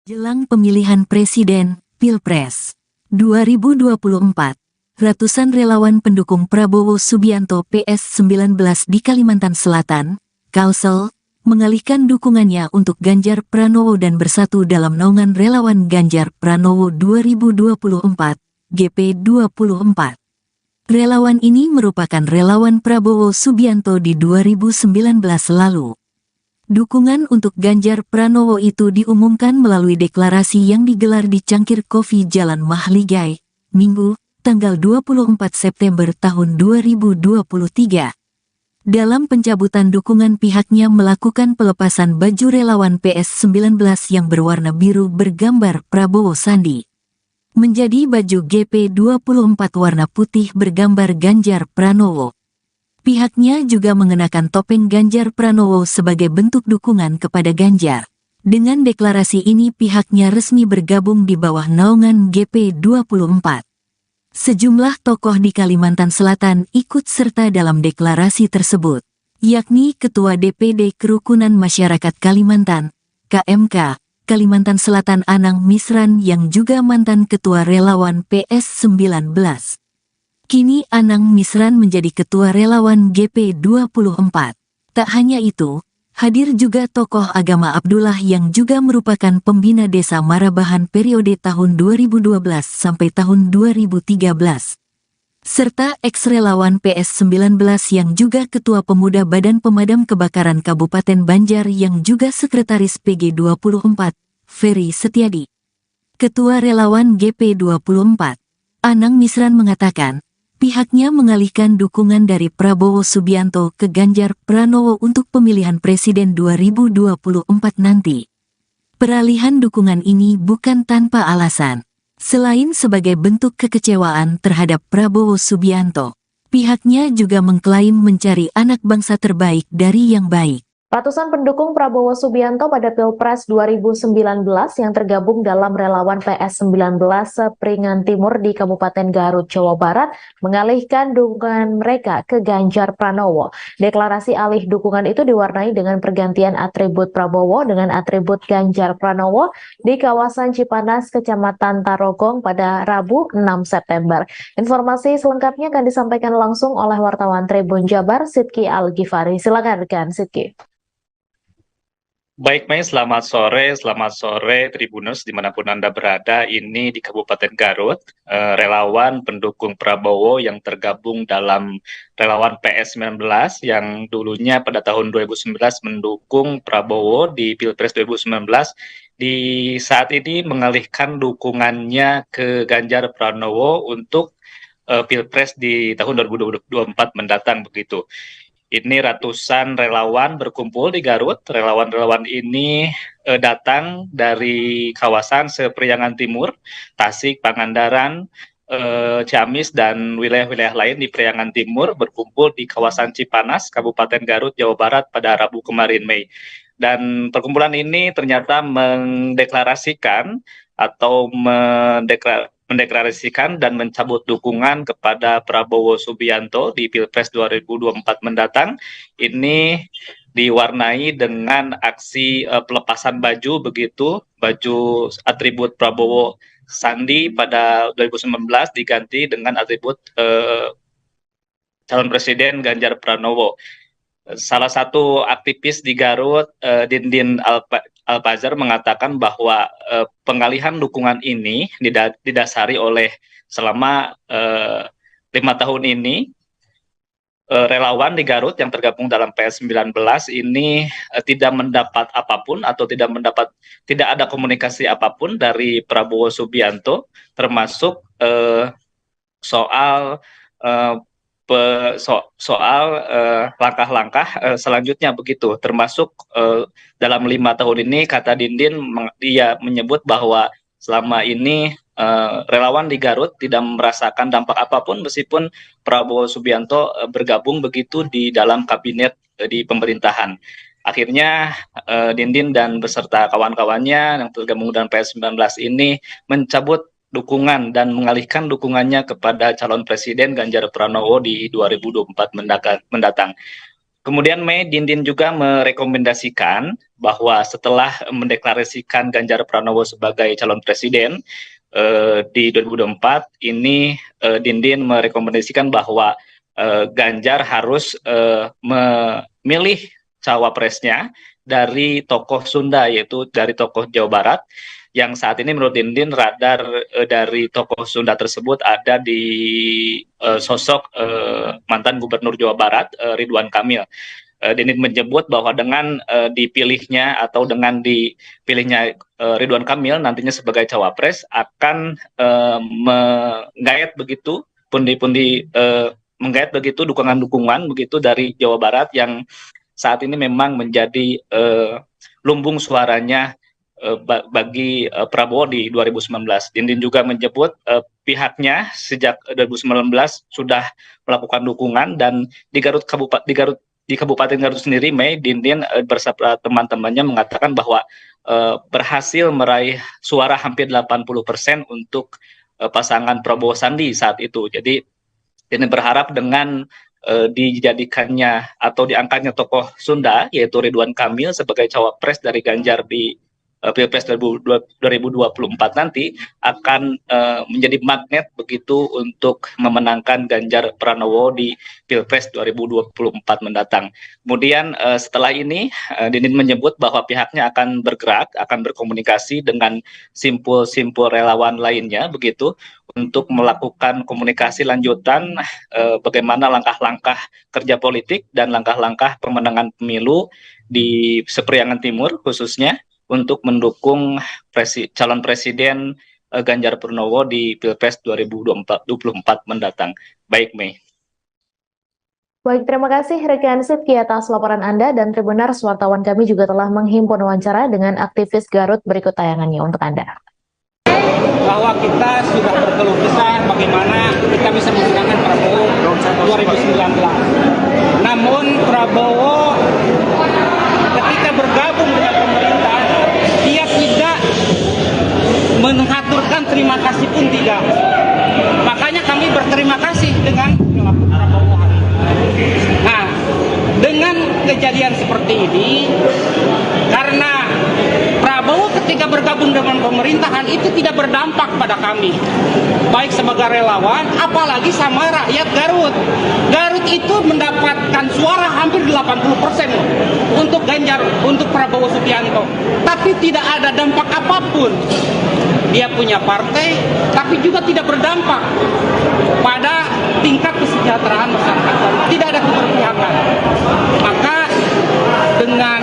Jelang pemilihan presiden, Pilpres 2024, ratusan relawan pendukung Prabowo Subianto PS19 di Kalimantan Selatan, Kalsel, mengalihkan dukungannya untuk Ganjar Pranowo dan bersatu dalam naungan relawan Ganjar Pranowo 2024, GP24. Relawan ini merupakan relawan Prabowo Subianto di 2019 lalu. Dukungan untuk Ganjar Pranowo itu diumumkan melalui deklarasi yang digelar di Cangkir Kopi Jalan Mahligai, Minggu, tanggal 24 September tahun 2023. Dalam pencabutan dukungan pihaknya melakukan pelepasan baju relawan PS19 yang berwarna biru bergambar Prabowo Sandi. Menjadi baju GP24 warna putih bergambar Ganjar Pranowo. Pihaknya juga mengenakan topeng Ganjar Pranowo sebagai bentuk dukungan kepada Ganjar. Dengan deklarasi ini pihaknya resmi bergabung di bawah naungan GP24. Sejumlah tokoh di Kalimantan Selatan ikut serta dalam deklarasi tersebut, yakni Ketua DPD Kerukunan Masyarakat Kalimantan, KMK, Kalimantan Selatan Anang Misran yang juga mantan Ketua Relawan PS19. Kini Anang Misran menjadi Ketua Relawan GP24. Tak hanya itu, hadir juga tokoh agama Abdullah yang juga merupakan pembina desa Marabahan periode tahun 2012 sampai tahun 2013. Serta ex-relawan PS19 yang juga Ketua Pemuda Badan Pemadam Kebakaran Kabupaten Banjar yang juga Sekretaris PG24, Ferry Setiadi. Ketua Relawan GP24, Anang Misran mengatakan, pihaknya mengalihkan dukungan dari Prabowo Subianto ke Ganjar Pranowo untuk pemilihan presiden 2024 nanti. Peralihan dukungan ini bukan tanpa alasan. Selain sebagai bentuk kekecewaan terhadap Prabowo Subianto, pihaknya juga mengklaim mencari anak bangsa terbaik dari yang baik. Ratusan pendukung Prabowo Subianto pada Pilpres 2019 yang tergabung dalam relawan PS19 Sepringan Timur di Kabupaten Garut, Jawa Barat mengalihkan dukungan mereka ke Ganjar Pranowo. Deklarasi alih dukungan itu diwarnai dengan pergantian atribut Prabowo dengan atribut Ganjar Pranowo di kawasan Cipanas, Kecamatan Tarogong pada Rabu 6 September. Informasi selengkapnya akan disampaikan langsung oleh wartawan Tribun Jabar, Sidki Al-Ghifari. Silakan rekan Sidki. Baik, Mei, selamat sore Tribuners dimanapun Anda berada. Ini di Kabupaten Garut, relawan pendukung Prabowo yang tergabung dalam relawan PS19 yang dulunya pada tahun 2019 mendukung Prabowo di Pilpres 2019, di saat ini mengalihkan dukungannya ke Ganjar Pranowo untuk Pilpres di tahun 2024 mendatang begitu. Ini ratusan relawan berkumpul di Garut. Relawan-relawan ini datang dari kawasan Sepriangan Timur, Tasik, Pangandaran, Ciamis, dan wilayah-wilayah lain di Priangan Timur berkumpul di kawasan Cipanas, Kabupaten Garut, Jawa Barat pada Rabu kemarin, Mei. Dan perkumpulan ini ternyata mendeklarasikan atau mendeklarasikan dan mencabut dukungan kepada Prabowo Subianto di Pilpres 2024 mendatang. Ini diwarnai dengan aksi pelepasan baju begitu, baju atribut Prabowo Sandi pada 2019 diganti dengan atribut calon presiden Ganjar Pranowo. Salah satu aktivis di Garut, Dindin Alpazar, mengatakan bahwa pengalihan dukungan ini didasari oleh selama 5 tahun ini relawan di Garut yang tergabung dalam PS19 ini tidak mendapat apapun atau tidak ada komunikasi apapun dari Prabowo Subianto, termasuk soal langkah-langkah selanjutnya begitu, termasuk dalam 5 tahun ini, kata Dindin, dia menyebut bahwa selama ini relawan di Garut tidak merasakan dampak apapun meskipun Prabowo Subianto bergabung begitu di dalam kabinet di pemerintahan. Akhirnya Dindin dan beserta kawan-kawannya yang tergabung dengan PS19 ini mencabut dukungan dan mengalihkan dukungannya kepada calon presiden Ganjar Pranowo di 2024 mendatang. Kemudian Mei, Dindin juga merekomendasikan bahwa setelah mendeklarasikan Ganjar Pranowo sebagai calon presiden di 2024, ini Dindin merekomendasikan bahwa Ganjar harus memilih cawapresnya dari tokoh Sunda, yaitu dari tokoh Jawa Barat, yang saat ini menurut Dindin radar dari tokoh Sunda tersebut ada di sosok mantan Gubernur Jawa Barat Ridwan Kamil. Dindin menyebut bahwa dengan dipilihnya atau dengan dipilihnya Ridwan Kamil nantinya sebagai cawapres akan menggait begitu pundi-pundi menggait begitu dukungan-dukungan begitu dari Jawa Barat yang saat ini memang menjadi lumbung suaranya bagi Prabowo di 2019. Dindin juga menyebut pihaknya sejak 2019 sudah melakukan dukungan, dan di Kabupaten Garut sendiri, Mei, Dindin bersama teman-temannya mengatakan bahwa berhasil meraih suara hampir 80% untuk pasangan Prabowo Sandi saat itu. Jadi Dindin berharap dengan dijadikannya atau diangkatnya tokoh Sunda yaitu Ridwan Kamil sebagai cawapres dari Ganjar di Pilpres 2024 nanti akan menjadi magnet begitu untuk memenangkan Ganjar Pranowo di Pilpres 2024 mendatang. Kemudian setelah ini Dindin menyebut bahwa pihaknya akan bergerak, akan berkomunikasi dengan simpul-simpul relawan lainnya begitu untuk melakukan komunikasi lanjutan bagaimana langkah-langkah kerja politik dan langkah-langkah pemenangan pemilu di Sepriangan Timur khususnya untuk mendukung calon presiden Ganjar Pranowo di Pilpres 2024 mendatang. Baik, Mei. Baik, terima kasih rekan Sidki atas laporan Anda, dan Tribuners wartawan kami juga telah menghimpun wawancara dengan aktivis Garut, berikut tayangannya untuk Anda. Bahwa kita sudah berkeluh kesah bagaimana kita bisa menggunakan Prabowo 2019. Namun Prabowo ketika bergabung dengan pemerintah, dia tidak mengaturkan terima kasih pun tidak. Makanya kami berterima kasih dengan perilaku Prabowo hari ini. Nah, dengan kejadian seperti ini, karena Prabowo ketika bergabung dengan pemerintahan itu tidak berdampak pada kami, baik sebagai relawan, apalagi sama rakyat Garut. Garut itu mendapatkan suara hampir 80% untuk Ganjar, untuk Prabowo Subianto, tapi tidak ada dampak apapun. Dia punya partai, tapi juga tidak berdampak pada tingkat kesejahteraan masyarakat Garut. Tidak ada keberpihakan. Maka dengan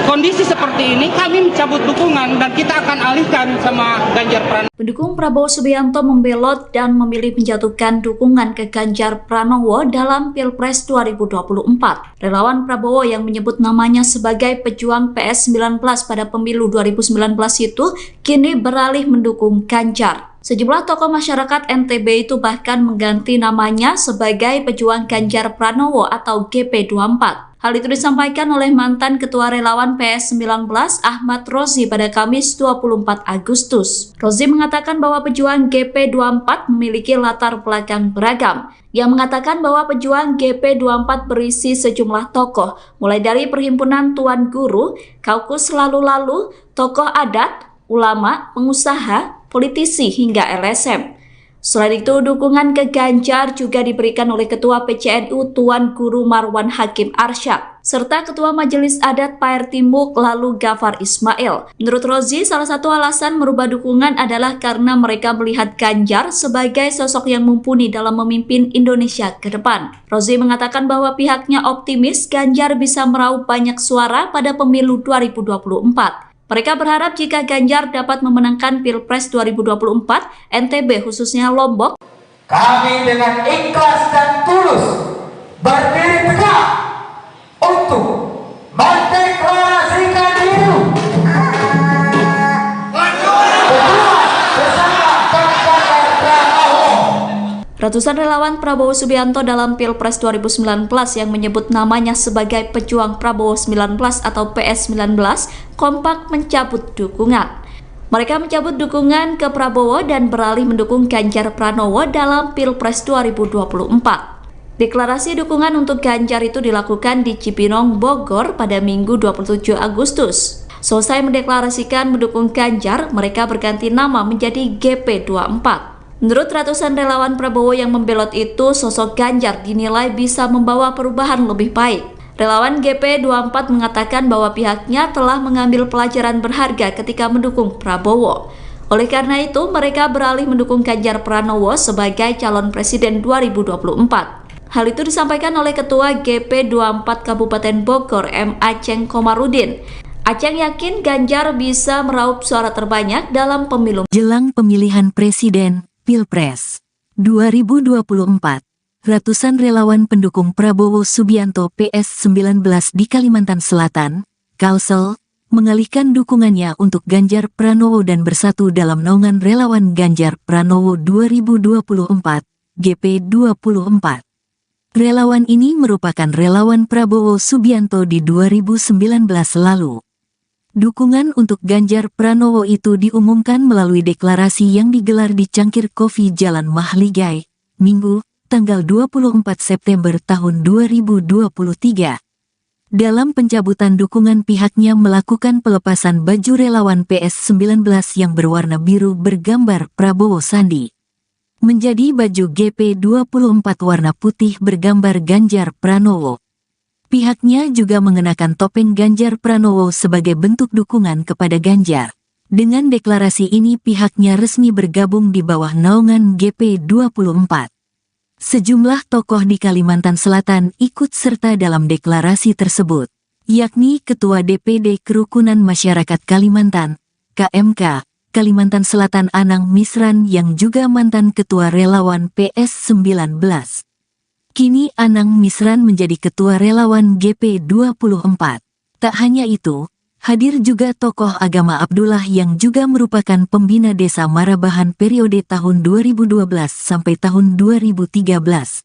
kondisi seperti ini kami mencabut dukungan dan kita akan alihkan sama Ganjar Pranowo. Pendukung Prabowo Subianto membelot dan memilih menjatuhkan dukungan ke Ganjar Pranowo dalam Pilpres 2024. Relawan Prabowo yang menyebut namanya sebagai pejuang PS19 pada pemilu 2019 itu kini beralih mendukung Ganjar. Sejumlah tokoh masyarakat NTB itu bahkan mengganti namanya sebagai Pejuang Ganjar Pranowo atau GP24. Hal itu disampaikan oleh mantan Ketua Relawan PS19 Ahmad Rozi pada Kamis 24 Agustus. Rozi mengatakan bahwa pejuang GP24 memiliki latar belakang beragam. Yang mengatakan bahwa pejuang GP24 berisi sejumlah tokoh, mulai dari Perhimpunan Tuan Guru, Kaukus Lalu-Lalu, tokoh adat, ulama, pengusaha, politisi hingga LSM. Selain itu, dukungan ke Ganjar juga diberikan oleh Ketua PCNU Tuan Guru Marwan Hakim Arsyad, serta Ketua Majelis Adat Paer Timuk lalu Gafar Ismail. Menurut Rozi, salah satu alasan merubah dukungan adalah karena mereka melihat Ganjar sebagai sosok yang mumpuni dalam memimpin Indonesia ke depan. Rozi mengatakan bahwa pihaknya optimis Ganjar bisa meraup banyak suara pada pemilu 2024. Mereka berharap jika Ganjar dapat memenangkan Pilpres 2024, NTB khususnya Lombok, kami dengan ikhlas dan tulus berdiri tegak untuk mendeklarasikan diri bersama Ganjar Pranowo. Ratusan relawan Prabowo Subianto dalam Pilpres 2019 yang menyebut namanya sebagai Pejuang Prabowo 19 atau PS19 kompak mencabut dukungan. Mereka mencabut dukungan ke Prabowo dan beralih mendukung Ganjar Pranowo dalam Pilpres 2024. Deklarasi dukungan untuk Ganjar itu dilakukan di Cipinang, Bogor pada Minggu 27 Agustus. Selesai mendeklarasikan mendukung Ganjar, mereka berganti nama menjadi GP24. Menurut ratusan relawan Prabowo yang membelot itu, sosok Ganjar dinilai bisa membawa perubahan lebih baik. Relawan GP24 mengatakan bahwa pihaknya telah mengambil pelajaran berharga ketika mendukung Prabowo. Oleh karena itu, mereka beralih mendukung Ganjar Pranowo sebagai calon presiden 2024. Hal itu disampaikan oleh Ketua GP24 Kabupaten Bogor, M. Aceng Komarudin. Aceng yakin Ganjar bisa meraup suara terbanyak dalam pemilu. Jelang pemilihan presiden, Pilpres 2024, ratusan relawan pendukung Prabowo Subianto PS19 di Kalimantan Selatan, Kalsel, mengalihkan dukungannya untuk Ganjar Pranowo dan bersatu dalam naungan relawan Ganjar Pranowo 2024, GP24. Relawan ini merupakan relawan Prabowo Subianto di 2019 lalu. Dukungan untuk Ganjar Pranowo itu diumumkan melalui deklarasi yang digelar di Cangkir Kopi Jalan Mahligai, Minggu, tanggal 24 September tahun 2023. Dalam pencabutan dukungan, pihaknya melakukan pelepasan baju relawan PS19 yang berwarna biru bergambar Prabowo Sandi menjadi baju GP24 warna putih bergambar Ganjar Pranowo. Pihaknya juga mengenakan topeng Ganjar Pranowo sebagai bentuk dukungan kepada Ganjar. Dengan deklarasi ini pihaknya resmi bergabung di bawah naungan GP24. Sejumlah tokoh di Kalimantan Selatan ikut serta dalam deklarasi tersebut, yakni Ketua DPD Kerukunan Masyarakat Kalimantan, KMK, Kalimantan Selatan Anang Misran yang juga mantan Ketua Relawan PS19. Kini Anang Misran menjadi Ketua Relawan GP24. Tak hanya itu, hadir juga tokoh agama Abdullah yang juga merupakan pembina desa Marabahan periode tahun 2012 sampai tahun 2013.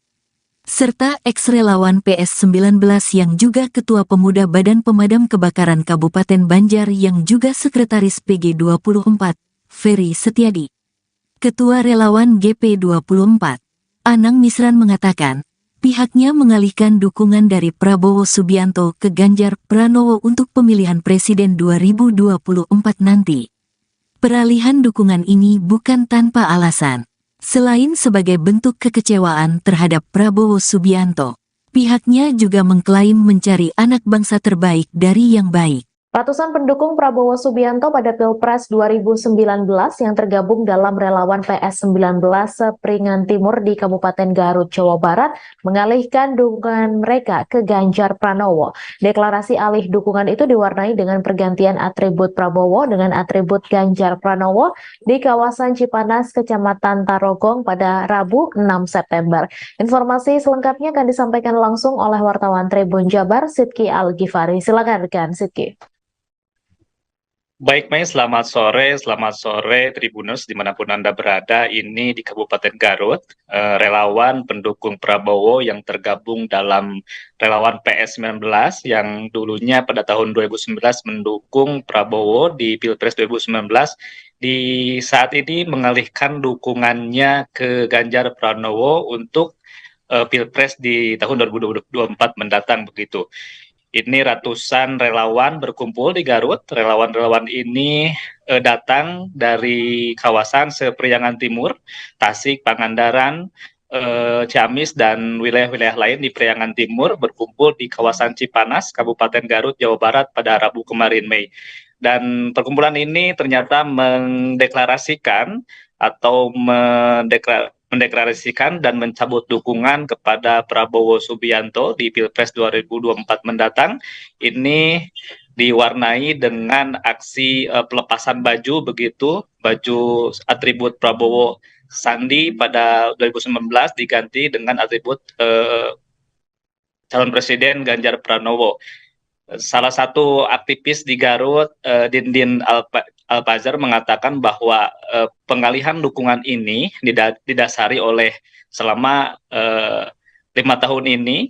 Serta ex-relawan PS19 yang juga Ketua Pemuda Badan Pemadam Kebakaran Kabupaten Banjar yang juga Sekretaris PG24, Ferry Setiadi. Ketua Relawan GP24, Anang Misran mengatakan, pihaknya mengalihkan dukungan dari Prabowo Subianto ke Ganjar Pranowo untuk pemilihan presiden 2024 nanti. Peralihan dukungan ini bukan tanpa alasan. Selain sebagai bentuk kekecewaan terhadap Prabowo Subianto, pihaknya juga mengklaim mencari anak bangsa terbaik dari yang baik. Ratusan pendukung Prabowo Subianto pada Pilpres 2019 yang tergabung dalam relawan PS19 Sepringan Timur di Kabupaten Garut, Jawa Barat mengalihkan dukungan mereka ke Ganjar Pranowo. Deklarasi alih dukungan itu diwarnai dengan pergantian atribut Prabowo dengan atribut Ganjar Pranowo di kawasan Cipanas, Kecamatan Tarogong pada Rabu 6 September. Informasi selengkapnya akan disampaikan langsung oleh wartawan Tribun Jabar, Sidki Al-Ghifari. Silakan rekan Sidki. Baik, Mei, selamat sore Tribuners dimanapun Anda berada. Ini di Kabupaten Garut, relawan pendukung Prabowo yang tergabung dalam relawan PS19 yang dulunya pada tahun 2019 mendukung Prabowo di Pilpres 2019, di saat ini mengalihkan dukungannya ke Ganjar Pranowo untuk Pilpres di tahun 2024 mendatang begitu. Ini ratusan relawan berkumpul di Garut. Relawan-relawan ini datang dari kawasan Sepriangan Timur, Tasik, Pangandaran, Ciamis, dan wilayah-wilayah lain di Priangan Timur berkumpul di kawasan Cipanas, Kabupaten Garut, Jawa Barat pada Rabu kemarin, Mei. Dan perkumpulan ini ternyata mendeklarasikan atau mendeklarasikan dan mencabut dukungan kepada Prabowo Subianto di Pilpres 2024 mendatang. Ini diwarnai dengan aksi pelepasan baju begitu, baju atribut Prabowo Sandi pada 2019 diganti dengan atribut calon presiden Ganjar Pranowo. Salah satu aktivis di Garut, Dindin Alpazar, mengatakan bahwa pengalihan dukungan ini didasari oleh selama 5 tahun ini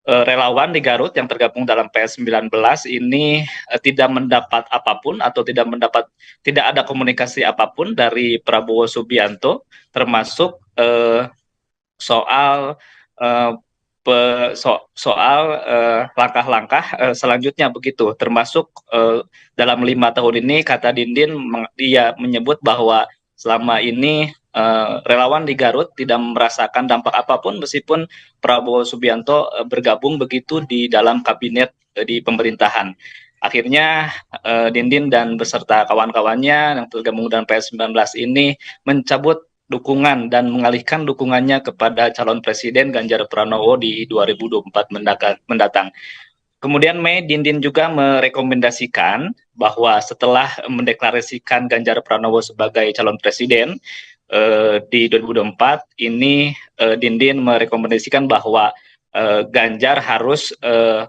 relawan di Garut yang tergabung dalam PS19 ini tidak mendapat apapun atau tidak ada komunikasi apapun dari Prabowo Subianto, termasuk soal eh, soal langkah-langkah selanjutnya begitu, termasuk dalam 5 tahun ini kata Dindin dia menyebut bahwa selama ini relawan di Garut tidak merasakan dampak apapun meskipun Prabowo Subianto bergabung begitu di dalam kabinet di pemerintahan. Akhirnya Dindin dan beserta kawan-kawannya yang tergabung dalam PS19 ini mencabut dukungan dan mengalihkan dukungannya kepada calon presiden Ganjar Pranowo di 2024 mendatang. Kemudian Mei, Dindin juga merekomendasikan bahwa setelah mendeklarasikan Ganjar Pranowo sebagai calon presiden di 2024 ini, Dindin merekomendasikan bahwa Ganjar harus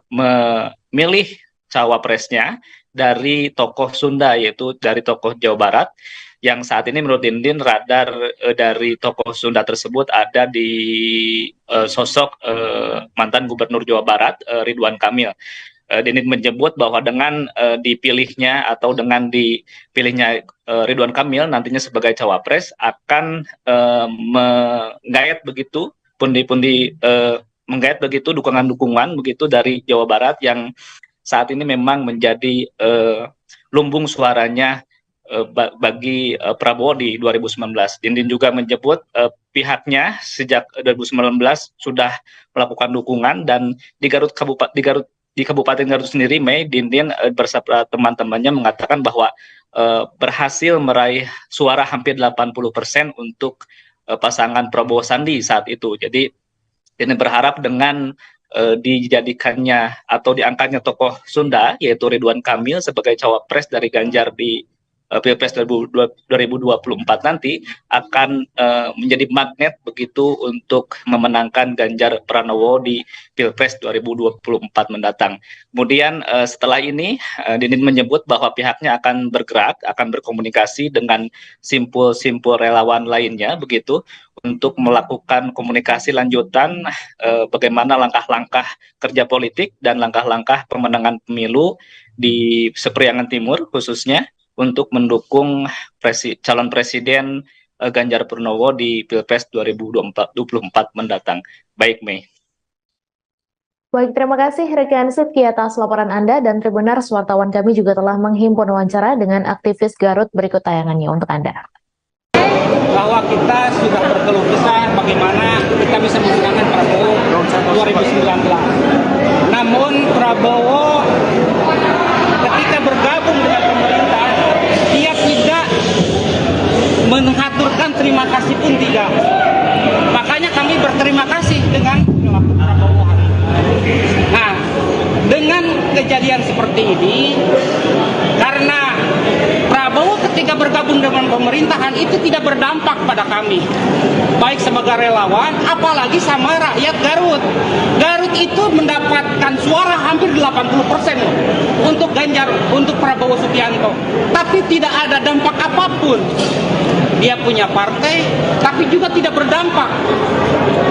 memilih cawapresnya dari tokoh Sunda, yaitu dari tokoh Jawa Barat, yang saat ini menurut Dindin radar dari tokoh Sunda tersebut ada di sosok mantan Gubernur Jawa Barat Ridwan Kamil. Dindin menyebut bahwa dengan dipilihnya atau dengan dipilihnya Ridwan Kamil nantinya sebagai cawapres akan menggait begitu pundi-pundi menggait begitu dukungan-dukungan begitu dari Jawa Barat yang saat ini memang menjadi lumbung suaranya bagi Prabowo di 2019. Dindin juga menyebut pihaknya sejak 2019 sudah melakukan dukungan dan di Kabupaten Garut sendiri, Mei, Dindin bersama teman-temannya mengatakan bahwa berhasil meraih suara hampir 80% untuk pasangan Prabowo Sandi saat itu. Jadi Dindin berharap dengan dijadikannya atau diangkatnya tokoh Sunda yaitu Ridwan Kamil sebagai cawapres dari Ganjar di Pilpres 2024 nanti akan menjadi magnet begitu untuk memenangkan Ganjar Pranowo di Pilpres 2024 mendatang. Kemudian setelah ini Dindin menyebut bahwa pihaknya akan bergerak, akan berkomunikasi dengan simpul-simpul relawan lainnya begitu untuk melakukan komunikasi lanjutan bagaimana langkah-langkah kerja politik dan langkah-langkah pemenangan pemilu di Sepriangan Timur khususnya untuk mendukung calon presiden Ganjar Pranowo di Pilpres 2024 mendatang. Baik, Mei. Baik, terima kasih rekan Sifki atas laporan Anda, dan Tribuners, wartawan kami juga telah menghimpun wawancara dengan aktivis Garut. Berikut tayangannya untuk Anda. Bahwa kita sudah berkeluh kesah bagaimana kita bisa memenangkan Prabowo 2019. Namun Prabowo ketika bergabung dengan pemerintah, dia tidak mengaturkan terima kasih pun tidak. Makanya kami berterima kasih dengan perilaku Prabowo hari ini. Nah, dengan kejadian seperti ini, karena Prabowo ketika bergabung dengan pemerintahan itu tidak berdampak pada kami, baik sebagai relawan, apalagi sama rakyat Garut. Garut itu mendapatkan suara hampir 80% untuk Ganjar, untuk Prabowo Subianto, tapi tidak ada dampak apapun. Dia punya partai, tapi juga tidak berdampak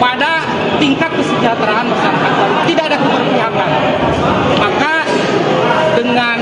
pada tingkat kesejahteraan masyarakat Garut. Tidak ada keberpihakan. Maka dengan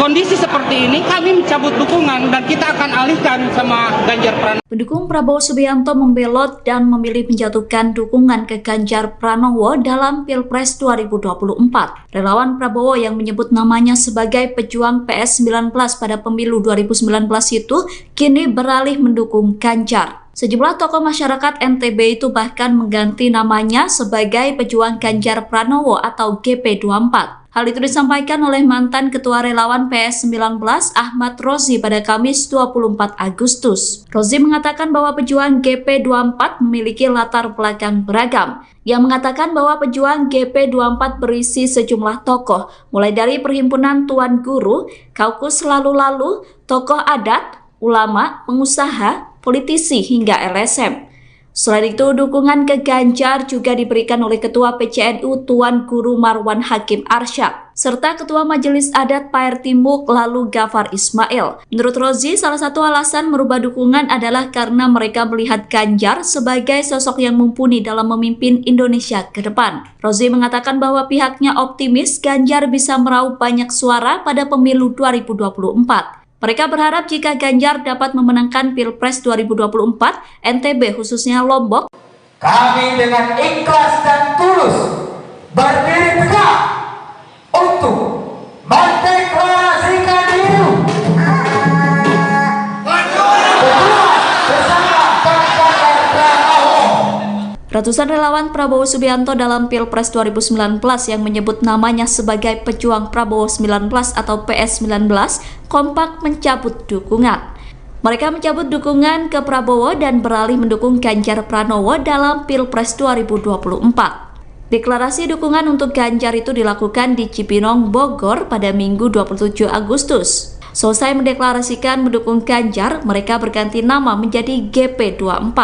kondisi seperti ini kami mencabut dukungan dan kita akan alihkan sama Ganjar Pranowo. Pendukung Prabowo Subianto membelot dan memilih menjatuhkan dukungan ke Ganjar Pranowo dalam Pilpres 2024. Relawan Prabowo yang menyebut namanya sebagai pejuang PS19 pada pemilu 2019 itu kini beralih mendukung Ganjar. Sejumlah tokoh masyarakat NTB itu bahkan mengganti namanya sebagai pejuang Ganjar Pranowo atau GP24. Hal itu disampaikan oleh mantan Ketua Relawan PS19 Ahmad Rozi pada Kamis 24 Agustus. Rozi mengatakan bahwa pejuang GP24 memiliki latar belakang beragam. Yang mengatakan bahwa pejuang GP24 berisi sejumlah tokoh, mulai dari Perhimpunan Tuan Guru, Kaukus Lalu-Lalu, tokoh adat, ulama, pengusaha, politisi hingga LSM. Selain itu, dukungan ke Ganjar juga diberikan oleh Ketua PCNU Tuan Guru Marwan Hakim Arsyad, serta Ketua Majelis Adat Paer Timuk lalu Gafar Ismail. Menurut Rozi, salah satu alasan merubah dukungan adalah karena mereka melihat Ganjar sebagai sosok yang mumpuni dalam memimpin Indonesia ke depan. Rozi mengatakan bahwa pihaknya optimis Ganjar bisa meraup banyak suara pada pemilu 2024. Mereka berharap jika Ganjar dapat memenangkan Pilpres 2024, NTB khususnya Lombok Kami dengan ikhlas dan tulus berdiri tegak untuk mendeklarasikan diri bersama Ganjar Pranowo. Ratusan relawan Prabowo Subianto dalam Pilpres 2019 yang menyebut namanya sebagai pejuang Prabowo 19 atau PS19 kompak mencabut dukungan. Mereka mencabut dukungan ke Prabowo dan beralih mendukung Ganjar Pranowo dalam Pilpres 2024. Deklarasi dukungan untuk Ganjar itu dilakukan di Cipinang, Bogor pada Minggu 27 Agustus. Selesai mendeklarasikan mendukung Ganjar, mereka berganti nama menjadi GP24.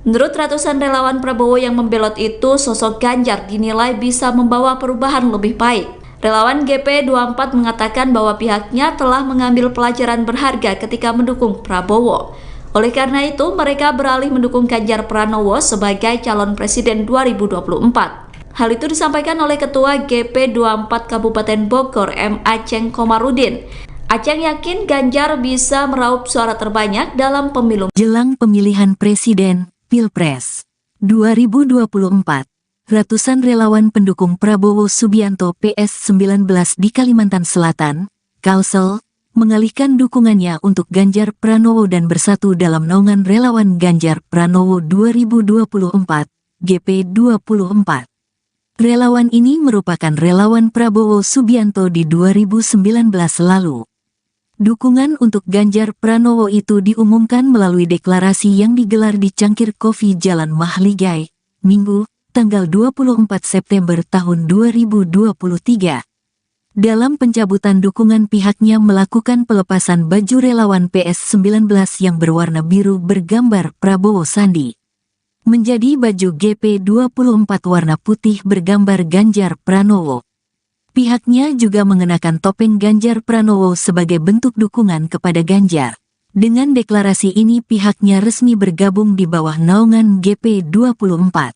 Menurut ratusan relawan Prabowo yang membelot itu, sosok Ganjar dinilai bisa membawa perubahan lebih baik. Relawan GP24 mengatakan bahwa pihaknya telah mengambil pelajaran berharga ketika mendukung Prabowo. Oleh karena itu, mereka beralih mendukung Ganjar Pranowo sebagai calon presiden 2024. Hal itu disampaikan oleh Ketua GP24 Kabupaten Bogor, M. Aceng Komarudin. Aceng yakin Ganjar bisa meraup suara terbanyak dalam pemilu. Jelang pemilihan presiden, Pilpres 2024. Ratusan relawan pendukung Prabowo Subianto PS19 di Kalimantan Selatan, Kalsel, mengalihkan dukungannya untuk Ganjar Pranowo dan bersatu dalam naungan relawan Ganjar Pranowo 2024, GP24. Relawan ini merupakan relawan Prabowo Subianto di 2019 lalu. Dukungan untuk Ganjar Pranowo itu diumumkan melalui deklarasi yang digelar di Cangkir Kopi Jalan Mahligai, Minggu, tanggal 24 September tahun 2023. Dalam pencabutan dukungan, pihaknya melakukan pelepasan baju relawan PS19 yang berwarna biru bergambar Prabowo Sandi menjadi baju GP24 warna putih bergambar Ganjar Pranowo. Pihaknya juga mengenakan topeng Ganjar Pranowo sebagai bentuk dukungan kepada Ganjar. Dengan deklarasi ini pihaknya resmi bergabung di bawah naungan GP24.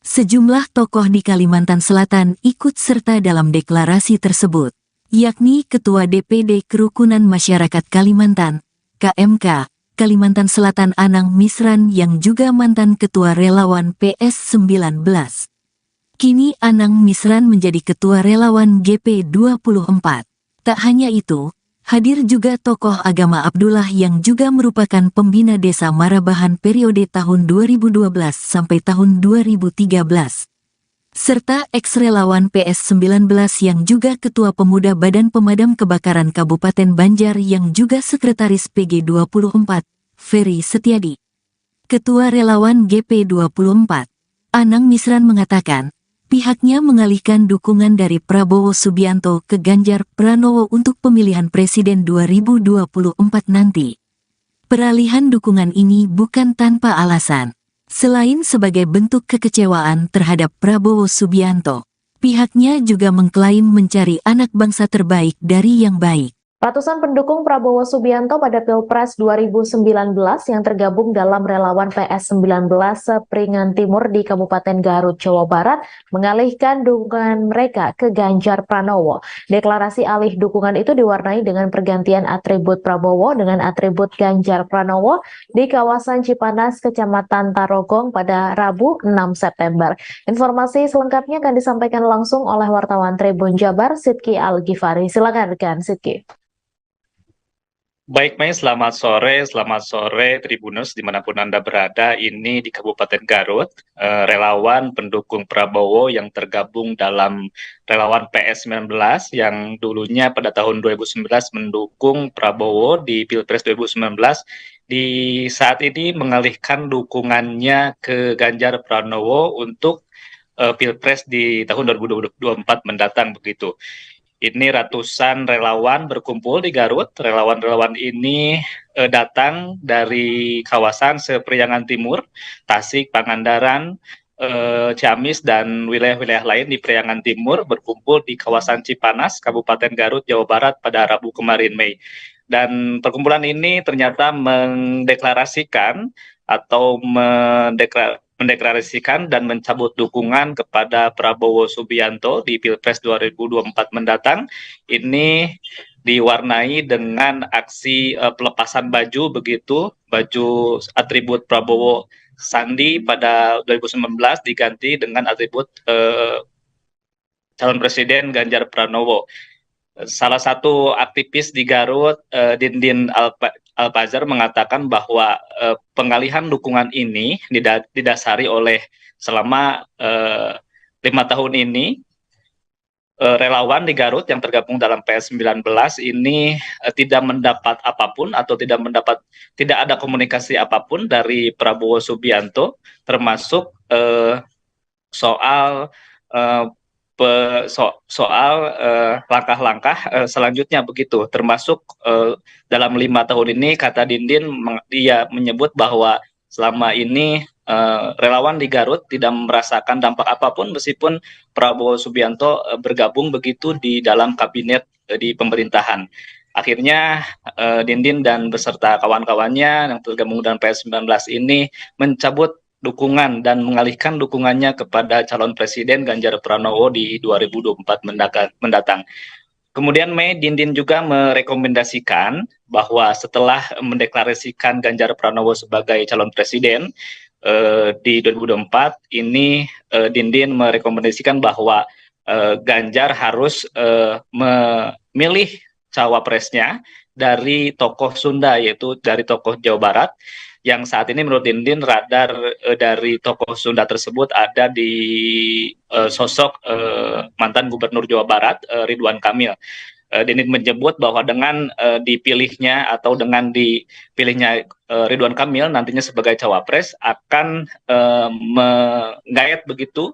Sejumlah tokoh di Kalimantan Selatan ikut serta dalam deklarasi tersebut, yakni Ketua DPD Kerukunan Masyarakat Kalimantan, KMK, Kalimantan Selatan Anang Misran yang juga mantan Ketua Relawan PS19. Kini Anang Misran menjadi Ketua Relawan GP24. Tak hanya itu, hadir juga tokoh agama Abdullah yang juga merupakan pembina desa Marabahan periode tahun 2012 sampai tahun 2013. Serta ex-relawan PS19 yang juga Ketua Pemuda Badan Pemadam Kebakaran Kabupaten Banjar yang juga Sekretaris PG24, Ferry Setiadi. Ketua Relawan GP24, Anang Misran mengatakan, pihaknya mengalihkan dukungan dari Prabowo Subianto ke Ganjar Pranowo untuk pemilihan presiden 2024 nanti. Peralihan dukungan ini bukan tanpa alasan. Selain sebagai bentuk kekecewaan terhadap Prabowo Subianto, pihaknya juga mengklaim mencari anak bangsa terbaik dari yang baik. Ratusan pendukung Prabowo Subianto pada Pilpres 2019 yang tergabung dalam relawan PS19 Sepringan Timur di Kabupaten Garut, Jawa Barat mengalihkan dukungan mereka ke Ganjar Pranowo. Deklarasi alih dukungan itu diwarnai dengan pergantian atribut Prabowo dengan atribut Ganjar Pranowo di kawasan Cipanas, Kecamatan Tarogong pada Rabu 6 September. Informasi selengkapnya akan disampaikan langsung oleh wartawan Tribun Jabar, Sidki Al-Ghifari. Silakan rekan Sidki. Baik, Mei, selamat sore Tribuners dimanapun Anda berada. Ini di Kabupaten Garut, relawan pendukung Prabowo yang tergabung dalam relawan PS19 yang dulunya pada tahun 2019 mendukung Prabowo di Pilpres 2019, di saat ini mengalihkan dukungannya ke Ganjar Pranowo untuk Pilpres di tahun 2024 mendatang begitu. Ini ratusan relawan berkumpul di Garut. Relawan-relawan ini datang dari kawasan Sepriangan Timur, Tasik, Pangandaran, Ciamis, dan wilayah-wilayah lain di Priangan Timur berkumpul di kawasan Cipanas, Kabupaten Garut, Jawa Barat pada Rabu kemarin, Mei. Dan perkumpulan ini ternyata mendeklarasikan atau mendeklarasikan dan mencabut dukungan kepada Prabowo Subianto di Pilpres 2024 mendatang. Ini diwarnai dengan aksi pelepasan baju begitu, baju atribut Prabowo Sandi pada 2019 diganti dengan atribut calon presiden Ganjar Pranowo. Salah satu aktivis di Garut, Dindin Alpazar, mengatakan bahwa pengalihan dukungan ini didasari oleh selama 5 tahun ini relawan di Garut yang tergabung dalam PS19 ini tidak mendapat apapun atau tidak ada komunikasi apapun dari Prabowo Subianto, termasuk soal langkah-langkah selanjutnya begitu, termasuk dalam 5 tahun ini, kata Dindin, dia menyebut bahwa selama ini relawan di Garut tidak merasakan dampak apapun meskipun Prabowo Subianto bergabung begitu di dalam kabinet di pemerintahan. Akhirnya Dindin dan beserta kawan-kawannya yang tergabung dalam PS19 ini mencabut dukungan dan mengalihkan dukungannya kepada calon presiden Ganjar Pranowo di 2024 mendatang. Kemudian Mei, Dindin juga merekomendasikan bahwa setelah mendeklarasikan Ganjar Pranowo sebagai calon presiden di 2024 ini, Dindin merekomendasikan bahwa Ganjar harus memilih cawapresnya dari tokoh Sunda, yaitu dari tokoh Jawa Barat, yang saat ini menurut Dindin radar dari tokoh Sunda tersebut ada di sosok mantan Gubernur Jawa Barat Ridwan Kamil. Dindin menyebut bahwa dengan dipilihnya Ridwan Kamil nantinya sebagai cawapres akan menggait begitu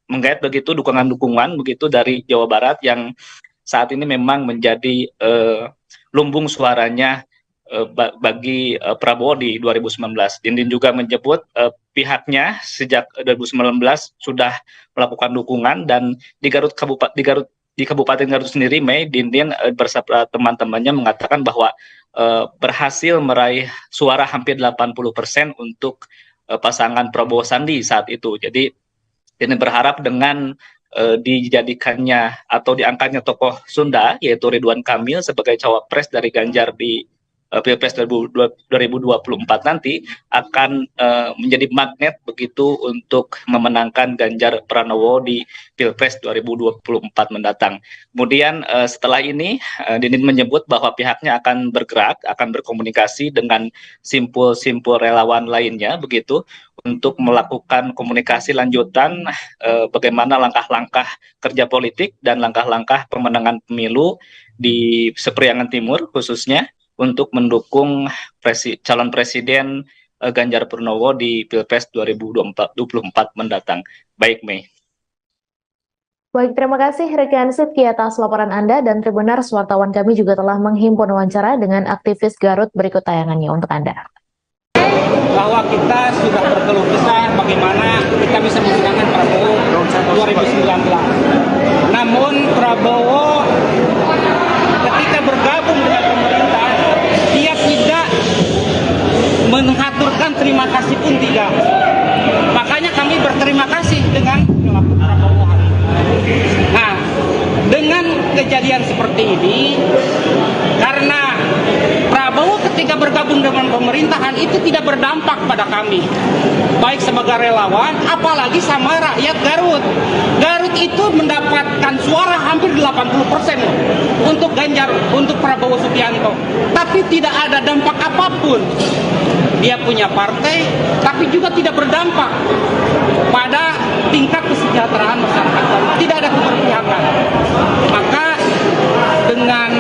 menggait begitu dukungan begitu dari Jawa Barat yang saat ini memang menjadi lumbung suaranya bagi Prabowo di 2019. Dindin juga menyebut pihaknya sejak 2019 sudah melakukan dukungan, dan di Kabupaten Garut sendiri, Mei, Dindin bersama teman-temannya mengatakan bahwa berhasil meraih suara hampir 80% untuk pasangan Prabowo Sandi saat itu. Jadi Dindin berharap dengan dijadikannya atau diangkatnya tokoh Sunda yaitu Ridwan Kamil sebagai cawapres dari Ganjar di Pilpres 2024 nanti akan menjadi magnet begitu untuk memenangkan Ganjar Pranowo di Pilpres 2024 mendatang. Kemudian setelah ini Dindin menyebut bahwa pihaknya akan bergerak, akan berkomunikasi dengan simpul-simpul relawan lainnya begitu untuk melakukan komunikasi lanjutan bagaimana langkah-langkah kerja politik dan langkah-langkah pemenangan pemilu di Sepriangan Timur khususnya untuk mendukung calon presiden Ganjar Pranowo di Pilpres 2024 mendatang. Baik, Mei. Baik, terima kasih rekan Sidki atas laporan Anda, dan Tribuners, wartawan kami juga telah menghimpun wawancara dengan aktivis Garut. Berikut tayangannya untuk Anda. Bahwa kita sudah berkeluh kesah bagaimana kita bisa memenangkan Prabowo 2019. Namun Prabowo ketika bergabung dengan pemerintah, dia tidak mengaturkan terima kasih pun tidak. Makanya kami berterima kasih dengan perilaku Prabowo hari ini. Nah, dengan kejadian seperti ini, karena Prabowo ketika bergabung dengan pemerintahan itu tidak berdampak pada kami, baik sebagai relawan, apalagi sama rakyat Garut. Garut itu mendapatkan suara hampir 80% untuk Ganjar, untuk Prabowo Subianto, tapi tidak ada dampak apapun. Dia punya partai, tapi juga tidak berdampak pada tingkat kesejahteraan masyarakat Garut. Tidak ada keberpihakan. Maka dengan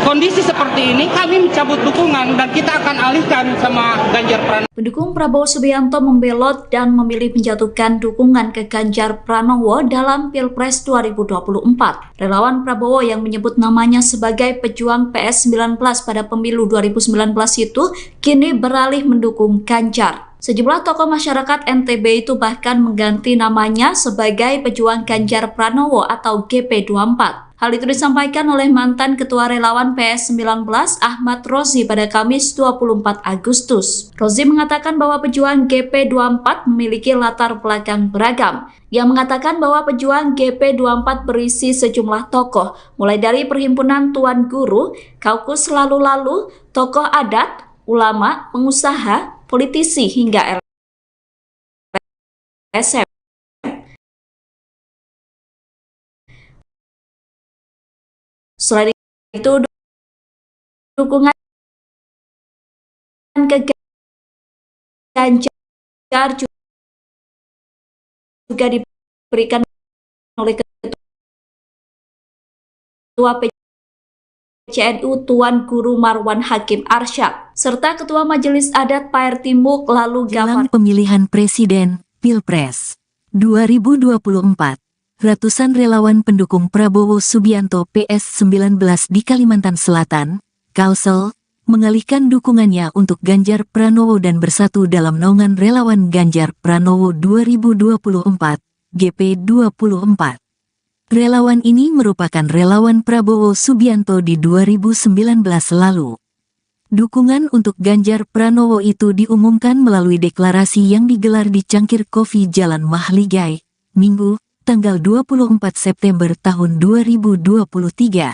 kondisi seperti ini kami mencabut dukungan dan kita akan alihkan sama Ganjar Pranowo. Pendukung Prabowo Subianto membelot dan memilih menjatuhkan dukungan ke Ganjar Pranowo dalam Pilpres 2024. Relawan Prabowo yang menyebut namanya sebagai pejuang PS19 pada pemilu 2019 itu kini beralih mendukung Ganjar. Sejumlah tokoh masyarakat NTB itu bahkan mengganti namanya sebagai pejuang Ganjar Pranowo atau GP24. Hal itu disampaikan oleh mantan Ketua Relawan PS19 Ahmad Rozi pada Kamis 24 Agustus. Rozi mengatakan bahwa pejuang GP24 memiliki latar belakang beragam. Ia mengatakan bahwa pejuang GP24 berisi sejumlah tokoh, mulai dari Perhimpunan Tuan Guru, Kaukus Lalu-Lalu, tokoh adat, ulama, pengusaha, politisi, hingga LSM. Selain itu, dukungan ke Ganjar juga diberikan oleh Ketua PCNU Tuan Guru Marwan Hakim Arsyad, serta Ketua Majelis Adat Paer Timuk lalu Jelang pemilihan presiden, Pilpres 2024, ratusan relawan pendukung Prabowo Subianto PS19 di Kalimantan Selatan, Kalsel, mengalihkan dukungannya untuk Ganjar Pranowo dan bersatu dalam naungan relawan Ganjar Pranowo 2024, GP24. Relawan ini merupakan relawan Prabowo Subianto di 2019 lalu. Dukungan untuk Ganjar Pranowo itu diumumkan melalui deklarasi yang digelar di Cangkir Kopi Jalan Mahligai, Minggu, tanggal 24 September tahun 2023.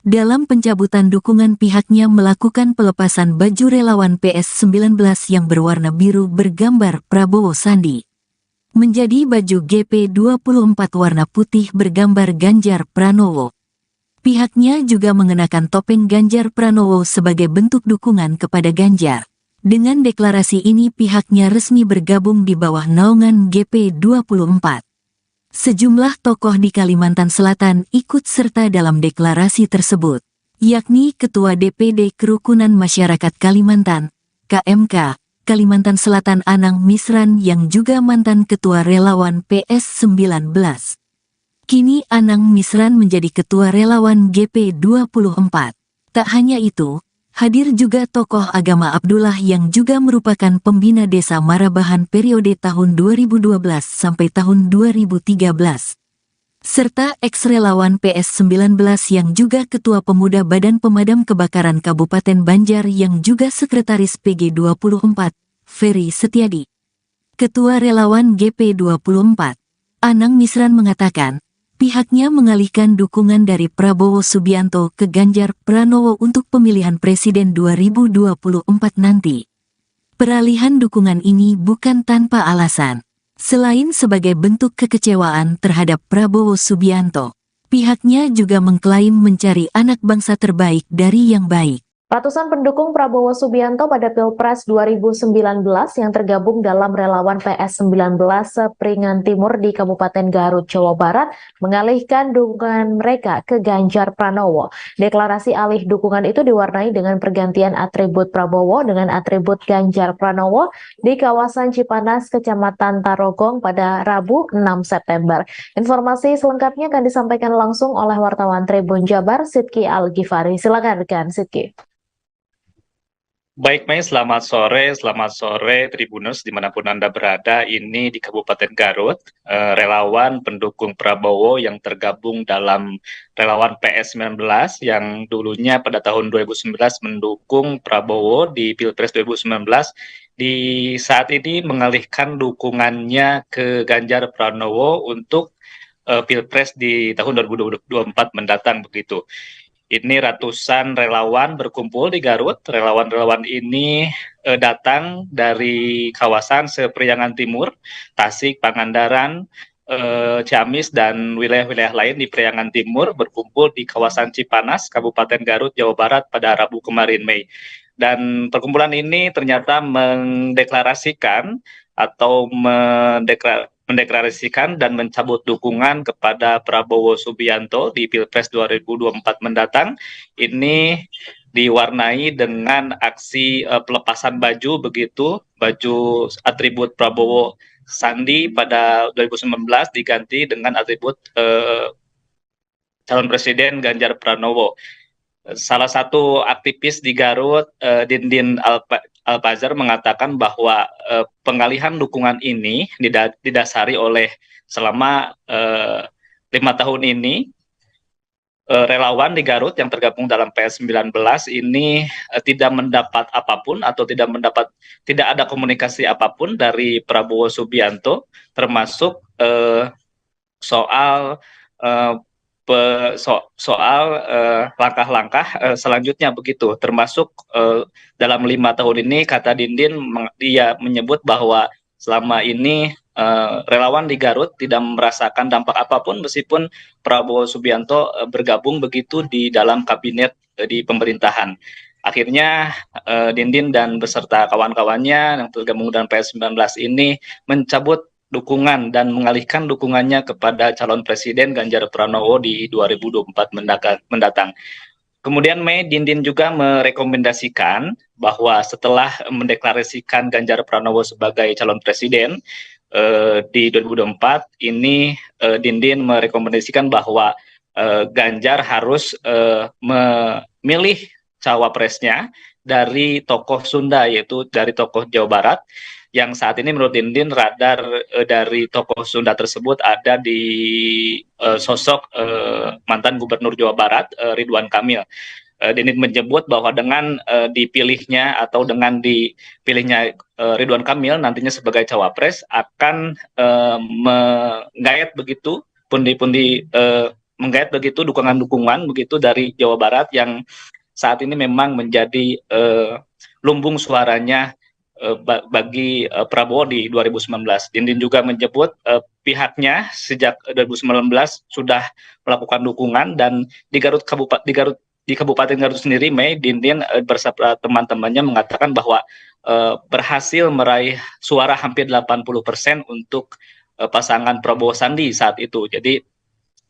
Dalam pencabutan dukungan, pihaknya melakukan pelepasan baju relawan PS19 yang berwarna biru bergambar Prabowo Sandi menjadi baju GP24 warna putih bergambar Ganjar Pranowo. Pihaknya juga mengenakan topeng Ganjar Pranowo sebagai bentuk dukungan kepada Ganjar. Dengan deklarasi ini pihaknya resmi bergabung di bawah naungan GP24. Sejumlah tokoh di Kalimantan Selatan ikut serta dalam deklarasi tersebut, yakni Ketua DPD Kerukunan Masyarakat Kalimantan, KMK, Kalimantan Selatan Anang Misran yang juga mantan Ketua Relawan PS19. Kini Anang Misran menjadi Ketua Relawan GP24. Tak hanya itu, hadir juga tokoh agama Abdullah yang juga merupakan pembina desa Marabahan periode tahun 2012 sampai tahun 2013. Serta ex-relawan PS19 yang juga Ketua Pemuda Badan Pemadam Kebakaran Kabupaten Banjar yang juga Sekretaris PG24, Ferry Setiadi. Ketua Relawan GP24, Anang Misran mengatakan, pihaknya mengalihkan dukungan dari Prabowo Subianto ke Ganjar Pranowo untuk pemilihan presiden 2024 nanti. Peralihan dukungan ini bukan tanpa alasan. Selain sebagai bentuk kekecewaan terhadap Prabowo Subianto, pihaknya juga mengklaim mencari anak bangsa terbaik dari yang baik. Ratusan pendukung Prabowo Subianto pada Pilpres 2019 yang tergabung dalam relawan PS19 Sepringan Timur di Kabupaten Garut, Jawa Barat mengalihkan dukungan mereka ke Ganjar Pranowo. Deklarasi alih dukungan itu diwarnai dengan pergantian atribut Prabowo dengan atribut Ganjar Pranowo di kawasan Cipanas, Kecamatan Tarogong pada Rabu 6 September. Informasi selengkapnya akan disampaikan langsung oleh wartawan Tribun Jabar, Sidki Al-Ghifari. Silakan rekan Sidki. Baik, Mei, selamat sore Tribuners dimanapun Anda berada. Ini di Kabupaten Garut, relawan pendukung Prabowo yang tergabung dalam relawan PS19 yang dulunya pada tahun 2019 mendukung Prabowo di Pilpres 2019, di saat ini mengalihkan dukungannya ke Ganjar Pranowo untuk Pilpres di tahun 2024 mendatang begitu. Ini ratusan relawan berkumpul di Garut. Relawan-relawan ini datang dari kawasan Sepriangan Timur, Tasik, Pangandaran, Ciamis, dan wilayah-wilayah lain di Priangan Timur berkumpul di kawasan Cipanas, Kabupaten Garut, Jawa Barat pada Rabu kemarin, Mei. Dan perkumpulan ini ternyata mendeklarasikan atau mendeklarasikan dan mencabut dukungan kepada Prabowo Subianto di Pilpres 2024 mendatang. Ini diwarnai dengan aksi pelepasan baju begitu, baju atribut Prabowo Sandi pada 2019 diganti dengan atribut calon presiden Ganjar Pranowo. Salah satu aktivis di Garut, Dindin Alpazar, mengatakan bahwa pengalihan dukungan ini didasari oleh selama 5 tahun ini relawan di Garut yang tergabung dalam PS19 ini tidak mendapat apapun atau tidak ada komunikasi apapun dari Prabowo Subianto, termasuk soal soal langkah-langkah selanjutnya begitu, termasuk dalam 5 tahun ini kata Dindin dia menyebut bahwa selama ini relawan di Garut tidak merasakan dampak apapun meskipun Prabowo Subianto bergabung begitu di dalam kabinet di pemerintahan. Akhirnya Dindin dan beserta kawan-kawannya yang tergabung dalam PS19 ini mencabut dukungan dan mengalihkan dukungannya kepada calon presiden Ganjar Pranowo di 2024 mendatang. Kemudian Mei, Dindin juga merekomendasikan bahwa setelah mendeklarasikan Ganjar Pranowo sebagai calon presiden di 2024 ini, Dindin merekomendasikan bahwa Ganjar harus memilih cawapresnya dari tokoh Sunda, yaitu dari tokoh Jawa Barat, yang saat ini menurut Dindin radar dari tokoh Sunda tersebut ada di sosok mantan Gubernur Jawa Barat Ridwan Kamil. Dindin menyebut bahwa dengan dipilihnya Ridwan Kamil nantinya sebagai cawapres akan menggait begitu pundi-pundi menggait begitu dukungan-dukungan begitu dari Jawa Barat yang saat ini memang menjadi lumbung suaranya bagi Prabowo di 2019. Dindin juga menyebut pihaknya sejak 2019 sudah melakukan dukungan, dan di Kabupaten Garut sendiri, Mei, Dindin bersama teman-temannya mengatakan bahwa berhasil meraih suara hampir 80% untuk pasangan Prabowo Sandi saat itu. Jadi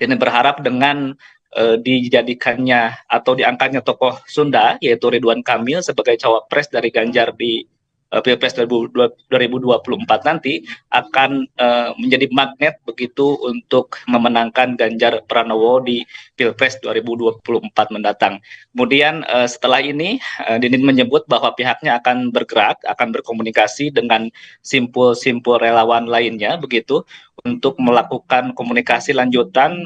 Dindin berharap dengan dijadikannya atau diangkatnya tokoh Sunda yaitu Ridwan Kamil sebagai cawapres dari Ganjar di Pilpres 2024 nanti akan menjadi magnet begitu untuk memenangkan Ganjar Pranowo di Pilpres 2024 mendatang. Kemudian setelah ini Dindin menyebut bahwa pihaknya akan bergerak, akan berkomunikasi dengan simpul-simpul relawan lainnya begitu untuk melakukan komunikasi lanjutan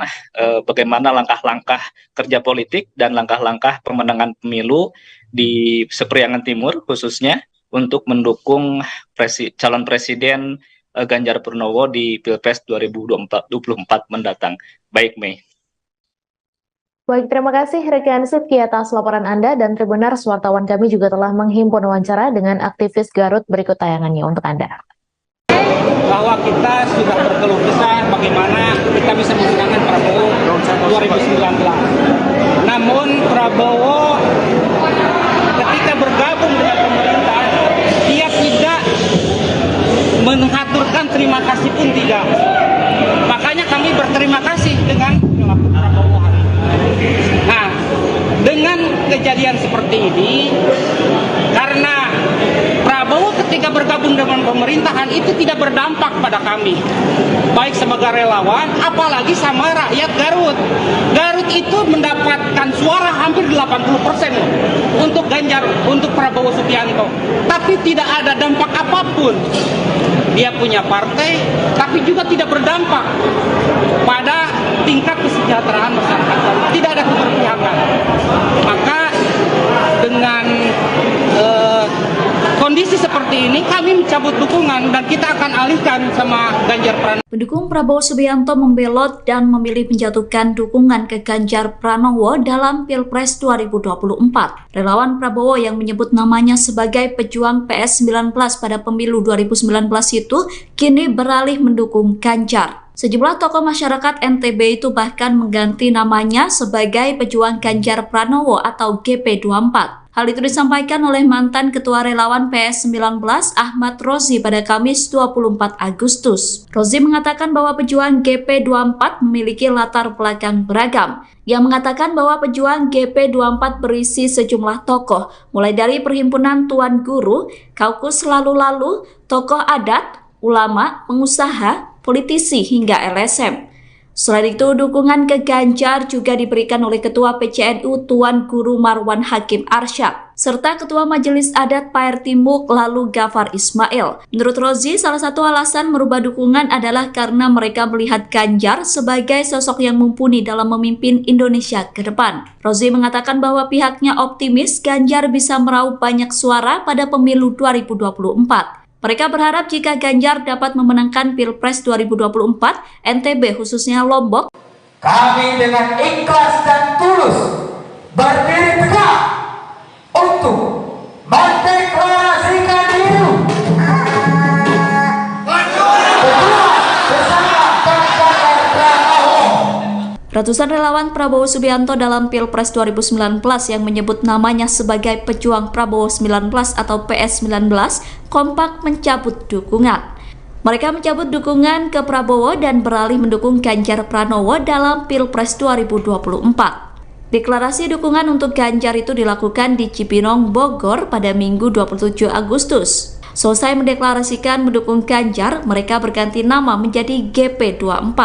bagaimana langkah-langkah kerja politik dan langkah-langkah pemenangan pemilu di Sepriangan Timur khususnya untuk mendukung calon presiden Ganjar Pranowo di Pilpres 2024 mendatang. Baik, Mei. Baik, terima kasih rekan Sidki atas laporan Anda, dan Tribuners wartawan kami juga telah menghimpun wawancara dengan aktivis Garut. Berikut tayangannya untuk Anda. Bahwa kita sudah berkeluh kesah bagaimana kita bisa memenangkan Prabowo 2019. Namun Prabowo ketika bergabung dengan pemerintah, dia tidak mengaturkan terima kasih pun tidak. Makanya kami berterima kasih dengan perilaku Prabowo hari ini. Nah, dengan kejadian seperti ini, karena Prabowo ketika bergabung dengan pemerintahan itu tidak berdampak pada kami, baik sebagai relawan, apalagi sama rakyat Garut. Garut itu mendapatkan suara hampir 80% untuk Ganjar, untuk Prabowo Subianto, tapi tidak ada dampak apapun. Dia punya partai, tapi juga tidak berdampak pada tingkat kesejahteraan masyarakat Garut. Tidak ada keberpihakan. Maka dengan kondisi seperti ini kami mencabut dukungan dan kita akan alihkan sama Ganjar Pranowo. Pendukung Prabowo Subianto membelot dan memilih menjatuhkan dukungan ke Ganjar Pranowo dalam Pilpres 2024. Relawan Prabowo yang menyebut namanya sebagai pejuang PS19 pada pemilu 2019 itu kini beralih mendukung Ganjar. Sejumlah tokoh masyarakat NTB itu bahkan mengganti namanya sebagai pejuang Ganjar Pranowo atau GP24. Hal itu disampaikan oleh mantan Ketua Relawan PS19 Ahmad Rozi pada Kamis 24 Agustus. Rozi mengatakan bahwa pejuang GP24 memiliki latar belakang beragam. Ia mengatakan bahwa pejuang GP24 berisi sejumlah tokoh, mulai dari Perhimpunan Tuan Guru, Kaukus Lalu-Lalu, tokoh adat, ulama, pengusaha, politisi hingga LSM. Selain itu, dukungan ke Ganjar juga diberikan oleh Ketua PCNU Tuan Guru Marwan Hakim Arsyad, serta Ketua Majelis Adat Paer Timuk lalu Gafar Ismail. Menurut Rozi, salah satu alasan merubah dukungan adalah karena mereka melihat Ganjar sebagai sosok yang mumpuni dalam memimpin Indonesia ke depan. Rozi mengatakan bahwa pihaknya optimis Ganjar bisa meraup banyak suara pada pemilu 2024. Mereka berharap jika Ganjar dapat memenangkan Pilpres 2024, NTB khususnya Lombok Kami dengan ikhlas dan tulus berdiri tegak untuk mendeklarasikan diri bersama Ganjar Pranowo. Ratusan relawan Prabowo Subianto dalam Pilpres 2019 yang menyebut namanya sebagai pejuang Prabowo 19 atau PS19 kompak mencabut dukungan. Mereka mencabut dukungan ke Prabowo dan beralih mendukung Ganjar Pranowo dalam Pilpres 2024. Deklarasi dukungan untuk Ganjar itu dilakukan di Cipinang, Bogor pada Minggu 27 Agustus. Selesai mendeklarasikan mendukung Ganjar, mereka berganti nama menjadi GP24.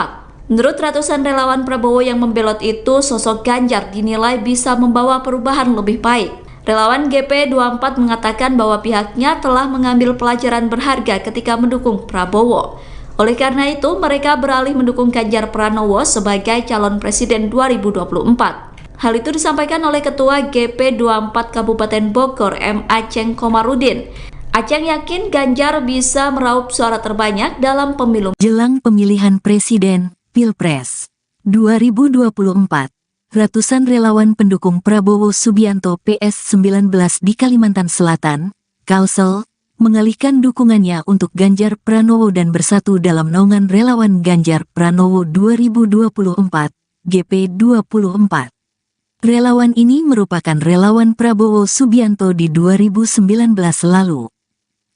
Menurut ratusan relawan Prabowo yang membelot itu, sosok Ganjar dinilai bisa membawa perubahan lebih baik. Relawan GP24 mengatakan bahwa pihaknya telah mengambil pelajaran berharga ketika mendukung Prabowo. Oleh karena itu, mereka beralih mendukung Ganjar Pranowo sebagai calon presiden 2024. Hal itu disampaikan oleh Ketua GP24 Kabupaten Bogor, M. Aceng Komarudin. Aceng yakin Ganjar bisa meraup suara terbanyak dalam pemilu. Jelang pemilihan presiden, Pilpres 2024. Ratusan relawan pendukung Prabowo Subianto PS19 di Kalimantan Selatan, Kalsel, mengalihkan dukungannya untuk Ganjar Pranowo dan bersatu dalam naungan relawan Ganjar Pranowo 2024, GP24. Relawan ini merupakan relawan Prabowo Subianto di 2019 lalu.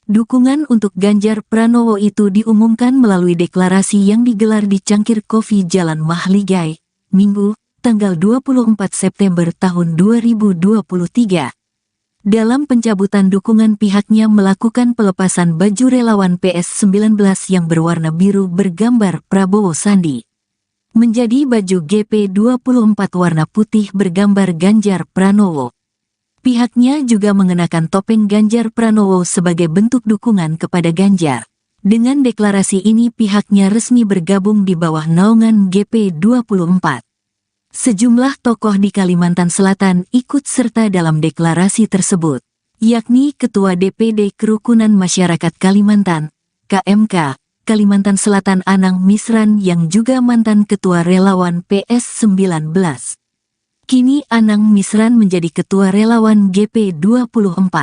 Dukungan untuk Ganjar Pranowo itu diumumkan melalui deklarasi yang digelar di Cangkir Kopi Jalan Mahligai, Minggu, tanggal 24 September tahun 2023. Dalam pencabutan dukungan, pihaknya melakukan pelepasan baju relawan PS19 yang berwarna biru bergambar Prabowo Sandi menjadi baju GP24 warna putih bergambar Ganjar Pranowo. Pihaknya juga mengenakan topeng Ganjar Pranowo sebagai bentuk dukungan kepada Ganjar. Dengan deklarasi ini pihaknya resmi bergabung di bawah naungan GP24. Sejumlah tokoh di Kalimantan Selatan ikut serta dalam deklarasi tersebut, yakni Ketua DPD Kerukunan Masyarakat Kalimantan, KMK, Kalimantan Selatan Anang Misran yang juga mantan Ketua Relawan PS19. Kini Anang Misran menjadi Ketua Relawan GP24.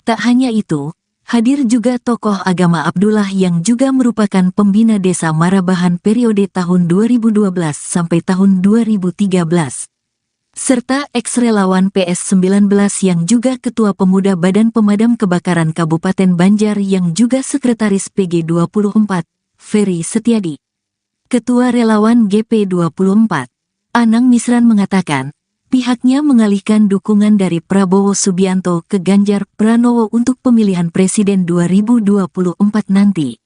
Tak hanya itu, hadir juga tokoh agama Abdullah yang juga merupakan pembina desa Marabahan periode tahun 2012 sampai tahun 2013. Serta ex-relawan PS19 yang juga Ketua Pemuda Badan Pemadam Kebakaran Kabupaten Banjar yang juga Sekretaris PG24, Ferry Setiadi. Ketua Relawan GP24, Anang Misran mengatakan, pihaknya mengalihkan dukungan dari Prabowo Subianto ke Ganjar Pranowo untuk pemilihan presiden 2024 nanti.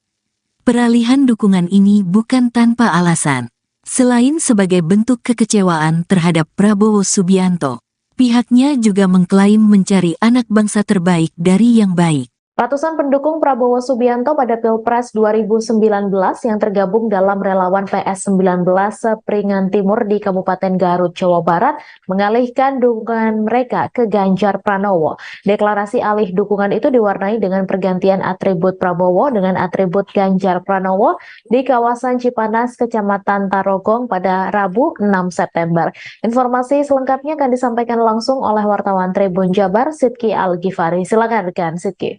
Peralihan dukungan ini bukan tanpa alasan. Selain sebagai bentuk kekecewaan terhadap Prabowo Subianto, pihaknya juga mengklaim mencari anak bangsa terbaik dari yang baik. Ratusan pendukung Prabowo Subianto pada Pilpres 2019 yang tergabung dalam relawan PS19 Sepringan Timur di Kabupaten Garut, Jawa Barat mengalihkan dukungan mereka ke Ganjar Pranowo. Deklarasi alih dukungan itu diwarnai dengan pergantian atribut Prabowo dengan atribut Ganjar Pranowo di kawasan Cipanas, Kecamatan Tarogong pada Rabu 6 September. Informasi selengkapnya akan disampaikan langsung oleh wartawan Tribun Jabar, Sidki Al-Ghifari. Silakan rekan Sidki.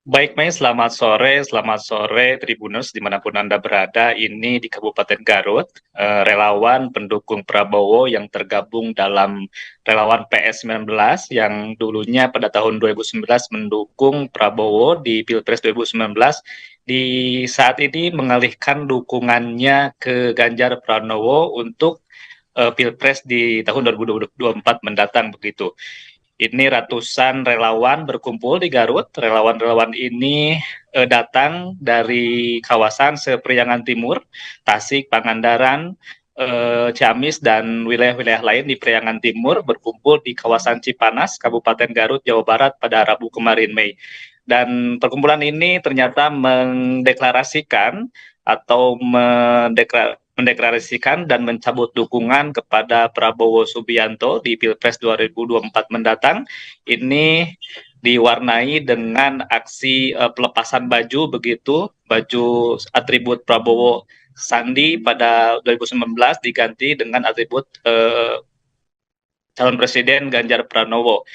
Baik, Mei, selamat sore Tribuners dimanapun Anda berada. Ini di Kabupaten Garut, relawan pendukung Prabowo yang tergabung dalam relawan PS19 yang dulunya pada tahun 2019 mendukung Prabowo di Pilpres 2019, di saat ini mengalihkan dukungannya ke Ganjar Pranowo untuk Pilpres di tahun 2024 mendatang begitu. Ini ratusan relawan berkumpul di Garut. Relawan-relawan ini datang dari kawasan Sepriangan Timur, Tasik, Pangandaran, Ciamis, dan wilayah-wilayah lain di Priangan Timur berkumpul di kawasan Cipanas, Kabupaten Garut, Jawa Barat pada Rabu kemarin, Mei. Dan perkumpulan ini ternyata mendeklarasikan atau mendeklarasikan dan mencabut dukungan kepada Prabowo Subianto di Pilpres 2024 mendatang. Ini diwarnai dengan aksi pelepasan baju begitu, baju atribut Prabowo Sandi pada 2019 diganti dengan atribut calon presiden Ganjar Pranowo.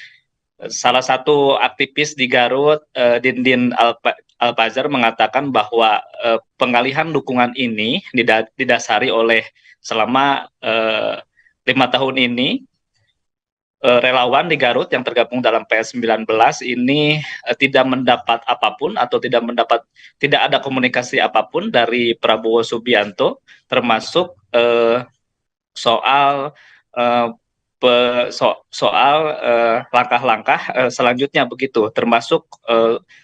Salah satu aktivis di Garut, Dindin Alpazar, mengatakan bahwa pengalihan dukungan ini didasari oleh selama 5 tahun ini relawan di Garut yang tergabung dalam PS19 ini tidak mendapat apapun atau tidak ada komunikasi apapun dari Prabowo Subianto, termasuk soal langkah-langkah selanjutnya begitu, termasuk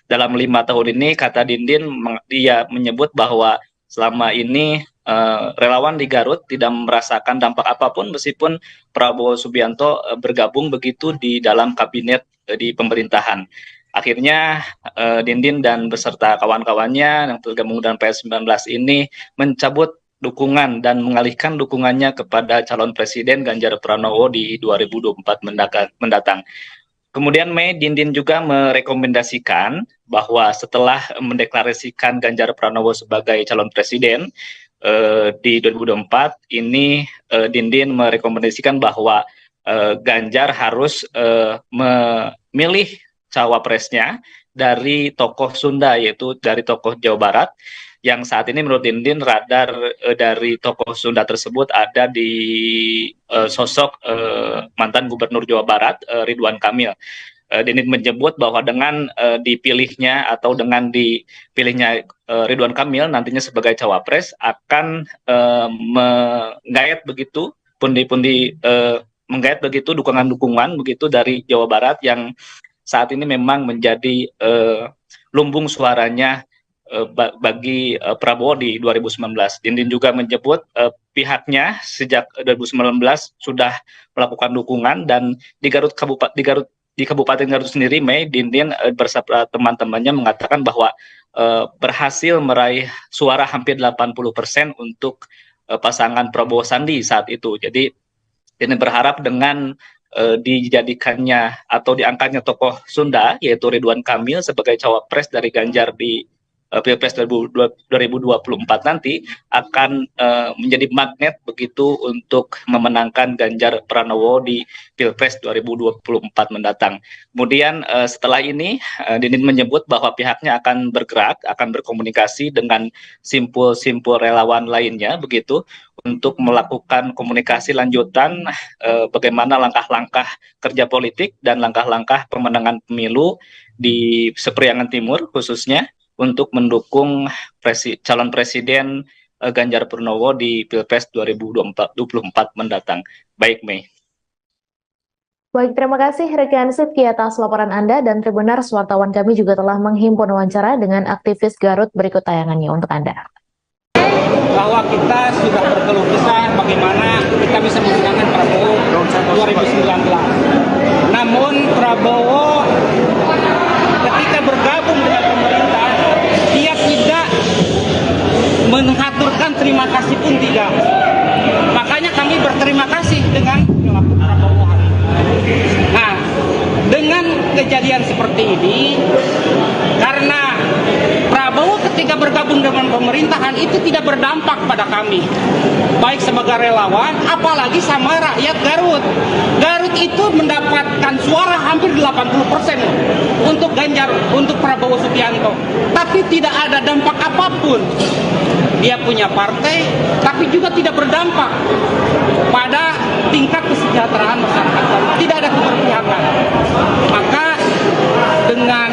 dalam 5 tahun ini, kata Dindin, dia menyebut bahwa selama ini relawan di Garut tidak merasakan dampak apapun meskipun Prabowo Subianto bergabung begitu di dalam kabinet di pemerintahan. Akhirnya Dindin dan beserta kawan-kawannya yang tergabung dalam PS19 ini mencabut dukungan dan mengalihkan dukungannya kepada calon presiden Ganjar Pranowo di 2024 mendatang. Kemudian Mei, Dindin juga merekomendasikan bahwa setelah mendeklarasikan Ganjar Pranowo sebagai calon presiden di 2024 ini, Dindin merekomendasikan bahwa Ganjar harus memilih cawapresnya dari tokoh Sunda, yaitu dari tokoh Jawa Barat, yang saat ini menurut Dindin radar dari tokoh Sunda tersebut ada di sosok mantan Gubernur Jawa Barat Ridwan Kamil. Dindin menyebut bahwa dengan dipilihnya Ridwan Kamil nantinya sebagai cawapres akan menggait begitu menggait begitu dukungan begitu dari Jawa Barat yang saat ini memang menjadi lumbung suaranya bagi Prabowo di 2019. Dindin juga menyebut pihaknya sejak 2019 sudah melakukan dukungan, dan di Kabupaten Garut sendiri, Mei, Dindin bersama teman-temannya mengatakan bahwa berhasil meraih suara hampir 80% untuk pasangan Prabowo Sandi saat itu. Jadi Dindin berharap dengan dijadikannya atau diangkatnya tokoh Sunda yaitu Ridwan Kamil sebagai cawapres dari Ganjar di Pilpres 2024 nanti akan menjadi magnet begitu untuk memenangkan Ganjar Pranowo di Pilpres 2024 mendatang. Kemudian setelah ini Dindin menyebut bahwa pihaknya akan bergerak, akan berkomunikasi dengan simpul-simpul relawan lainnya begitu untuk melakukan komunikasi lanjutan bagaimana langkah-langkah kerja politik dan langkah-langkah pemenangan pemilu di Sepriangan Timur khususnya untuk mendukung calon presiden Ganjar Pranowo di Pilpres 2024 mendatang. Baik, Mei. Baik, terima kasih rekan Sidki atas laporan Anda, dan Tribuners, wartawan kami juga telah menghimpun wawancara dengan aktivis Garut. Berikut tayangannya untuk Anda. Bahwa kita sudah berkeluh kesah bagaimana kita bisa memenangkan Prabowo 2019. Namun Prabowo ketika bergabung dengan pemerintah, dia tidak mengaturkan terima kasih pun tidak. Makanya kami berterima kasih dengan perilaku Prabowo hari ini. Nah, dengan kejadian seperti ini, karena Prabowo ketika bergabung dengan pemerintahan itu tidak berdampak pada kami, baik sebagai relawan, apalagi sama rakyat Garut. Garut itu mendapatkan suara hampir 80% untuk Ganjar, untuk Prabowo Subianto, tapi tidak ada dampak apapun. Dia punya partai, tapi juga tidak berdampak pada tingkat kesejahteraan masyarakat Garut. Tidak ada keberpihakan. Maka dengan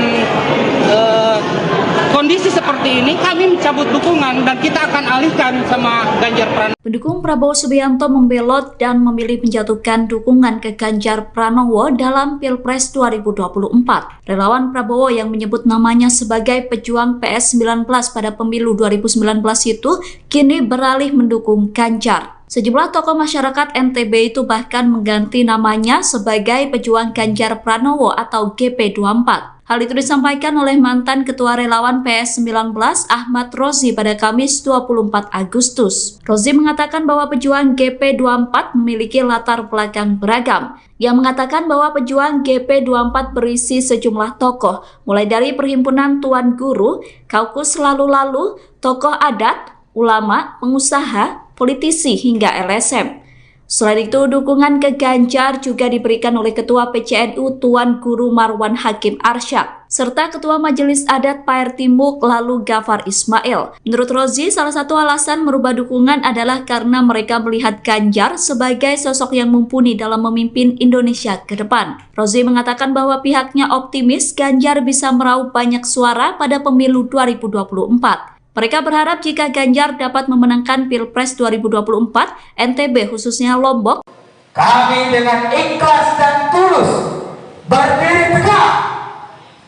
kondisi seperti ini kami mencabut dukungan dan kita akan alihkan sama Ganjar Pranowo. Pendukung Prabowo Subianto membelot dan memilih menjatuhkan dukungan ke Ganjar Pranowo dalam Pilpres 2024. Relawan Prabowo yang menyebut namanya sebagai pejuang PS19 pada pemilu 2019 itu kini beralih mendukung Ganjar. Sejumlah tokoh masyarakat NTB itu bahkan mengganti namanya sebagai pejuang Ganjar Pranowo atau GP24. Hal itu disampaikan oleh mantan Ketua Relawan PS19 Ahmad Rozi pada Kamis 24 Agustus. Rozi mengatakan bahwa pejuang GP24 memiliki latar belakang beragam. Ia mengatakan bahwa pejuang GP24 berisi sejumlah tokoh, mulai dari Perhimpunan Tuan Guru, Kaukus Lalu-Lalu, tokoh adat, ulama, pengusaha, politisi, hingga LSM. Selain itu, dukungan ke Ganjar juga diberikan oleh Ketua PCNU Tuan Guru Marwan Hakim Arsyad, serta Ketua Majelis Adat Paer Timuk lalu Gafar Ismail. Menurut Rozi, salah satu alasan merubah dukungan adalah karena mereka melihat Ganjar sebagai sosok yang mumpuni dalam memimpin Indonesia ke depan. Rozi mengatakan bahwa pihaknya optimis Ganjar bisa meraup banyak suara pada pemilu 2024. Mereka berharap jika Ganjar dapat memenangkan Pilpres 2024, NTB khususnya Lombok, kami dengan ikhlas dan tulus berdiri tegak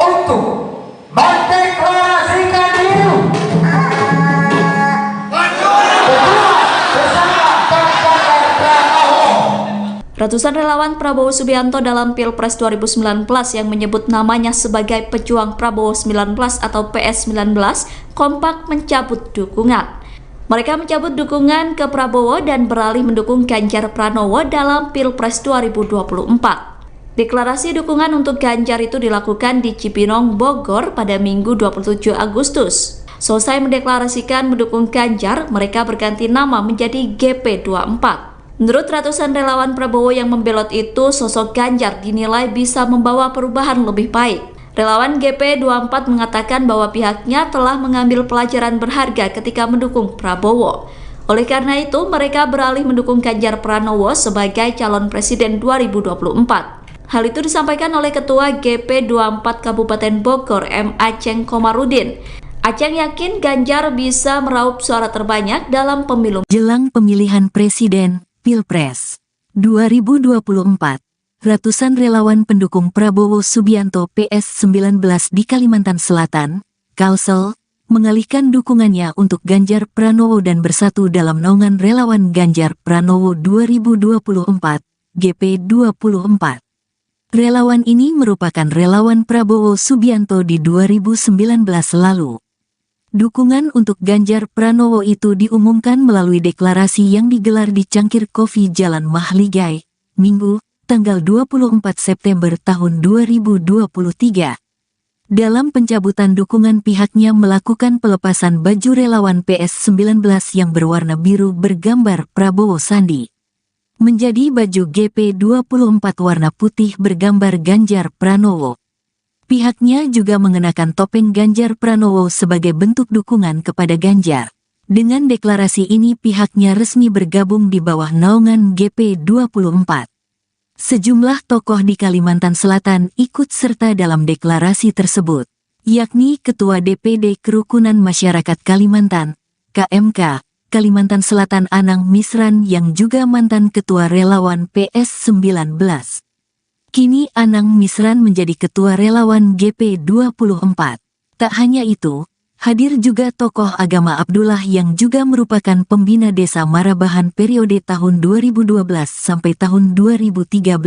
untuk mendeklarasikan diri bersama Ganjar Pranowo. ratusan relawan Prabowo Subianto dalam Pilpres 2019 yang menyebut namanya sebagai pejuang Prabowo 19 atau PS19 kompak mencabut dukungan. Mereka mencabut dukungan ke Prabowo dan beralih mendukung Ganjar Pranowo dalam Pilpres 2024. Deklarasi dukungan untuk Ganjar itu dilakukan di Cipinang, Bogor pada Minggu 27 Agustus. Selesai mendeklarasikan mendukung Ganjar, mereka berganti nama menjadi GP24. Menurut ratusan relawan Prabowo yang membelot itu, sosok Ganjar dinilai bisa membawa perubahan lebih baik. Relawan GP24 mengatakan bahwa pihaknya telah mengambil pelajaran berharga ketika mendukung Prabowo. Oleh karena itu, mereka beralih mendukung Ganjar Pranowo sebagai calon presiden 2024. Hal itu disampaikan oleh Ketua GP24 Kabupaten Bogor, M. Aceng Komarudin. Aceng yakin Ganjar bisa meraup suara terbanyak dalam pemilu Jelang pemilihan presiden Pilpres 2024, ratusan relawan pendukung Prabowo Subianto PS19 di Kalimantan Selatan, Kalsel, mengalihkan dukungannya untuk Ganjar Pranowo dan bersatu dalam naungan relawan Ganjar Pranowo 2024, GP24. Relawan ini merupakan relawan Prabowo Subianto di 2019 lalu. Dukungan untuk Ganjar Pranowo itu diumumkan melalui deklarasi yang digelar di Cangkir Kopi Jalan Mahligai, Minggu, tanggal 24 September tahun 2023. Dalam pencabutan dukungan, pihaknya melakukan pelepasan baju relawan PS19 yang berwarna biru bergambar Prabowo Sandi menjadi baju GP24 warna putih bergambar Ganjar Pranowo. Pihaknya juga mengenakan topeng Ganjar Pranowo sebagai bentuk dukungan kepada Ganjar. Dengan deklarasi ini pihaknya resmi bergabung di bawah naungan GP24. Sejumlah tokoh di Kalimantan Selatan ikut serta dalam deklarasi tersebut, yakni Ketua DPD Kerukunan Masyarakat Kalimantan, KMK, Kalimantan Selatan Anang Misran yang juga mantan Ketua Relawan PS19. Kini Anang Misran menjadi Ketua Relawan GP24. Tak hanya itu, hadir juga tokoh agama Abdullah yang juga merupakan pembina desa Marabahan periode tahun 2012 sampai tahun 2013.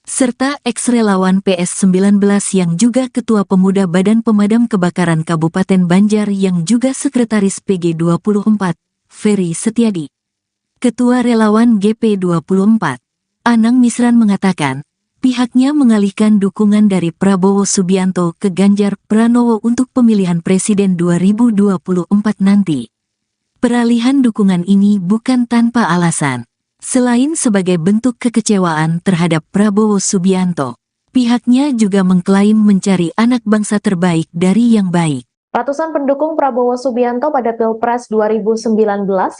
Serta ex-relawan PS19 yang juga Ketua Pemuda Badan Pemadam Kebakaran Kabupaten Banjar yang juga Sekretaris PG24, Ferry Setiadi. Ketua Relawan GP24, Anang Misran mengatakan, pihaknya mengalihkan dukungan dari Prabowo Subianto ke Ganjar Pranowo untuk pemilihan presiden 2024 nanti. Peralihan dukungan ini bukan tanpa alasan. Selain sebagai bentuk kekecewaan terhadap Prabowo Subianto, pihaknya juga mengklaim mencari anak bangsa terbaik dari yang baik. Ratusan pendukung Prabowo Subianto pada Pilpres 2019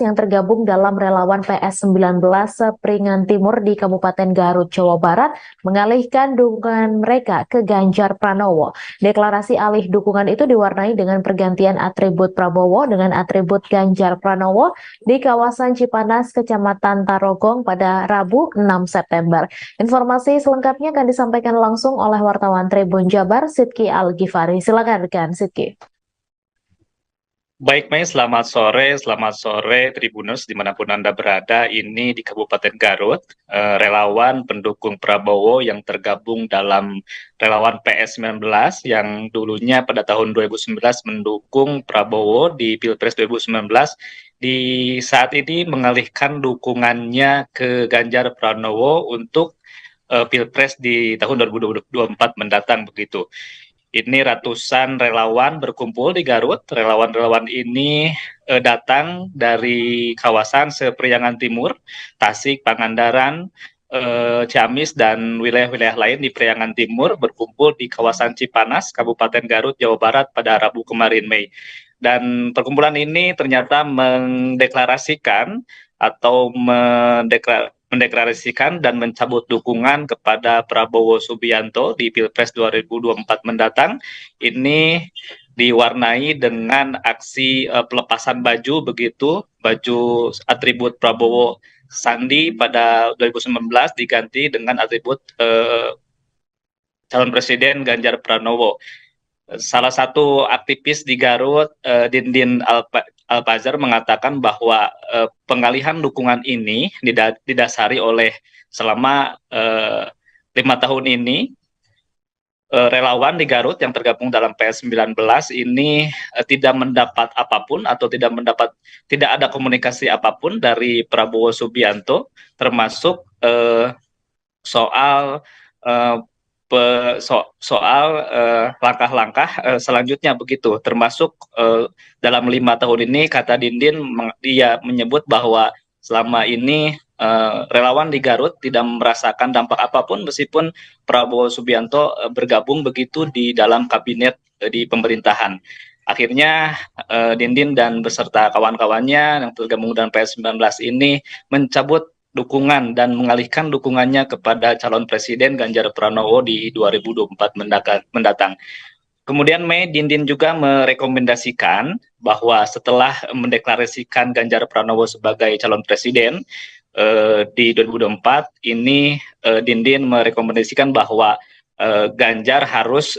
yang tergabung dalam relawan PS19 Sepringan Timur di Kabupaten Garut, Jawa Barat mengalihkan dukungan mereka ke Ganjar Pranowo. Deklarasi alih dukungan itu diwarnai dengan pergantian atribut Prabowo dengan atribut Ganjar Pranowo di kawasan Cipanas, Kecamatan Tarogong pada Rabu 6 September. Informasi selengkapnya akan disampaikan langsung oleh wartawan Tribun Jabar, Sidki Al-Ghifari. Silakan rekan Sidki. Baik, Mei, selamat sore Tribuners dimanapun Anda berada. Ini di Kabupaten Garut, relawan pendukung Prabowo yang tergabung dalam relawan PS19 yang dulunya pada tahun 2019 mendukung Prabowo di Pilpres 2019, di saat ini mengalihkan dukungannya ke Ganjar Pranowo untuk Pilpres di tahun 2024 mendatang begitu. Ini ratusan relawan berkumpul di Garut. Relawan-relawan ini datang dari kawasan Sepriangan Timur, Tasik, Pangandaran, Ciamis, dan wilayah-wilayah lain di Priangan Timur berkumpul di kawasan Cipanas, Kabupaten Garut, Jawa Barat pada Rabu kemarin, Mei. Dan perkumpulan ini ternyata mendeklarasikan atau mendeklarasikan dan mencabut dukungan kepada Prabowo Subianto di Pilpres 2024 mendatang. Ini diwarnai dengan aksi pelepasan baju begitu, baju atribut Prabowo Sandi pada 2019 diganti dengan atribut calon presiden Ganjar Pranowo. Salah satu aktivis di Garut, Dindin Alpazar, mengatakan bahwa pengalihan dukungan ini didasari oleh selama 5 tahun ini relawan di Garut yang tergabung dalam PS19 ini tidak mendapat apapun atau tidak ada komunikasi apapun dari Prabowo Subianto, termasuk soal langkah-langkah selanjutnya begitu, termasuk dalam 5 tahun ini, kata Dindin, dia menyebut bahwa selama ini relawan di Garut tidak merasakan dampak apapun meskipun Prabowo Subianto bergabung begitu di dalam kabinet di pemerintahan. Akhirnya Dindin dan beserta kawan-kawannya yang tergabung dalam PS19 ini mencabut dukungan dan mengalihkan dukungannya kepada calon presiden Ganjar Pranowo di 2024 mendatang. Kemudian Mei, Dindin juga merekomendasikan bahwa setelah mendeklarasikan Ganjar Pranowo sebagai calon presiden di 2024 ini, Dindin merekomendasikan bahwa Ganjar harus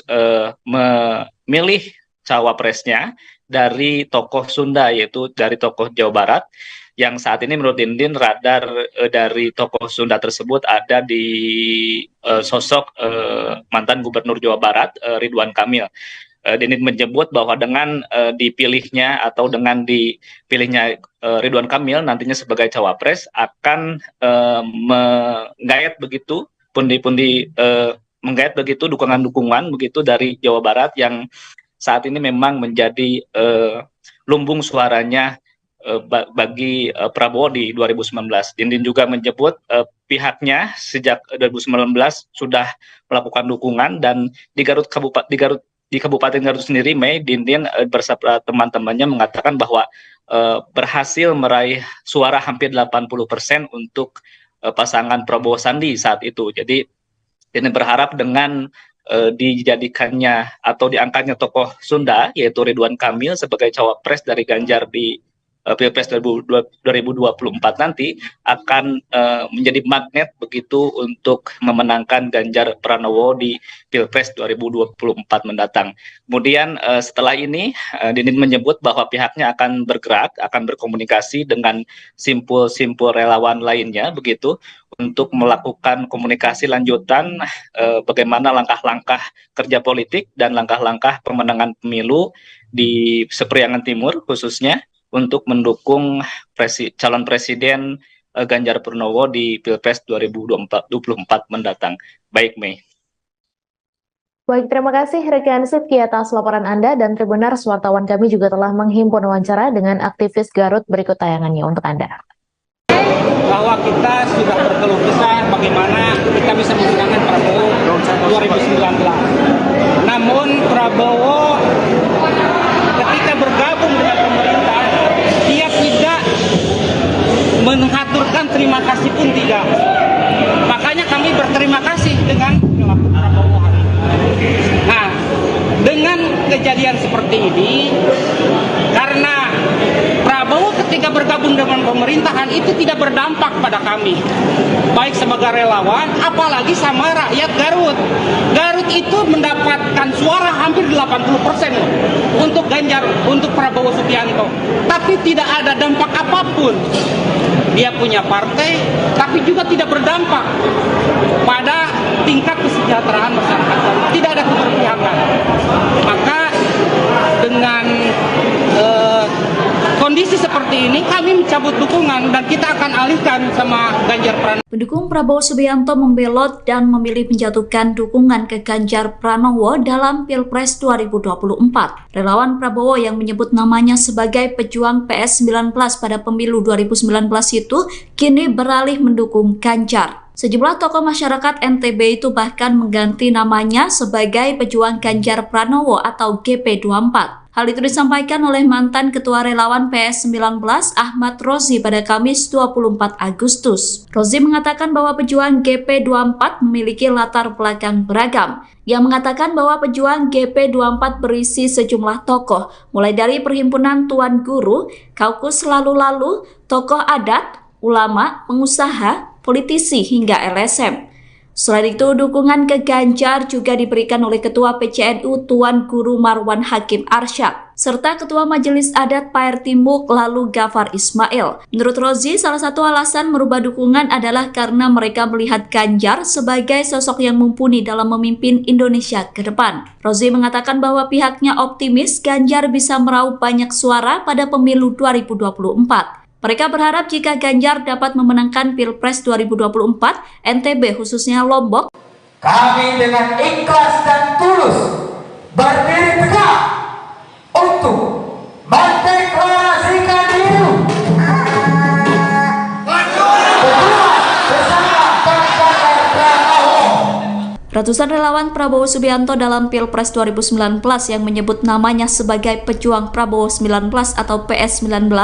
memilih cawapresnya dari tokoh Sunda, yaitu dari tokoh Jawa Barat, yang saat ini menurut Dindin radar dari tokoh Sunda tersebut ada di sosok mantan Gubernur Jawa Barat Ridwan Kamil. Dindin menyebut bahwa dengan dipilihnya Ridwan Kamil nantinya sebagai cawapres akan menggait begitu menggait begitu dukungan-dukungan begitu dari Jawa Barat yang saat ini memang menjadi lumbung suaranya bagi Prabowo di 2019. Dindin juga menyebut pihaknya sejak 2019 sudah melakukan dukungan, dan di Kabupaten Garut sendiri, Mei, Dindin bersama teman-temannya mengatakan bahwa berhasil meraih suara hampir 80% untuk pasangan Prabowo Sandi saat itu. Jadi Dindin berharap dengan dijadikannya atau diangkatnya tokoh Sunda yaitu Ridwan Kamil sebagai cawapres dari Ganjar di Pilpres 2024 nanti akan menjadi magnet begitu untuk memenangkan Ganjar Pranowo di Pilpres 2024 mendatang. Kemudian setelah ini Dindin menyebut bahwa pihaknya akan bergerak, akan berkomunikasi dengan simpul-simpul relawan lainnya begitu untuk melakukan komunikasi lanjutan bagaimana langkah-langkah kerja politik dan langkah-langkah pemenangan pemilu di Sepriangan Timur khususnya untuk mendukung calon presiden Ganjar Pranowo di Pilpres 2024 mendatang. Baik, Mei. Baik, terima kasih rekan Sidki atas laporan Anda, dan Tribuners, wartawan kami juga telah menghimpun wawancara dengan aktivis Garut. Berikut tayangannya untuk Anda. Bahwa kita sudah berkeluh kesah bagaimana kita bisa memenangkan Prabowo 2019. Namun Prabowo ketika bergabung dengan pemerintah, dia tidak mengaturkan terima kasih pun tidak. Makanya kami berterima kasih dengan perilaku Prabowo hari ini. Nah, dengan kejadian seperti ini, karena Prabowo ketika bergabung dengan pemerintahan itu tidak berdampak pada kami, baik sebagai relawan, apalagi sama rakyat Garut. Garut itu mendapatkan suara hampir 80% untuk Ganjar, untuk Prabowo Subianto, tapi tidak ada dampak apapun. Dia punya partai, tapi juga tidak berdampak pada tingkat kesejahteraan masyarakat Garut. Tidak ada keberpihakan. Maka dengan kondisi seperti seperti ini kami mencabut dukungan dan kita akan alihkan sama Ganjar Pranowo. Pendukung Prabowo Subianto membelot dan memilih menjatuhkan dukungan ke Ganjar Pranowo dalam Pilpres 2024. Relawan Prabowo yang menyebut namanya sebagai pejuang PS19 pada pemilu 2019 itu kini beralih mendukung Ganjar. Sejumlah tokoh masyarakat NTB itu bahkan mengganti namanya sebagai pejuang Ganjar Pranowo atau GP24. Hal itu disampaikan oleh mantan Ketua Relawan PS19 Ahmad Rozi pada Kamis 24 Agustus. Rozi mengatakan bahwa pejuang GP24 memiliki latar belakang beragam. Yang mengatakan bahwa pejuang GP24 berisi sejumlah tokoh, mulai dari Perhimpunan Tuan Guru, Kaukus Lalu-Lalu, tokoh adat, ulama, pengusaha, politisi hingga LSM. Selain itu, dukungan ke Ganjar juga diberikan oleh Ketua PCNU Tuan Guru Marwan Hakim Arsyad, serta Ketua Majelis Adat Paer Timuk lalu Gafar Ismail. Menurut Rozi, salah satu alasan merubah dukungan adalah karena mereka melihat Ganjar sebagai sosok yang mumpuni dalam memimpin Indonesia ke depan. Rozi mengatakan bahwa pihaknya optimis Ganjar bisa meraup banyak suara pada pemilu 2024. Mereka berharap jika Ganjar dapat memenangkan Pilpres 2024, NTB khususnya Lombok, kami dengan ikhlas dan tulus berdiri tegak untuk mendeklarasikan diri bersama Ganjar Pranowo. ratusan relawan Prabowo Subianto dalam Pilpres 2019 yang menyebut namanya sebagai pejuang Prabowo 19 atau PS19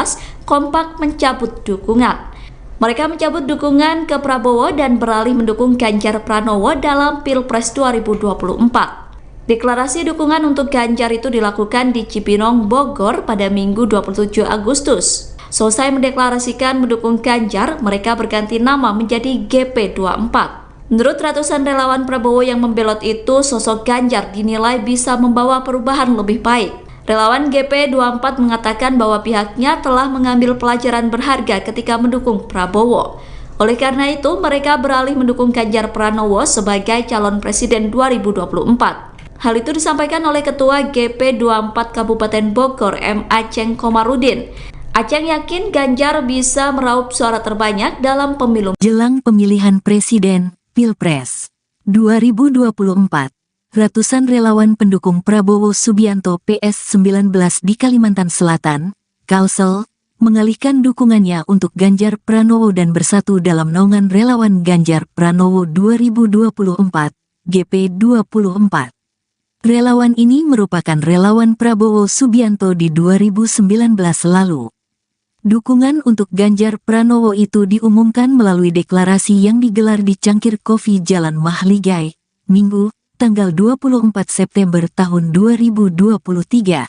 kompak mencabut dukungan. Mereka mencabut dukungan ke Prabowo dan beralih mendukung Ganjar Pranowo dalam Pilpres 2024. Deklarasi dukungan untuk Ganjar itu dilakukan di Cipinang, Bogor pada Minggu 27 Agustus. Selesai mendeklarasikan mendukung Ganjar, mereka berganti nama menjadi GP24. Menurut ratusan relawan Prabowo yang membelot itu, sosok Ganjar dinilai bisa membawa perubahan lebih baik. Relawan GP24 mengatakan bahwa pihaknya telah mengambil pelajaran berharga ketika mendukung Prabowo. Oleh karena itu, mereka beralih mendukung Ganjar Pranowo sebagai calon presiden 2024. Hal itu disampaikan oleh Ketua GP24 Kabupaten Bogor, M. Aceng Komarudin. Aceng yakin Ganjar bisa meraup suara terbanyak dalam pemilu. Jelang pemilihan presiden Pilpres 2024, ratusan relawan pendukung Prabowo Subianto PS19 di Kalimantan Selatan, Kalsel, mengalihkan dukungannya untuk Ganjar Pranowo dan bersatu dalam naungan relawan Ganjar Pranowo 2024, GP24. Relawan ini merupakan relawan Prabowo Subianto di 2019 lalu. Dukungan untuk Ganjar Pranowo itu diumumkan melalui deklarasi yang digelar di Cangkir Kopi Jalan Mahligai, Minggu, tanggal 24 September tahun 2023.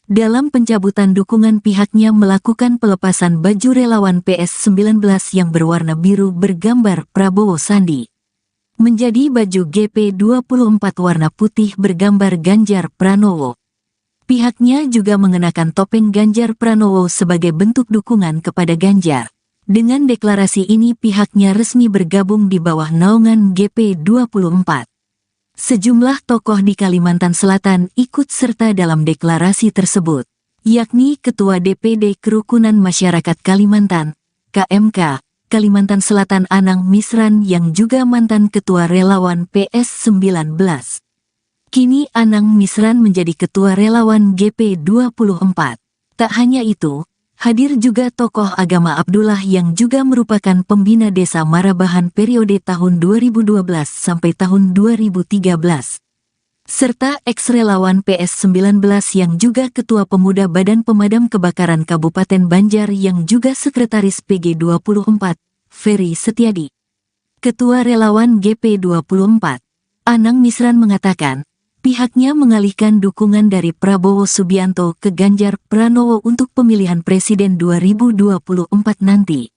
Dalam pencabutan dukungan pihaknya melakukan pelepasan baju relawan PS19 yang berwarna biru bergambar Prabowo Sandi, menjadi baju GP24 warna putih bergambar Ganjar Pranowo. Pihaknya juga mengenakan topeng Ganjar Pranowo sebagai bentuk dukungan kepada Ganjar. Dengan deklarasi ini pihaknya resmi bergabung di bawah naungan GP24. Sejumlah tokoh di Kalimantan Selatan ikut serta dalam deklarasi tersebut, yakni Ketua DPD Kerukunan Masyarakat Kalimantan, KMK, Kalimantan Selatan Anang Misran yang juga mantan Ketua Relawan PS19. Kini Anang Misran menjadi Ketua Relawan GP24. Tak hanya itu, hadir juga tokoh agama Abdullah yang juga merupakan pembina desa Marabahan periode tahun 2012 sampai tahun 2013. Serta ex-relawan PS19 yang juga Ketua Pemuda Badan Pemadam Kebakaran Kabupaten Banjar yang juga Sekretaris PG24, Ferry Setiadi. Ketua Relawan GP24, Anang Misran mengatakan, pihaknya mengalihkan dukungan dari Prabowo Subianto ke Ganjar Pranowo untuk pemilihan presiden 2024 nanti.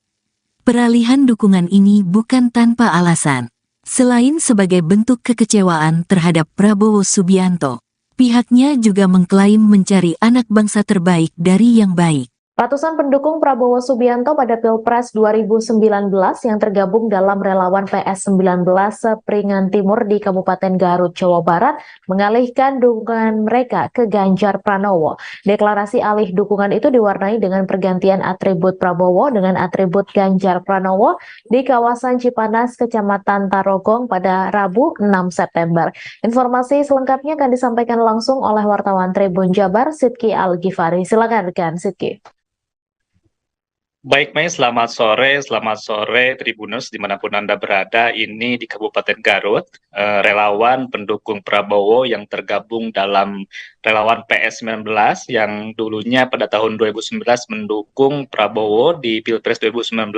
Peralihan dukungan ini bukan tanpa alasan. Selain sebagai bentuk kekecewaan terhadap Prabowo Subianto, pihaknya juga mengklaim mencari anak bangsa terbaik dari yang baik. Ratusan pendukung Prabowo Subianto pada Pilpres 2019 yang tergabung dalam relawan PS19 Sepringan Timur di Kabupaten Garut, Jawa Barat mengalihkan dukungan mereka ke Ganjar Pranowo. Deklarasi alih dukungan itu diwarnai dengan pergantian atribut Prabowo dengan atribut Ganjar Pranowo di kawasan Cipanas, Kecamatan Tarogong pada Rabu 6 September. Informasi selengkapnya akan disampaikan langsung oleh wartawan Tribun Jabar, Sidki Al-Ghifari. Silakan rekan Sidki. Baik, Mei, selamat sore Tribuners dimanapun Anda berada. Ini di Kabupaten Garut, relawan pendukung Prabowo yang tergabung dalam relawan PS19 yang dulunya pada tahun 2019 mendukung Prabowo di Pilpres 2019,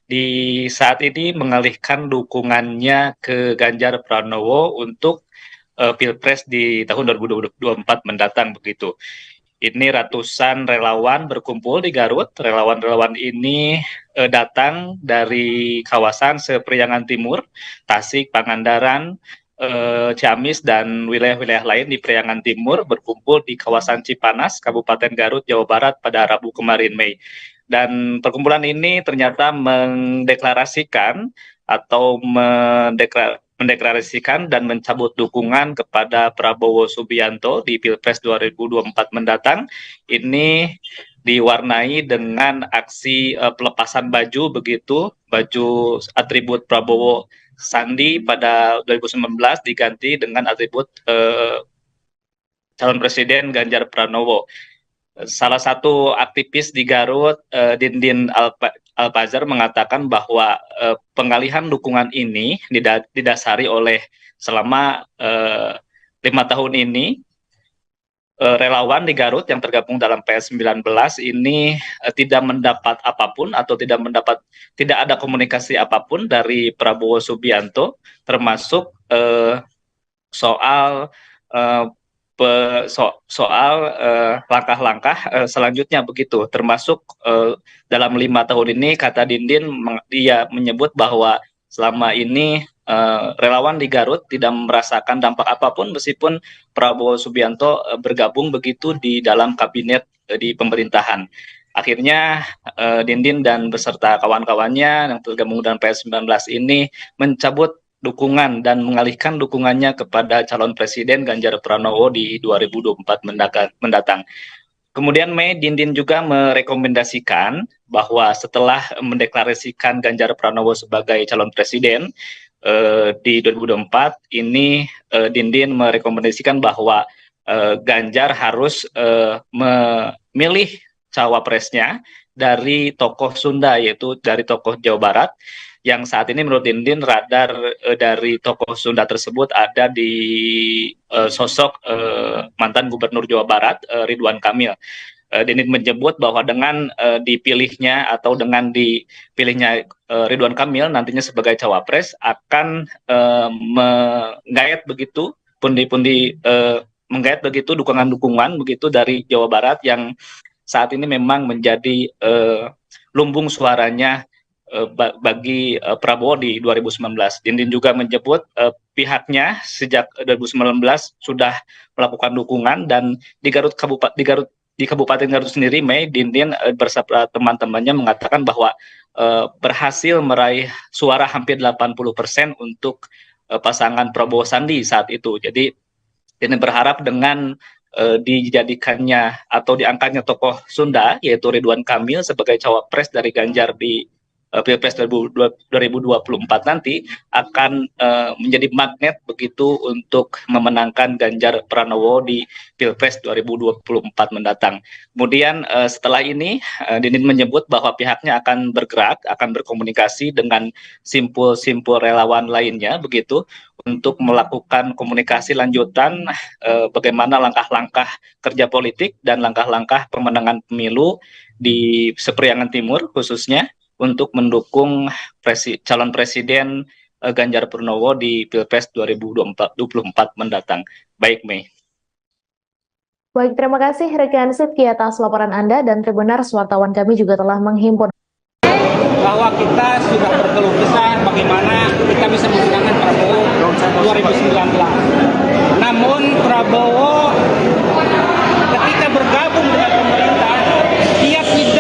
di saat ini mengalihkan dukungannya ke Ganjar Pranowo untuk Pilpres di tahun 2024 mendatang begitu. Ini ratusan relawan berkumpul di Garut. Relawan-relawan ini datang dari kawasan Sepriangan Timur, Tasik, Pangandaran, Ciamis, dan wilayah-wilayah lain di Priangan Timur berkumpul di kawasan Cipanas, Kabupaten Garut, Jawa Barat pada Rabu kemarin, Mei. Dan perkumpulan ini ternyata mendeklarasikan atau mendeklarasikan dan mencabut dukungan kepada Prabowo Subianto di Pilpres 2024 mendatang. Ini diwarnai dengan aksi pelepasan baju begitu, baju atribut Prabowo Sandi pada 2019 diganti dengan atribut calon presiden Ganjar Pranowo. Salah satu aktivis di Garut, Dindin Alpazar, mengatakan bahwa pengalihan dukungan ini didasari oleh selama 5 tahun ini relawan di Garut yang tergabung dalam PS19 ini tidak mendapat apapun atau tidak ada komunikasi apapun dari Prabowo Subianto, termasuk soal langkah-langkah selanjutnya begitu, termasuk dalam 5 tahun ini, kata Dindin, dia menyebut bahwa selama ini relawan di Garut tidak merasakan dampak apapun meskipun Prabowo Subianto bergabung begitu di dalam kabinet di pemerintahan. Akhirnya Dindin dan beserta kawan-kawannya yang tergabung dalam PS19 ini mencabut dukungan dan mengalihkan dukungannya kepada calon presiden Ganjar Pranowo di 2024 mendatang. Kemudian Mei, Dindin juga merekomendasikan bahwa setelah mendeklarasikan Ganjar Pranowo sebagai calon presiden di 2024 ini, Dindin merekomendasikan bahwa Ganjar harus memilih cawapresnya dari tokoh Sunda, yaitu dari tokoh Jawa Barat, yang saat ini menurut Dindin radar dari tokoh Sunda tersebut ada di sosok mantan Gubernur Jawa Barat Ridwan Kamil. Dindin menyebut bahwa dengan dipilihnya Ridwan Kamil nantinya sebagai cawapres akan menggait begitu menggait begitu dukungan begitu dari Jawa Barat yang saat ini memang menjadi lumbung suaranya bagi Prabowo di 2019. Dindin juga menyebut pihaknya sejak 2019 sudah melakukan dukungan, dan di Kabupaten Garut sendiri, Mei, Dindin bersama teman-temannya mengatakan bahwa berhasil meraih suara hampir 80% untuk pasangan Prabowo Sandi saat itu. Jadi Dindin berharap dengan dijadikannya atau diangkatnya tokoh Sunda yaitu Ridwan Kamil sebagai cawapres dari Ganjar di Pilpres 2024 nanti akan menjadi magnet begitu untuk memenangkan Ganjar Pranowo di Pilpres 2024 mendatang. Kemudian setelah ini Dindin menyebut bahwa pihaknya akan bergerak, akan berkomunikasi dengan simpul-simpul relawan lainnya begitu untuk melakukan komunikasi lanjutan bagaimana langkah-langkah kerja politik dan langkah-langkah pemenangan pemilu di Sepriangan Timur khususnya untuk mendukung calon presiden Ganjar Pranowo di Pilpres 2024 mendatang. Baik, Mei. Baik, terima kasih rekan Sidki atas laporan Anda, dan Tribuners, wartawan kami juga telah menghimpun bahwa kita sudah berkeluh kesah bagaimana kita bisa memenangkan Prabowo 2019. Namun Prabowo ketika bergabung dengan pemerintah, dia tidak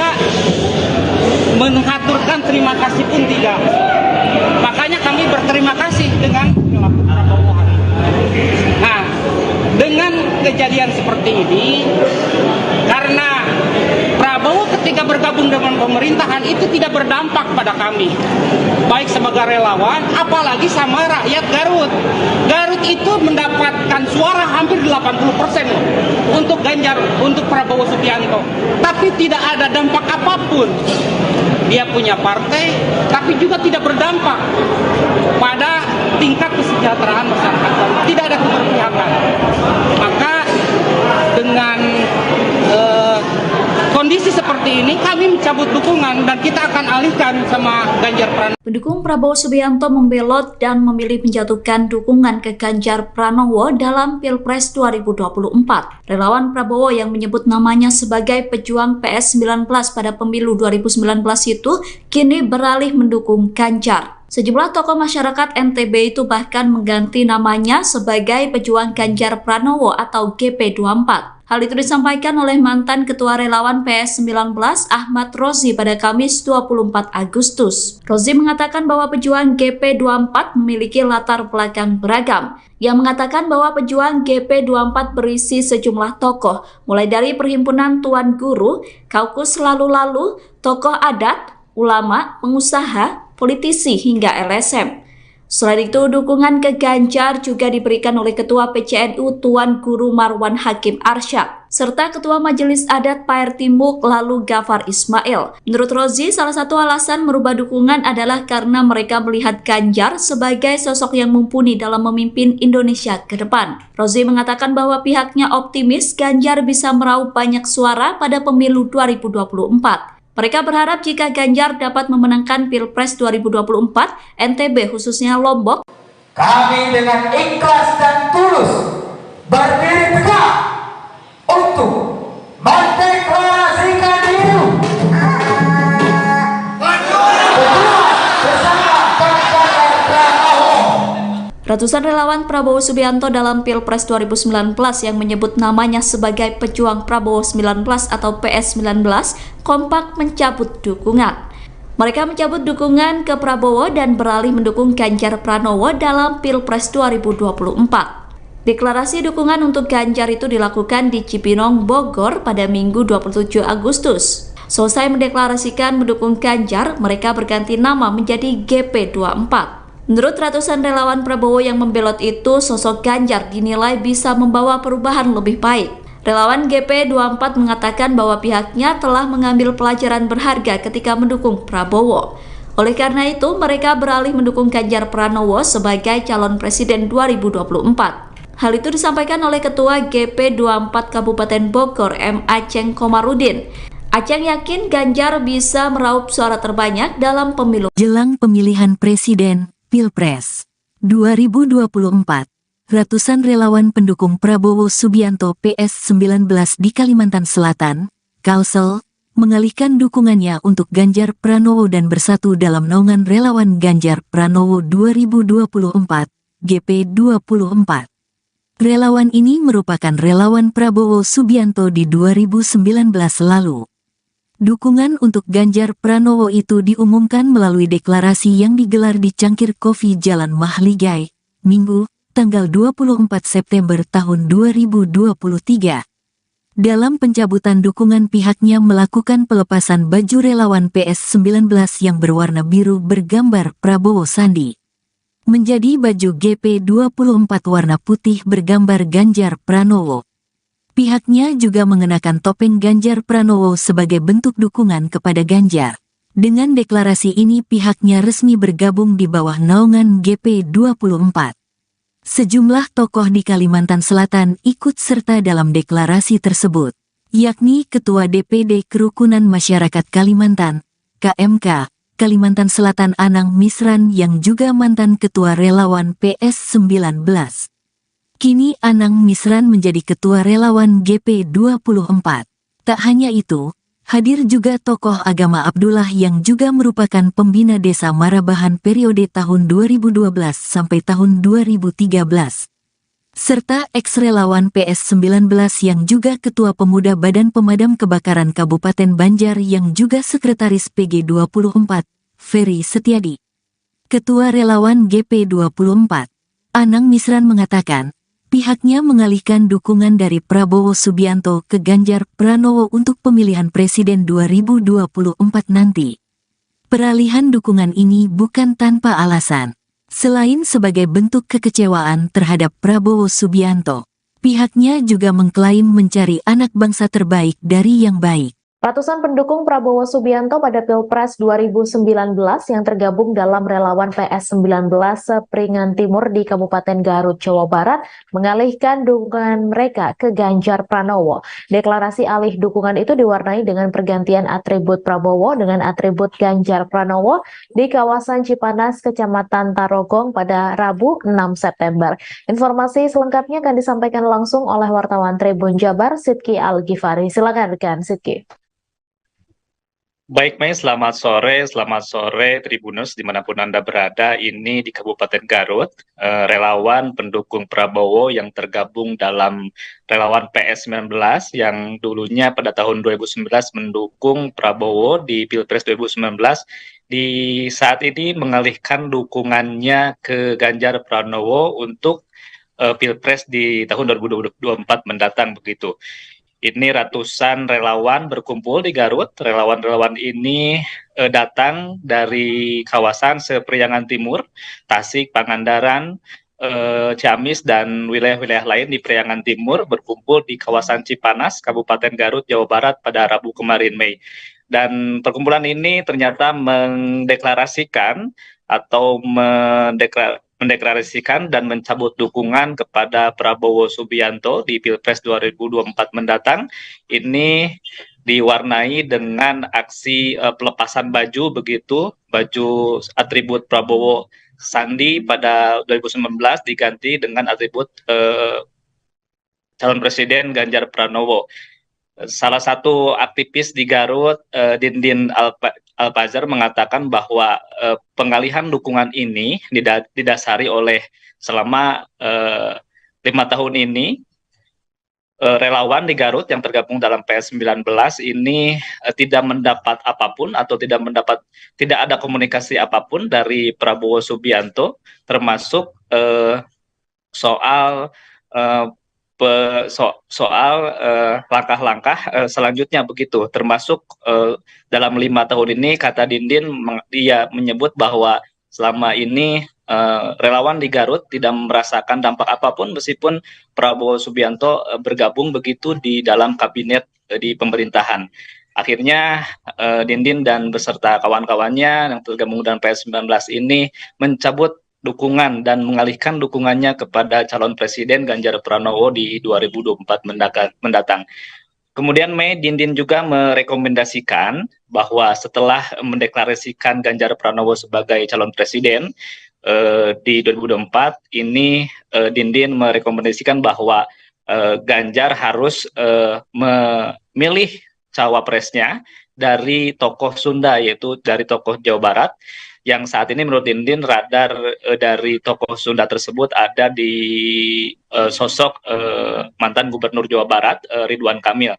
berterima kasih dengan perilaku Prabowo hari ini. Nah, dengan kejadian seperti ini, karena Prabowo ketika bergabung dengan pemerintahan itu tidak berdampak pada kami, baik sebagai relawan, apalagi sama rakyat Garut. Garut itu mendapatkan suara hampir 80% untuk Ganjar, untuk Prabowo Subianto, tapi tidak ada dampak apapun. Dia punya partai, tapi juga tidak berdampak pada tingkat kesejahteraan masyarakat Garut. Tidak ada keberpihakan. Maka dengan kondisi seperti ini kami mencabut dukungan dan kita akan alihkan sama Ganjar Pranowo. Pendukung Prabowo Subianto membelot dan memilih menjatuhkan dukungan ke Ganjar Pranowo dalam Pilpres 2024. Relawan Prabowo yang menyebut namanya sebagai pejuang PS19 pada pemilu 2019 itu kini beralih mendukung Ganjar. Sejumlah tokoh masyarakat NTB itu bahkan mengganti namanya sebagai pejuang Ganjar Pranowo atau GP24. Hal itu disampaikan oleh mantan Ketua Relawan PS19 Ahmad Rozi pada Kamis 24 Agustus. Rozi mengatakan bahwa pejuang GP24 memiliki latar belakang beragam. Yang mengatakan bahwa pejuang GP24 berisi sejumlah tokoh, mulai dari Perhimpunan Tuan Guru, Kaukus Lalu-Lalu, tokoh adat, ulama, pengusaha, politisi hingga LSM. Selain itu, dukungan ke Ganjar juga diberikan oleh Ketua PCNU Tuan Guru Marwan Hakim Arsyad, serta Ketua Majelis Adat Paer Timuk lalu Gafar Ismail. Menurut Rozi, salah satu alasan merubah dukungan adalah karena mereka melihat Ganjar sebagai sosok yang mumpuni dalam memimpin Indonesia ke depan. Rozi mengatakan bahwa pihaknya optimis Ganjar bisa meraup banyak suara pada pemilu 2024. Mereka berharap jika Ganjar dapat memenangkan Pilpres 2024, NTB khususnya Lombok, Kami dengan ikhlas dan tulus berdiri tegak untuk mendeklarasikan diri bersama Ganjar Pranowo. ratusan relawan Prabowo Subianto dalam Pilpres 2019 yang menyebut namanya sebagai pejuang Prabowo 19 atau PS19 kompak mencabut dukungan. Mereka mencabut dukungan ke Prabowo dan beralih mendukung Ganjar Pranowo dalam Pilpres 2024. Deklarasi dukungan untuk Ganjar itu dilakukan di Cipinang, Bogor pada Minggu 27 Agustus. Selesai mendeklarasikan mendukung Ganjar, mereka berganti nama menjadi GP24. Menurut ratusan relawan Prabowo yang membelot itu, sosok Ganjar dinilai bisa membawa perubahan lebih baik. Relawan GP24 mengatakan bahwa pihaknya telah mengambil pelajaran berharga ketika mendukung Prabowo. Oleh karena itu, mereka beralih mendukung Ganjar Pranowo sebagai calon presiden 2024. Hal itu disampaikan oleh Ketua GP24 Kabupaten Bogor, M. Aceng Komarudin. Aceng yakin Ganjar bisa meraup suara terbanyak dalam pemilu. Jelang pemilihan presiden Pilpres 2024, ratusan relawan pendukung Prabowo Subianto PS19 di Kalimantan Selatan, Kalsel, mengalihkan dukungannya untuk Ganjar Pranowo dan bersatu dalam naungan relawan Ganjar Pranowo 2024, GP24. Relawan ini merupakan relawan Prabowo Subianto di 2019 lalu. Dukungan untuk Ganjar Pranowo itu diumumkan melalui deklarasi yang digelar di Cangkir Kopi Jalan Mahligai, Minggu, tanggal 24 September tahun 2023. Dalam pencabutan dukungan, pihaknya melakukan pelepasan baju relawan PS19 yang berwarna biru bergambar Prabowo Sandi menjadi baju GP24 warna putih bergambar Ganjar Pranowo. Pihaknya juga mengenakan topeng Ganjar Pranowo sebagai bentuk dukungan kepada Ganjar. Dengan deklarasi ini pihaknya resmi bergabung di bawah naungan GP24. Sejumlah tokoh di Kalimantan Selatan ikut serta dalam deklarasi tersebut, yakni Ketua DPD Kerukunan Masyarakat Kalimantan, KMK, Kalimantan Selatan Anang Misran yang juga mantan Ketua Relawan PS19. Kini Anang Misran menjadi Ketua Relawan GP24. Tak hanya itu, hadir juga tokoh agama Abdullah yang juga merupakan pembina desa Marabahan periode tahun 2012 sampai tahun 2013. Serta ex-relawan PS19 yang juga Ketua Pemuda Badan Pemadam Kebakaran Kabupaten Banjar yang juga Sekretaris PG24, Ferry Setiadi. Ketua Relawan GP24, Anang Misran mengatakan, pihaknya mengalihkan dukungan dari Prabowo Subianto ke Ganjar Pranowo untuk pemilihan presiden 2024 nanti. Peralihan dukungan ini bukan tanpa alasan. Selain sebagai bentuk kekecewaan terhadap Prabowo Subianto, pihaknya juga mengklaim mencari anak bangsa terbaik dari yang baik. Ratusan pendukung Prabowo Subianto pada Pilpres 2019 yang tergabung dalam relawan PS19 Sepringan Timur di Kabupaten Garut, Jawa Barat mengalihkan dukungan mereka ke Ganjar Pranowo. Deklarasi alih dukungan itu diwarnai dengan pergantian atribut Prabowo dengan atribut Ganjar Pranowo di kawasan Cipanas, Kecamatan Tarogong pada Rabu 6 September. Informasi selengkapnya akan disampaikan langsung oleh wartawan Tribun Jabar, Sidki Al-Ghifari. Silakan rekan Sidki. Baik, Mei, selamat sore Tribuners dimanapun Anda berada. Ini di Kabupaten Garut, relawan pendukung Prabowo yang tergabung dalam relawan PS19 yang dulunya pada tahun 2019 mendukung Prabowo di Pilpres 2019, di saat ini mengalihkan dukungannya ke Ganjar Pranowo untuk Pilpres di tahun 2024 mendatang begitu. Ini ratusan relawan berkumpul di Garut. Relawan-relawan ini datang dari kawasan Sepriangan Timur, Tasik, Pangandaran, Ciamis, dan wilayah-wilayah lain di Priangan Timur berkumpul di kawasan Cipanas, Kabupaten Garut, Jawa Barat pada Rabu kemarin, Mei. Dan perkumpulan ini ternyata mendeklarasikan atau mendeklarasikan dan mencabut dukungan kepada Prabowo Subianto di Pilpres 2024 mendatang. Ini diwarnai dengan aksi pelepasan baju begitu, baju atribut Prabowo Sandi pada 2019 diganti dengan atribut calon presiden Ganjar Pranowo. Salah satu aktivis di Garut, Dindin Alpazar, mengatakan bahwa pengalihan dukungan ini didasari oleh selama 5 tahun ini relawan di Garut yang tergabung dalam PS19 ini tidak mendapat apapun atau tidak ada komunikasi apapun dari Prabowo Subianto, termasuk soal langkah-langkah selanjutnya begitu, termasuk dalam 5 tahun ini, kata Dindin, dia menyebut bahwa selama ini relawan di Garut tidak merasakan dampak apapun meskipun Prabowo Subianto bergabung begitu di dalam kabinet di pemerintahan. Akhirnya Dindin dan beserta kawan-kawannya yang tergabung dalam PS19 ini mencabut dukungan dan mengalihkan dukungannya kepada calon presiden Ganjar Pranowo di 2024 mendatang. Kemudian Mei, Dindin juga merekomendasikan bahwa setelah mendeklarasikan Ganjar Pranowo sebagai calon presiden di 2024 ini, Dindin merekomendasikan bahwa Ganjar harus memilih cawapresnya dari tokoh Sunda, yaitu dari tokoh Jawa Barat, yang saat ini menurut Dindin radar dari tokoh Sunda tersebut ada di sosok mantan Gubernur Jawa Barat, Ridwan Kamil.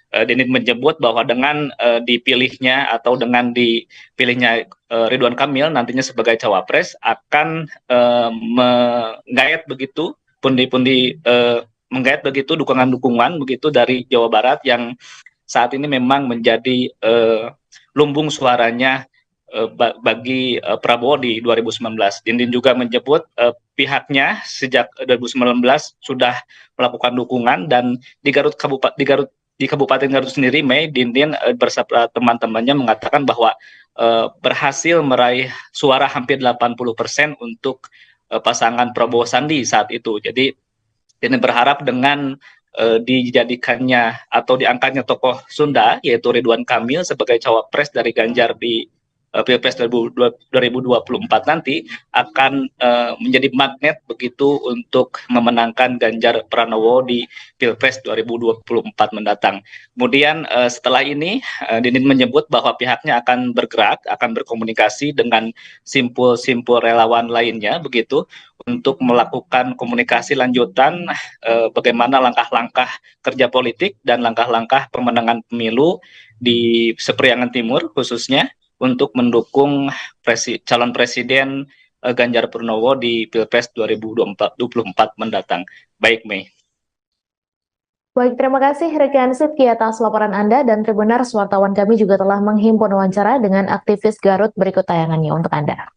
Dindin menyebut bahwa dengan dipilihnya Ridwan Kamil nantinya sebagai cawapres akan menggait begitu menggait begitu dukungan begitu dari Jawa Barat yang saat ini memang menjadi lumbung suaranya bagi Prabowo di 2019. Dindin juga menyebut pihaknya sejak 2019 sudah melakukan dukungan, dan di Kabupaten Garut sendiri, Mei, Dindin bersama teman-temannya mengatakan bahwa berhasil meraih suara hampir 80% untuk pasangan Prabowo Sandi saat itu. Jadi Dindin berharap dengan dijadikannya atau diangkatnya tokoh Sunda yaitu Ridwan Kamil sebagai cawapres dari Ganjar di Pilpres 2024 nanti akan menjadi magnet begitu untuk memenangkan Ganjar Pranowo di Pilpres 2024 mendatang. Kemudian setelah ini Dindin menyebut bahwa pihaknya akan bergerak, akan berkomunikasi dengan simpul-simpul relawan lainnya begitu untuk melakukan komunikasi lanjutan bagaimana langkah-langkah kerja politik dan langkah-langkah pemenangan pemilu di Sepriangan Timur khususnya untuk mendukung calon presiden Ganjar Pranowo di Pilpres 2024 mendatang. Baik, Mei. Baik, terima kasih rekan Sidki atas laporan Anda, dan Tribuners, wartawan kami juga telah menghimpun wawancara dengan aktivis Garut. Berikut tayangannya untuk Anda.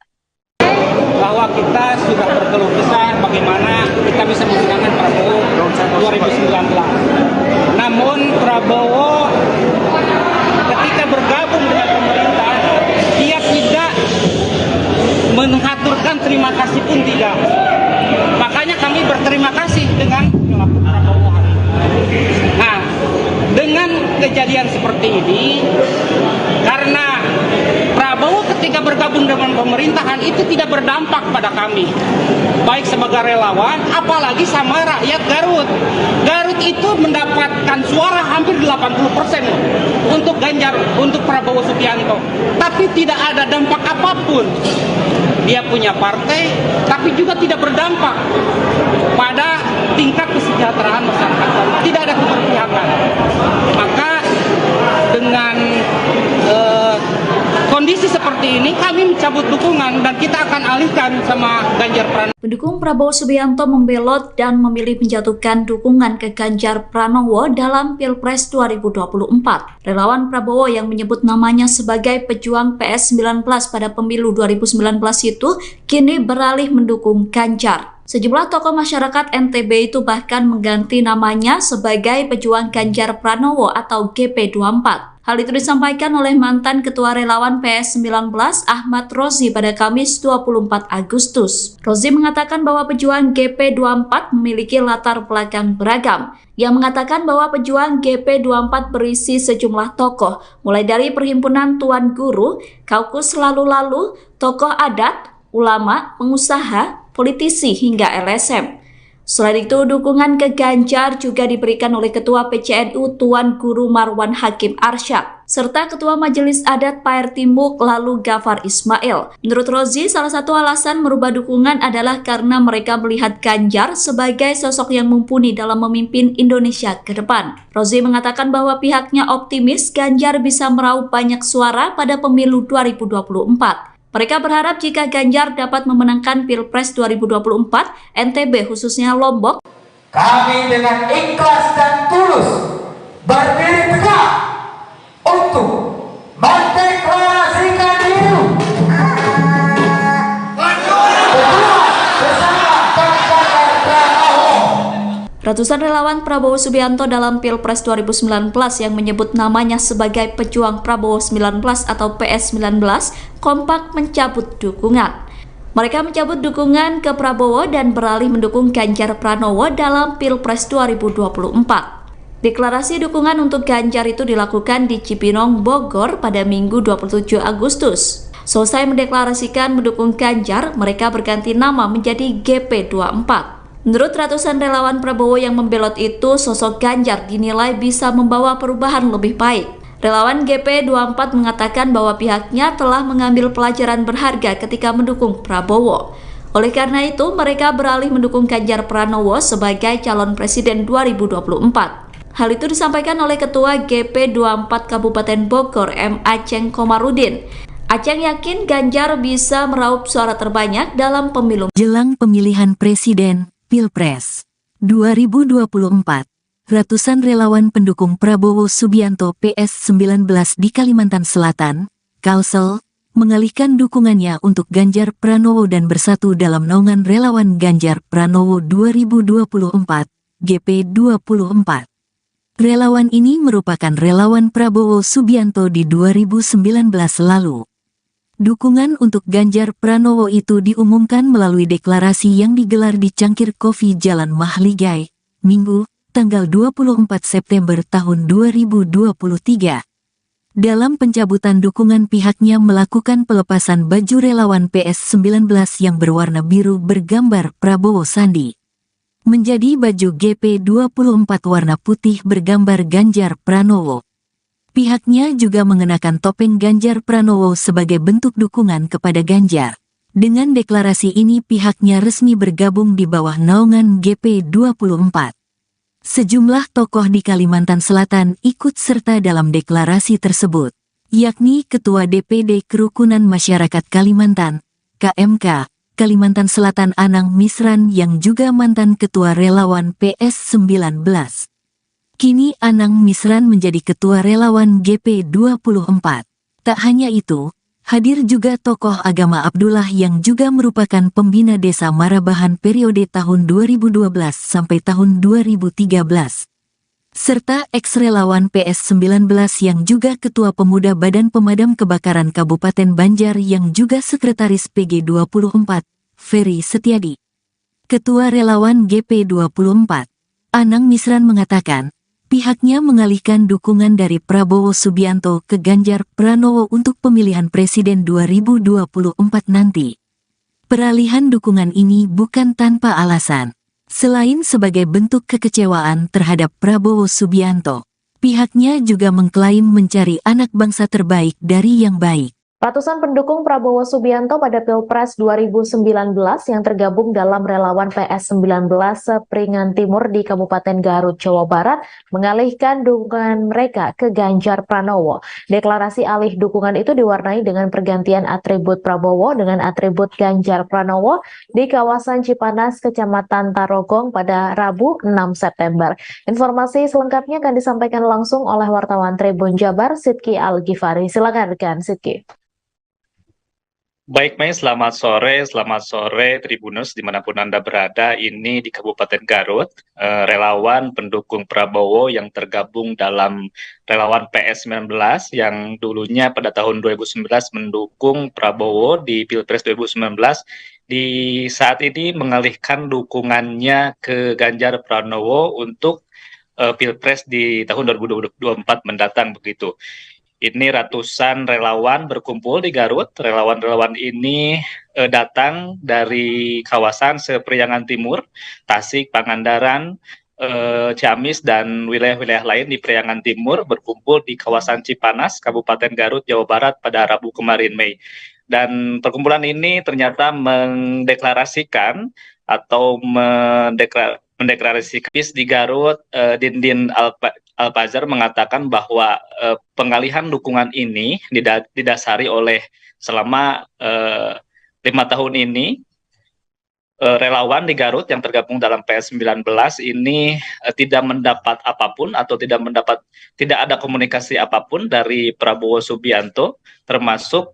Bahwa kita sudah berkeluh kesah bagaimana kita bisa memenangkan Prabowo 2019. Namun Prabowo ketika bergabung dengan pemerintah, dia tidak mengaturkan terima kasih pun tidak. Makanya kami berterima kasih dengan perilaku Prabowo hari ini. Nah, dengan kejadian seperti ini, karena Prabowo ketika bergabung dengan pemerintahan itu tidak berdampak pada kami, baik sebagai relawan, apalagi sama rakyat Garut. Garut itu mendapatkan suara hampir 80% untuk Ganjar, untuk Prabowo Subianto, tapi tidak ada dampak apapun. Dia punya partai, tapi juga tidak berdampak pada tingkat kesejahteraan masyarakat Garut. Tidak ada keberpihakan. Maka dengan kondisi seperti ini, kami mencabut dukungan dan kita akan alihkan sama Ganjar Pranowo. Pendukung Prabowo Subianto membelot dan memilih menjatuhkan dukungan ke Ganjar Pranowo dalam Pilpres 2024. Relawan Prabowo yang menyebut namanya sebagai pejuang PS19 pada pemilu 2019 itu kini beralih mendukung Ganjar. Sejumlah tokoh masyarakat NTB itu bahkan mengganti namanya sebagai pejuang Ganjar Pranowo atau GP24. Hal itu disampaikan oleh mantan Ketua Relawan PS19 Ahmad Rozi pada Kamis 24 Agustus. Rozi mengatakan bahwa pejuang GP24 memiliki latar belakang beragam. Yang mengatakan bahwa pejuang GP24 berisi sejumlah tokoh, mulai dari Perhimpunan Tuan Guru, Kaukus Lalu-Lalu, tokoh adat, ulama, pengusaha, politisi hingga LSM. Selain itu, dukungan ke Ganjar juga diberikan oleh Ketua PCNU Tuan Guru Marwan Hakim Arsyad, serta Ketua Majelis Adat Paer Timuk lalu Gafar Ismail. Menurut Rozi, salah satu alasan merubah dukungan adalah karena mereka melihat Ganjar sebagai sosok yang mumpuni dalam memimpin Indonesia ke depan. Rozi mengatakan bahwa pihaknya optimis Ganjar bisa meraup banyak suara pada pemilu 2024. Mereka berharap jika Ganjar dapat memenangkan Pilpres 2024, NTB khususnya Lombok, kami dengan ikhlas dan tulus berdiri tegak untuk mendeklarasikan diri bersama Ganjar Pranowo. ratusan relawan Prabowo Subianto dalam Pilpres 2019 yang menyebut namanya sebagai pejuang Prabowo 19 atau PS19 kompak mencabut dukungan. Mereka mencabut dukungan ke Prabowo dan beralih mendukung Ganjar Pranowo dalam Pilpres 2024. Deklarasi dukungan untuk Ganjar itu dilakukan di Cipinang, Bogor pada Minggu 27 Agustus. Selesai mendeklarasikan mendukung Ganjar, mereka berganti nama menjadi GP24. Menurut ratusan relawan Prabowo yang membelot itu, sosok Ganjar dinilai bisa membawa perubahan lebih baik. Relawan GP24 mengatakan bahwa pihaknya telah mengambil pelajaran berharga ketika mendukung Prabowo. Oleh karena itu, mereka beralih mendukung Ganjar Pranowo sebagai calon presiden 2024. Hal itu disampaikan oleh Ketua GP24 Kabupaten Bogor, M. Aceng Komarudin. Aceng yakin Ganjar bisa meraup suara terbanyak dalam pemilu. Jelang pemilihan presiden Pilpres 2024, ratusan relawan pendukung Prabowo Subianto PS19 di Kalimantan Selatan, Kalsel, mengalihkan dukungannya untuk Ganjar Pranowo dan bersatu dalam naungan relawan Ganjar Pranowo 2024, GP24. Relawan ini merupakan relawan Prabowo Subianto di 2019 lalu. Dukungan untuk Ganjar Pranowo itu diumumkan melalui deklarasi yang digelar di Cangkir Kopi Jalan Mahligai, Minggu, tanggal 24 September tahun 2023. Dalam pencabutan dukungan, pihaknya melakukan pelepasan baju relawan PS19 yang berwarna biru bergambar Prabowo Sandi, menjadi baju GP24 warna putih bergambar Ganjar Pranowo. Pihaknya juga mengenakan topeng Ganjar Pranowo sebagai bentuk dukungan kepada Ganjar. Dengan deklarasi ini pihaknya resmi bergabung di bawah naungan GP24. Sejumlah tokoh di Kalimantan Selatan ikut serta dalam deklarasi tersebut, yakni Ketua DPD Kerukunan Masyarakat Kalimantan, KMK, Kalimantan Selatan Anang Misran yang juga mantan Ketua Relawan PS19. Kini Anang Misran menjadi Ketua Relawan GP24. Tak hanya itu, hadir juga tokoh agama Abdullah yang juga merupakan pembina desa Marabahan periode tahun 2012 sampai tahun 2013. Serta ex-relawan PS19 yang juga Ketua Pemuda Badan Pemadam Kebakaran Kabupaten Banjar yang juga Sekretaris PG24, Ferry Setiadi. Ketua Relawan GP24, Anang Misran mengatakan, pihaknya mengalihkan dukungan dari Prabowo Subianto ke Ganjar Pranowo untuk pemilihan Presiden 2024 nanti. Peralihan dukungan ini bukan tanpa alasan. Selain sebagai bentuk kekecewaan terhadap Prabowo Subianto, pihaknya juga mengklaim mencari anak bangsa terbaik dari yang baik. Ratusan pendukung Prabowo Subianto pada Pilpres 2019 yang tergabung dalam relawan PS19 Sepringan Timur di Kabupaten Garut, Jawa Barat mengalihkan dukungan mereka ke Ganjar Pranowo. Deklarasi alih dukungan itu diwarnai dengan pergantian atribut Prabowo dengan atribut Ganjar Pranowo di kawasan Cipanas, Kecamatan Tarogong pada Rabu 6 September. Informasi selengkapnya akan disampaikan langsung oleh wartawan Tribun Jabar, Sidki Al-Ghifari. Silakan rekan Sidki. Baik, Mei, selamat sore Tribuners dimanapun Anda berada. Ini di Kabupaten Garut, relawan pendukung Prabowo yang tergabung dalam relawan PS19 yang dulunya pada tahun 2019 mendukung Prabowo di Pilpres 2019, di saat ini mengalihkan dukungannya ke Ganjar Pranowo untuk Pilpres di tahun 2024 mendatang begitu. Ini ratusan relawan berkumpul di Garut. Relawan-relawan ini datang dari kawasan Sepriangan Timur, Tasik, Pangandaran, Ciamis, dan wilayah-wilayah lain di Priangan Timur berkumpul di kawasan Cipanas, Kabupaten Garut, Jawa Barat pada Rabu kemarin, Mei. Dan perkumpulan ini ternyata mendeklarasikan atau mendeklarasikan di Garut, Dindin Alpazar mengatakan bahwa pengalihan dukungan ini didasari oleh selama 5 tahun ini relawan di Garut yang tergabung dalam PS19 ini tidak mendapat apapun atau tidak ada komunikasi apapun dari Prabowo Subianto, termasuk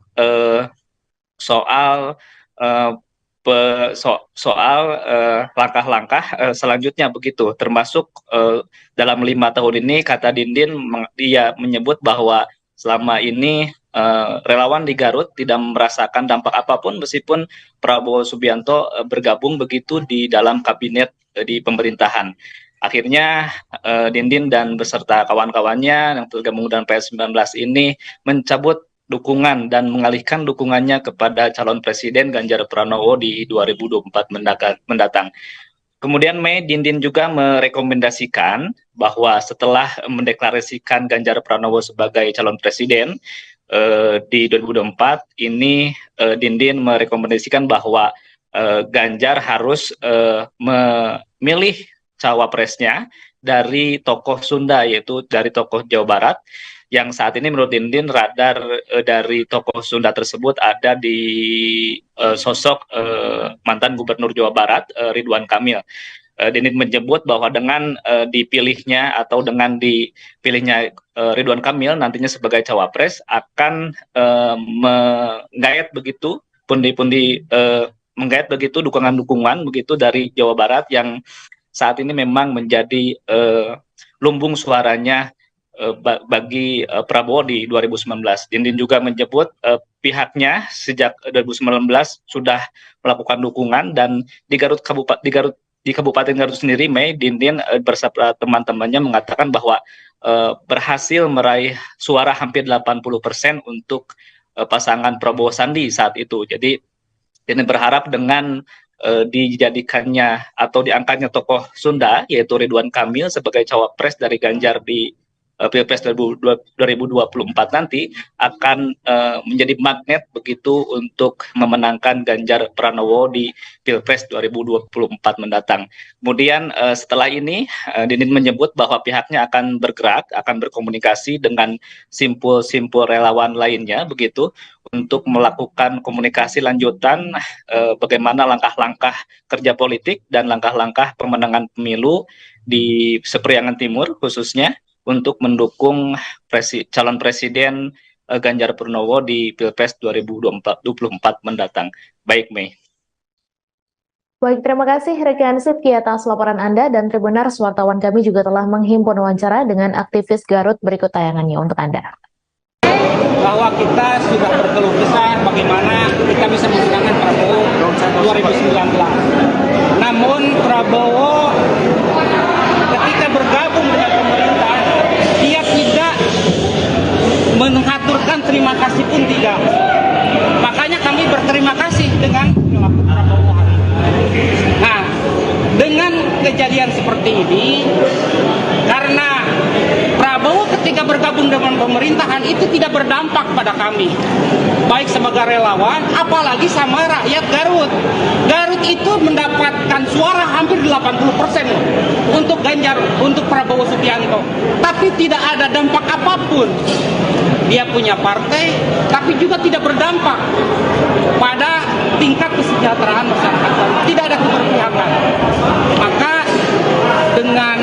soal langkah-langkah selanjutnya begitu, termasuk dalam 5 tahun ini kata Dindin dia menyebut bahwa selama ini relawan di Garut tidak merasakan dampak apapun meskipun Prabowo Subianto bergabung begitu di dalam kabinet di pemerintahan. Akhirnya Dindin dan beserta kawan-kawannya yang tergabung dengan PS19 ini mencabut dukungan dan mengalihkan dukungannya kepada calon presiden Ganjar Pranowo di 2024 mendatang. Kemudian Mei, Dindin juga merekomendasikan bahwa setelah mendeklarasikan Ganjar Pranowo sebagai calon presiden di 2024 ini, Dindin merekomendasikan bahwa Ganjar harus memilih cawapresnya dari tokoh Sunda, yaitu dari tokoh Jawa Barat, yang saat ini menurut Dindin radar dari tokoh Sunda tersebut ada di sosok mantan Gubernur Jawa Barat Ridwan Kamil. Dindin menyebut bahwa dengan dipilihnya Ridwan Kamil nantinya sebagai cawapres akan menggait begitu menggait begitu dukungan begitu dari Jawa Barat yang saat ini memang menjadi lumbung suaranya bagi Prabowo di 2019. Dindin juga menyebut pihaknya sejak 2019 sudah melakukan dukungan, dan di Kabupaten Garut sendiri, Mei, Dindin bersama teman-temannya mengatakan bahwa berhasil meraih suara hampir 80% untuk pasangan Prabowo Sandi saat itu. Jadi Dindin berharap dengan dijadikannya atau diangkatnya tokoh Sunda yaitu Ridwan Kamil sebagai cawapres dari Ganjar di Pilpres 2024 nanti akan menjadi magnet begitu untuk memenangkan Ganjar Pranowo di Pilpres 2024 mendatang. Kemudian setelah ini Didin menyebut bahwa pihaknya akan bergerak, akan berkomunikasi dengan simpul-simpul relawan lainnya begitu untuk melakukan komunikasi lanjutan bagaimana langkah-langkah kerja politik dan langkah-langkah pemenangan pemilu di Sepriangan Timur khususnya untuk mendukung calon presiden Ganjar Pranowo di Pilpres 2024 mendatang. Baik, Mei. Baik, terima kasih rekan Sidki atas laporan Anda, dan Tribuners, wartawan kami juga telah menghimpun wawancara dengan aktivis Garut. Berikut tayangannya untuk Anda. Bahwa kita sudah berkeluh kesah bagaimana kita bisa memenangkan Prabowo 2019. Namun Prabowo ketika bergabung dengan pemerintah, dia tidak mengaturkan terima kasih pun tidak. Makanya kami berterima kasih dengan perilaku Prabowo hari ini. Nah, dengan kejadian seperti ini, karena Prabowo ketika bergabung dengan pemerintahan itu tidak berdampak pada kami, baik sebagai relawan, apalagi sama rakyat Garut. Garut itu mendapatkan suara hampir 80% untuk Ganjar, untuk Prabowo Subianto, tapi tidak ada dampak apapun. Dia punya partai, tapi juga tidak berdampak pada tingkat kesejahteraan masyarakat. Tidak ada keberpihakan. Maka dengan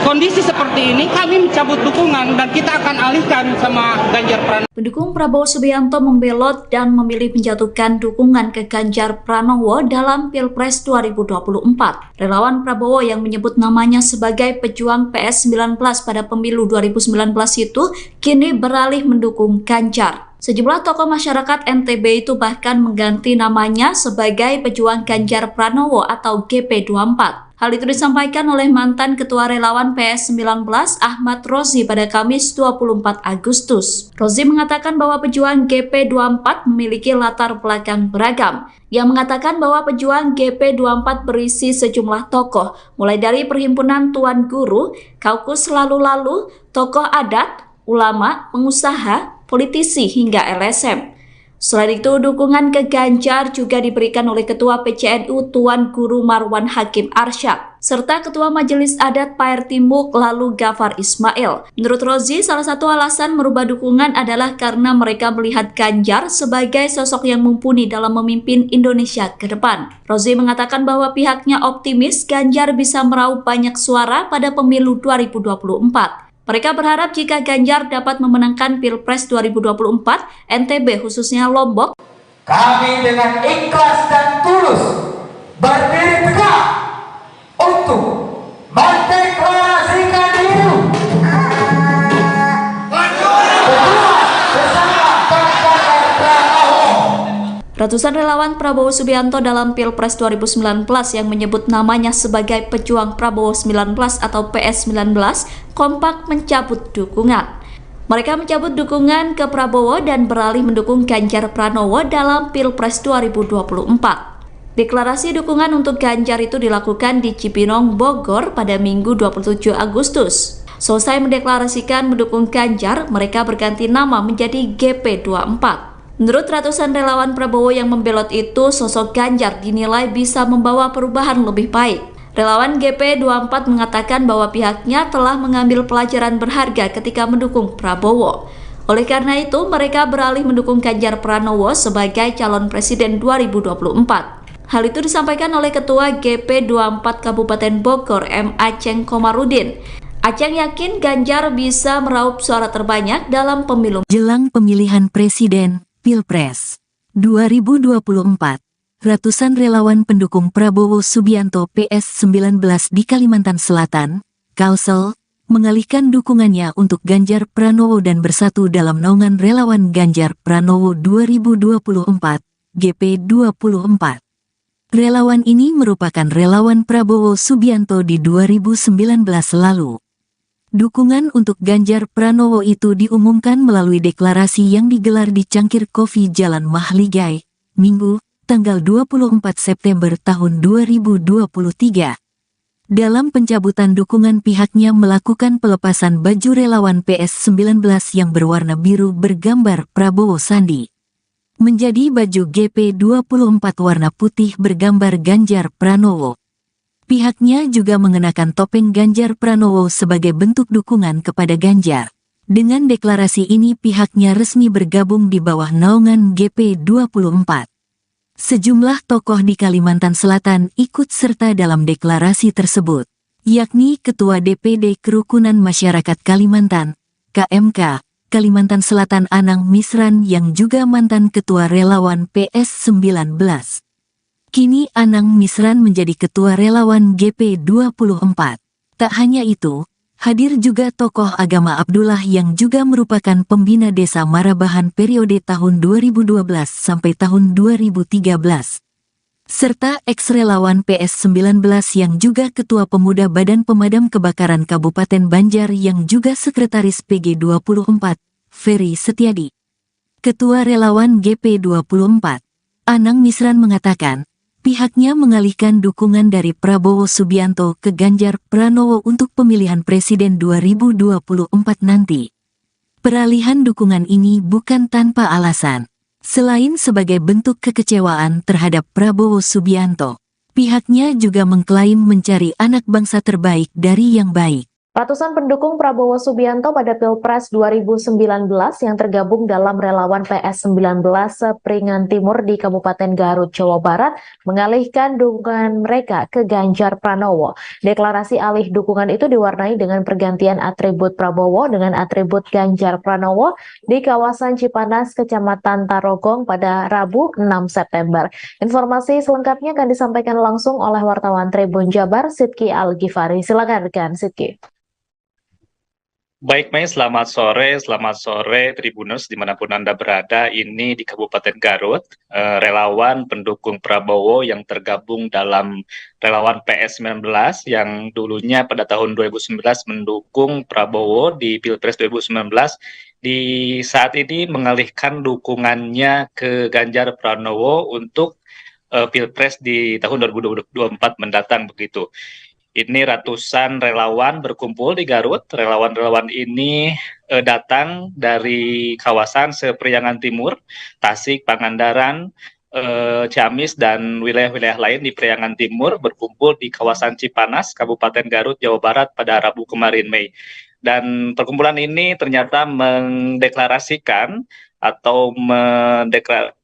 kondisi seperti ini, kami mencabut dukungan dan kita akan alihkan sama Ganjar Pranowo. Pendukung Prabowo Subianto membelot dan memilih menjatuhkan dukungan ke Ganjar Pranowo dalam Pilpres 2024. Relawan Prabowo yang menyebut namanya sebagai pejuang PS19 pada pemilu 2019 itu kini beralih mendukung Ganjar. Sejumlah tokoh masyarakat NTB itu bahkan mengganti namanya sebagai pejuang Ganjar Pranowo atau GP24. Hal itu disampaikan oleh mantan Ketua Relawan PS19 Ahmad Rozi pada Kamis 24 Agustus. Rozi mengatakan bahwa pejuang GP24 memiliki latar belakang beragam. Ia mengatakan bahwa pejuang GP24 berisi sejumlah tokoh, mulai dari Perhimpunan Tuan Guru, Kaukus Lalu-Lalu, tokoh adat, ulama, pengusaha, politisi hingga LSM. Selain itu, dukungan ke Ganjar juga diberikan oleh Ketua PCNU Tuan Guru Marwan Hakim Arsyad, serta Ketua Majelis Adat Paer Timuk lalu Gafar Ismail. Menurut Rozi, salah satu alasan merubah dukungan adalah karena mereka melihat Ganjar sebagai sosok yang mumpuni dalam memimpin Indonesia ke depan. Rozi mengatakan bahwa pihaknya optimis Ganjar bisa meraup banyak suara pada pemilu 2024. Mereka berharap jika Ganjar dapat memenangkan Pilpres 2024, NTB khususnya Lombok, kami dengan ikhlas dan tulus berdiri tegak untuk mendeklarasikan diri bersama Ganjar Pranowo. ratusan relawan Prabowo Subianto dalam Pilpres 2019 yang menyebut namanya sebagai pejuang Prabowo 19 atau PS19 kompak mencabut dukungan. Mereka mencabut dukungan ke Prabowo dan beralih mendukung Ganjar Pranowo dalam Pilpres 2024. Deklarasi dukungan untuk Ganjar itu dilakukan di Cipinang, Bogor pada Minggu 27 Agustus. Selesai mendeklarasikan mendukung Ganjar, mereka berganti nama menjadi GP24. Menurut ratusan relawan Prabowo yang membelot itu, sosok Ganjar dinilai bisa membawa perubahan lebih baik. Relawan GP24 mengatakan bahwa pihaknya telah mengambil pelajaran berharga ketika mendukung Prabowo. Oleh karena itu, mereka beralih mendukung Ganjar Pranowo sebagai calon presiden 2024. Hal itu disampaikan oleh Ketua GP24 Kabupaten Bogor, M. Aceng Komarudin. Aceng yakin Ganjar bisa meraup suara terbanyak dalam pemilu. Jelang pemilihan presiden Pilpres 2024, ratusan relawan pendukung Prabowo Subianto PS19 di Kalimantan Selatan, Kalsel, mengalihkan dukungannya untuk Ganjar Pranowo dan bersatu dalam naungan relawan Ganjar Pranowo 2024, GP24. Relawan ini merupakan relawan Prabowo Subianto di 2019 lalu. Dukungan untuk Ganjar Pranowo itu diumumkan melalui deklarasi yang digelar di Cangkir Kopi Jalan Mahligai, Minggu, tanggal 24 September tahun 2023. Dalam pencabutan dukungan, pihaknya melakukan pelepasan baju relawan PS19 yang berwarna biru bergambar Prabowo Sandi menjadi baju GP24 warna putih bergambar Ganjar Pranowo. Pihaknya juga mengenakan topeng Ganjar Pranowo sebagai bentuk dukungan kepada Ganjar. Dengan deklarasi ini pihaknya resmi bergabung di bawah naungan GP24. Sejumlah tokoh di Kalimantan Selatan ikut serta dalam deklarasi tersebut, yakni Ketua DPD Kerukunan Masyarakat Kalimantan, KMK, Kalimantan Selatan Anang Misran yang juga mantan Ketua Relawan PS19. Kini Anang Misran menjadi Ketua Relawan GP24. Tak hanya itu, hadir juga tokoh agama Abdullah yang juga merupakan pembina desa Marabahan periode tahun 2012 sampai tahun 2013. Serta ex-relawan PS19 yang juga Ketua Pemuda Badan Pemadam Kebakaran Kabupaten Banjar yang juga Sekretaris PG24, Ferry Setiadi. Ketua Relawan GP24, Anang Misran mengatakan, pihaknya mengalihkan dukungan dari Prabowo Subianto ke Ganjar Pranowo untuk pemilihan presiden 2024 nanti. Peralihan dukungan ini bukan tanpa alasan. Selain sebagai bentuk kekecewaan terhadap Prabowo Subianto, pihaknya juga mengklaim mencari anak bangsa terbaik dari yang baik. Ratusan pendukung Prabowo Subianto pada Pilpres 2019 yang tergabung dalam relawan PS19 Sepringan Timur di Kabupaten Garut, Jawa Barat mengalihkan dukungan mereka ke Ganjar Pranowo. Deklarasi alih dukungan itu diwarnai dengan pergantian atribut Prabowo dengan atribut Ganjar Pranowo di kawasan Cipanas, Kecamatan Tarogong pada Rabu 6 September. Informasi selengkapnya akan disampaikan langsung oleh wartawan Tribun Jabar, Sidki Al-Ghifari. Silakan rekan Sidki. Baik, Mei, selamat sore Tribuners dimanapun Anda berada. Ini di Kabupaten Garut, relawan pendukung Prabowo yang tergabung dalam relawan PS19 yang dulunya pada tahun 2019 mendukung Prabowo di Pilpres 2019, di saat ini mengalihkan dukungannya ke Ganjar Pranowo untuk Pilpres di tahun 2024 mendatang begitu. Ini ratusan relawan berkumpul di Garut. Relawan-relawan ini datang dari kawasan Sepriangan Timur, Tasik, Pangandaran, Ciamis, dan wilayah-wilayah lain di Priangan Timur berkumpul di kawasan Cipanas, Kabupaten Garut, Jawa Barat pada Rabu kemarin, Mei. Dan perkumpulan ini ternyata mendeklarasikan atau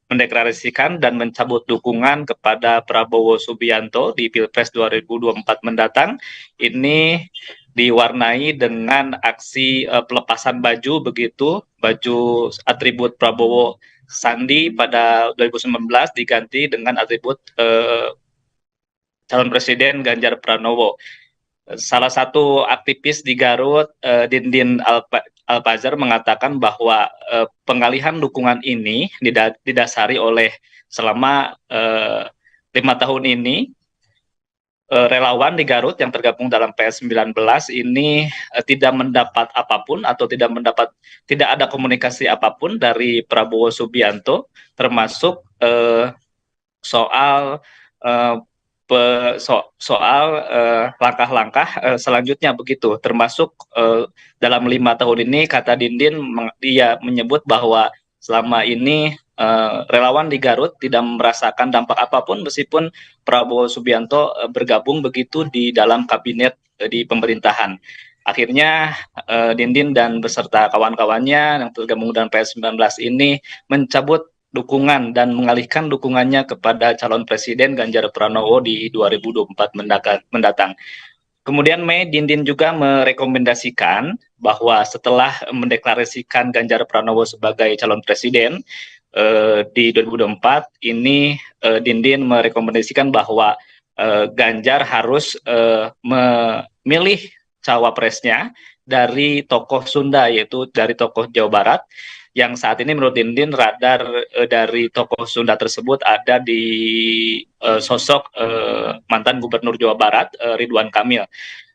mendeklarasikan dan mencabut dukungan kepada Prabowo Subianto di Pilpres 2024 mendatang. Ini diwarnai dengan aksi pelepasan baju begitu, baju atribut Prabowo Sandi pada 2019 diganti dengan atribut calon presiden Ganjar Pranowo. Salah satu aktivis di Garut, Dindin Alpazar, mengatakan bahwa pengalihan dukungan ini didasari oleh selama 5 tahun ini relawan di Garut yang tergabung dalam PS19 ini tidak mendapat apapun atau tidak ada komunikasi apapun dari Prabowo Subianto, termasuk soal langkah-langkah selanjutnya begitu, termasuk dalam 5 tahun ini, kata Dindin, dia menyebut bahwa selama ini relawan di Garut tidak merasakan dampak apapun meskipun Prabowo Subianto bergabung begitu di dalam kabinet di pemerintahan. Akhirnya Dindin dan beserta kawan-kawannya yang tergabung dalam PS19 ini mencabut dukungan dan mengalihkan dukungannya kepada calon presiden Ganjar Pranowo di 2024 mendatang. Kemudian Mei, Dindin juga merekomendasikan bahwa setelah mendeklarasikan Ganjar Pranowo sebagai calon presiden di 2024 ini, Dindin merekomendasikan bahwa Ganjar harus memilih cawapresnya dari tokoh Sunda, yaitu dari tokoh Jawa Barat, yang saat ini menurut Dindin radar dari tokoh Sunda tersebut ada di sosok mantan Gubernur Jawa Barat Ridwan Kamil.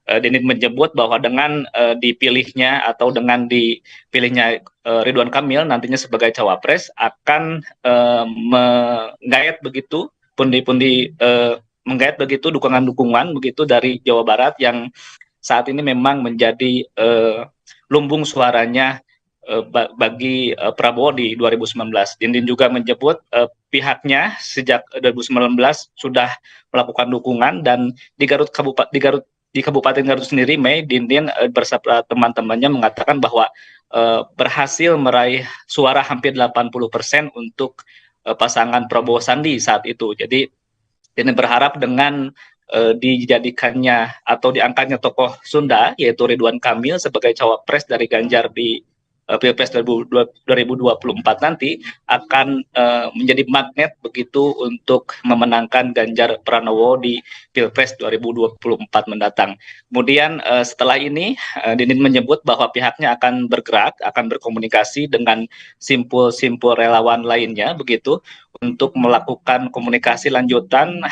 Dindin menyebut bahwa dengan dipilihnya Ridwan Kamil nantinya sebagai cawapres akan menggayat begitu pundi-pundi menggait begitu dukungan-dukungan begitu dari Jawa Barat yang saat ini memang menjadi lumbung suaranya bagi Prabowo di 2019. Dindin juga menyebut pihaknya sejak 2019 sudah melakukan dukungan, dan di Kabupaten Garut sendiri, Mei, Dindin bersama teman-temannya mengatakan bahwa berhasil meraih suara hampir 80% untuk pasangan Prabowo Sandi saat itu. Jadi Dindin berharap dengan dijadikannya atau diangkatnya tokoh Sunda yaitu Ridwan Kamil sebagai cawapres dari Ganjar di Pilpres 2024 nanti akan menjadi magnet begitu untuk memenangkan Ganjar Pranowo di Pilpres 2024 mendatang. Kemudian setelah ini Dindin menyebut bahwa pihaknya akan bergerak, akan berkomunikasi dengan simpul-simpul relawan lainnya begitu untuk melakukan komunikasi lanjutan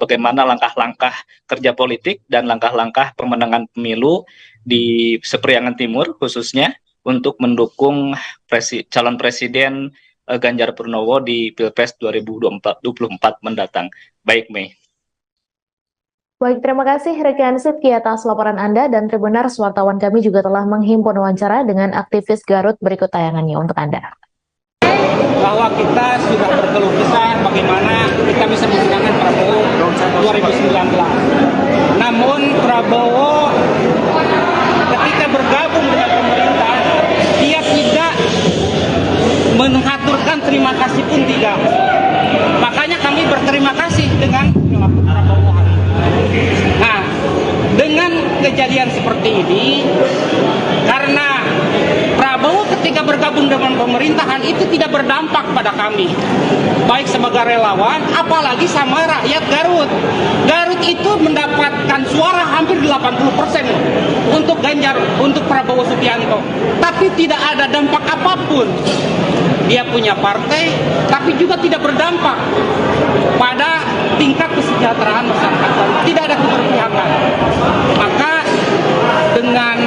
bagaimana langkah-langkah kerja politik dan langkah-langkah pemenangan pemilu di Sepriangan Timur khususnya untuk mendukung calon presiden Ganjar Pranowo di Pilpres 2024 mendatang. Baik, Mei. Baik, terima kasih rekan Sidki atas laporan Anda, dan Tribuners wartawan kami juga telah menghimpun wawancara dengan aktivis Garut. Berikut tayangannya untuk Anda. Bahwa kita sudah berkeluh kesah bagaimana kita bisa memenangkan Prabowo 2019. Namun Prabowo ketika bergabung dengan pemerintah, dia tidak mengaturkan terima kasih pun tidak. Makanya kami berterima kasih dengan perilaku Prabowo hari ini. Nah, dengan kejadian seperti ini, karena Prabowo ketika bergabung dengan pemerintahan itu tidak berdampak pada kami, baik sebagai relawan, apalagi sama rakyat Garut. Garut itu mendapatkan suara hampir 80% untuk Ganjar, untuk Prabowo Subianto, tapi tidak ada dampak apapun. Dia punya partai, tapi juga tidak berdampak pada tingkat kesejahteraan masyarakat Garut. Tidak ada keberpihakan. Maka dengan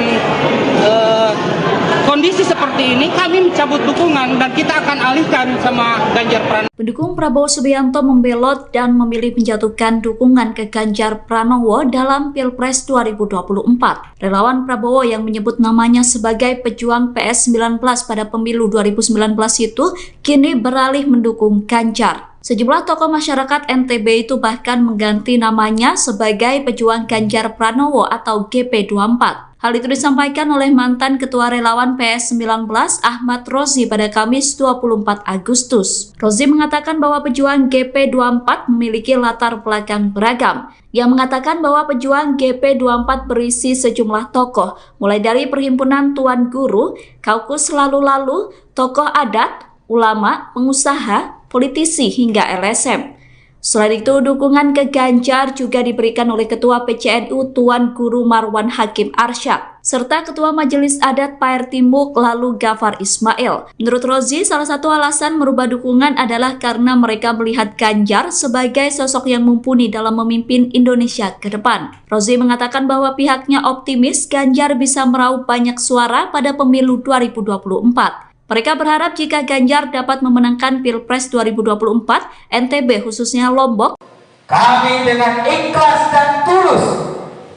kondisi seperti ini kami mencabut dukungan dan kita akan alihkan sama Ganjar Pranowo. Pendukung Prabowo Subianto membelot dan memilih menjatuhkan dukungan ke Ganjar Pranowo dalam Pilpres 2024. Relawan Prabowo yang menyebut namanya sebagai pejuang PS19 pada pemilu 2019 itu kini beralih mendukung Ganjar. Sejumlah tokoh masyarakat NTB itu bahkan mengganti namanya sebagai pejuang Ganjar Pranowo atau GP24. Hal itu disampaikan oleh mantan Ketua Relawan PS19 Ahmad Rozi pada Kamis 24 Agustus. Rozi mengatakan bahwa pejuang GP24 memiliki latar belakang beragam. Yang mengatakan bahwa pejuang GP24 berisi sejumlah tokoh, mulai dari Perhimpunan Tuan Guru, Kaukus Lalu-Lalu, tokoh adat, ulama, pengusaha, politisi hingga LSM. Selain itu, dukungan ke Ganjar juga diberikan oleh Ketua PCNU Tuan Guru Marwan Hakim Arsyad, serta Ketua Majelis Adat Paer Timuk lalu Gafar Ismail. Menurut Rozi, salah satu alasan merubah dukungan adalah karena mereka melihat Ganjar sebagai sosok yang mumpuni dalam memimpin Indonesia ke depan. Rozi mengatakan bahwa pihaknya optimis Ganjar bisa meraup banyak suara pada pemilu 2024. Mereka berharap jika Ganjar dapat memenangkan Pilpres 2024, NTB khususnya Lombok, kami dengan ikhlas dan tulus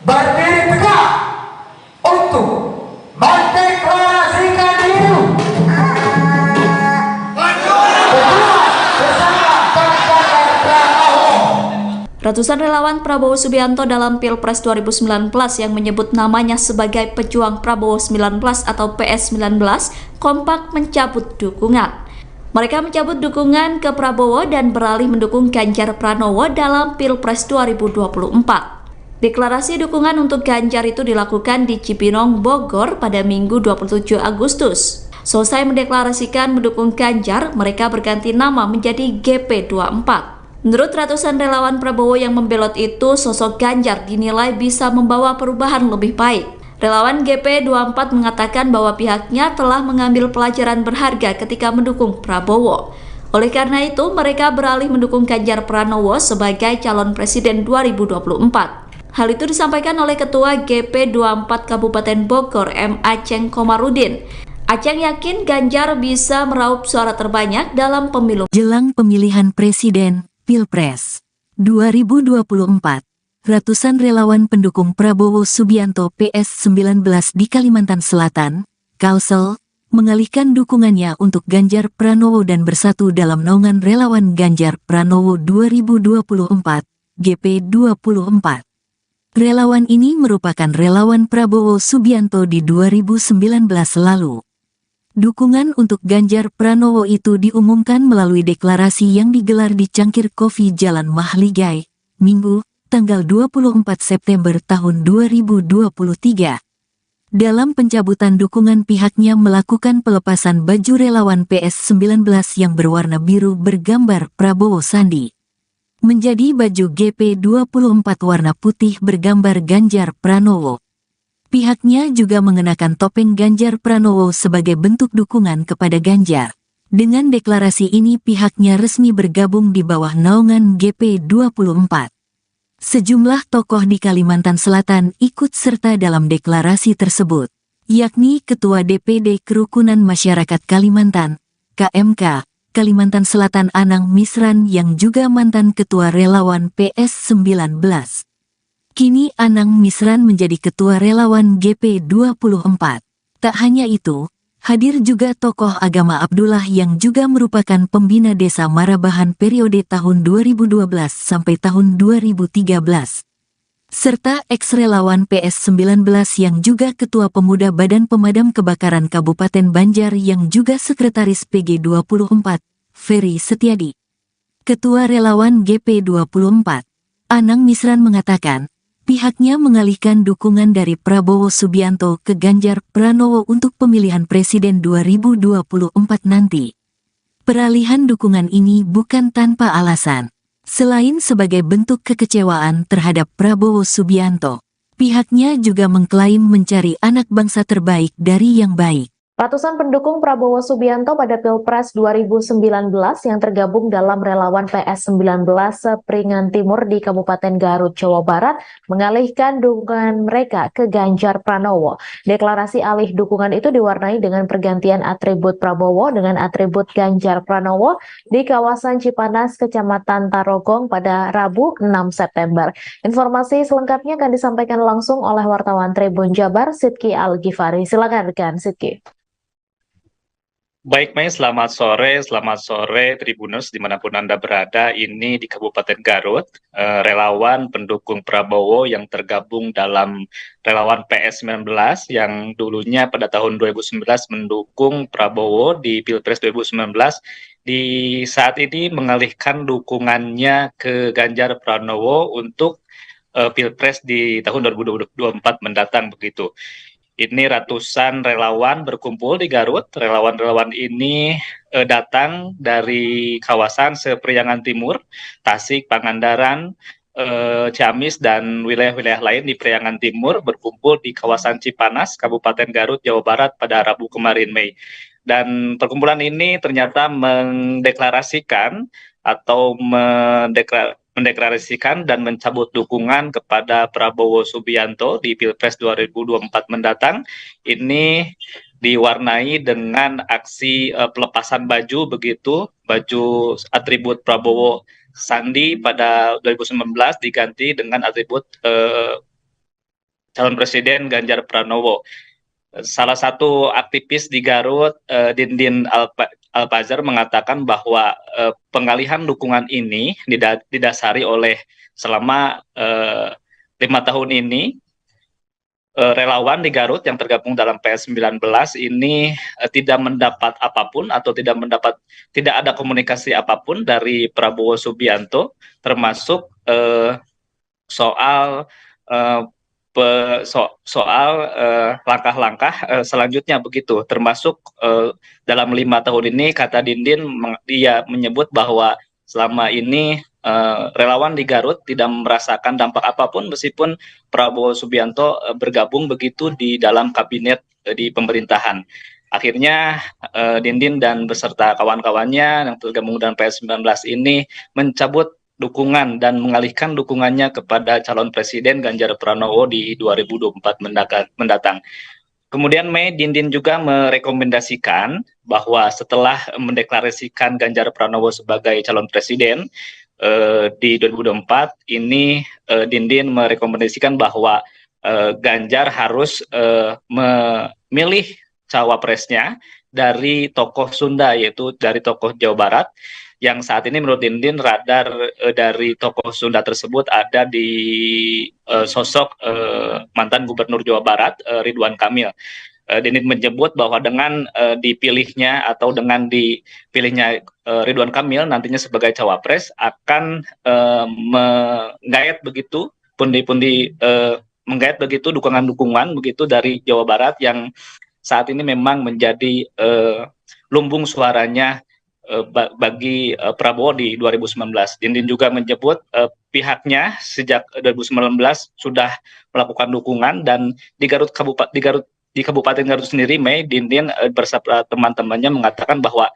berdiri tegak untuk mendeklarasikan diri bersama Ganjar Pranowo. ratusan relawan Prabowo Subianto dalam Pilpres 2019 yang menyebut namanya sebagai pejuang Prabowo 19 atau PS19 kompak mencabut dukungan. Mereka mencabut dukungan ke Prabowo dan beralih mendukung Ganjar Pranowo dalam Pilpres 2024. Deklarasi dukungan untuk Ganjar itu dilakukan di Cipinong, Bogor pada Minggu 27 Agustus. Selesai mendeklarasikan mendukung Ganjar, mereka berganti nama menjadi GP24. Menurut ratusan relawan Prabowo yang membelot itu, sosok Ganjar dinilai bisa membawa perubahan lebih baik. Relawan GP24 mengatakan bahwa pihaknya telah mengambil pelajaran berharga ketika mendukung Prabowo. Oleh karena itu, mereka beralih mendukung Ganjar Pranowo sebagai calon presiden 2024. Hal itu disampaikan oleh Ketua GP24 Kabupaten Bogor, M. Aceng Komarudin. Aceng yakin Ganjar bisa meraup suara terbanyak dalam pemilu jelang pemilihan presiden Pilpres 2024, ratusan relawan pendukung Prabowo Subianto PS19 di Kalimantan Selatan, Kalsel, mengalihkan dukungannya untuk Ganjar Pranowo dan bersatu dalam naungan relawan Ganjar Pranowo 2024, GP24. Relawan ini merupakan relawan Prabowo Subianto di 2019 lalu. Dukungan untuk Ganjar Pranowo itu diumumkan melalui deklarasi yang digelar di Cangkir Kopi Jalan Mahligai, Minggu, tanggal 24 September tahun 2023. Dalam pencabutan dukungan, pihaknya melakukan pelepasan baju relawan PS19 yang berwarna biru bergambar Prabowo Sandi menjadi baju GP24 warna putih bergambar Ganjar Pranowo. Pihaknya juga mengenakan topeng Ganjar Pranowo sebagai bentuk dukungan kepada Ganjar. Dengan deklarasi ini pihaknya resmi bergabung di bawah naungan GP24. Sejumlah tokoh di Kalimantan Selatan ikut serta dalam deklarasi tersebut, yakni Ketua DPD Kerukunan Masyarakat Kalimantan, KMK, Kalimantan Selatan Anang Misran yang juga mantan Ketua Relawan PS19. Kini Anang Misran menjadi Ketua Relawan GP24. Tak hanya itu, hadir juga tokoh agama Abdullah yang juga merupakan pembina desa Marabahan periode tahun 2012 sampai tahun 2013. Serta ex-relawan PS19 yang juga Ketua Pemuda Badan Pemadam Kebakaran Kabupaten Banjar yang juga Sekretaris PG24, Ferry Setiadi. Ketua Relawan GP24, Anang Misran mengatakan, pihaknya mengalihkan dukungan dari Prabowo Subianto ke Ganjar Pranowo untuk pemilihan presiden 2024 nanti. Peralihan dukungan ini bukan tanpa alasan. Selain sebagai bentuk kekecewaan terhadap Prabowo Subianto, pihaknya juga mengklaim mencari anak bangsa terbaik dari yang baik. Ratusan pendukung Prabowo Subianto pada Pilpres 2019 yang tergabung dalam relawan PS19 Sepringan Timur di Kabupaten Garut, Jawa Barat mengalihkan dukungan mereka ke Ganjar Pranowo. Deklarasi alih dukungan itu diwarnai dengan pergantian atribut Prabowo dengan atribut Ganjar Pranowo di kawasan Cipanas, Kecamatan Tarogong pada Rabu 6 September. Informasi selengkapnya akan disampaikan langsung oleh wartawan Tribun Jabar, Sidki Al-Ghifari. Silakan rekan Sidki. Baik, Mei, selamat sore Tribuners dimanapun Anda berada. Ini di Kabupaten Garut, relawan pendukung Prabowo yang tergabung dalam relawan PS19 yang dulunya pada tahun 2019 mendukung Prabowo di Pilpres 2019, di saat ini mengalihkan dukungannya ke Ganjar Pranowo untuk Pilpres di tahun 2024 mendatang begitu. Ini ratusan relawan berkumpul di Garut. Relawan-relawan ini datang dari kawasan Sepriangan Timur, Tasik, Pangandaran, Ciamis, dan wilayah-wilayah lain di Priangan Timur berkumpul di kawasan Cipanas, Kabupaten Garut, Jawa Barat pada Rabu kemarin, Mei. Dan perkumpulan ini ternyata mendeklarasikan atau mendeklarasikan dan mencabut dukungan kepada Prabowo Subianto di Pilpres 2024 mendatang. Ini diwarnai dengan aksi pelepasan baju begitu, baju atribut Prabowo Sandi pada 2019 diganti dengan atribut calon presiden Ganjar Pranowo. Salah satu aktivis di Garut, Dindin Alpazar, mengatakan bahwa pengalihan dukungan ini didasari oleh selama 5 tahun ini relawan di Garut yang tergabung dalam PS19 ini tidak mendapat apapun atau tidak ada komunikasi apapun dari Prabowo Subianto, termasuk soal langkah-langkah selanjutnya begitu, termasuk dalam 5 tahun ini, kata Dindin, dia menyebut bahwa selama ini relawan di Garut tidak merasakan dampak apapun meskipun Prabowo Subianto bergabung begitu di dalam kabinet di pemerintahan. Akhirnya Dindin dan beserta kawan-kawannya yang tergabung dengan PS19 ini mencabut dukungan dan mengalihkan dukungannya kepada calon presiden Ganjar Pranowo di 2024 mendatang. Kemudian Mei, Dindin juga merekomendasikan bahwa setelah mendeklarasikan Ganjar Pranowo sebagai calon presiden, di 2024 ini Dindin merekomendasikan bahwa Ganjar harus memilih cawapresnya dari tokoh Sunda, yaitu dari tokoh Jawa Barat, yang saat ini menurut Dindin radar dari tokoh Sunda tersebut ada di sosok mantan Gubernur Jawa Barat Ridwan Kamil. Dindin menyebut bahwa dengan dipilihnya atau dengan dipilihnya Ridwan Kamil nantinya sebagai cawapres akan menggait begitu pundi-pundi menggait begitu dukungan-dukungan begitu dari Jawa Barat yang saat ini memang menjadi lumbung suaranya bagi Prabowo di 2019. Dindin juga menyebut pihaknya sejak 2019 sudah melakukan dukungan, dan di Kabupaten Garut sendiri, Mei, Dindin bersama teman-temannya mengatakan bahwa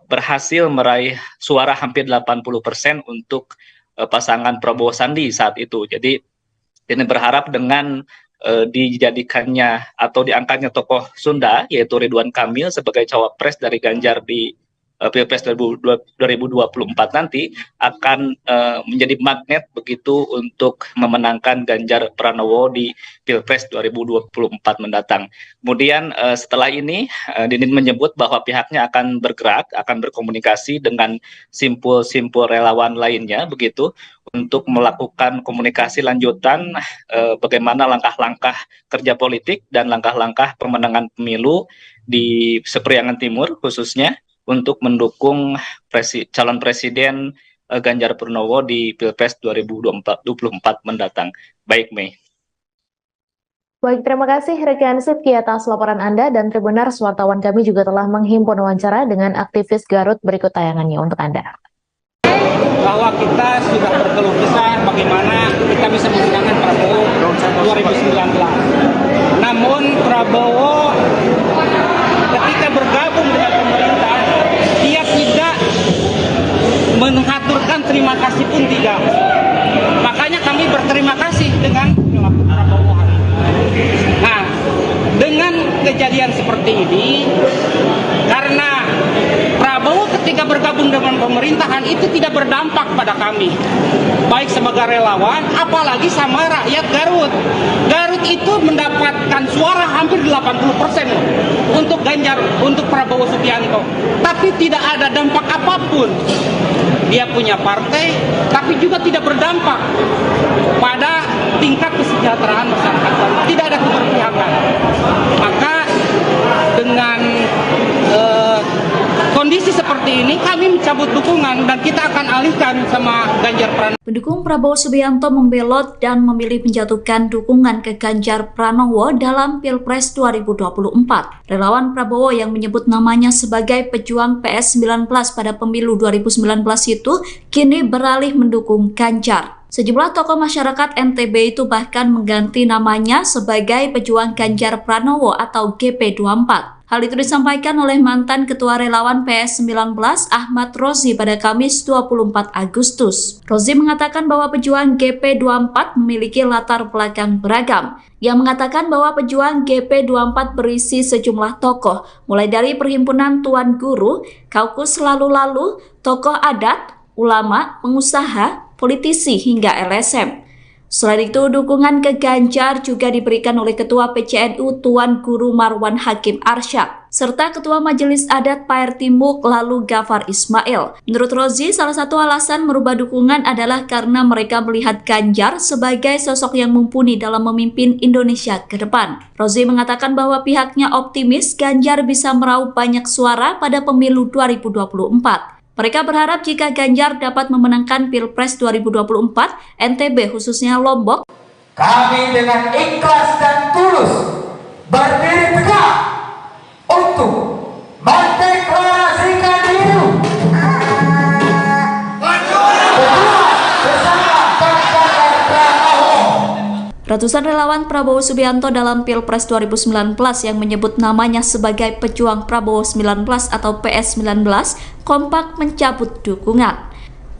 berhasil meraih suara hampir 80% untuk pasangan Prabowo Sandi saat itu. Jadi Dindin berharap dengan dijadikannya atau diangkatnya tokoh Sunda yaitu Ridwan Kamil sebagai cawapres dari Ganjar di Pilpres 2024 nanti akan menjadi magnet begitu untuk memenangkan Ganjar Pranowo di Pilpres 2024 mendatang. Kemudian setelah ini Dindin menyebut bahwa pihaknya akan bergerak, akan berkomunikasi dengan simpul-simpul relawan lainnya begitu untuk melakukan komunikasi lanjutan bagaimana langkah-langkah kerja politik dan langkah-langkah pemenangan pemilu di Sepriangan Timur khususnya untuk mendukung calon presiden Ganjar Pranowo di Pilpres 2024 mendatang. Baik, Mei. Baik, terima kasih rekan Sidki atas laporan Anda, dan Tribuners wartawan kami juga telah menghimpun wawancara dengan aktivis Garut. Berikut tayangannya untuk Anda. Bahwa kita sudah berkeluh kesah bagaimana kita bisa memenangkan Prabowo 2019. Namun Prabowo ketika bergabung dengan pemerintah, dia tidak mengaturkan terima kasih pun tidak. Makanya kami berterima kasih dengan perilaku Prabowo hari ini. Nah, dengan kejadian seperti ini, karena Prabowo ketika bergabung dengan pemerintahan itu tidak berdampak pada kami, baik sebagai relawan, apalagi sama rakyat Garut. Garut itu mendapatkan suara hampir 80% untuk Ganjar, untuk Prabowo Subianto, tapi tidak ada dampak apapun. Dia punya partai, tapi juga tidak berdampak pada tingkat kesejahteraan masyarakat. Tidak ada keberpihakan. Maka dengan kondisi seperti ini kami mencabut dukungan dan kita akan alihkan sama Ganjar Pranowo. Pendukung Prabowo Subianto membelot dan memilih menjatuhkan dukungan ke Ganjar Pranowo dalam Pilpres 2024. Relawan Prabowo yang menyebut namanya sebagai pejuang PS19 pada pemilu 2019 itu kini beralih mendukung Ganjar. Sejumlah tokoh masyarakat NTB itu bahkan mengganti namanya sebagai pejuang Ganjar Pranowo atau GP24. Hal itu disampaikan oleh mantan Ketua Relawan PS19 Ahmad Rozi pada Kamis 24 Agustus. Rozi mengatakan bahwa pejuang GP24 memiliki latar belakang beragam. Yang mengatakan bahwa pejuang GP24 berisi sejumlah tokoh, mulai dari Perhimpunan Tuan Guru, Kaukus Lalu-Lalu, tokoh adat, ulama, pengusaha, politisi hingga LSM. Selain itu, dukungan ke Ganjar juga diberikan oleh Ketua PCNU Tuan Guru Marwan Hakim Arsyad, serta Ketua Majelis Adat Paer Timuk lalu Gafar Ismail. Menurut Rozi, salah satu alasan merubah dukungan adalah karena mereka melihat Ganjar sebagai sosok yang mumpuni dalam memimpin Indonesia ke depan. Rozi mengatakan bahwa pihaknya optimis Ganjar bisa meraup banyak suara pada pemilu 2024. Mereka berharap jika Ganjar dapat memenangkan Pilpres 2024, NTB khususnya Lombok, kami dengan ikhlas dan tulus berdiri tegak untuk mendeklarasikan diri bersama Ganjar Pranowo. ratusan relawan Prabowo Subianto dalam Pilpres 2019 yang menyebut namanya sebagai pejuang Prabowo 19 atau PS19 kompak mencabut dukungan.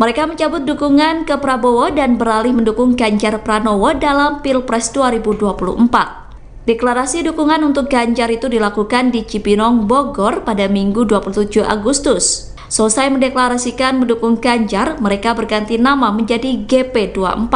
Mereka mencabut dukungan ke Prabowo dan beralih mendukung Ganjar Pranowo dalam Pilpres 2024. Deklarasi dukungan untuk Ganjar itu dilakukan di Cipinang, Bogor pada Minggu 27 Agustus. Selesai mendeklarasikan mendukung Ganjar, mereka berganti nama menjadi GP24.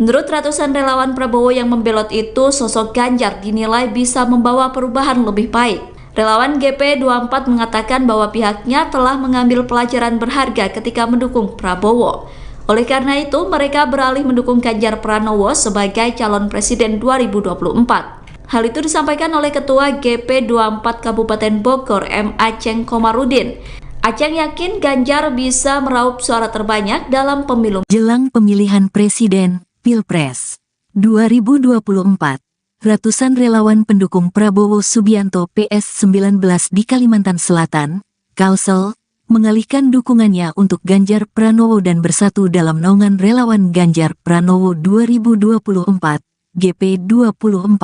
Menurut ratusan relawan Prabowo yang membelot itu, sosok Ganjar dinilai bisa membawa perubahan lebih baik. Relawan GP24 mengatakan bahwa pihaknya telah mengambil pelajaran berharga ketika mendukung Prabowo. Oleh karena itu, mereka beralih mendukung Ganjar Pranowo sebagai calon presiden 2024. Hal itu disampaikan oleh Ketua GP24 Kabupaten Bogor, M. Aceng Komarudin. Aceng yakin Ganjar bisa meraup suara terbanyak dalam pemilu. Jelang pemilihan presiden, Pilpres 2024, ratusan relawan pendukung Prabowo Subianto PS19 di Kalimantan Selatan, Kalsel, mengalihkan dukungannya untuk Ganjar Pranowo dan bersatu dalam naungan relawan Ganjar Pranowo 2024, GP24.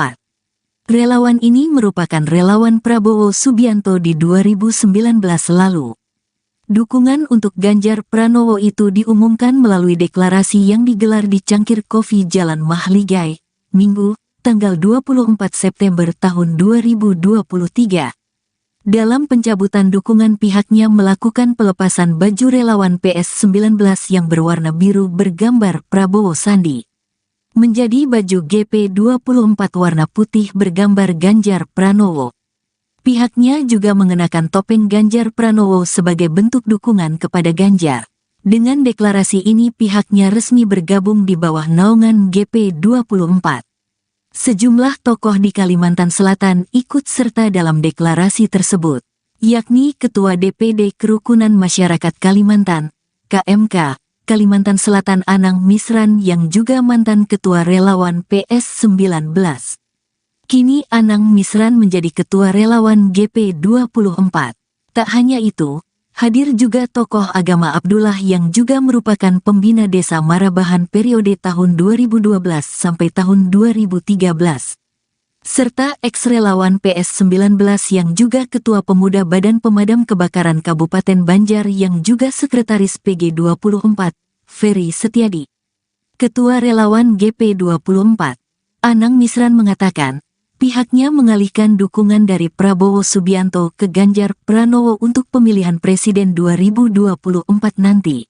Relawan ini merupakan relawan Prabowo Subianto di 2019 lalu. Dukungan untuk Ganjar Pranowo itu diumumkan melalui deklarasi yang digelar di Cangkir Kopi Jalan Mahligai, Minggu, tanggal 24 September tahun 2023. Dalam pencabutan dukungan, pihaknya melakukan pelepasan baju relawan PS19 yang berwarna biru bergambar Prabowo Sandi menjadi baju GP24 warna putih bergambar Ganjar Pranowo. Pihaknya juga mengenakan topeng Ganjar Pranowo sebagai bentuk dukungan kepada Ganjar. Dengan deklarasi ini pihaknya resmi bergabung di bawah naungan GP24. Sejumlah tokoh di Kalimantan Selatan ikut serta dalam deklarasi tersebut, yakni Ketua DPD Kerukunan Masyarakat Kalimantan, KMK, Kalimantan Selatan Anang Misran yang juga mantan Ketua Relawan PS19. Kini Anang Misran menjadi Ketua Relawan GP24. Tak hanya itu, hadir juga tokoh agama Abdullah yang juga merupakan pembina desa Marabahan periode tahun 2012 sampai tahun 2013. Serta ex-relawan PS19 yang juga Ketua Pemuda Badan Pemadam Kebakaran Kabupaten Banjar yang juga Sekretaris PG24, Ferry Setiadi. Ketua Relawan GP24, Anang Misran mengatakan, pihaknya mengalihkan dukungan dari Prabowo Subianto ke Ganjar Pranowo untuk pemilihan presiden 2024 nanti.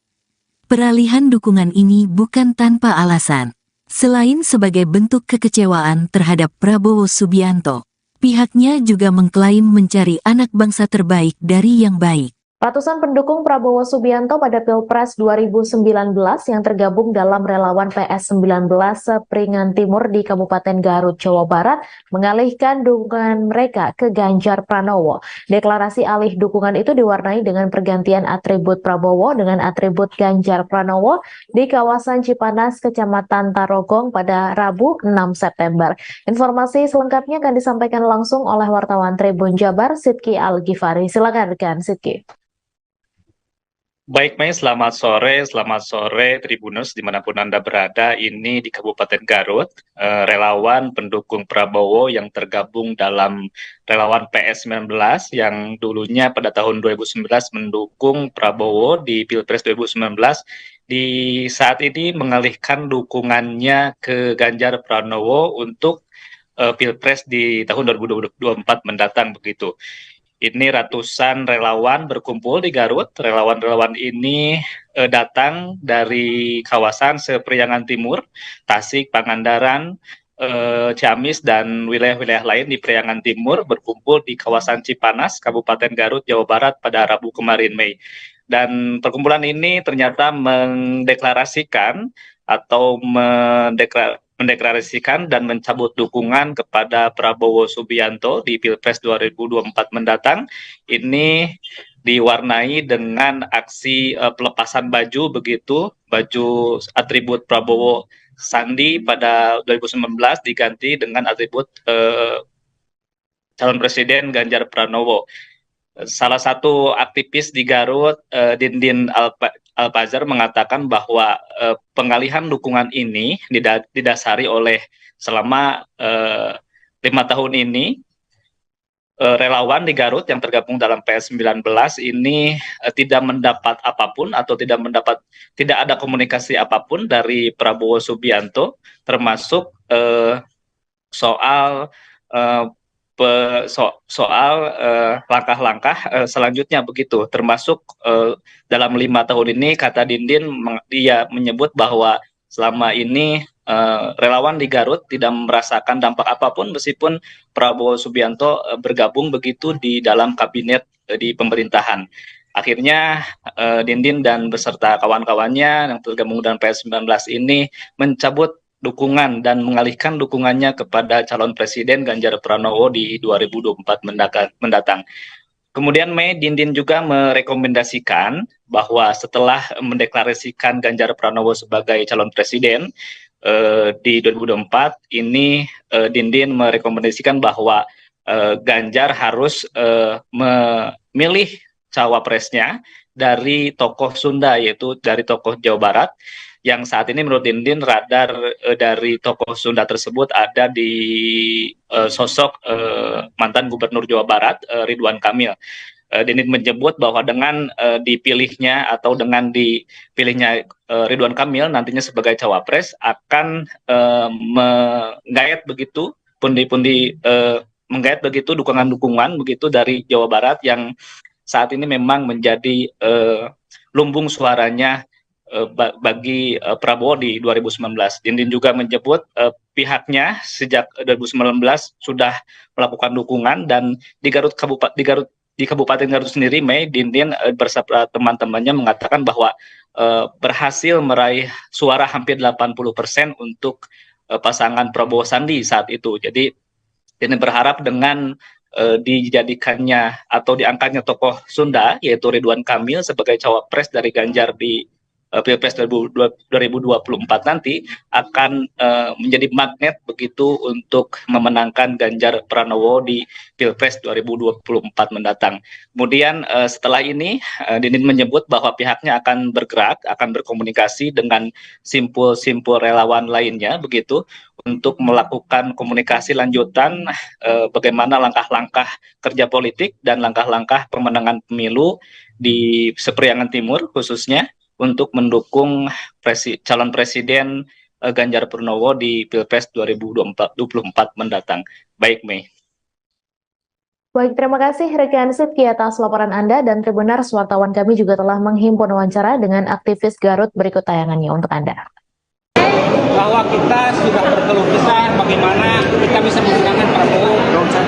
Peralihan dukungan ini bukan tanpa alasan. Selain sebagai bentuk kekecewaan terhadap Prabowo Subianto, pihaknya juga mengklaim mencari anak bangsa terbaik dari yang baik. Ratusan pendukung Prabowo Subianto pada Pilpres 2019 yang tergabung dalam relawan PS19 Sepringan Timur di Kabupaten Garut, Jawa Barat mengalihkan dukungan mereka ke Ganjar Pranowo. Deklarasi alih dukungan itu diwarnai dengan pergantian atribut Prabowo dengan atribut Ganjar Pranowo di kawasan Cipanas, Kecamatan Tarogong pada Rabu 6 September. Informasi selengkapnya akan disampaikan langsung oleh wartawan Tribun Jabar, Sidki Al-Ghifari. Silakan rekan Sidki. Baik, Mei, selamat sore Tribuners dimanapun Anda berada. Ini di Kabupaten Garut, relawan pendukung Prabowo yang tergabung dalam relawan PS19 yang dulunya pada tahun 2019 mendukung Prabowo di Pilpres 2019, di saat ini mengalihkan dukungannya ke Ganjar Pranowo untuk Pilpres di tahun 2024 mendatang begitu. Ini ratusan relawan berkumpul di Garut. Relawan-relawan ini datang dari kawasan Sepriangan Timur, Tasik, Pangandaran, Ciamis, dan wilayah-wilayah lain di Priangan Timur berkumpul di kawasan Cipanas, Kabupaten Garut, Jawa Barat pada Rabu kemarin, Mei. Dan perkumpulan ini ternyata mendeklarasikan atau mendeklarasikan dan mencabut dukungan kepada Prabowo Subianto di Pilpres 2024 mendatang. Ini diwarnai dengan aksi pelepasan baju begitu, baju atribut Prabowo Sandi pada 2019 diganti dengan atribut calon presiden Ganjar Pranowo. Salah satu aktivis di Garut, Dindin Alpazar, mengatakan bahwa pengalihan dukungan ini didasari oleh selama 5 tahun ini relawan di Garut yang tergabung dalam PS19 ini tidak mendapat apapun atau tidak ada komunikasi apapun dari Prabowo Subianto, termasuk soal soal langkah-langkah selanjutnya begitu, termasuk dalam 5 tahun ini kata Dindin dia menyebut bahwa selama ini relawan di Garut tidak merasakan dampak apapun meskipun Prabowo Subianto bergabung begitu di dalam kabinet di pemerintahan. Akhirnya Dindin dan beserta kawan-kawannya yang tergabung dengan PS19 ini mencabut dukungan dan mengalihkan dukungannya kepada calon presiden Ganjar Pranowo di 2024 mendatang. Kemudian Mei, Dindin juga merekomendasikan bahwa setelah mendeklarasikan Ganjar Pranowo sebagai calon presiden di 2024 ini, Dindin merekomendasikan bahwa Ganjar harus memilih cawapresnya dari tokoh Sunda, yaitu dari tokoh Jawa Barat, yang saat ini menurut Dindin radar dari tokoh Sunda tersebut ada di sosok mantan Gubernur Jawa Barat Ridwan Kamil. Dindin menyebut bahwa dengan dipilihnya Ridwan Kamil nantinya sebagai cawapres akan menggait begitu menggait begitu dukungan-dukungan begitu dari Jawa Barat yang saat ini memang menjadi lumbung suaranya bagi Prabowo di 2019. Dindin juga menyebut pihaknya sejak 2019 sudah melakukan dukungan, dan di Kabupaten Garut sendiri, Mei, Dindin bersama teman-temannya mengatakan bahwa berhasil meraih suara hampir 80% untuk pasangan Prabowo Sandi saat itu. Jadi Dindin berharap dengan dijadikannya atau diangkatnya tokoh Sunda yaitu Ridwan Kamil sebagai cawapres dari Ganjar di Pilpres 2024 nanti akan menjadi magnet begitu untuk memenangkan Ganjar Pranowo di Pilpres 2024 mendatang. Kemudian setelah ini Dindin menyebut bahwa pihaknya akan bergerak, akan berkomunikasi dengan simpul-simpul relawan lainnya begitu untuk melakukan komunikasi lanjutan bagaimana langkah-langkah kerja politik dan langkah-langkah pemenangan pemilu di Seperiangan Timur khususnya untuk mendukung calon presiden Ganjar Pranowo di Pilpres 2024 mendatang. Baik, Mei. Baik, terima kasih rekan Sidki atas laporan Anda, dan Tribuners wartawan kami juga telah menghimpun wawancara dengan aktivis Garut. Berikut tayangannya untuk Anda. Bahwa kita sudah berkeluh kesah bagaimana kita bisa memenangkan Prabowo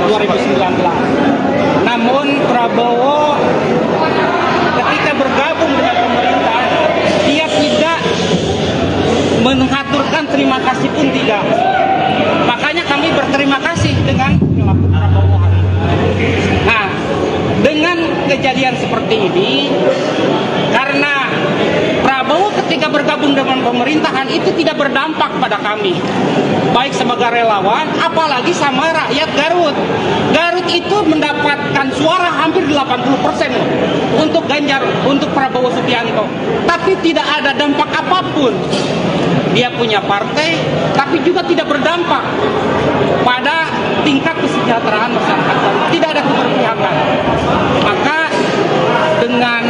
2019. Namun Prabowo ketika bergabung dengan pemerintah, dia tidak mengaturkan terima kasih pun tidak. Makanya kami berterima kasih dengan perilaku Prabowo hari ini. Nah, dengan kejadian seperti ini, karena Prabowo ketika bergabung dengan pemerintahan itu tidak berdampak pada kami, baik sebagai relawan, apalagi sama rakyat Garut. Garut itu mendapatkan suara hampir 80% untuk Ganjar, untuk Prabowo Subianto, tapi tidak ada dampak apapun. Dia punya partai, tapi juga tidak berdampak pada tingkat kesejahteraan masyarakat Garut. Tidak ada keberpihakan. Maka dengan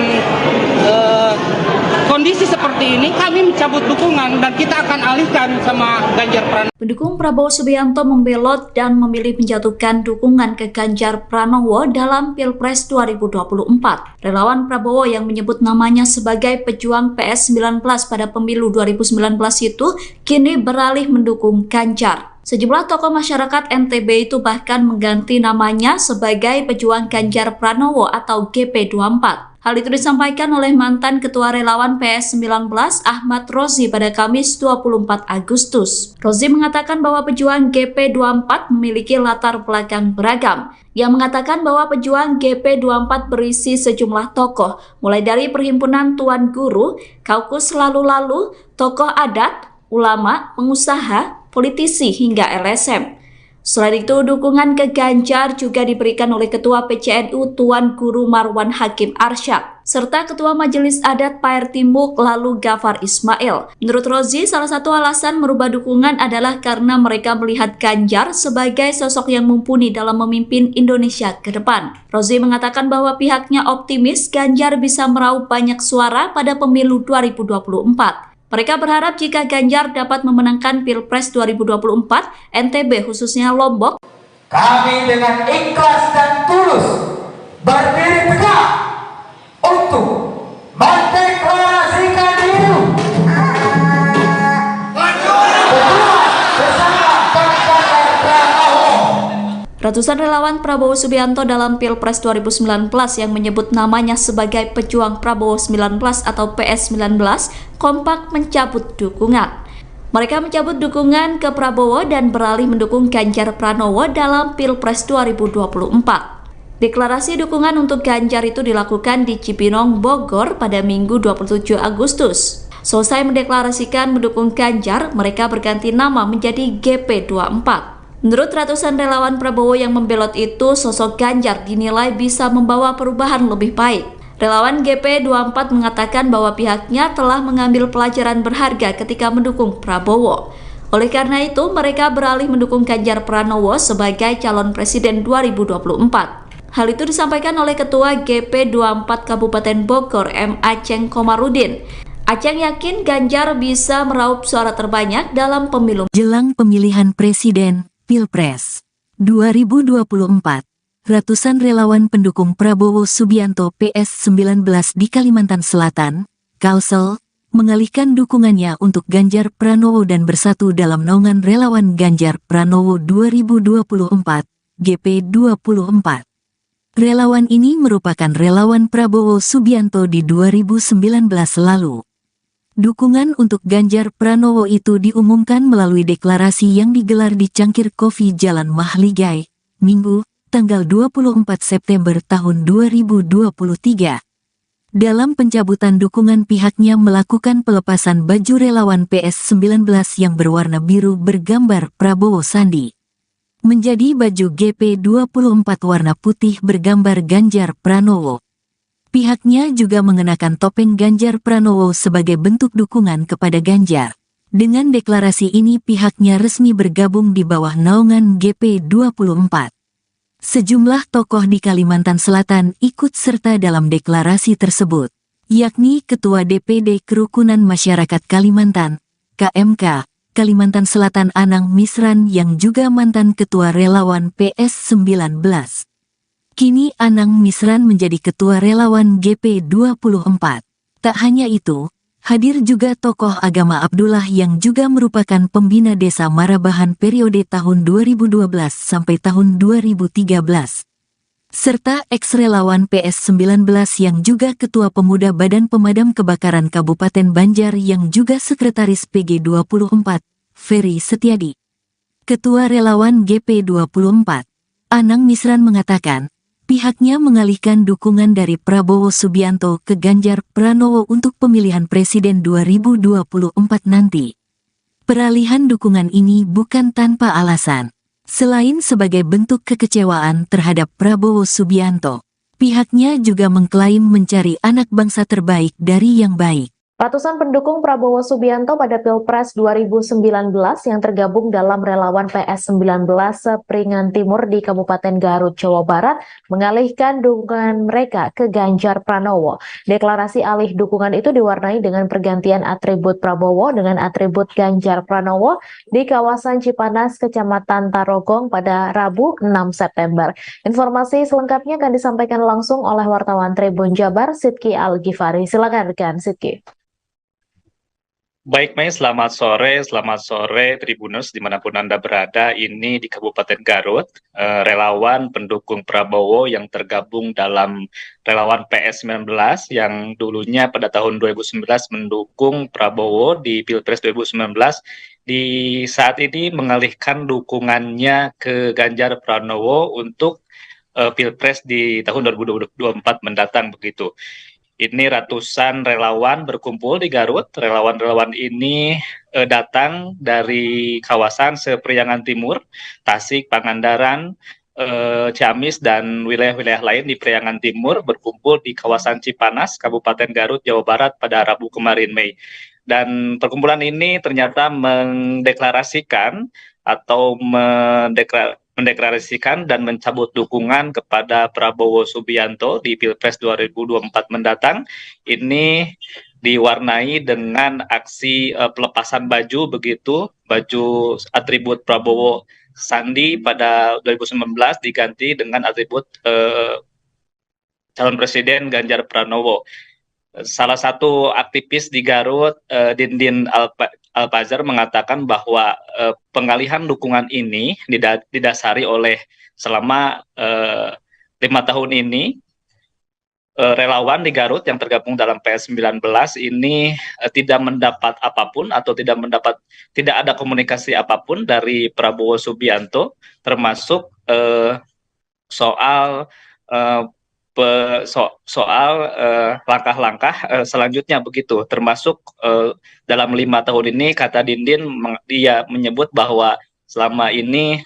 kondisi seperti ini kami mencabut dukungan dan kita akan alihkan sama Ganjar Pranowo. Pendukung Prabowo Subianto membelot dan memilih menjatuhkan dukungan ke Ganjar Pranowo dalam Pilpres 2024. Relawan Prabowo yang menyebut namanya sebagai pejuang PS19 pada pemilu 2019 itu kini beralih mendukung Ganjar. Sejumlah tokoh masyarakat NTB itu bahkan mengganti namanya sebagai pejuang Ganjar Pranowo atau GP24. Hal itu disampaikan oleh mantan Ketua Relawan PS19 Ahmad Rozi pada Kamis 24 Agustus. Rozi mengatakan bahwa pejuang GP24 memiliki latar belakang beragam. Yang mengatakan bahwa pejuang GP24 berisi sejumlah tokoh, mulai dari Perhimpunan Tuan Guru, Kaukus Lalu-Lalu, tokoh adat, ulama, pengusaha, politisi hingga LSM. Selain itu, dukungan ke Ganjar juga diberikan oleh Ketua PCNU Tuan Guru Marwan Hakim Arsyad, serta Ketua Majelis Adat Paer Timuk lalu Gafar Ismail. Menurut Rozi, salah satu alasan merubah dukungan adalah karena mereka melihat Ganjar sebagai sosok yang mumpuni dalam memimpin Indonesia ke depan. Rozi mengatakan bahwa pihaknya optimis Ganjar bisa meraup banyak suara pada pemilu 2024. Mereka berharap jika Ganjar dapat memenangkan Pilpres 2024, NTB khususnya Lombok Kami dengan ikhlas dan tulus berdiri tegak untuk mendeklarasikan diri bersama Ganjar Pranowo. Ratusan relawan Prabowo Subianto dalam Pilpres 2019 yang menyebut namanya sebagai pejuang Prabowo 19 atau PS19 kompak mencabut dukungan. Mereka mencabut dukungan ke Prabowo dan beralih mendukung Ganjar Pranowo dalam Pilpres 2024. Deklarasi dukungan untuk Ganjar itu dilakukan di Cipinang, Bogor pada Minggu 27 Agustus. Selesai mendeklarasikan mendukung Ganjar, mereka berganti nama menjadi GP24. Menurut ratusan relawan Prabowo yang membelot itu, sosok Ganjar dinilai bisa membawa perubahan lebih baik. Relawan GP24 mengatakan bahwa pihaknya telah mengambil pelajaran berharga ketika mendukung Prabowo. Oleh karena itu, mereka beralih mendukung Ganjar Pranowo sebagai calon presiden 2024. Hal itu disampaikan oleh Ketua GP24 Kabupaten Bogor, M. Aceng Komarudin. Aceng yakin Ganjar bisa meraup suara terbanyak dalam pemilu Jelang pemilihan presiden, Pilpres 2024. Ratusan relawan pendukung Prabowo Subianto PS19 di Kalimantan Selatan, Kalsel, mengalihkan dukungannya untuk Ganjar Pranowo dan bersatu dalam naungan relawan Ganjar Pranowo 2024, GP24. Relawan ini merupakan relawan Prabowo Subianto di 2019 lalu. Dukungan untuk Ganjar Pranowo itu diumumkan melalui deklarasi yang digelar di Cangkir Kopi Jalan Mahligai, Minggu, tanggal 24 September tahun 2023. Dalam pencabutan dukungan, pihaknya melakukan pelepasan baju relawan PS19 yang berwarna biru bergambar Prabowo Sandi menjadi baju GP24 warna putih bergambar Ganjar Pranowo. Pihaknya juga mengenakan topeng Ganjar Pranowo sebagai bentuk dukungan kepada Ganjar. Dengan deklarasi ini pihaknya resmi bergabung di bawah naungan GP24. Sejumlah tokoh di Kalimantan Selatan ikut serta dalam deklarasi tersebut, yakni Ketua DPD Kerukunan Masyarakat Kalimantan, KMK, Kalimantan Selatan Anang Misran yang juga mantan Ketua Relawan PS19. Kini Anang Misran menjadi Ketua Relawan GP24. Tak hanya itu, hadir juga tokoh agama Abdullah yang juga merupakan pembina desa Marabahan periode tahun 2012 sampai tahun 2013. Serta ex-relawan PS19 yang juga Ketua Pemuda Badan Pemadam Kebakaran Kabupaten Banjar yang juga Sekretaris PG24, Ferry Setiadi. Ketua Relawan GP24, Anang Misran mengatakan, pihaknya mengalihkan dukungan dari Prabowo Subianto ke Ganjar Pranowo untuk pemilihan presiden 2024 nanti. Peralihan dukungan ini bukan tanpa alasan. Selain sebagai bentuk kekecewaan terhadap Prabowo Subianto, pihaknya juga mengklaim mencari anak bangsa terbaik dari yang baik. Ratusan pendukung Prabowo Subianto pada Pilpres 2019 yang tergabung dalam relawan PS19 Sepringan Timur di Kabupaten Garut, Jawa Barat mengalihkan dukungan mereka ke Ganjar Pranowo. Deklarasi alih dukungan itu diwarnai dengan pergantian atribut Prabowo dengan atribut Ganjar Pranowo di kawasan Cipanas, Kecamatan Tarogong pada Rabu 6 September. Informasi selengkapnya akan disampaikan langsung oleh wartawan Tribun Jabar, Sidki Al-Ghifari. Silakan rekan Sidki. Baik, Mei, selamat sore Tribuners dimanapun Anda berada. Ini di Kabupaten Garut, relawan pendukung Prabowo yang tergabung dalam relawan PS19 yang dulunya pada tahun 2019 mendukung Prabowo di Pilpres 2019, di saat ini mengalihkan dukungannya ke Ganjar Pranowo untuk Pilpres di tahun 2024 mendatang begitu. Ini ratusan relawan berkumpul di Garut. Relawan-relawan ini datang dari kawasan Sepriangan Timur, Tasik, Pangandaran, Ciamis, dan wilayah-wilayah lain di Priangan Timur berkumpul di kawasan Cipanas, Kabupaten Garut, Jawa Barat pada Rabu kemarin, Mei. Dan perkumpulan ini ternyata mendeklarasikan atau mendeklarasikan dan mencabut dukungan kepada Prabowo Subianto di Pilpres 2024 mendatang. Ini diwarnai dengan aksi pelepasan baju begitu, baju atribut Prabowo Sandi pada 2019 diganti dengan atribut calon presiden Ganjar Pranowo. Salah satu aktivis di Garut, Dindin Alpazar, mengatakan bahwa pengalihan dukungan ini didasari oleh selama 5 tahun ini relawan di Garut yang tergabung dalam PS19 ini tidak mendapat apapun atau tidak ada komunikasi apapun dari Prabowo Subianto, termasuk soal langkah-langkah selanjutnya begitu, termasuk dalam 5 tahun ini, kata Dindin, dia menyebut bahwa selama ini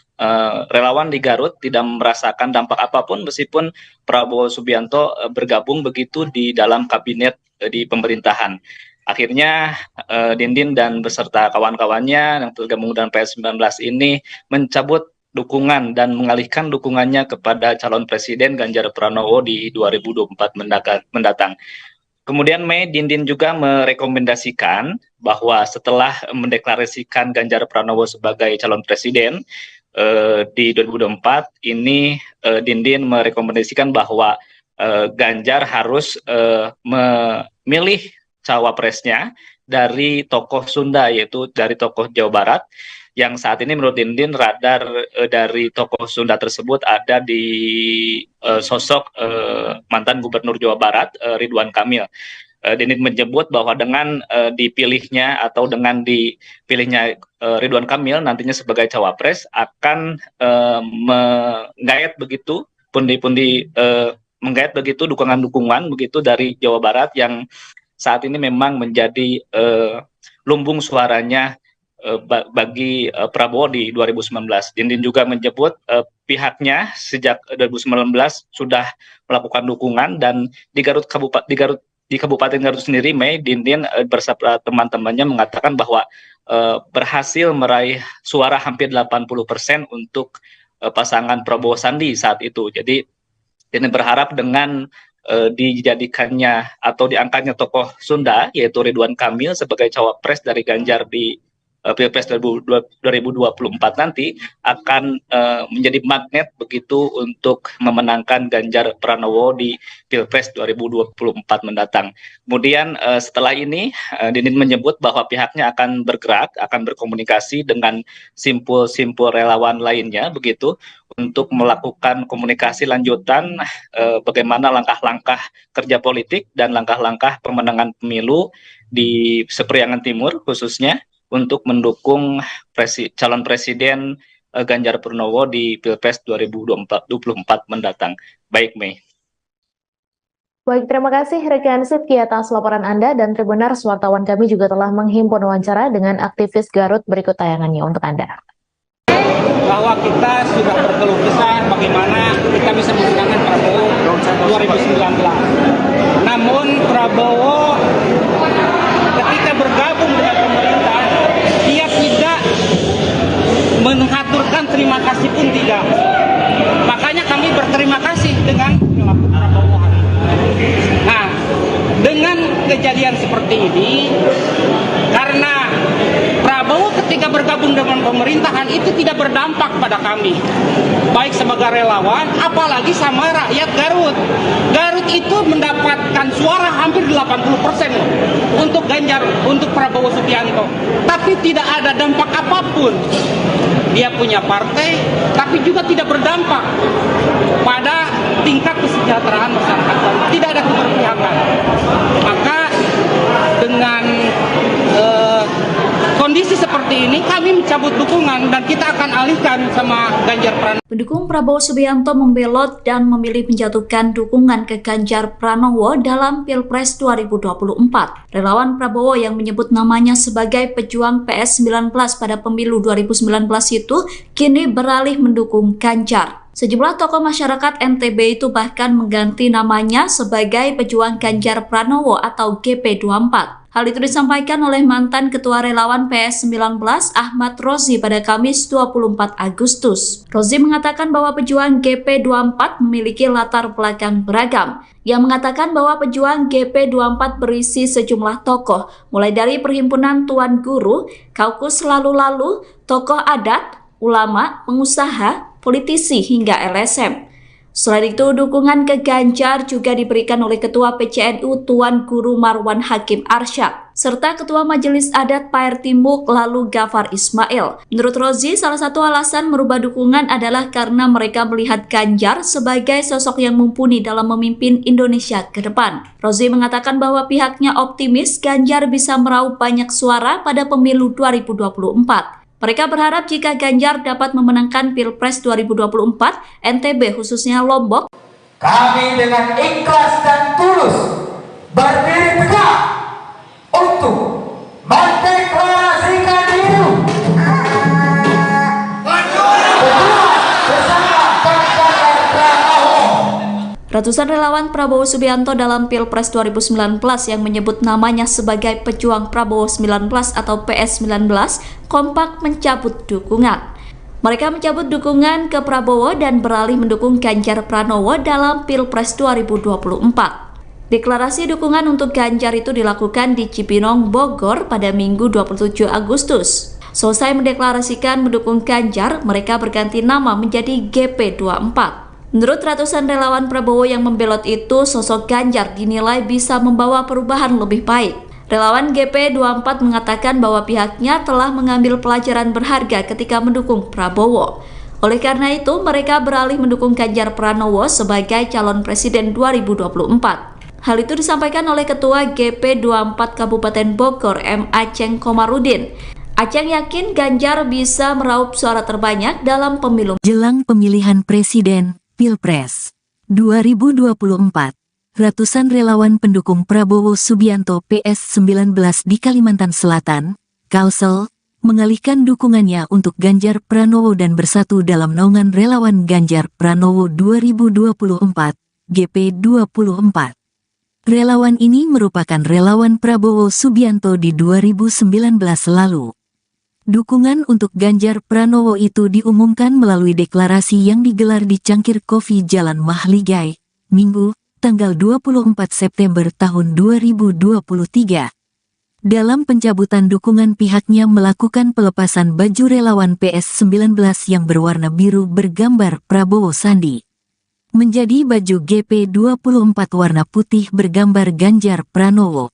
relawan di Garut tidak merasakan dampak apapun meskipun Prabowo Subianto bergabung begitu di dalam kabinet di pemerintahan. Akhirnya Dindin dan beserta kawan-kawannya yang tergabung dalam PS19 ini mencabut dukungan dan mengalihkan dukungannya kepada calon presiden Ganjar Pranowo di 2024 mendatang. Kemudian Mei, Dindin juga merekomendasikan bahwa setelah mendeklarasikan Ganjar Pranowo sebagai calon presiden di 2024 ini, Dindin merekomendasikan bahwa Ganjar harus memilih cawapresnya dari tokoh Sunda, yaitu dari tokoh Jawa Barat, yang saat ini menurut Dindin radar dari tokoh Sunda tersebut ada di sosok mantan Gubernur Jawa Barat Ridwan Kamil. Dindin menyebut bahwa dengan dipilihnya Ridwan Kamil nantinya sebagai cawapres akan menggait begitu menggait begitu dukungan begitu dari Jawa Barat yang saat ini memang menjadi lumbung suaranya bagi Prabowo di 2019. Dindin juga menyebut pihaknya sejak 2019 sudah melakukan dukungan, dan di Kabupaten Garut sendiri, Mei, Dindin bersama teman-temannya mengatakan bahwa berhasil meraih suara hampir 80% untuk pasangan Prabowo Sandi saat itu. Jadi Dindin berharap dengan dijadikannya atau diangkatnya tokoh Sunda yaitu Ridwan Kamil sebagai cawapres dari Ganjar di Pilpres 2024 nanti akan menjadi magnet begitu untuk memenangkan Ganjar Pranowo di Pilpres 2024 mendatang. Kemudian setelah ini Dindin menyebut bahwa pihaknya akan bergerak, akan berkomunikasi dengan simpul-simpul relawan lainnya begitu untuk melakukan komunikasi lanjutan bagaimana langkah-langkah kerja politik dan langkah-langkah pemenangan pemilu di Seperiangan Timur khususnya untuk mendukung calon presiden Ganjar Pranowo di Pilpres 2024 mendatang. Baik, Mei. Baik, terima kasih rekan Sidki atas laporan Anda, dan Tribuners, wartawan kami juga telah menghimpun wawancara dengan aktivis Garut. Berikut tayangannya untuk Anda. Bahwa kita sudah berkeluh kesah bagaimana kita bisa memenangkan Prabowo 2019. Namun Prabowo ketika bergabung dengan pemerintah, dia tidak mengaturkan terima kasih pun tidak. Makanya kami berterima kasih dengan Prabowo hari ini. Nah, dengan kejadian seperti ini, karena Prabowo ketika bergabung dengan pemerintahan itu tidak berdampak pada kami, baik sebagai relawan, apalagi sama rakyat Garut. Garut itu mendapatkan suara hampir 80% untuk Ganjar, untuk Prabowo Subianto, tapi tidak ada dampak apapun. Dia punya partai, tapi juga tidak berdampak pada tingkat kesejahteraan masyarakat. Tidak ada keberpihakan. Maka dengan kondisi seperti ini kami mencabut dukungan dan kita akan alihkan sama Ganjar Pranowo. Pendukung Prabowo Subianto membelot dan memilih menjatuhkan dukungan ke Ganjar Pranowo dalam Pilpres 2024. Relawan Prabowo yang menyebut namanya sebagai pejuang PS19 pada pemilu 2019 itu kini beralih mendukung Ganjar. Sejumlah tokoh masyarakat NTB itu bahkan mengganti namanya sebagai pejuang Ganjar Pranowo atau GP24. Hal itu disampaikan oleh mantan Ketua Relawan PS19 Ahmad Rozi pada Kamis 24 Agustus. Rozi mengatakan bahwa pejuang GP24 memiliki latar belakang beragam. Ia mengatakan bahwa pejuang GP24 berisi sejumlah tokoh, mulai dari Perhimpunan Tuan Guru, Kaukus Lalu-Lalu, tokoh adat, ulama, pengusaha, politisi, hingga LSM. Selain itu, dukungan ke Ganjar juga diberikan oleh Ketua PCNU Tuan Guru Marwan Hakim Arsyad, serta Ketua Majelis Adat Paer Timuk lalu Gafar Ismail. Menurut Rozi, salah satu alasan merubah dukungan adalah karena mereka melihat Ganjar sebagai sosok yang mumpuni dalam memimpin Indonesia ke depan. Rozi mengatakan bahwa pihaknya optimis Ganjar bisa meraup banyak suara pada pemilu 2024. Mereka berharap jika Ganjar dapat memenangkan Pilpres 2024, NTB khususnya Lombok, Kami dengan ikhlas dan tulus berdiri tegak untuk mendeklarasikan diri bersama Ganjar Pranowo. ratusan relawan Prabowo Subianto dalam Pilpres 2019 yang menyebut namanya sebagai pejuang Prabowo 19 atau PS19 kompak mencabut dukungan. Mereka mencabut dukungan ke Prabowo dan beralih mendukung Ganjar Pranowo dalam Pilpres 2024. Deklarasi dukungan untuk Ganjar itu dilakukan di Cipinang, Bogor pada Minggu 27 Agustus. Selesai mendeklarasikan mendukung Ganjar, mereka berganti nama menjadi GP24. Menurut ratusan relawan Prabowo yang membelot itu, sosok Ganjar dinilai bisa membawa perubahan lebih baik. Relawan GP24 mengatakan bahwa pihaknya telah mengambil pelajaran berharga ketika mendukung Prabowo. Oleh karena itu, mereka beralih mendukung Ganjar Pranowo sebagai calon presiden 2024. Hal itu disampaikan oleh Ketua GP24 Kabupaten Bogor, M. Aceng Komarudin. Aceng yakin Ganjar bisa meraup suara terbanyak dalam pemilu Jelang pemilihan presiden Pilpres 2024, ratusan relawan pendukung Prabowo Subianto PS19 di Kalimantan Selatan, Kalsel, mengalihkan dukungannya untuk Ganjar Pranowo dan bersatu dalam naungan relawan Ganjar Pranowo 2024, GP24. Relawan ini merupakan relawan Prabowo Subianto di 2019 lalu. Dukungan untuk Ganjar Pranowo itu diumumkan melalui deklarasi yang digelar di Cangkir Kopi Jalan Mahligai, Minggu, tanggal 24 September tahun 2023. Dalam pencabutan dukungan, pihaknya melakukan pelepasan baju relawan PS19 yang berwarna biru bergambar Prabowo Sandi menjadi baju GP24 warna putih bergambar Ganjar Pranowo.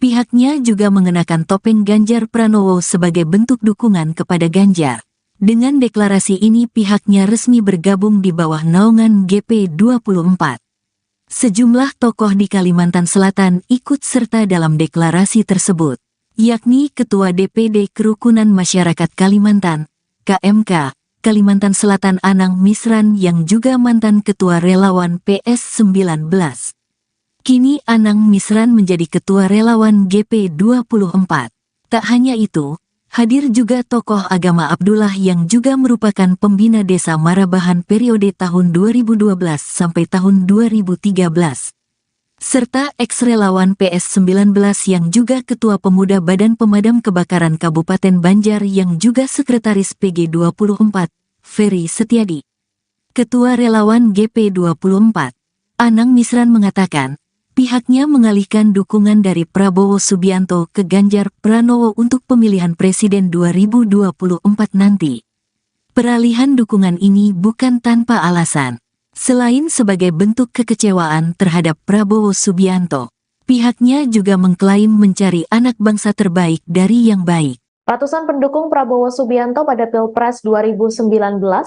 Pihaknya juga mengenakan topeng Ganjar Pranowo sebagai bentuk dukungan kepada Ganjar. Dengan deklarasi ini pihaknya resmi bergabung di bawah naungan GP24. Sejumlah tokoh di Kalimantan Selatan ikut serta dalam deklarasi tersebut, yakni Ketua DPD Kerukunan Masyarakat Kalimantan, KMK, Kalimantan Selatan Anang Misran yang juga mantan Ketua Relawan PS19. Kini Anang Misran menjadi Ketua Relawan GP24. Tak hanya itu, hadir juga tokoh agama Abdullah yang juga merupakan pembina desa Marabahan periode tahun 2012 sampai tahun 2013. Serta ex-relawan PS19 yang juga Ketua Pemuda Badan Pemadam Kebakaran Kabupaten Banjar yang juga Sekretaris PG24, Ferry Setiadi. Ketua Relawan GP24, Anang Misran mengatakan, pihaknya mengalihkan dukungan dari Prabowo Subianto ke Ganjar Pranowo untuk pemilihan presiden 2024 nanti. Peralihan dukungan ini bukan tanpa alasan. Selain sebagai bentuk kekecewaan terhadap Prabowo Subianto, pihaknya juga mengklaim mencari anak bangsa terbaik dari yang baik. Ratusan pendukung Prabowo Subianto pada Pilpres 2019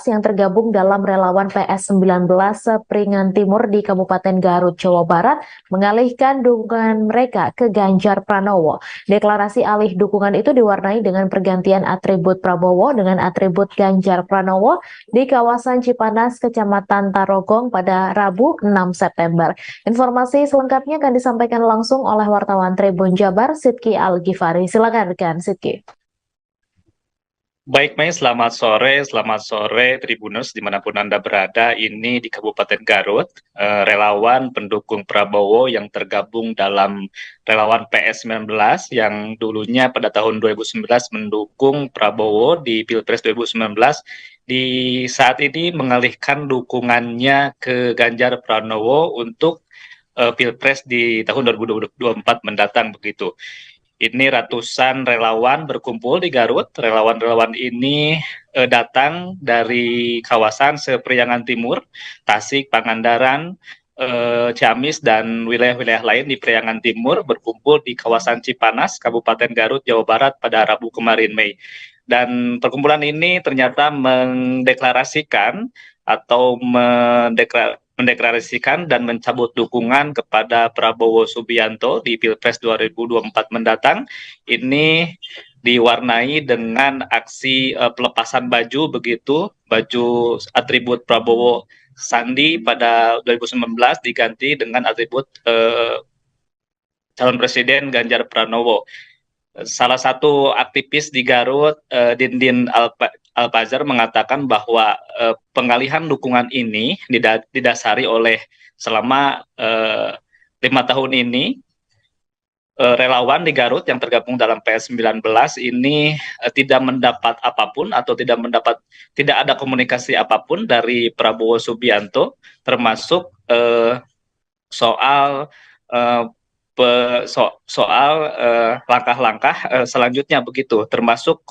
yang tergabung dalam relawan PS19 Sepringan Timur di Kabupaten Garut, Jawa Barat mengalihkan dukungan mereka ke Ganjar Pranowo. Deklarasi alih dukungan itu diwarnai dengan pergantian atribut Prabowo dengan atribut Ganjar Pranowo di kawasan Cipanas, Kecamatan Tarogong pada Rabu 6 September. Informasi selengkapnya akan disampaikan langsung oleh wartawan Tribun Jabar, Sidki Al-Ghifari. Silakan rekan Sidki. Baik, Mei, selamat sore Tribuners dimanapun Anda berada. Ini di Kabupaten Garut, relawan pendukung Prabowo yang tergabung dalam relawan PS19 yang dulunya pada tahun 2019 mendukung Prabowo di Pilpres 2019, di saat ini mengalihkan dukungannya ke Ganjar Pranowo untuk Pilpres di tahun 2024 mendatang begitu. Ini ratusan relawan berkumpul di Garut. Relawan-relawan ini datang dari kawasan Sepriangan Timur, Tasik, Pangandaran, Ciamis, dan wilayah-wilayah lain di Priangan Timur berkumpul di kawasan Cipanas, Kabupaten Garut, Jawa Barat pada Rabu kemarin, Mei. Dan perkumpulan ini ternyata mendeklarasikan atau mendeklarasikan dan mencabut dukungan kepada Prabowo Subianto di Pilpres 2024 mendatang. Ini diwarnai dengan aksi pelepasan baju begitu, baju atribut Prabowo Sandi pada 2019 diganti dengan atribut calon presiden Ganjar Pranowo. Salah satu aktivis di Garut, Dindin Alpazar, mengatakan bahwa pengalihan dukungan ini didasari oleh selama 5 tahun ini relawan di Garut yang tergabung dalam PS19 ini tidak mendapat apapun atau tidak ada komunikasi apapun dari Prabowo Subianto, termasuk soal langkah-langkah selanjutnya begitu, termasuk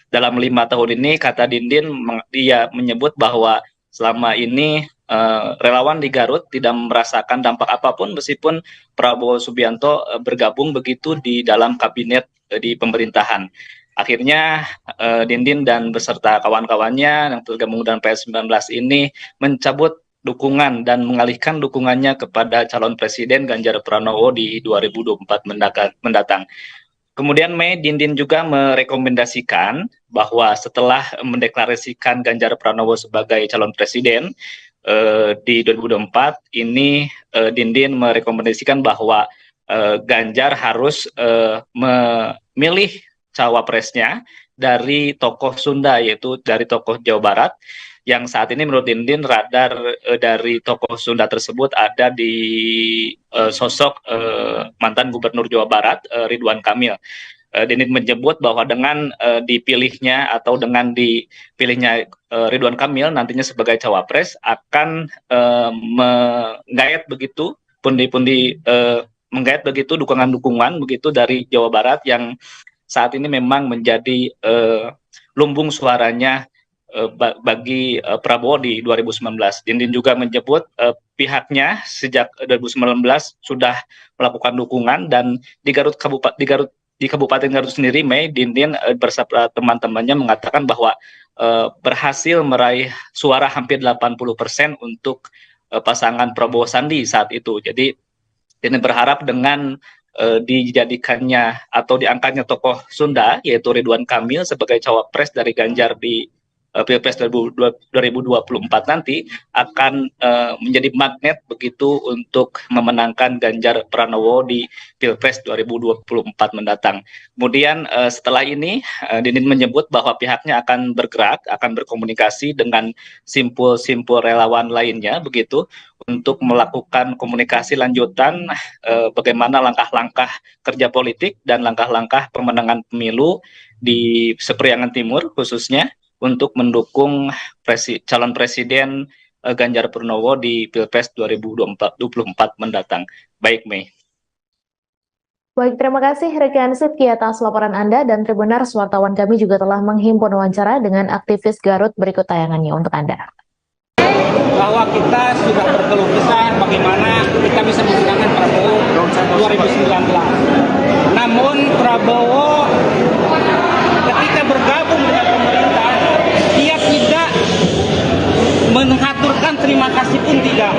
dalam 5 tahun ini, kata Dindin, dia menyebut bahwa selama ini relawan di Garut tidak merasakan dampak apapun meskipun Prabowo Subianto bergabung begitu di dalam kabinet di pemerintahan. Akhirnya Dindin dan beserta kawan-kawannya yang tergabung dalam PS19 ini mencabut dukungan dan mengalihkan dukungannya kepada calon presiden Ganjar Pranowo di 2024 mendatang. Kemudian Mei, Dindin juga merekomendasikan bahwa setelah mendeklarasikan Ganjar Pranowo sebagai calon presiden di 2024 ini, Dindin merekomendasikan bahwa Ganjar harus memilih cawapresnya dari tokoh Sunda, yaitu dari tokoh Jawa Barat, yang saat ini menurut Dindin radar dari tokoh Sunda tersebut ada di sosok mantan Gubernur Jawa Barat Ridwan Kamil. Dindin menyebut bahwa dengan dipilihnya Ridwan Kamil nantinya sebagai cawapres akan menggait begitu menggait begitu dukungan-dukungan begitu dari Jawa Barat yang saat ini memang menjadi lumbung suaranya bagi Prabowo di 2019. Dindin juga menyebut pihaknya sejak 2019 sudah melakukan dukungan, dan di Kabupaten Garut sendiri, Mei, Dindin bersama teman-temannya mengatakan bahwa berhasil meraih suara hampir 80% untuk pasangan Prabowo Sandi saat itu. Jadi Dindin berharap dengan dijadikannya atau diangkatnya tokoh Sunda yaitu Ridwan Kamil sebagai cawapres dari Ganjar di Pilpres 2024 nanti akan menjadi magnet begitu untuk memenangkan Ganjar Pranowo di Pilpres 2024 mendatang. Kemudian setelah ini Dindin menyebut bahwa pihaknya akan bergerak, akan berkomunikasi dengan simpul-simpul relawan lainnya begitu untuk melakukan komunikasi lanjutan bagaimana langkah-langkah kerja politik dan langkah-langkah pemenangan pemilu di Sepriangan Timur khususnya untuk mendukung calon presiden Ganjar Pranowo di Pilpres 2024 mendatang. Baik, Mei. Baik, terima kasih rekan Sifki atas laporan Anda, dan Tribuners, wartawan kami juga telah menghimpun wawancara dengan aktivis Garut. Berikut tayangannya untuk Anda. Bahwa kita sudah berkeluh kesah bagaimana kita bisa memenangkan Prabowo 2019. Namun Prabowo ketika bergabung dengan pemerintah, dia tidak mengaturkan terima kasih pun tidak.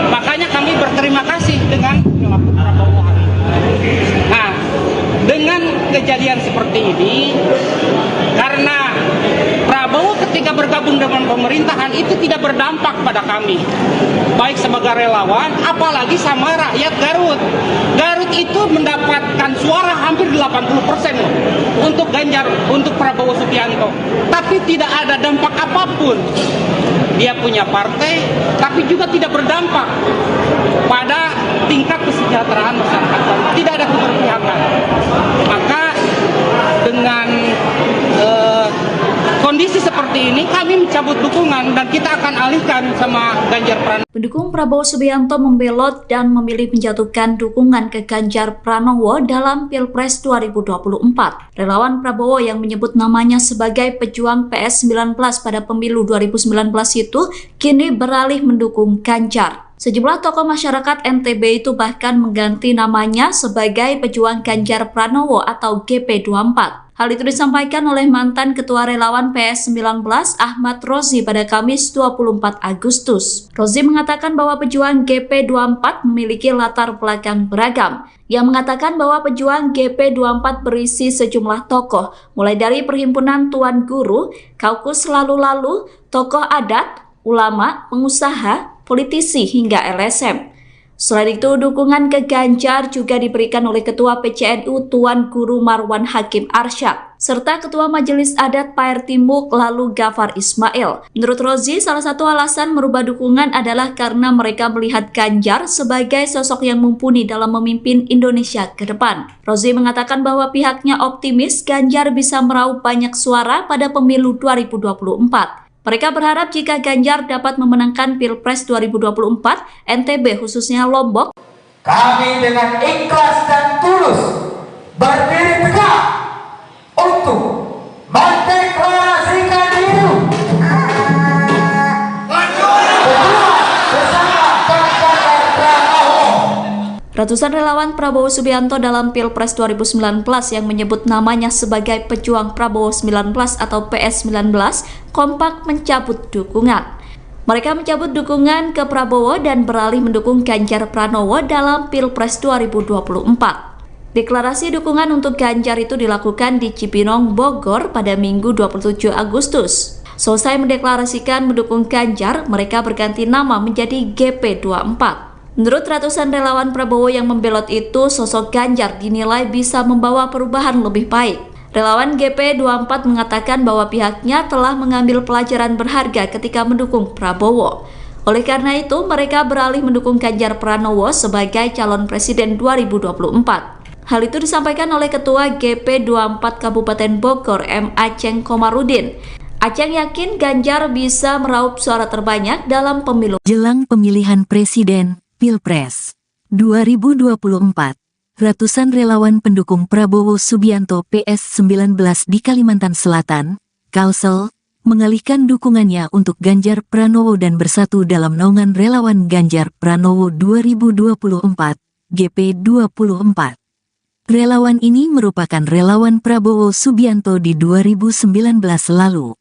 Makanya kami berterima kasih dengan perilaku Prabowo hari ini. Nah, dengan kejadian seperti ini, karena Prabowo ketika bergabung dengan pemerintahan itu tidak berdampak pada kami, baik sebagai relawan, apalagi sama rakyat Garut. Garut itu mendapatkan suara hampir 80% untuk Ganjar, untuk Prabowo Subianto, tapi tidak ada dampak apapun. Dia punya partai, tapi juga tidak berdampak pada tingkat kesejahteraan masyarakat Garut. Tidak ada keberpihakan. Maka dengan kondisi seperti seperti ini, kami mencabut dukungan dan kita akan alihkan sama Ganjar Pranowo. Pendukung Prabowo Subianto membelot dan memilih menjatuhkan dukungan ke Ganjar Pranowo dalam Pilpres 2024. Relawan Prabowo yang menyebut namanya sebagai pejuang PS19 pada pemilu 2019 itu kini beralih mendukung Ganjar. Sejumlah tokoh masyarakat NTB itu bahkan mengganti namanya sebagai pejuang Ganjar Pranowo atau GP24. Hal itu disampaikan oleh mantan Ketua Relawan PS19 Ahmad Rozi pada Kamis 24 Agustus. Rozi mengatakan bahwa pejuang GP24 memiliki latar belakang beragam. Yang mengatakan bahwa pejuang GP24 berisi sejumlah tokoh, mulai dari Perhimpunan Tuan Guru, Kaukus Lalu-Lalu, tokoh adat, ulama, pengusaha, politisi hingga LSM. Selain itu, dukungan ke Ganjar juga diberikan oleh Ketua PCNU Tuan Guru Marwan Hakim Arsyad, serta Ketua Majelis Adat Paer Timuk lalu Gafar Ismail. Menurut Rozi, salah satu alasan merubah dukungan adalah karena mereka melihat Ganjar sebagai sosok yang mumpuni dalam memimpin Indonesia ke depan. Rozi mengatakan bahwa pihaknya optimis Ganjar bisa meraup banyak suara pada pemilu 2024. Mereka berharap jika Ganjar dapat memenangkan Pilpres 2024, NTB khususnya Lombok, kami dengan ikhlas dan tulus berdiri tegak untuk mendeklarasikan diri bersama Ganjar Pranowo. ratusan relawan Prabowo Subianto dalam Pilpres 2019 yang menyebut namanya sebagai pejuang Prabowo 19 atau PS19 kompak mencabut dukungan. Mereka mencabut dukungan ke Prabowo dan beralih mendukung Ganjar Pranowo dalam Pilpres 2024. Deklarasi dukungan untuk Ganjar itu dilakukan di Cipinang, Bogor pada Minggu 27 Agustus. Selesai mendeklarasikan mendukung Ganjar, mereka berganti nama menjadi GP24. Menurut ratusan relawan Prabowo yang membelot itu, sosok Ganjar dinilai bisa membawa perubahan lebih baik. Relawan GP24 mengatakan bahwa pihaknya telah mengambil pelajaran berharga ketika mendukung Prabowo. Oleh karena itu, mereka beralih mendukung Ganjar Pranowo sebagai calon presiden 2024. Hal itu disampaikan oleh Ketua GP24 Kabupaten Bogor, M. Aceng Komarudin. Aceng yakin Ganjar bisa meraup suara terbanyak dalam pemilu. Jelang pemilihan presiden Pilpres 2024, ratusan relawan pendukung Prabowo Subianto PS19 di Kalimantan Selatan, Kalsel, mengalihkan dukungannya untuk Ganjar Pranowo dan bersatu dalam naungan relawan Ganjar Pranowo 2024, GP24. Relawan ini merupakan relawan Prabowo Subianto di 2019 lalu.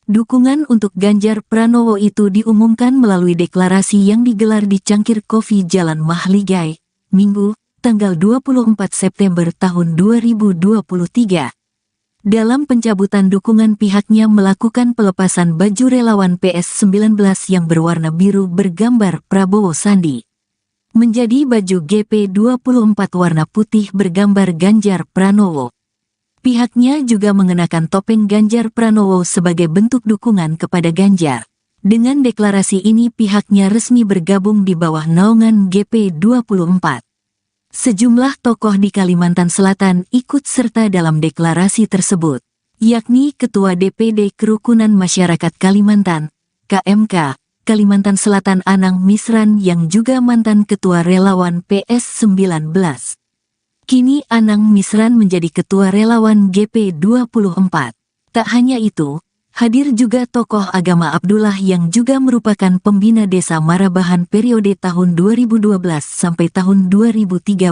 Dukungan untuk Ganjar Pranowo itu diumumkan melalui deklarasi yang digelar di Cangkir Kopi Jalan Mahligai, Minggu, tanggal 24 September tahun 2023. Dalam pencabutan dukungan, pihaknya melakukan pelepasan baju relawan PS19 yang berwarna biru bergambar Prabowo Sandi menjadi baju GP24 warna putih bergambar Ganjar Pranowo. Pihaknya juga mengenakan topeng Ganjar Pranowo sebagai bentuk dukungan kepada Ganjar. Dengan deklarasi ini pihaknya resmi bergabung di bawah naungan GP24. Sejumlah tokoh di Kalimantan Selatan ikut serta dalam deklarasi tersebut, yakni Ketua DPD Kerukunan Masyarakat Kalimantan, KMK, Kalimantan Selatan Anang Misran yang juga mantan Ketua Relawan PS19. Kini Anang Misran menjadi Ketua Relawan GP24. Tak hanya itu, hadir juga tokoh agama Abdullah yang juga merupakan pembina desa Marabahan periode tahun 2012 sampai tahun 2013.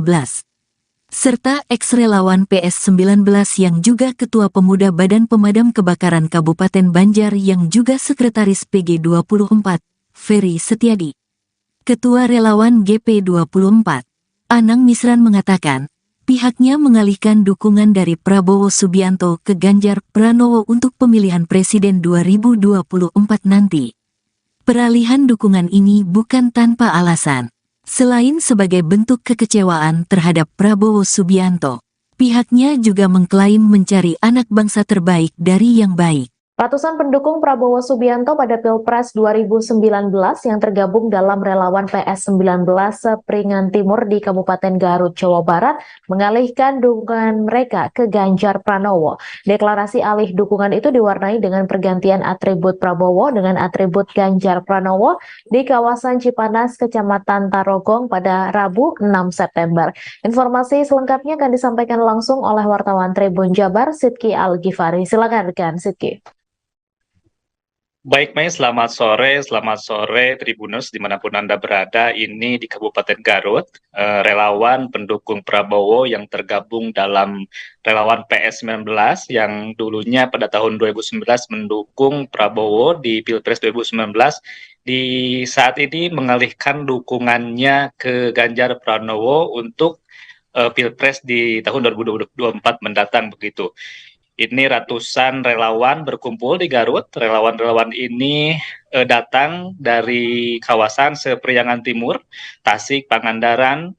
Serta ex-relawan PS19 yang juga Ketua Pemuda Badan Pemadam Kebakaran Kabupaten Banjar yang juga Sekretaris PG24, Ferry Setiadi. Ketua Relawan GP24, Anang Misran mengatakan, pihaknya mengalihkan dukungan dari Prabowo Subianto ke Ganjar Pranowo untuk pemilihan presiden 2024 nanti. Peralihan dukungan ini bukan tanpa alasan. Selain sebagai bentuk kekecewaan terhadap Prabowo Subianto, pihaknya juga mengklaim mencari anak bangsa terbaik dari yang baik. Ratusan pendukung Prabowo Subianto pada Pilpres 2019 yang tergabung dalam relawan PS19 Sepringan Timur di Kabupaten Garut, Jawa Barat mengalihkan dukungan mereka ke Ganjar Pranowo. Deklarasi alih dukungan itu diwarnai dengan pergantian atribut Prabowo dengan atribut Ganjar Pranowo di kawasan Cipanas, Kecamatan Tarogong pada Rabu 6 September. Informasi selengkapnya akan disampaikan langsung oleh wartawan Tribun Jabar, Sidki Al-Ghifari. Silakan rekan Sidki. Baik, Mei, selamat sore Tribuners dimanapun Anda berada. Ini di Kabupaten Garut, relawan pendukung Prabowo yang tergabung dalam relawan PS19 yang dulunya pada tahun 2019 mendukung Prabowo di Pilpres 2019, di saat ini mengalihkan dukungannya ke Ganjar Pranowo untuk Pilpres di tahun 2024 mendatang begitu. Ini ratusan relawan berkumpul di Garut. Relawan-relawan ini datang dari kawasan Sepriangan Timur, Tasik, Pangandaran,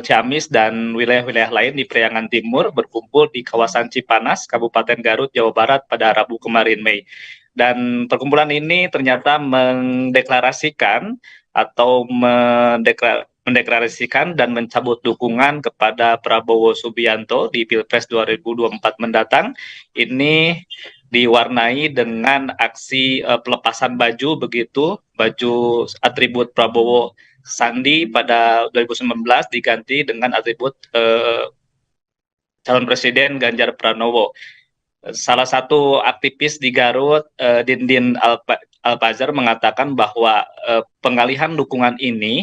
Ciamis, dan wilayah-wilayah lain di Priangan Timur berkumpul di kawasan Cipanas, Kabupaten Garut, Jawa Barat pada Rabu kemarin, Mei. Dan perkumpulan ini ternyata mendeklarasikan atau mendeklarasikan dan mencabut dukungan kepada Prabowo Subianto di Pilpres 2024 mendatang. Ini diwarnai dengan aksi pelepasan baju begitu, baju atribut Prabowo Sandi pada 2019 diganti dengan atribut calon presiden Ganjar Pranowo. Salah satu aktivis di Garut, Dindin Alpazar, mengatakan bahwa pengalihan dukungan ini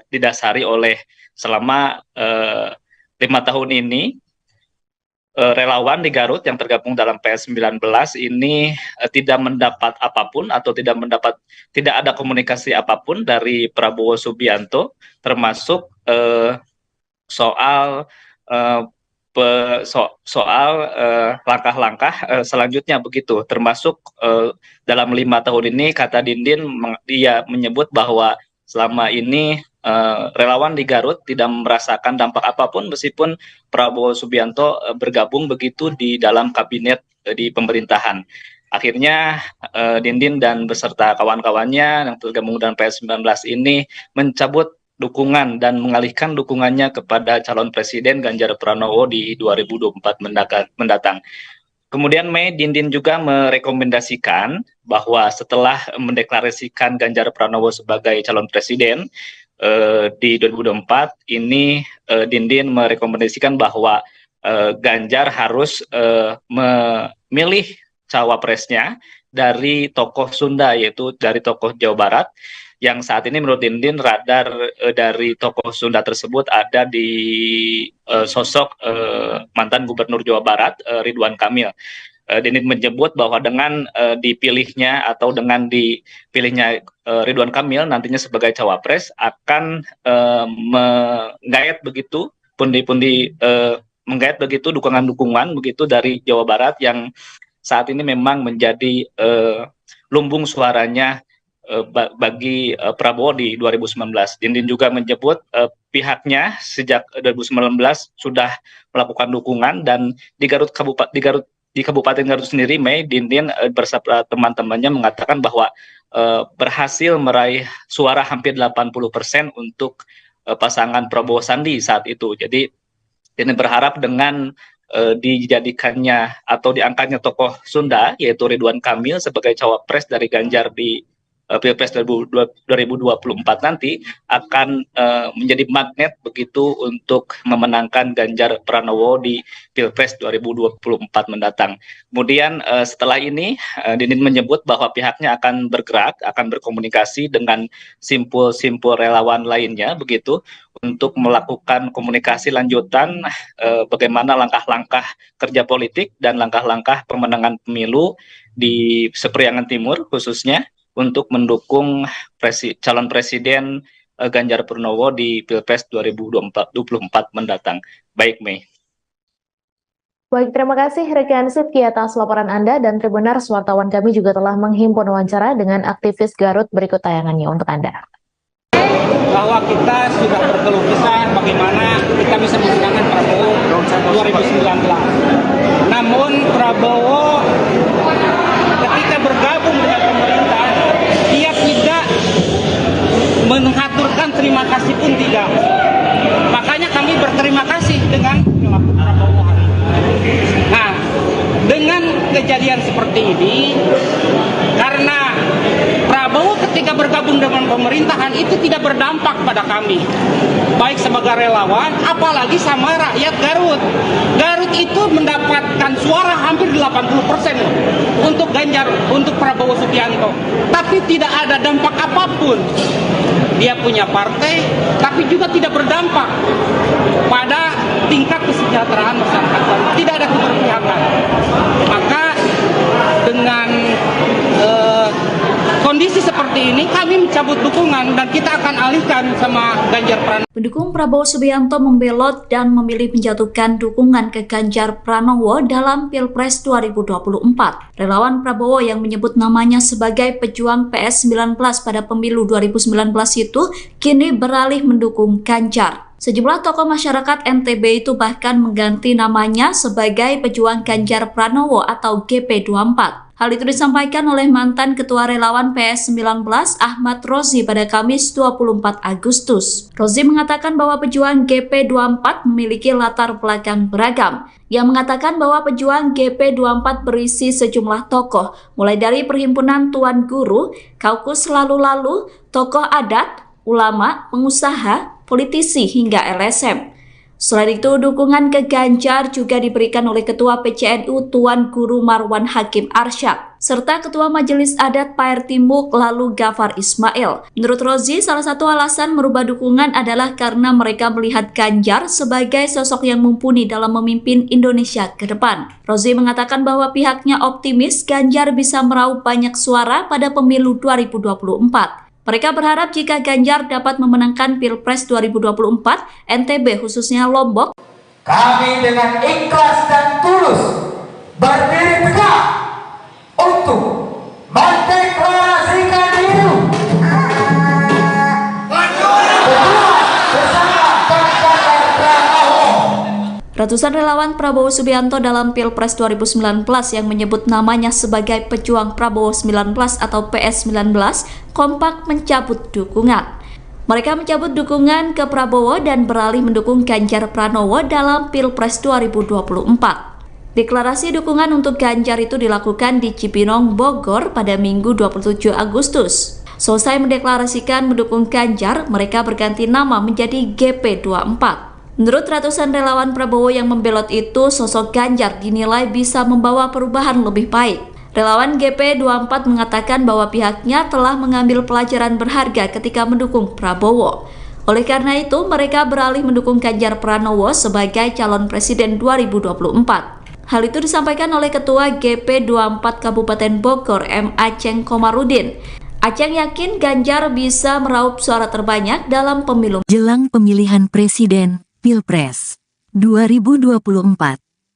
didasari oleh selama 5 tahun ini relawan di Garut yang tergabung dalam PS19 ini tidak mendapat apapun atau tidak ada komunikasi apapun dari Prabowo Subianto, termasuk soal langkah-langkah selanjutnya begitu, termasuk dalam 5 tahun ini, kata Dindin, dia menyebut bahwa selama ini relawan di Garut tidak merasakan dampak apapun meskipun Prabowo Subianto bergabung begitu di dalam kabinet di pemerintahan. Akhirnya Dindin dan beserta kawan-kawannya yang tergabung dalam PS19 ini mencabut dukungan dan mengalihkan dukungannya kepada calon presiden Ganjar Pranowo di 2024 mendatang. Kemudian Mei, Dindin juga merekomendasikan bahwa setelah mendeklarasikan Ganjar Pranowo sebagai calon presiden di 2024 ini, Dindin merekomendasikan bahwa Ganjar harus memilih cawapresnya dari tokoh Sunda, yaitu dari tokoh Jawa Barat, yang saat ini menurut Dindin radar dari tokoh Sunda tersebut ada di sosok mantan Gubernur Jawa Barat Ridwan Kamil. Dindin menyebut bahwa dengan dipilihnya Ridwan Kamil nantinya sebagai cawapres akan menggait begitu menggait begitu dukungan begitu dari Jawa Barat yang saat ini memang menjadi lumbung suaranya bagi Prabowo di 2019. Dindin juga menyebut pihaknya sejak 2019 sudah melakukan dukungan, dan di Kabupaten Garut sendiri, Mei, Dindin bersama teman-temannya mengatakan bahwa berhasil meraih suara hampir 80% untuk pasangan Prabowo Sandi saat itu. Jadi Dindin berharap dengan dijadikannya atau diangkatnya tokoh Sunda yaitu Ridwan Kamil sebagai cawapres dari Ganjar di Pilpres 2024 nanti akan menjadi magnet begitu untuk memenangkan Ganjar Pranowo di Pilpres 2024 mendatang. Kemudian setelah ini Dindin menyebut bahwa pihaknya akan bergerak, akan berkomunikasi dengan simpul-simpul relawan lainnya begitu untuk melakukan komunikasi lanjutan bagaimana langkah-langkah kerja politik dan langkah-langkah pemenangan pemilu di Sepriangan Timur khususnya untuk mendukung calon presiden Ganjar Pranowo di Pilpres 2024 mendatang. Baik, Mei. Baik, terima kasih rekan Sidki atas laporan Anda, dan Tribuners, wartawan kami juga telah menghimpun wawancara dengan aktivis Garut. Berikut tayangannya untuk Anda. Bahwa kita sudah berkeluh kesah bagaimana kita bisa memenangkan Prabowo 2019. Namun Prabowo seperti ini karena Prabowo ketika bergabung dengan pemerintahan itu tidak berdampak pada kami, baik sebagai relawan, apalagi sama rakyat Garut. Garut itu mendapatkan suara hampir 80% untuk Ganjar, untuk Prabowo Subianto, tapi tidak ada dampak apapun. Dia punya partai, tapi juga tidak berdampak pada tingkat kesejahteraan masyarakat. Tidak ada keberpihakan. Maka dengan kondisi seperti ini kami mencabut dukungan dan kita akan alihkan sama Ganjar Pranowo. Pendukung Prabowo Subianto membelot dan memilih menjatuhkan dukungan ke Ganjar Pranowo dalam Pilpres 2024. Relawan Prabowo yang menyebut namanya sebagai pejuang PS19 pada pemilu 2019 itu kini beralih mendukung Ganjar. Sejumlah tokoh masyarakat NTB itu bahkan mengganti namanya sebagai pejuang Ganjar Pranowo atau GP24. Hal itu disampaikan oleh mantan Ketua Relawan PS19 Ahmad Rozi pada Kamis 24 Agustus. Rozi mengatakan bahwa pejuang GP24 memiliki latar belakang beragam. Ia mengatakan bahwa pejuang GP24 berisi sejumlah tokoh, mulai dari Perhimpunan Tuan Guru, Kaukus Lalu-Lalu, tokoh adat, ulama, pengusaha, politisi hingga LSM. Selain itu, dukungan ke Ganjar juga diberikan oleh Ketua PCNU Tuan Guru Marwan Hakim Arsyad, serta Ketua Majelis Adat Paer Timuk lalu Gafar Ismail. Menurut Rozi, salah satu alasan merubah dukungan adalah karena mereka melihat Ganjar sebagai sosok yang mumpuni dalam memimpin Indonesia ke depan. Rozi mengatakan bahwa pihaknya optimis Ganjar bisa meraup banyak suara pada pemilu 2024. Mereka berharap jika Ganjar dapat memenangkan Pilpres 2024, NTB khususnya Lombok, kami dengan ikhlas dan tulus berdiri tegak untuk mendeklarasikan diri bersama Ganjar Pranowo. ratusan relawan Prabowo Subianto dalam Pilpres 2019 yang menyebut namanya sebagai pejuang Prabowo 19 atau PS19 kompak mencabut dukungan. Mereka mencabut dukungan ke Prabowo dan beralih mendukung Ganjar Pranowo dalam Pilpres 2024. Deklarasi dukungan untuk Ganjar itu dilakukan di Cipinang, Bogor pada Minggu 27 Agustus. Selesai mendeklarasikan mendukung Ganjar, mereka berganti nama menjadi GP24. Menurut ratusan relawan Prabowo yang membelot itu, sosok Ganjar dinilai bisa membawa perubahan lebih baik. Relawan GP24 mengatakan bahwa pihaknya telah mengambil pelajaran berharga ketika mendukung Prabowo. Oleh karena itu, mereka beralih mendukung Ganjar Pranowo sebagai calon presiden 2024. Hal itu disampaikan oleh Ketua GP24 Kabupaten Bogor, M. Aceng Komarudin. Aceng yakin Ganjar bisa meraup suara terbanyak dalam pemilu. Jelang pemilihan presiden Pilpres 2024,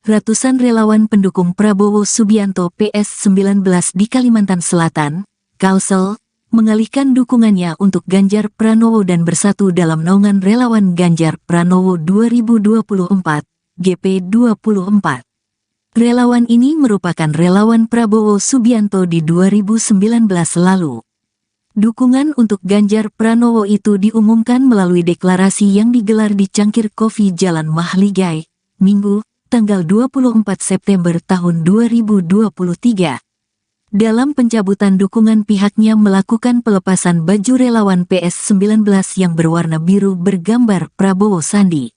ratusan relawan pendukung Prabowo Subianto PS19 di Kalimantan Selatan, Kalsel, mengalihkan dukungannya untuk Ganjar Pranowo dan bersatu dalam naungan relawan Ganjar Pranowo 2024, GP24. Relawan ini merupakan relawan Prabowo Subianto di 2019 lalu. Dukungan untuk Ganjar Pranowo itu diumumkan melalui deklarasi yang digelar di Cangkir Kopi Jalan Mahligai, Minggu, tanggal 24 September tahun 2023. Dalam pencabutan dukungan, pihaknya melakukan pelepasan baju relawan PS19 yang berwarna biru bergambar Prabowo Sandi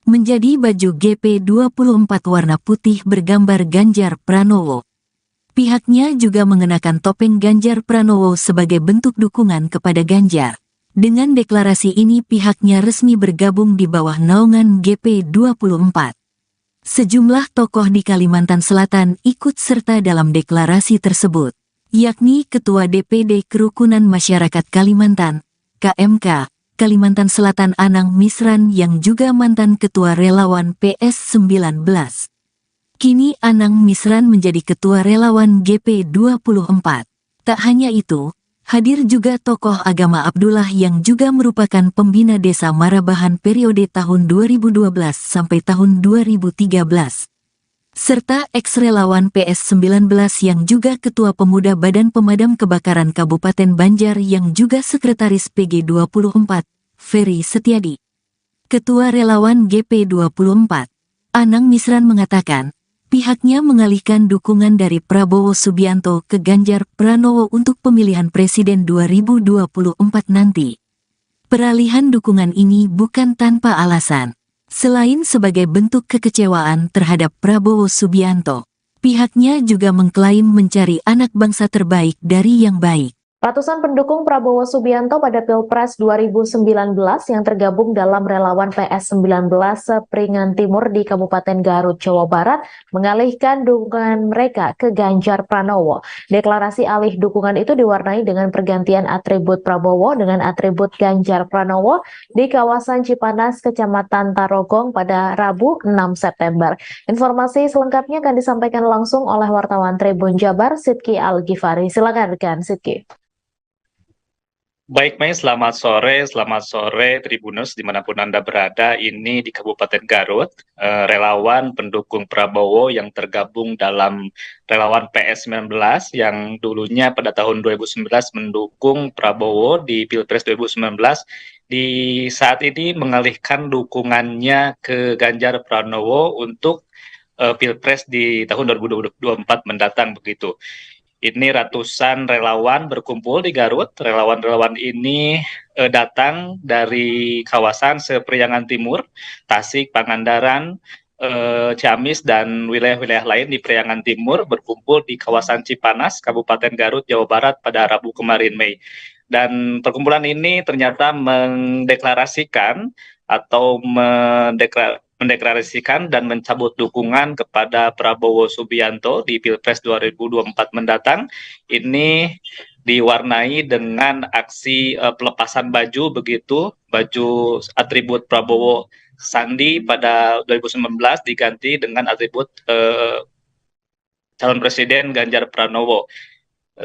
menjadi baju GP24 warna putih bergambar Ganjar Pranowo. Pihaknya juga mengenakan topeng Ganjar Pranowo sebagai bentuk dukungan kepada Ganjar. Dengan deklarasi ini pihaknya resmi bergabung di bawah naungan GP24. Sejumlah tokoh di Kalimantan Selatan ikut serta dalam deklarasi tersebut, yakni Ketua DPD Kerukunan Masyarakat Kalimantan, KMK, Kalimantan Selatan Anang Misran yang juga mantan Ketua Relawan PS19. Kini Anang Misran menjadi Ketua Relawan GP24. Tak hanya itu, hadir juga tokoh agama Abdullah yang juga merupakan pembina desa Marabahan periode tahun 2012 sampai tahun 2013. Serta ex-relawan PS19 yang juga Ketua Pemuda Badan Pemadam Kebakaran Kabupaten Banjar yang juga Sekretaris PG24, Ferry Setiadi. Ketua Relawan GP24, Anang Misran mengatakan, Pihaknya mengalihkan dukungan dari Prabowo Subianto ke Ganjar Pranowo untuk pemilihan presiden 2024 nanti. Peralihan dukungan ini bukan tanpa alasan. Selain sebagai bentuk kekecewaan terhadap Prabowo Subianto, pihaknya juga mengklaim mencari anak bangsa terbaik dari yang baik. Ratusan pendukung Prabowo Subianto pada Pilpres 2019 yang tergabung dalam relawan PS19 Sepringan Timur di Kabupaten Garut, Jawa Barat mengalihkan dukungan mereka ke Ganjar Pranowo. Deklarasi alih dukungan itu diwarnai dengan pergantian atribut Prabowo dengan atribut Ganjar Pranowo di kawasan Cipanas, Kecamatan Tarogong pada Rabu 6 September. Informasi selengkapnya akan disampaikan langsung oleh wartawan Tribun Jabar, Sidki Al-Ghifari. Silakan rekan Sidki. Baik, Mei, selamat sore Tribuners dimanapun Anda berada. Ini di Kabupaten Garut, relawan pendukung Prabowo yang tergabung dalam relawan PS19 yang dulunya pada tahun 2019 mendukung Prabowo di Pilpres 2019, di saat ini mengalihkan dukungannya ke Ganjar Pranowo untuk Pilpres di tahun 2024 mendatang begitu. Ini ratusan relawan berkumpul di Garut. Relawan-relawan ini datang dari kawasan Sepriangan Timur, Tasik, Pangandaran, Ciamis, dan wilayah-wilayah lain di Priangan Timur berkumpul di kawasan Cipanas, Kabupaten Garut, Jawa Barat pada Rabu kemarin, Mei. Dan perkumpulan ini ternyata mendeklarasikan atau mendeklarasikan dan mencabut dukungan kepada Prabowo Subianto di Pilpres 2024 mendatang. Ini diwarnai dengan aksi pelepasan baju begitu, baju atribut Prabowo Sandi pada 2019 diganti dengan atribut calon presiden Ganjar Pranowo.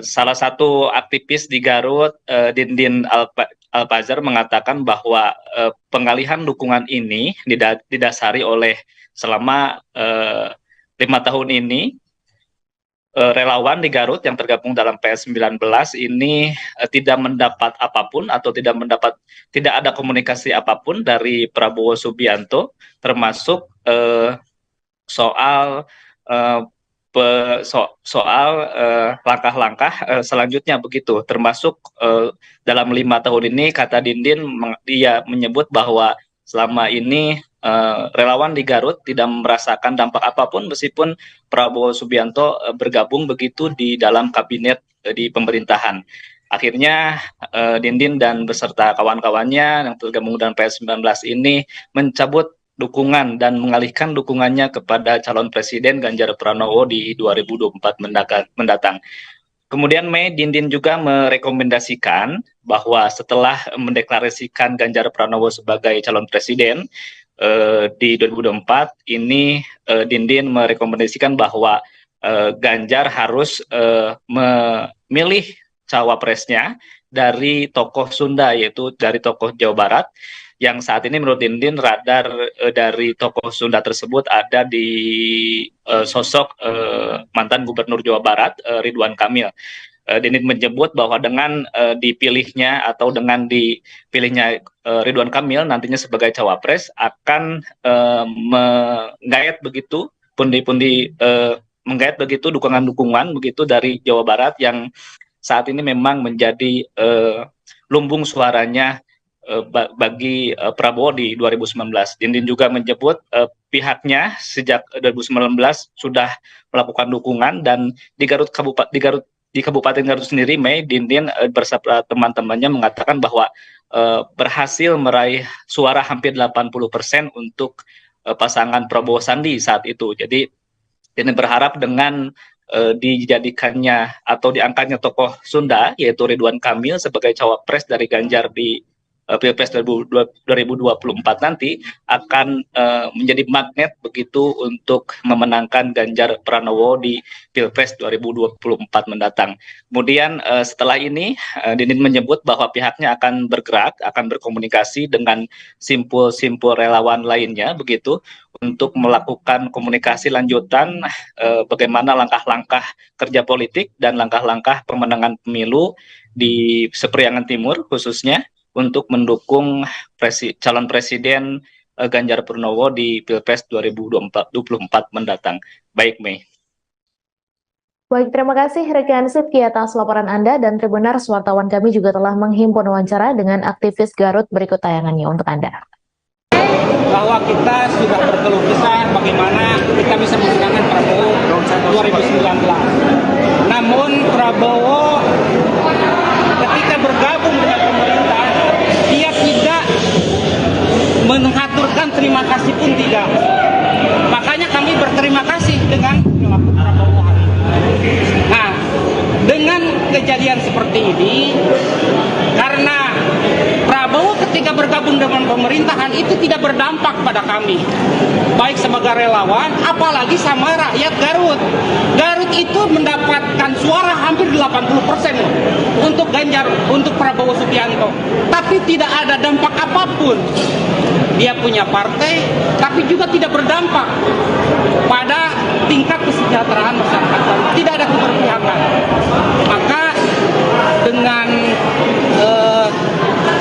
Salah satu aktivis di Garut, Dindin Alpazar, mengatakan bahwa pengalihan dukungan ini didasari oleh selama 5 tahun ini relawan di Garut yang tergabung dalam PS19 ini tidak mendapat apapun atau tidak ada komunikasi apapun dari Prabowo Subianto, termasuk soal langkah-langkah selanjutnya begitu, termasuk dalam 5 tahun ini, kata Dindin, dia menyebut bahwa selama ini relawan di Garut tidak merasakan dampak apapun meskipun Prabowo Subianto bergabung begitu di dalam kabinet di pemerintahan. Akhirnya Dindin dan beserta kawan-kawannya yang tergabung dalam PS19 ini mencabut dukungan dan mengalihkan dukungannya kepada calon presiden Ganjar Pranowo di 2024 mendatang. Kemudian Mei, Dindin juga merekomendasikan bahwa setelah mendeklarasikan Ganjar Pranowo sebagai calon presiden di 2024 ini, Dindin merekomendasikan bahwa Ganjar harus memilih cawapresnya dari tokoh Sunda, yaitu dari tokoh Jawa Barat, yang saat ini menurut Dindin radar dari tokoh Sunda tersebut ada di sosok mantan Gubernur Jawa Barat Ridwan Kamil. Dindin menyebut bahwa dengan dipilihnya Ridwan Kamil nantinya sebagai cawapres akan menggait begitu menggait begitu dukungan begitu dari Jawa Barat yang saat ini memang menjadi lumbung suaranya bagi Prabowo di 2019. Dindin juga menyebut pihaknya sejak 2019 sudah melakukan dukungan, dan di Kabupaten Garut sendiri, Mei, Dindin bersama teman-temannya mengatakan bahwa berhasil meraih suara hampir 80% untuk pasangan Prabowo Sandi saat itu. Jadi Dindin berharap dengan dijadikannya atau diangkatnya tokoh Sunda yaitu Ridwan Kamil sebagai cawapres dari Ganjar di Pilpres 2024 nanti akan menjadi magnet begitu untuk memenangkan Ganjar Pranowo di Pilpres 2024 mendatang. Kemudian setelah ini Dindin menyebut bahwa pihaknya akan bergerak, akan berkomunikasi dengan simpul-simpul relawan lainnya begitu untuk melakukan komunikasi lanjutan bagaimana langkah-langkah kerja politik dan langkah-langkah pemenangan pemilu di Sepriangan Timur khususnya untuk mendukung calon presiden Ganjar Pranowo di Pilpres 2024 mendatang. Baik, Mei. Baik, terima kasih rekan Sifki atas laporan Anda, dan Tribuners, wartawan kami juga telah menghimpun wawancara dengan aktivis Garut. Berikut tayangannya untuk Anda. Bahwa kita sudah berkeluh kesah bagaimana kita bisa memenangkan Prabowo 2019. Namun Prabowo ketika bergabung dengan pemerintah, dia tidak mengaturkan terima kasih pun tidak. Makanya kami berterima kasih dengan perilaku Prabowo hari ini. Nah, dengan kejadian seperti ini, karena Prabowo ketika bergabung dengan pemerintahan itu tidak berdampak pada kami, baik sebagai relawan, apalagi sama rakyat Garut. Garut itu mendapatkan suara hampir 80% untuk Ganjar, untuk Prabowo Subianto, tapi tidak ada dampak apapun. Dia punya partai, tapi juga tidak berdampak pada tingkat kesejahteraan masyarakat. Tidak ada keberpihakan. Maka dengan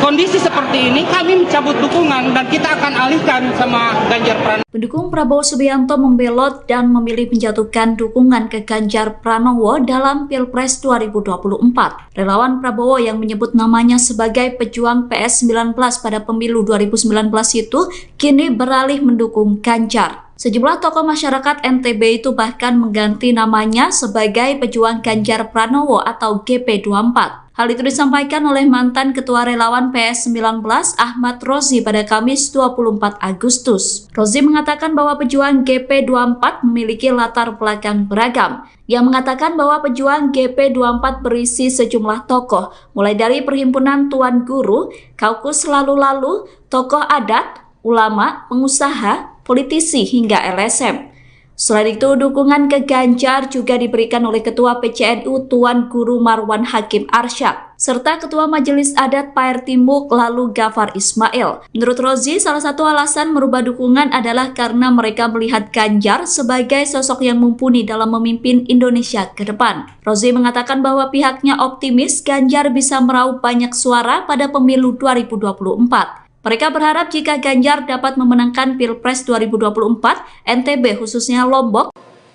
kondisi seperti ini, kami mencabut dukungan dan kita akan alihkan sama Ganjar Pranowo. Pendukung Prabowo Subianto membelot dan memilih menjatuhkan dukungan ke Ganjar Pranowo dalam Pilpres 2024. Relawan Prabowo yang menyebut namanya sebagai pejuang PS19 pada pemilu 2019 itu kini beralih mendukung Ganjar. Sejumlah tokoh masyarakat NTB itu bahkan mengganti namanya sebagai pejuang Ganjar Pranowo atau GP24. Hal itu disampaikan oleh mantan Ketua Relawan PS19 Ahmad Rozi pada Kamis 24 Agustus. Rozi mengatakan bahwa pejuang GP24 memiliki latar belakang beragam. Yang mengatakan bahwa pejuang GP24 berisi sejumlah tokoh, mulai dari Perhimpunan Tuan Guru, Kaukus Lalu-Lalu, tokoh adat, ulama, pengusaha, politisi hingga LSM. Selain itu, dukungan ke Ganjar juga diberikan oleh Ketua PCNU Tuan Guru Marwan Hakim Arsyad, serta Ketua Majelis Adat Paer Timuk lalu Gafar Ismail. Menurut Rozi, salah satu alasan merubah dukungan adalah karena mereka melihat Ganjar sebagai sosok yang mumpuni dalam memimpin Indonesia ke depan. Rozi mengatakan bahwa pihaknya optimis Ganjar bisa meraup banyak suara pada pemilu 2024. Mereka berharap jika Ganjar dapat memenangkan Pilpres 2024, NTB khususnya Lombok,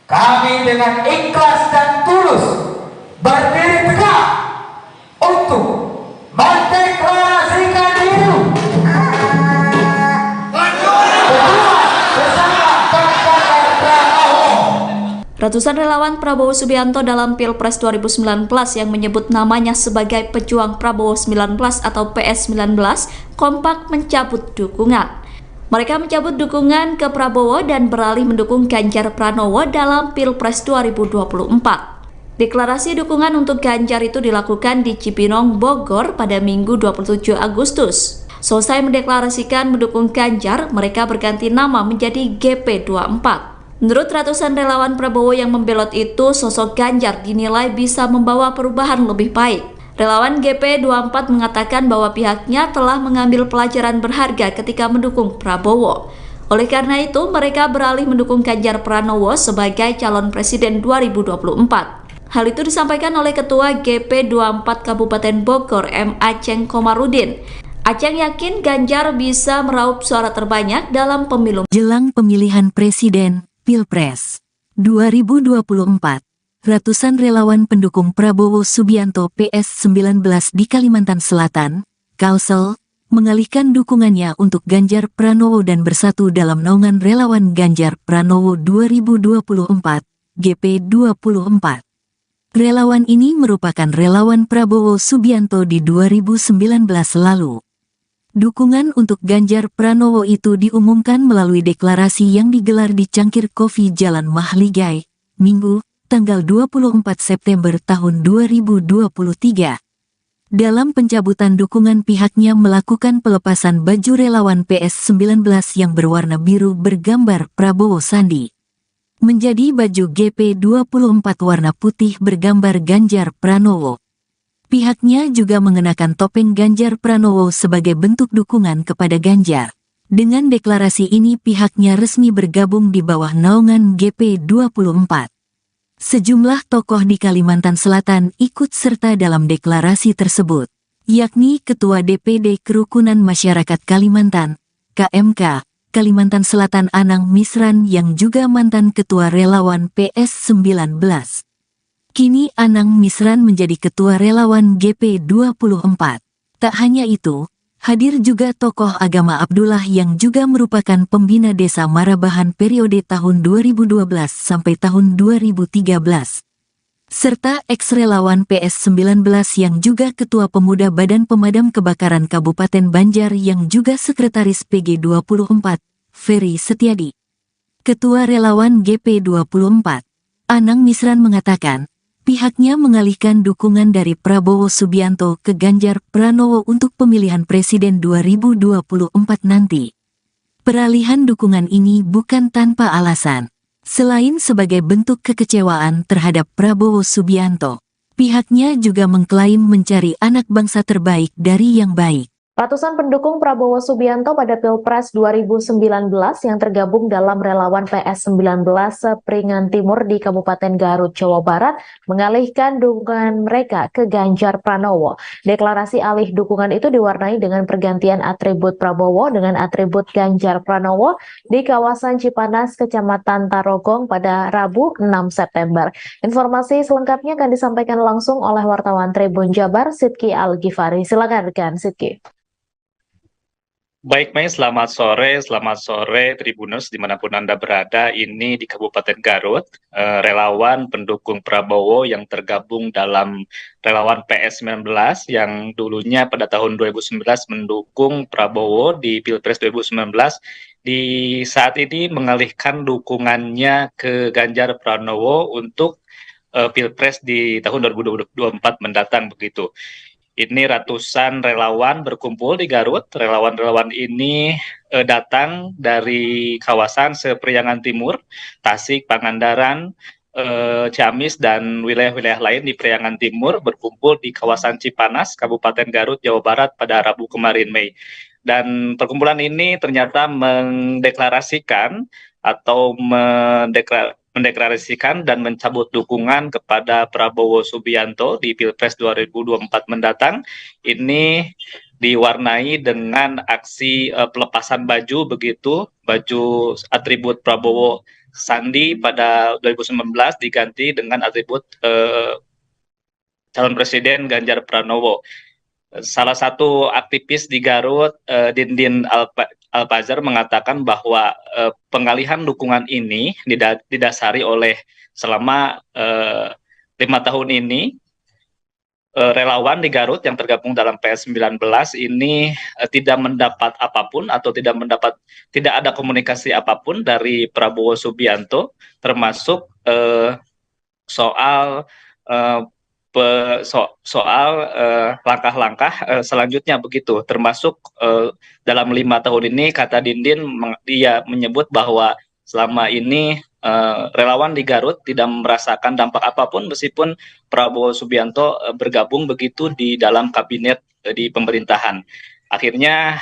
kami dengan ikhlas dan tulus berdiri tegak untuk mendeklarasikan diri bersama Ganjar Pranowo. ratusan relawan Prabowo Subianto dalam Pilpres 2019 yang menyebut namanya sebagai pejuang Prabowo 19 atau PS19 kompak mencabut dukungan. Mereka mencabut dukungan ke Prabowo dan beralih mendukung Ganjar Pranowo dalam Pilpres 2024. Deklarasi dukungan untuk Ganjar itu dilakukan di Cipinong, Bogor pada Minggu 27 Agustus. Selesai mendeklarasikan mendukung Ganjar, mereka berganti nama menjadi GP24. Menurut ratusan relawan Prabowo yang membelot itu, sosok Ganjar dinilai bisa membawa perubahan lebih baik. Relawan GP24 mengatakan bahwa pihaknya telah mengambil pelajaran berharga ketika mendukung Prabowo. Oleh karena itu, mereka beralih mendukung Ganjar Pranowo sebagai calon presiden 2024. Hal itu disampaikan oleh Ketua GP24 Kabupaten Bogor, M. Aceng Komarudin. Aceng yakin Ganjar bisa meraup suara terbanyak dalam pemilu. Jelang pemilihan presiden Pilpres 2024. Ratusan relawan pendukung Prabowo Subianto PS19 di Kalimantan Selatan, Kalsel, mengalihkan dukungannya untuk Ganjar Pranowo dan bersatu dalam naungan relawan Ganjar Pranowo 2024, GP24. Relawan ini merupakan relawan Prabowo Subianto di 2019 lalu. Dukungan untuk Ganjar Pranowo itu diumumkan melalui deklarasi yang digelar di Cangkir Kopi Jalan Mahligai, Minggu, tanggal 24 September tahun 2023. Dalam pencabutan dukungan, pihaknya melakukan pelepasan baju relawan PS19 yang berwarna biru bergambar Prabowo Sandi menjadi baju GP24 warna putih bergambar Ganjar Pranowo. Pihaknya juga mengenakan topeng Ganjar Pranowo sebagai bentuk dukungan kepada Ganjar. Dengan deklarasi ini pihaknya resmi bergabung di bawah naungan GP24. Sejumlah tokoh di Kalimantan Selatan ikut serta dalam deklarasi tersebut, yakni Ketua DPD Kerukunan Masyarakat Kalimantan, KMK, Kalimantan Selatan Anang Misran yang juga mantan Ketua Relawan PS19. Kini Anang Misran menjadi Ketua Relawan GP24. Tak hanya itu, hadir juga tokoh agama Abdullah yang juga merupakan pembina Desa Marabahan periode tahun 2012 sampai tahun 2013. Serta ex-relawan PS19 yang juga Ketua Pemuda Badan Pemadam Kebakaran Kabupaten Banjar yang juga Sekretaris PG24, Ferry Setiadi. Ketua Relawan GP24, Anang Misran mengatakan, pihaknya mengalihkan dukungan dari Prabowo Subianto ke Ganjar Pranowo untuk pemilihan Presiden 2024 nanti. Peralihan dukungan ini bukan tanpa alasan. Selain sebagai bentuk kekecewaan terhadap Prabowo Subianto, pihaknya juga mengklaim mencari anak bangsa terbaik dari yang baik. Ratusan pendukung Prabowo Subianto pada Pilpres 2019 yang tergabung dalam relawan PS19 Sepringan Timur di Kabupaten Garut, Jawa Barat mengalihkan dukungan mereka ke Ganjar Pranowo. Deklarasi alih dukungan itu diwarnai dengan pergantian atribut Prabowo dengan atribut Ganjar Pranowo di kawasan Cipanas, Kecamatan Tarogong pada Rabu 6 September. Informasi selengkapnya akan disampaikan langsung oleh wartawan Tribun Jabar, Sidki Al-Ghifari. Silakan rekan Sidki. Baik, Mei, selamat sore Tribuners dimanapun Anda berada. Ini di Kabupaten Garut, relawan pendukung Prabowo yang tergabung dalam relawan PS19 yang dulunya pada tahun 2019 mendukung Prabowo di Pilpres 2019, di saat ini mengalihkan dukungannya ke Ganjar Pranowo untuk Pilpres di tahun 2024 mendatang begitu. Ini ratusan relawan berkumpul di Garut. Relawan-relawan ini datang dari kawasan Sepriangan Timur, Tasik, Pangandaran, Ciamis, dan wilayah-wilayah lain di Priangan Timur berkumpul di kawasan Cipanas, Kabupaten Garut, Jawa Barat pada Rabu kemarin, Mei. Dan perkumpulan ini ternyata mendeklarasikan atau mendeklarasikan dan mencabut dukungan kepada Prabowo Subianto di Pilpres 2024 mendatang. Ini diwarnai dengan aksi pelepasan baju begitu, baju atribut Prabowo Sandi pada 2019 diganti dengan atribut calon presiden Ganjar Pranowo. Salah satu aktivis di Garut, Dindin Alpazar, mengatakan bahwa pengalihan dukungan ini didasari oleh selama 5 tahun ini relawan di Garut yang tergabung dalam PS19 ini tidak mendapat apapun atau tidak ada komunikasi apapun dari Prabowo Subianto, termasuk soal langkah-langkah selanjutnya begitu, termasuk dalam 5 tahun ini, kata Dindin, dia menyebut bahwa selama ini relawan di Garut tidak merasakan dampak apapun meskipun Prabowo Subianto bergabung begitu di dalam kabinet di pemerintahan. Akhirnya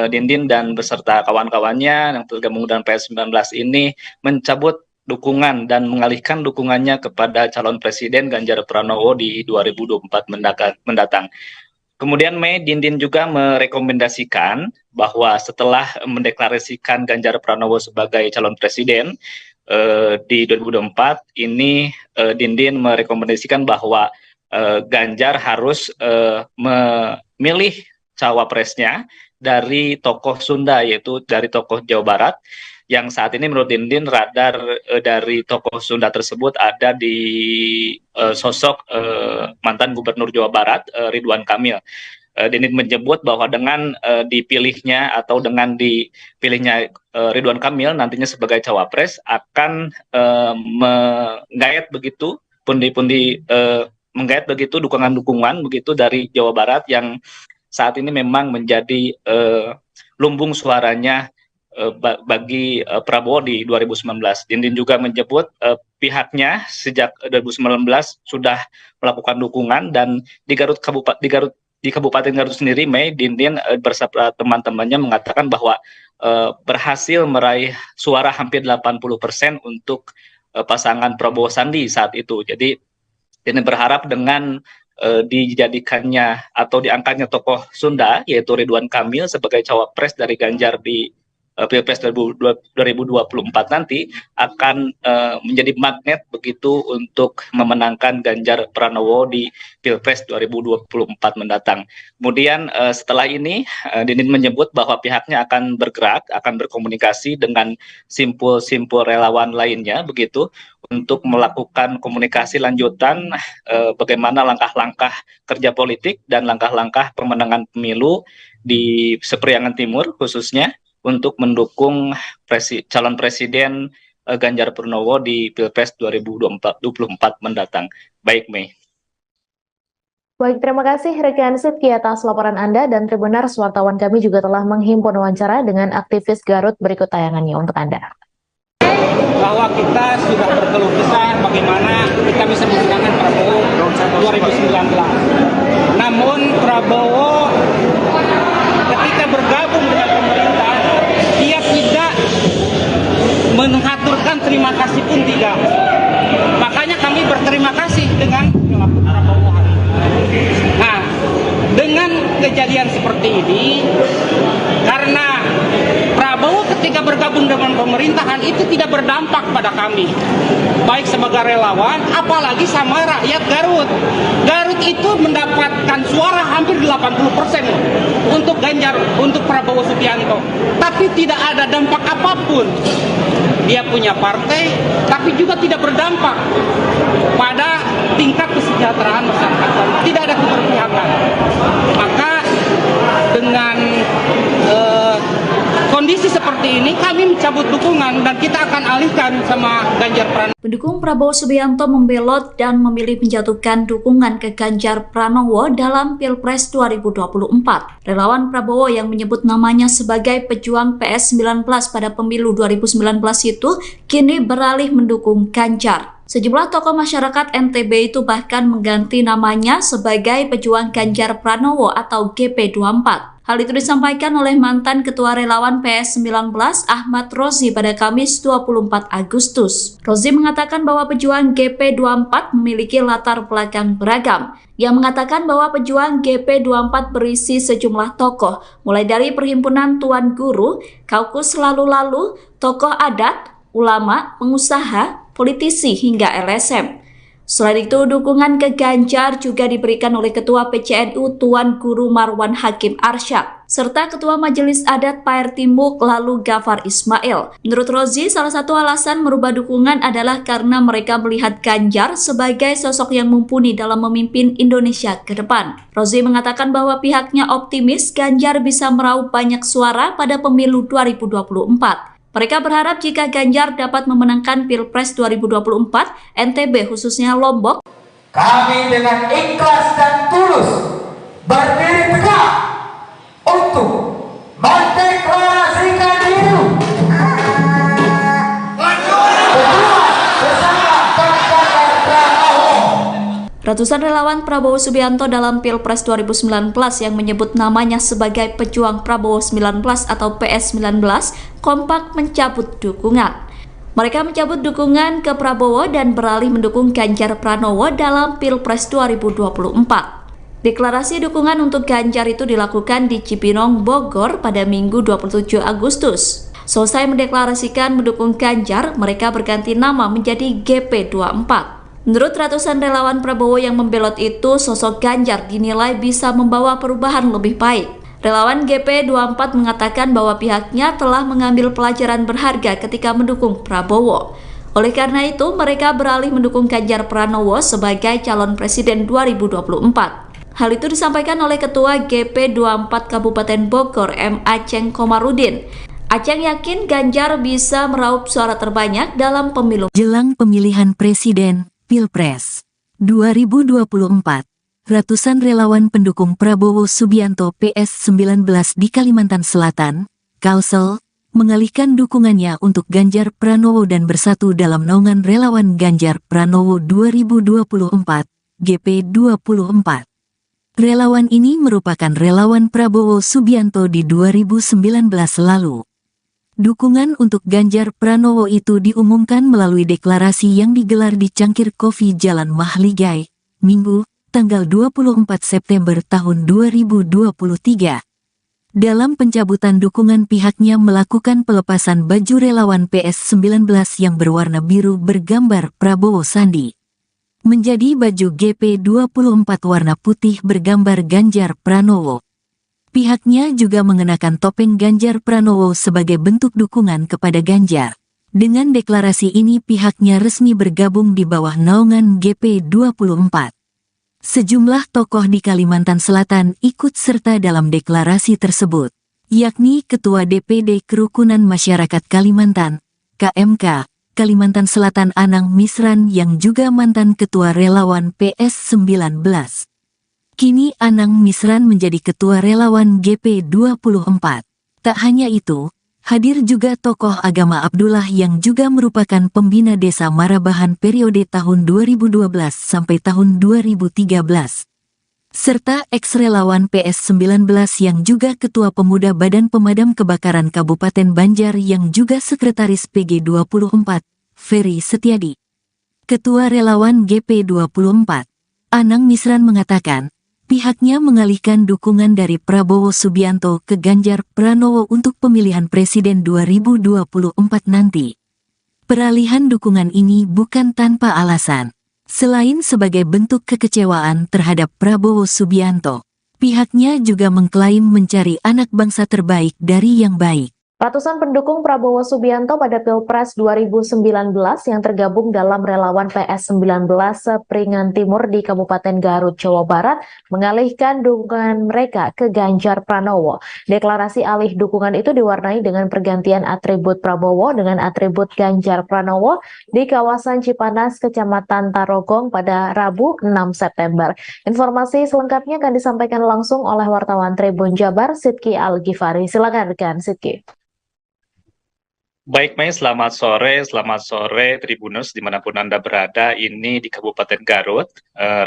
Dindin dan beserta kawan-kawannya yang tergabung dalam PS19 ini mencabut dukungan dan mengalihkan dukungannya kepada calon presiden Ganjar Pranowo di 2024 mendatang. Kemudian Mei, Dindin juga merekomendasikan bahwa setelah mendeklarasikan Ganjar Pranowo sebagai calon presiden di 2024 ini, Dindin merekomendasikan bahwa Ganjar harus memilih cawapresnya dari tokoh Sunda, yaitu dari tokoh Jawa Barat, yang saat ini menurut Dindin radar dari tokoh Sunda tersebut ada di sosok mantan Gubernur Jawa Barat, Ridwan Kamil. Dindin menyebut bahwa dengan dipilihnya Ridwan Kamil nantinya sebagai cawapres akan menggait begitu menggait begitu dukungan begitu dari Jawa Barat yang saat ini memang menjadi lumbung suaranya bagi Prabowo di 2019. Dindin juga menyebut pihaknya sejak 2019 sudah melakukan dukungan, dan di Kabupaten Garut sendiri, Mei, Dindin bersama teman-temannya mengatakan bahwa berhasil meraih suara hampir 80% untuk pasangan Prabowo Sandi saat itu. Jadi Dindin berharap dengan dijadikannya atau diangkatnya tokoh Sunda yaitu Ridwan Kamil sebagai cawapres dari Ganjar di Pilpres 2024 nanti akan menjadi magnet begitu untuk memenangkan Ganjar Pranowo di Pilpres 2024 mendatang. Kemudian setelah ini Didin menyebut bahwa pihaknya akan bergerak, akan berkomunikasi dengan simpul-simpul relawan lainnya begitu untuk melakukan komunikasi lanjutan bagaimana langkah-langkah kerja politik dan langkah-langkah pemenangan pemilu di Sepriangan Timur khususnya untuk mendukung calon presiden Ganjar Pranowo di Pilpres 2024 mendatang. Baik, Mei. Baik, terima kasih rekan Sidki atas laporan Anda, dan Tribuners, wartawan kami juga telah menghimpun wawancara dengan aktivis Garut. Berikut tayangannya untuk Anda. Bahwa kita sudah berkeluh kesah bagaimana kita bisa memenangkan Prabowo 2019. Namun Prabowo ketika bergabung dengan pemerintah, dia tidak mengaturkan terima kasih pun tidak. Makanya kami berterima kasih dengan perilaku Prabowo hari ini. Nah, dengan kejadian seperti ini, karena Prabowo ketika bergabung dengan pemerintahan itu tidak berdampak pada kami, baik sebagai relawan, apalagi sama rakyat Garut. Garut itu mendapatkan suara hampir 80% untuk Ganjar, untuk Prabowo Subianto, tapi tidak ada dampak apapun. Dia punya partai, tapi juga tidak berdampak pada tingkat kesejahteraan masyarakat. Tidak ada keberpihakan. Maka dengan kondisi seperti ini, kami mencabut dukungan dan kita akan alihkan sama Ganjar Pranowo. Pendukung Prabowo Subianto membelot dan memilih menjatuhkan dukungan ke Ganjar Pranowo dalam Pilpres 2024. Relawan Prabowo yang menyebut namanya sebagai pejuang PS19 pada pemilu 2019 itu kini beralih mendukung Ganjar. Sejumlah tokoh masyarakat NTB itu bahkan mengganti namanya sebagai pejuang Ganjar Pranowo atau GP24. Hal itu disampaikan oleh mantan Ketua Relawan PS19 Ahmad Rozi pada Kamis 24 Agustus. Rozi mengatakan bahwa pejuang GP24 memiliki latar belakang beragam. Ia mengatakan bahwa pejuang GP24 berisi sejumlah tokoh, mulai dari Perhimpunan Tuan Guru, Kaukus Lalu-Lalu, tokoh adat, ulama, pengusaha, politisi hingga LSM. Selain itu, dukungan ke Ganjar juga diberikan oleh Ketua PCNU Tuan Guru Marwan Hakim Arsyad, serta Ketua Majelis Adat Paer Timuk lalu Gafar Ismail. Menurut Rozi, salah satu alasan merubah dukungan adalah karena mereka melihat Ganjar sebagai sosok yang mumpuni dalam memimpin Indonesia ke depan. Rozi mengatakan bahwa pihaknya optimis Ganjar bisa meraup banyak suara pada pemilu 2024. Mereka berharap jika Ganjar dapat memenangkan Pilpres 2024, NTB khususnya Lombok, kami dengan ikhlas dan tulus berdiri tegak untuk mendeklarasikan diri bersama Ganjar Pranowo. ratusan relawan Prabowo Subianto dalam Pilpres 2019 yang menyebut namanya sebagai pejuang Prabowo 19 atau PS19 kompak mencabut dukungan. Mereka mencabut dukungan ke Prabowo dan beralih mendukung Ganjar Pranowo dalam Pilpres 2024. Deklarasi dukungan untuk Ganjar itu dilakukan di Cipinang, Bogor pada Minggu 27 Agustus. Selesai mendeklarasikan mendukung Ganjar, mereka berganti nama menjadi GP24. Menurut ratusan relawan Prabowo yang membelot itu, sosok Ganjar dinilai bisa membawa perubahan lebih baik. Relawan GP24 mengatakan bahwa pihaknya telah mengambil pelajaran berharga ketika mendukung Prabowo. Oleh karena itu, mereka beralih mendukung Ganjar Pranowo sebagai calon presiden 2024. Hal itu disampaikan oleh Ketua GP24 Kabupaten Bogor, M. Aceng Komarudin. Aceng yakin Ganjar bisa meraup suara terbanyak dalam pemilu. Jelang pemilihan presiden Pilpres 2024, ratusan relawan pendukung Prabowo Subianto PS19 di Kalimantan Selatan, Kalsel, mengalihkan dukungannya untuk Ganjar Pranowo dan bersatu dalam naungan relawan Ganjar Pranowo 2024, GP24. Relawan ini merupakan relawan Prabowo Subianto di 2019 lalu. Dukungan untuk Ganjar Pranowo itu diumumkan melalui deklarasi yang digelar di Cangkir Kopi Jalan Mahligai, Minggu, tanggal 24 September tahun 2023. Dalam pencabutan dukungan, pihaknya melakukan pelepasan baju relawan PS19 yang berwarna biru bergambar Prabowo Sandi menjadi baju GP24 warna putih bergambar Ganjar Pranowo. Pihaknya juga mengenakan topeng Ganjar Pranowo sebagai bentuk dukungan kepada Ganjar. Dengan deklarasi ini pihaknya resmi bergabung di bawah naungan GP24. Sejumlah tokoh di Kalimantan Selatan ikut serta dalam deklarasi tersebut, yakni Ketua DPD Kerukunan Masyarakat Kalimantan, KMK, Kalimantan Selatan Anang Misran yang juga mantan Ketua Relawan PS19. Kini Anang Misran menjadi Ketua Relawan GP24. Tak hanya itu, hadir juga tokoh agama Abdullah yang juga merupakan pembina desa Marabahan periode tahun 2012 sampai tahun 2013. Serta ex-relawan PS19 yang juga Ketua Pemuda Badan Pemadam Kebakaran Kabupaten Banjar yang juga Sekretaris PG24, Ferry Setiadi. Ketua Relawan GP24, Anang Misran mengatakan, pihaknya mengalihkan dukungan dari Prabowo Subianto ke Ganjar Pranowo untuk pemilihan presiden 2024 nanti. Peralihan dukungan ini bukan tanpa alasan. Selain sebagai bentuk kekecewaan terhadap Prabowo Subianto, pihaknya juga mengklaim mencari anak bangsa terbaik dari yang baik. Ratusan pendukung Prabowo Subianto pada Pilpres 2019 yang tergabung dalam relawan PS19 Sepringan Timur di Kabupaten Garut, Jawa Barat mengalihkan dukungan mereka ke Ganjar Pranowo. Deklarasi alih dukungan itu diwarnai dengan pergantian atribut Prabowo dengan atribut Ganjar Pranowo di kawasan Cipanas, Kecamatan Tarogong pada Rabu 6 September. Informasi selengkapnya akan disampaikan langsung oleh wartawan Tribun Jabar, Sidki Al-Ghifari. Silakan rekan Sidki. Baik, Mei, selamat sore Tribuners dimanapun Anda berada. Ini di Kabupaten Garut,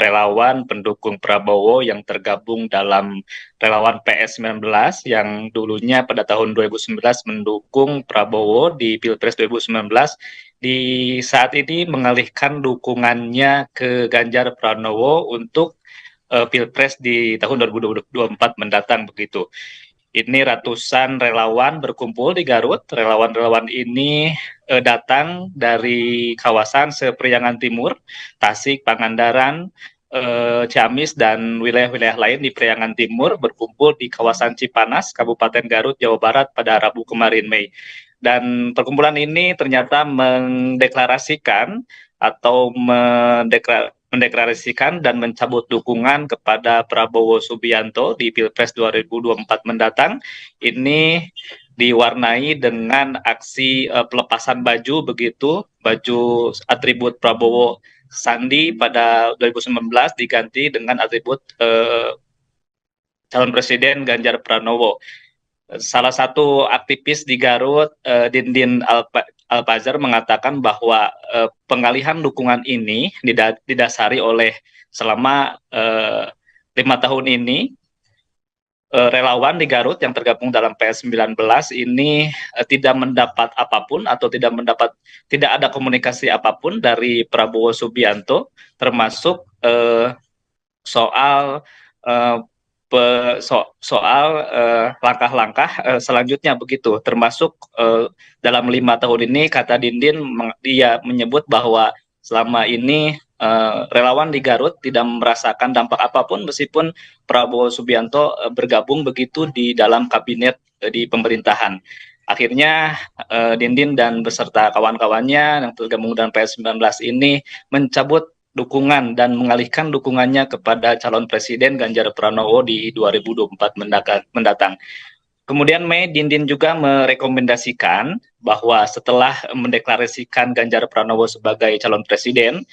relawan pendukung Prabowo yang tergabung dalam relawan PS19 yang dulunya pada tahun 2019 mendukung Prabowo di Pilpres 2019, di saat ini mengalihkan dukungannya ke Ganjar Pranowo untuk Pilpres di tahun 2024 mendatang begitu. Ini ratusan relawan berkumpul di Garut. Relawan-relawan ini datang dari kawasan Sepriangan Timur, Tasik, Pangandaran, Ciamis, dan wilayah-wilayah lain di Priangan Timur berkumpul di kawasan Cipanas, Kabupaten Garut, Jawa Barat pada Rabu kemarin, Mei. Dan perkumpulan ini ternyata mendeklarasikan atau mendeklarasikan dan mencabut dukungan kepada Prabowo Subianto di Pilpres 2024 mendatang. Ini diwarnai dengan aksi pelepasan baju begitu, baju atribut Prabowo Sandi pada 2019 diganti dengan atribut calon presiden Ganjar Pranowo. Salah satu aktivis di Garut, Dindin Alpazar, mengatakan bahwa pengalihan dukungan ini didasari oleh selama 5 tahun ini relawan di Garut yang tergabung dalam PS19 ini tidak mendapat apapun atau tidak ada komunikasi apapun dari Prabowo Subianto, termasuk soal langkah-langkah selanjutnya begitu, termasuk dalam 5 tahun ini, kata Dindin, dia menyebut bahwa selama ini relawan di Garut tidak merasakan dampak apapun meskipun Prabowo Subianto bergabung begitu di dalam kabinet di pemerintahan. Akhirnya Dindin dan beserta kawan-kawannya yang tergabung dengan PS19 ini mencabut dukungan dan mengalihkan dukungannya kepada calon presiden Ganjar Pranowo di 2024 mendatang. Kemudian Mei, Dindin juga merekomendasikan bahwa setelah mendeklarasikan Ganjar Pranowo sebagai calon presiden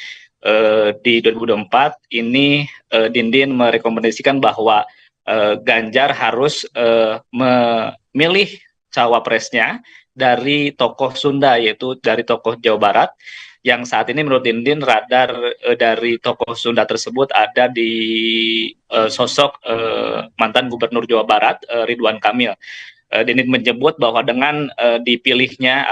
di 2024 ini, Dindin merekomendasikan bahwa Ganjar harus memilih cawapresnya dari tokoh Sunda, yaitu dari tokoh Jawa Barat, yang saat ini menurut Dindin radar dari tokoh Sunda tersebut ada di sosok mantan Gubernur Jawa Barat Ridwan Kamil. Dindin menyebut bahwa dengan dipilihnya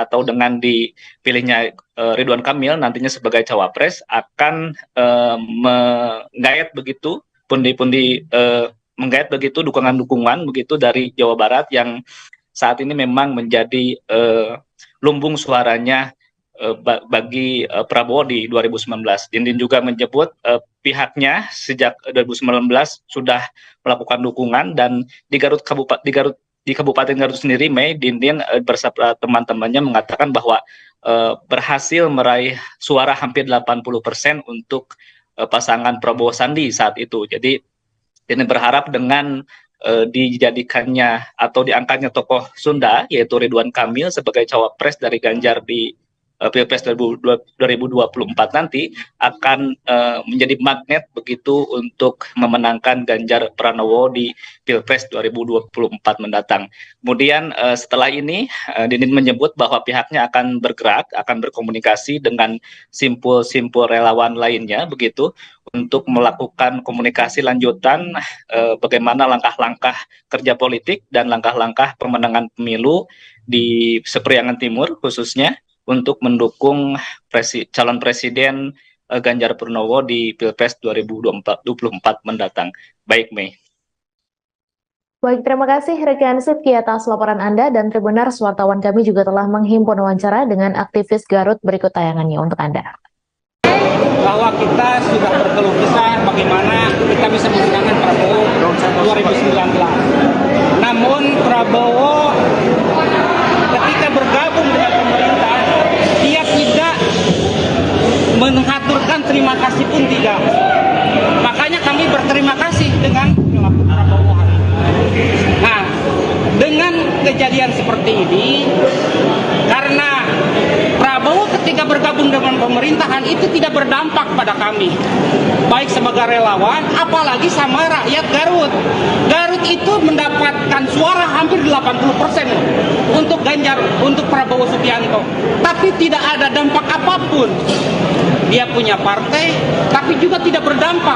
Ridwan Kamil nantinya sebagai cawapres akan menggait begitu pundi-pundi menggait begitu dukungan-dukungan begitu dari Jawa Barat yang saat ini memang menjadi lumbung suaranya bagi Prabowo di 2019. Dindin juga menyebut pihaknya sejak 2019 sudah melakukan dukungan, dan di Kabupaten Garut sendiri, Mei, Dindin bersama teman-temannya mengatakan bahwa berhasil meraih suara hampir 80% untuk pasangan Prabowo Sandi saat itu. Jadi Dindin berharap dengan dijadikannya atau diangkatnya tokoh Sunda yaitu Ridwan Kamil sebagai cawapres dari Ganjar di Pilpres 2024 nanti akan menjadi magnet begitu untuk memenangkan Ganjar Pranowo di Pilpres 2024 mendatang. Kemudian setelah ini Dindin menyebut bahwa pihaknya akan bergerak, akan berkomunikasi dengan simpul-simpul relawan lainnya begitu untuk melakukan komunikasi lanjutan bagaimana langkah-langkah kerja politik dan langkah-langkah pemenangan pemilu di Sepriangan Timur khususnya untuk mendukung calon presiden Ganjar Pranowo di Pilpres 2024 mendatang. Baik, Mei. Baik, terima kasih rekan Sifki atas laporan Anda, dan Tribuners wartawan kami juga telah menghimpun wawancara dengan aktivis Garut, berikut tayangannya untuk Anda. Bahwa kita sudah berkeluh kesah bagaimana kita bisa memenangkan Prabowo 2019. Namun Prabowo ketika bergabung dengan pemerintah, dia tidak mengaturkan terima kasih pun tidak. Makanya kami berterima kasih dengan perilaku Prabowo hari ini. Nah, dengan kejadian seperti ini, karena Prabowo ketika bergabung dengan pemerintahan itu tidak berdampak pada kami, baik sebagai relawan, apalagi sama rakyat Garut. Garut itu mendapatkan suara hampir 80% untuk Ganjar, untuk Prabowo Subianto, tapi tidak ada dampak apapun. Dia punya partai, tapi juga tidak berdampak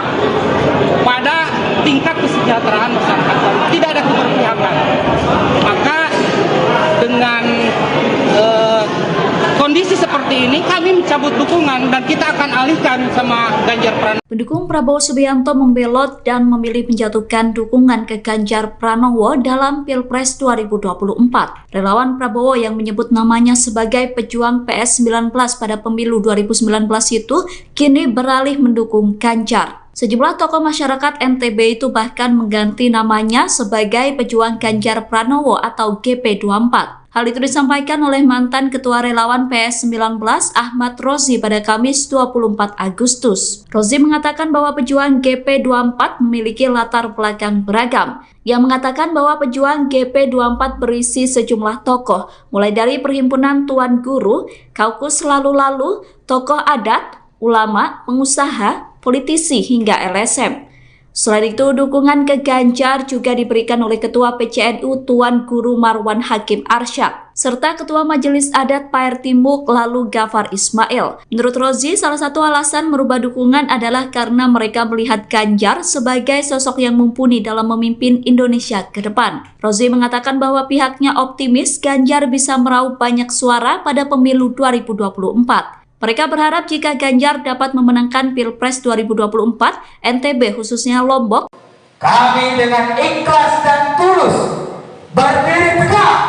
pada tingkat kesejahteraan masyarakat Garut. Tidak ada keberpihakan. Maka dengan kondisi seperti ini kami mencabut dukungan dan kita akan alihkan sama Ganjar Pranowo. Pendukung Prabowo Subianto membelot dan memilih menjatuhkan dukungan ke Ganjar Pranowo dalam Pilpres 2024. Relawan Prabowo yang menyebut namanya sebagai pejuang PS19 pada pemilu 2019 itu kini beralih mendukung Ganjar. Sejumlah tokoh masyarakat NTB itu bahkan mengganti namanya sebagai pejuang Ganjar Pranowo atau GP24. Hal itu disampaikan oleh mantan Ketua Relawan PS19 Ahmad Rozi pada Kamis 24 Agustus. Rozi mengatakan bahwa pejuang GP24 memiliki latar belakang beragam. Yang mengatakan bahwa pejuang GP24 berisi sejumlah tokoh, mulai dari Perhimpunan Tuan Guru, Kaukus Lalu-Lalu, tokoh adat, ulama, pengusaha, politisi hingga LSM. Selain itu, dukungan ke Ganjar juga diberikan oleh Ketua PCNU Tuan Guru Marwan Hakim Arsyad, serta Ketua Majelis Adat Paer Timuk lalu Gafar Ismail. Menurut Rozi, salah satu alasan merubah dukungan adalah karena mereka melihat Ganjar sebagai sosok yang mumpuni dalam memimpin Indonesia ke depan. Rozi mengatakan bahwa pihaknya optimis Ganjar bisa meraup banyak suara pada pemilu 2024. Mereka berharap jika Ganjar dapat memenangkan Pilpres 2024, NTB khususnya Lombok, kami dengan ikhlas dan tulus berdiri tegak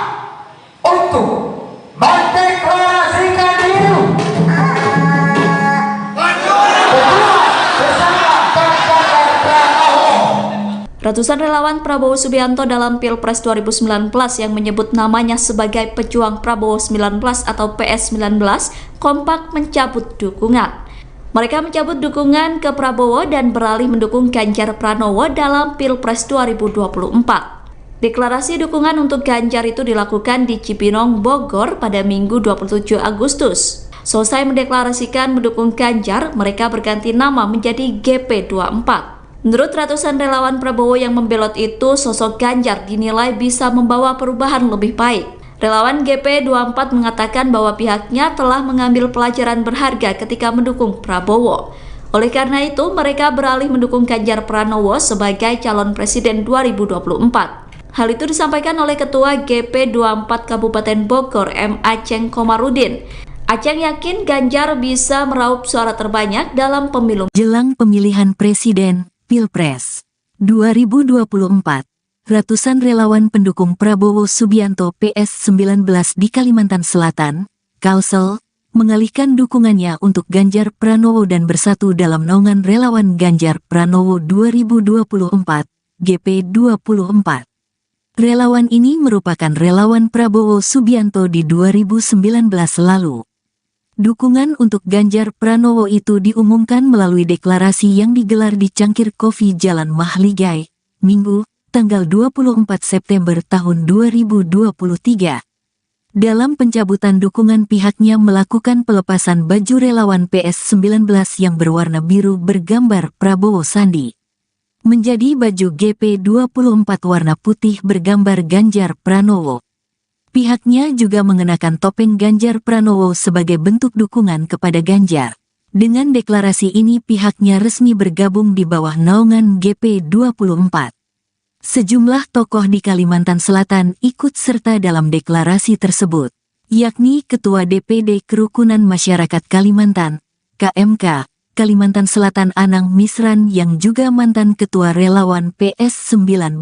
untuk mendeklarasikan diri bersama Ganjar Pranowo. ratusan relawan Prabowo Subianto dalam Pilpres 2019 yang menyebut namanya sebagai pejuang Prabowo 19 atau PS19 kompak mencabut dukungan. Mereka mencabut dukungan ke Prabowo dan beralih mendukung Ganjar Pranowo dalam Pilpres 2024. Deklarasi dukungan untuk Ganjar itu dilakukan di Cipinang, Bogor pada Minggu 27 Agustus. Selesai mendeklarasikan mendukung Ganjar, mereka berganti nama menjadi GP24. Menurut ratusan relawan Prabowo yang membelot itu, sosok Ganjar dinilai bisa membawa perubahan lebih baik. Relawan GP24 mengatakan bahwa pihaknya telah mengambil pelajaran berharga ketika mendukung Prabowo. Oleh karena itu, mereka beralih mendukung Ganjar Pranowo sebagai calon presiden 2024. Hal itu disampaikan oleh Ketua GP24 Kabupaten Bogor, M. Aceng Komarudin. Aceng yakin Ganjar bisa meraup suara terbanyak dalam pemilu jelang pemilihan presiden Pilpres 2024, ratusan relawan pendukung Prabowo Subianto PS19 di Kalimantan Selatan, Kalsel, mengalihkan dukungannya untuk Ganjar Pranowo dan bersatu dalam naungan relawan Ganjar Pranowo 2024, GP24. Relawan ini merupakan relawan Prabowo Subianto di 2019 lalu. Dukungan untuk Ganjar Pranowo itu diumumkan melalui deklarasi yang digelar di Cangkir Kopi Jalan Mahligai, Minggu, tanggal 24 September tahun 2023. Dalam pencabutan dukungan pihaknya melakukan pelepasan baju relawan PS19 yang berwarna biru bergambar Prabowo Sandi, menjadi baju GP24 warna putih bergambar Ganjar Pranowo. Pihaknya juga mengenakan topeng Ganjar Pranowo sebagai bentuk dukungan kepada Ganjar. Dengan deklarasi ini pihaknya resmi bergabung di bawah naungan GP24. Sejumlah tokoh di Kalimantan Selatan ikut serta dalam deklarasi tersebut, yakni Ketua DPD Kerukunan Masyarakat Kalimantan, KMK, Kalimantan Selatan Anang Misran yang juga mantan Ketua Relawan PS19.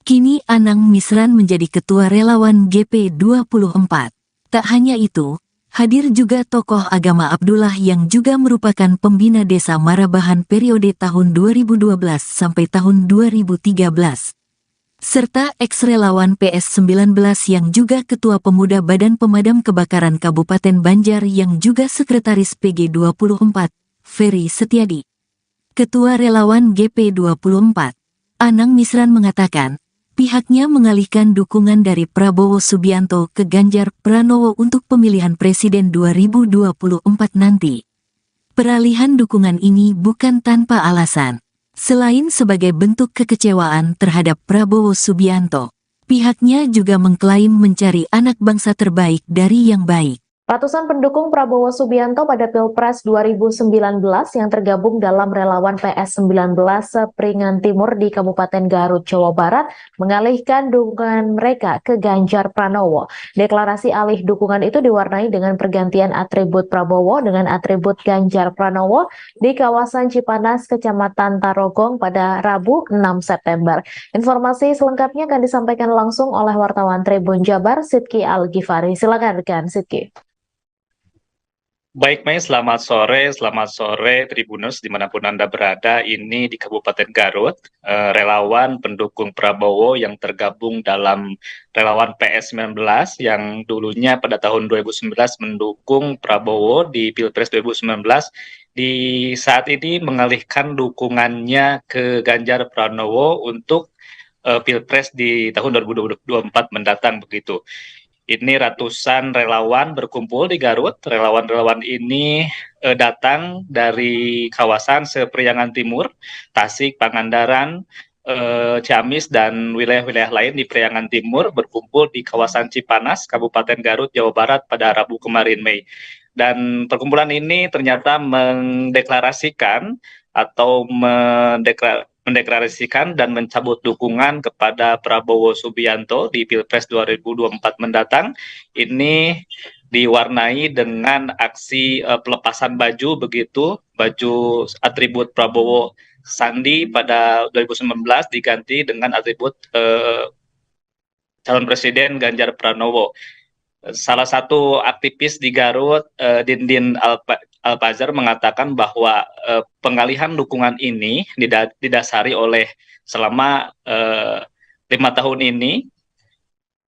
Kini Anang Misran menjadi Ketua Relawan GP24. Tak hanya itu, hadir juga tokoh agama Abdullah yang juga merupakan pembina desa Marabahan periode tahun 2012 sampai tahun 2013. Serta ex-relawan PS19 yang juga Ketua Pemuda Badan Pemadam Kebakaran Kabupaten Banjar yang juga Sekretaris PG24, Ferry Setiadi. Ketua Relawan GP24, Anang Misran mengatakan, pihaknya mengalihkan dukungan dari Prabowo Subianto ke Ganjar Pranowo untuk pemilihan presiden 2024 nanti. Peralihan dukungan ini bukan tanpa alasan. Selain sebagai bentuk kekecewaan terhadap Prabowo Subianto, pihaknya juga mengklaim mencari anak bangsa terbaik dari yang baik. Ratusan pendukung Prabowo Subianto pada Pilpres 2019 yang tergabung dalam relawan PS19 Sepringan Timur di Kabupaten Garut, Jawa Barat mengalihkan dukungan mereka ke Ganjar Pranowo. Deklarasi alih dukungan itu diwarnai dengan pergantian atribut Prabowo dengan atribut Ganjar Pranowo di kawasan Cipanas, Kecamatan Tarogong pada Rabu 6 September. Informasi selengkapnya akan disampaikan langsung oleh wartawan Tribun Jabar, Sidki Al-Ghifari. Silakan rekan Sidki. Baik, Mei, selamat sore Tribuners dimanapun Anda berada. Ini di Kabupaten Garut, relawan pendukung Prabowo yang tergabung dalam relawan PS19 yang dulunya pada tahun 2019 mendukung Prabowo di Pilpres 2019, di saat ini mengalihkan dukungannya ke Ganjar Pranowo untuk Pilpres di tahun 2024 mendatang begitu. Ini ratusan relawan berkumpul di Garut. Relawan-relawan ini datang dari kawasan Sepriangan Timur, Tasik, Pangandaran, Ciamis, dan wilayah-wilayah lain di Priangan Timur berkumpul di kawasan Cipanas, Kabupaten Garut, Jawa Barat pada Rabu kemarin, Mei. Dan perkumpulan ini ternyata mendeklarasikan atau mendeklarasikan dan mencabut dukungan kepada Prabowo Subianto di Pilpres 2024 mendatang. Ini diwarnai dengan aksi pelepasan baju begitu, baju atribut Prabowo Sandi pada 2019 diganti dengan atribut calon presiden Ganjar Pranowo. Salah satu aktivis di Garut, Dindin Alpazar, mengatakan bahwa pengalihan dukungan ini didasari oleh selama 5 tahun ini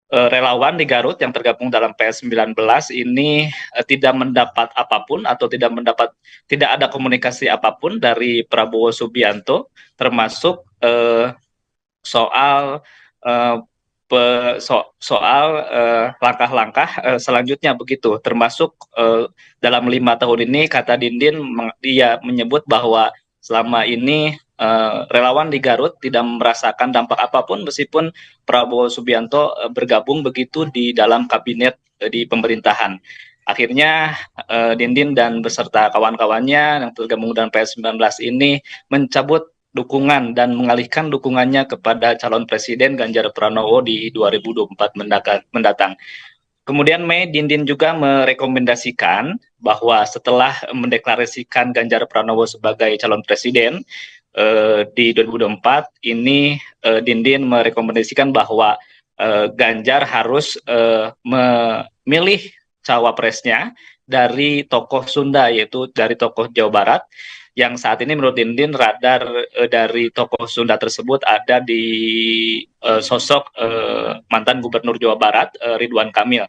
relawan di Garut yang tergabung dalam PS19 ini tidak mendapat apapun atau tidak ada komunikasi apapun dari Prabowo Subianto, termasuk soal langkah-langkah selanjutnya begitu, termasuk dalam 5 tahun ini, kata Dindin, dia menyebut bahwa selama ini relawan di Garut tidak merasakan dampak apapun meskipun Prabowo Subianto bergabung begitu di dalam kabinet di pemerintahan. Akhirnya Dindin dan beserta kawan-kawannya yang tergabung dalam PS19 ini mencabut dukungan dan mengalihkan dukungannya kepada calon presiden Ganjar Pranowo di 2024 mendatang. Kemudian Mei, Dindin juga merekomendasikan bahwa setelah mendeklarasikan Ganjar Pranowo sebagai calon presiden, di 2024 ini Dindin merekomendasikan bahwa Ganjar harus memilih cawapresnya dari tokoh Sunda, yaitu dari tokoh Jawa Barat, yang saat ini menurut Dindin radar dari tokoh Sunda tersebut ada di sosok mantan Gubernur Jawa Barat Ridwan Kamil.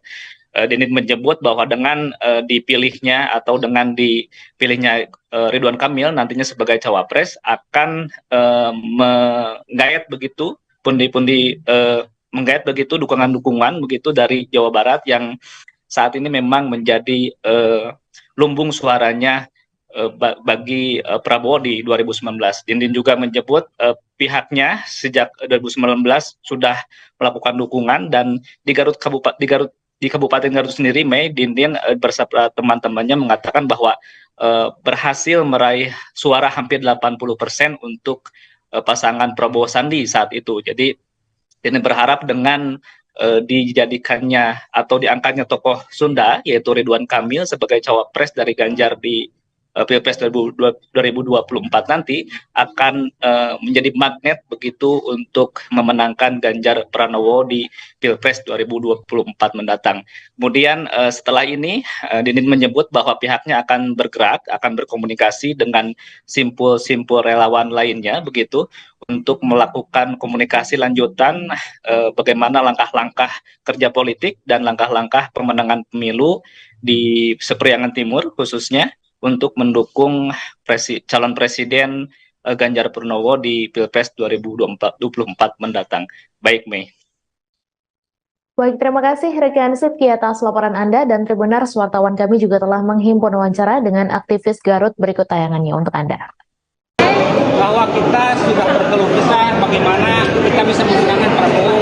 Dindin menyebut bahwa dengan dipilihnya atau dengan dipilihnya Ridwan Kamil nantinya sebagai cawapres akan menggait begitu pundi-pundi menggait begitu dukungan-dukungan begitu dari Jawa Barat yang saat ini memang menjadi lumbung suaranya bagi Prabowo di 2019. Dindin juga menyebut pihaknya sejak 2019 sudah melakukan dukungan, dan di Kabupaten Garut sendiri, Mei, Dindin bersama teman-temannya mengatakan bahwa berhasil meraih suara hampir 80% untuk pasangan Prabowo Sandi saat itu. Jadi Dindin berharap dengan dijadikannya atau diangkatnya tokoh Sunda yaitu Ridwan Kamil sebagai cawapres dari Ganjar di Pilpres 2024 nanti akan menjadi magnet begitu untuk memenangkan Ganjar Pranowo di Pilpres 2024 mendatang. Kemudian setelah ini Dindin menyebut bahwa pihaknya akan bergerak, akan berkomunikasi dengan simpul-simpul relawan lainnya begitu untuk melakukan komunikasi lanjutan bagaimana langkah-langkah kerja politik dan langkah-langkah pemenangan pemilu di Sepriangan Timur khususnya untuk mendukung calon presiden Ganjar Pranowo di Pilpres 2024 mendatang. Baik, Mei. Baik, terima kasih rekan Sidki atas laporan Anda, dan Tribuners wartawan kami juga telah menghimpun wawancara dengan aktivis Garut. Berikut tayangannya untuk Anda. Bahwa kita sudah berkeluh kesah bagaimana kita bisa memenangkan Prabowo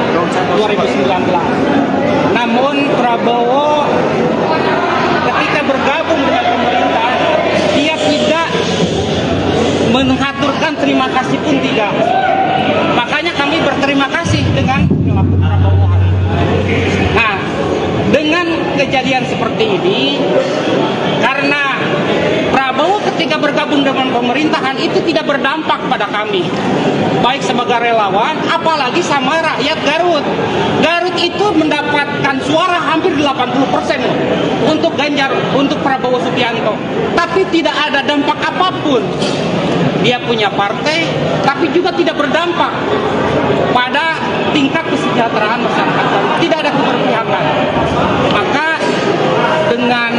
2019. Namun Prabowo ketika bergabung dengan pemerintah, dia tidak mengaturkan terima kasih pun tidak. Makanya kami berterima kasih dengan perilaku Prabowo hari ini. Nah, dengan kejadian seperti ini, karena Prabowo ketika bergabung dengan pemerintahan itu tidak berdampak pada kami, baik sebagai relawan, apalagi sama rakyat Garut. Garut itu mendapatkan suara hampir 80% untuk Ganjar, untuk Prabowo Subianto, tapi tidak ada dampak apapun. Dia punya partai, tapi juga tidak berdampak pada tingkat kesejahteraan masyarakat Garut. Tidak ada keberpihakan. Maka dengan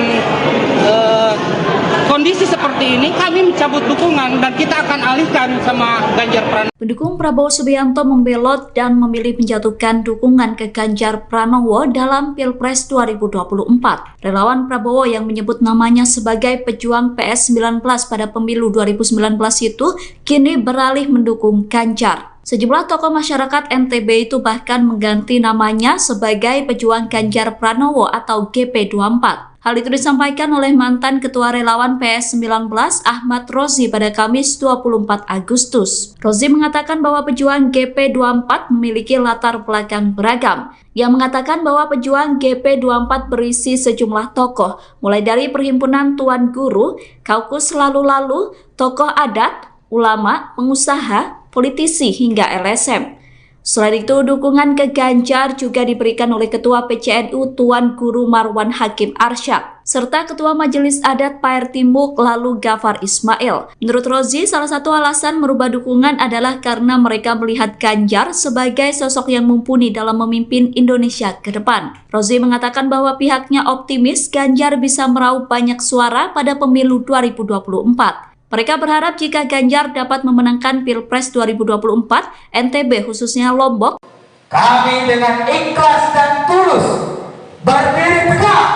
kondisi seperti ini kami mencabut dukungan dan kita akan alihkan sama Ganjar Pranowo. Pendukung Prabowo Subianto membelot dan memilih menjatuhkan dukungan ke Ganjar Pranowo dalam Pilpres 2024. Relawan Prabowo yang menyebut namanya sebagai pejuang PS19 pada pemilu 2019 itu kini beralih mendukung Ganjar. Sejumlah tokoh masyarakat NTB itu bahkan mengganti namanya sebagai pejuang Ganjar Pranowo atau GP24. Hal itu disampaikan oleh mantan Ketua Relawan PS19 Ahmad Rozi pada Kamis 24 Agustus. Rozi mengatakan bahwa pejuang GP24 memiliki latar belakang beragam. Ia mengatakan bahwa pejuang GP24 berisi sejumlah tokoh, mulai dari Perhimpunan Tuan Guru, Kaukus Lalu-Lalu, tokoh adat, ulama, pengusaha, politisi hingga LSM. Selain itu, dukungan ke Ganjar juga diberikan oleh Ketua PCNU Tuan Guru Marwan Hakim Arsyad, serta Ketua Majelis Adat Paer Timuk lalu Gafar Ismail. Menurut Rozi, salah satu alasan merubah dukungan adalah karena mereka melihat Ganjar sebagai sosok yang mumpuni dalam memimpin Indonesia ke depan. Rozi mengatakan bahwa pihaknya optimis Ganjar bisa meraup banyak suara pada pemilu 2024. Mereka berharap jika Ganjar dapat memenangkan Pilpres 2024, NTB khususnya Lombok, kami dengan ikhlas dan tulus berdiri tegak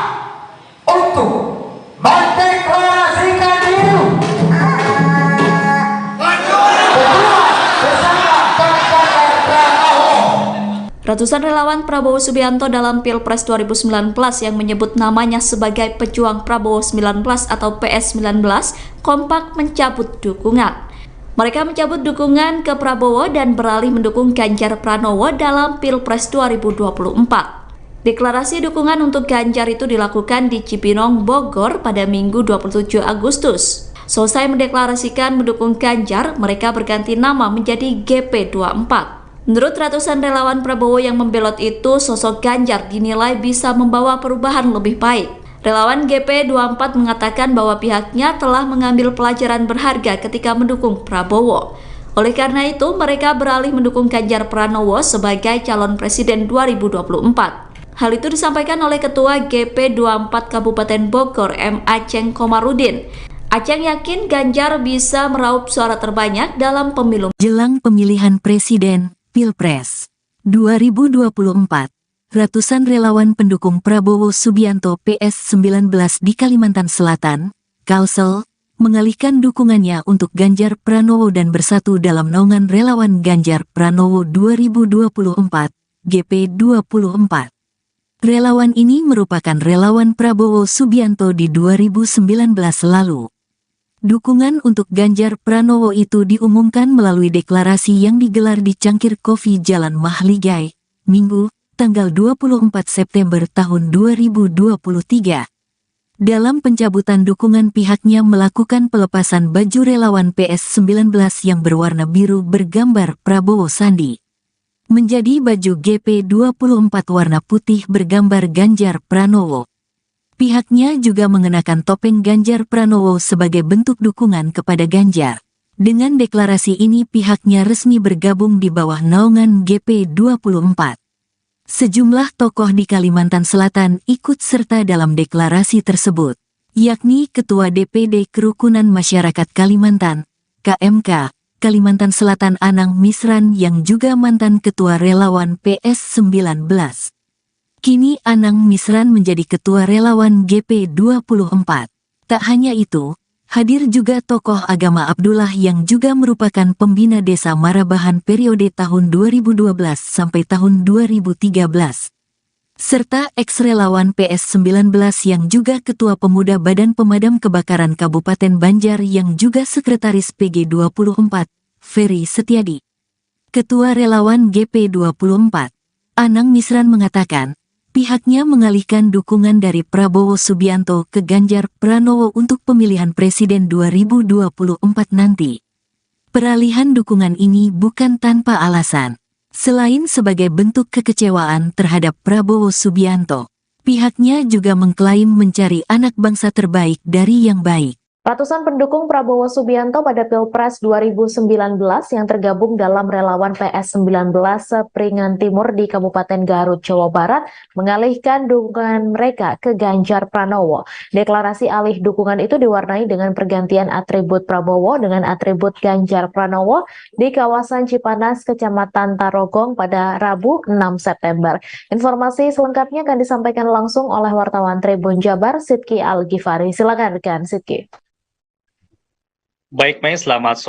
untuk mendeklarasikan diri bersama Ganjar Pranowo. ratusan relawan Prabowo Subianto dalam Pilpres 2019 yang menyebut namanya sebagai pejuang Prabowo 19 atau PS19 kompak mencabut dukungan. Mereka mencabut dukungan ke Prabowo dan beralih mendukung Ganjar Pranowo dalam Pilpres 2024. Deklarasi dukungan untuk Ganjar itu dilakukan di Cipinang, Bogor pada Minggu 27 Agustus. Selesai mendeklarasikan mendukung Ganjar, mereka berganti nama menjadi GP24. Menurut ratusan relawan Prabowo yang membelot itu, sosok Ganjar dinilai bisa membawa perubahan lebih baik. Relawan GP24 mengatakan bahwa pihaknya telah mengambil pelajaran berharga ketika mendukung Prabowo. Oleh karena itu, mereka beralih mendukung Ganjar Pranowo sebagai calon presiden 2024. Hal itu disampaikan oleh Ketua GP24 Kabupaten Bogor, M. Aceng Komarudin. Aceng yakin Ganjar bisa meraup suara terbanyak dalam pemilu. Jelang pemilihan presiden, Pilpres 2024, ratusan relawan pendukung Prabowo Subianto PS19 di Kalimantan Selatan, Kalsel, mengalihkan dukungannya untuk Ganjar Pranowo dan bersatu dalam naungan relawan Ganjar Pranowo 2024, GP24. Relawan ini merupakan relawan Prabowo Subianto di 2019 lalu. Dukungan untuk Ganjar Pranowo itu diumumkan melalui deklarasi yang digelar di Cangkir Kopi Jalan Mahligai, Minggu, tanggal 24 September tahun 2023. Dalam pencabutan dukungan, pihaknya melakukan pelepasan baju relawan PS19 yang berwarna biru bergambar Prabowo Sandi menjadi baju GP24 warna putih bergambar Ganjar Pranowo. Pihaknya juga mengenakan topeng Ganjar Pranowo sebagai bentuk dukungan kepada Ganjar. Dengan deklarasi ini pihaknya resmi bergabung di bawah naungan GP24. Sejumlah tokoh di Kalimantan Selatan ikut serta dalam deklarasi tersebut, yakni Ketua DPD Kerukunan Masyarakat Kalimantan, KMK, Kalimantan Selatan Anang Misran yang juga mantan Ketua Relawan PS19. Kini Anang Misran menjadi Ketua Relawan GP24. Tak hanya itu, hadir juga tokoh agama Abdullah yang juga merupakan pembina desa Marabahan periode tahun 2012 sampai tahun 2013. Serta ex-relawan PS19 yang juga Ketua Pemuda Badan Pemadam Kebakaran Kabupaten Banjar yang juga Sekretaris PG24, Ferry Setiadi. Ketua Relawan GP24, Anang Misran mengatakan, pihaknya mengalihkan dukungan dari Prabowo Subianto ke Ganjar Pranowo untuk pemilihan presiden 2024 nanti. Peralihan dukungan ini bukan tanpa alasan. Selain sebagai bentuk kekecewaan terhadap Prabowo Subianto, pihaknya juga mengklaim mencari anak bangsa terbaik dari yang baik. Ratusan pendukung Prabowo Subianto pada Pilpres 2019 yang tergabung dalam relawan PS19 Sepringan Timur di Kabupaten Garut, Jawa Barat mengalihkan dukungan mereka ke Ganjar Pranowo. Deklarasi alih dukungan itu diwarnai dengan pergantian atribut Prabowo dengan atribut Ganjar Pranowo di kawasan Cipanas, Kecamatan Tarogong pada Rabu 6 September. Informasi selengkapnya akan disampaikan langsung oleh wartawan Tribun Jabar, Sidki Al-Ghifari. Silakan rekan Sidki. Baik, Mei, selamat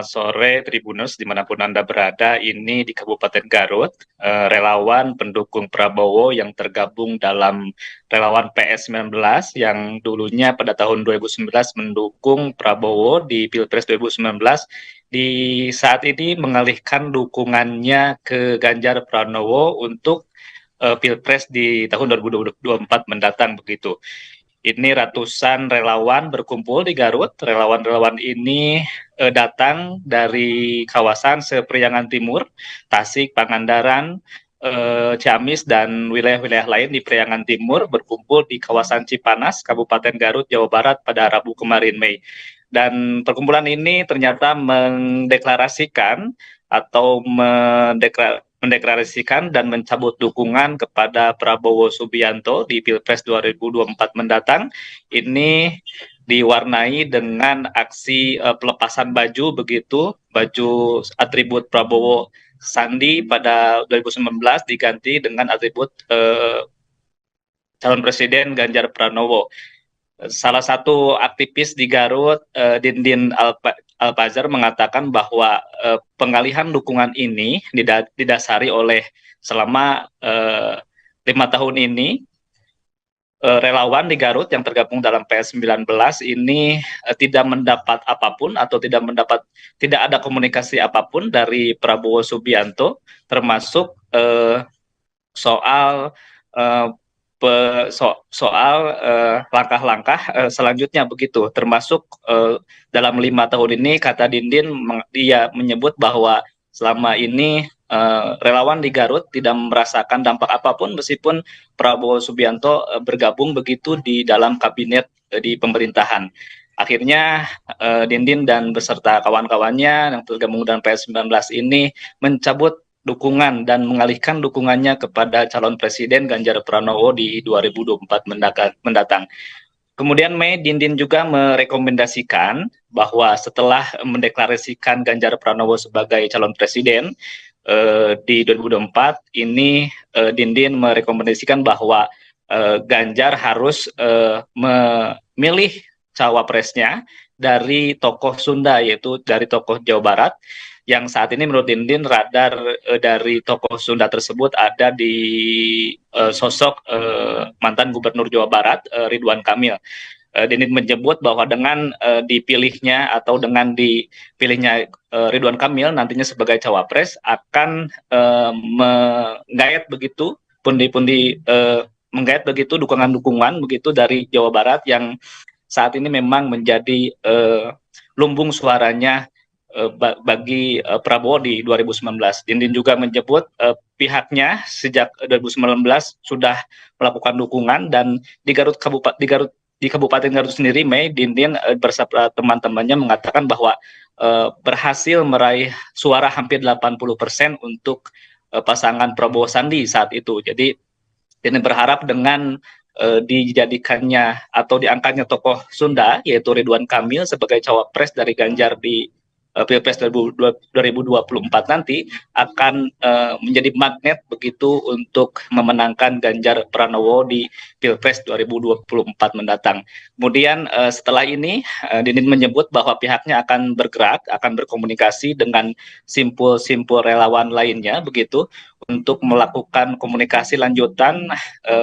sore Tribuners dimanapun Anda berada. Ini di Kabupaten Garut, relawan pendukung Prabowo yang tergabung dalam relawan PS19 yang dulunya pada tahun 2019 mendukung Prabowo di Pilpres 2019, di saat ini mengalihkan dukungannya ke Ganjar Pranowo untuk Pilpres di tahun 2024 mendatang begitu. Ini ratusan relawan berkumpul di Garut. Relawan-relawan ini datang dari kawasan Sepriangan Timur, Tasik, Pangandaran, Ciamis, dan wilayah-wilayah lain di Priangan Timur berkumpul di kawasan Cipanas, Kabupaten Garut, Jawa Barat pada Rabu kemarin, Mei. Dan perkumpulan ini ternyata mendeklarasikan atau mendeklarasikan dan mencabut dukungan kepada Prabowo Subianto di Pilpres 2024 mendatang. Ini diwarnai dengan aksi pelepasan baju begitu, baju atribut Prabowo Sandi pada 2019 diganti dengan atribut calon presiden Ganjar Pranowo. Salah satu aktivis di Garut, Dindin Alpazar, mengatakan bahwa pengalihan dukungan ini didasari oleh selama 5 tahun ini relawan di Garut yang tergabung dalam PS19 ini tidak mendapat apapun atau tidak ada komunikasi apapun dari Prabowo Subianto, termasuk soal soal langkah-langkah selanjutnya begitu, termasuk dalam 5 tahun ini kata Dindin dia menyebut bahwa selama ini relawan di Garut tidak merasakan dampak apapun meskipun Prabowo Subianto bergabung begitu di dalam kabinet di pemerintahan. Akhirnya Dindin dan beserta kawan-kawannya yang tergabung dalam PS19 ini mencabut dukungan dan mengalihkan dukungannya kepada calon presiden Ganjar Pranowo di 2024 mendatang. Kemudian Mei, Dindin juga merekomendasikan bahwa setelah mendeklarasikan Ganjar Pranowo sebagai calon presiden di 2024 ini, Dindin merekomendasikan bahwa Ganjar harus memilih cawapresnya dari tokoh Sunda, yaitu dari tokoh Jawa Barat, yang saat ini menurut Dindin radar dari tokoh Sunda tersebut ada di sosok mantan Gubernur Jawa Barat Ridwan Kamil. Dindin menyebut bahwa dengan dipilihnya Ridwan Kamil nantinya sebagai cawapres akan menggait begitu menggait begitu dukungan-dukungan begitu dari Jawa Barat yang saat ini memang menjadi lumbung suaranya bagi Prabowo di 2019. Dindin juga menyebut pihaknya sejak 2019 sudah melakukan dukungan, dan di Kabupaten Garut sendiri, Mei, Dindin bersama teman-temannya mengatakan bahwa berhasil meraih suara hampir 80% untuk pasangan Prabowo Sandi saat itu. Jadi Dindin berharap dengan dijadikannya atau diangkatnya tokoh Sunda yaitu Ridwan Kamil sebagai cawapres dari Ganjar di Pilpres 2024 nanti akan menjadi magnet begitu untuk memenangkan Ganjar Pranowo di Pilpres 2024 mendatang. Kemudian setelah ini Dindin menyebut bahwa pihaknya akan bergerak, akan berkomunikasi dengan simpul-simpul relawan lainnya begitu untuk melakukan komunikasi lanjutan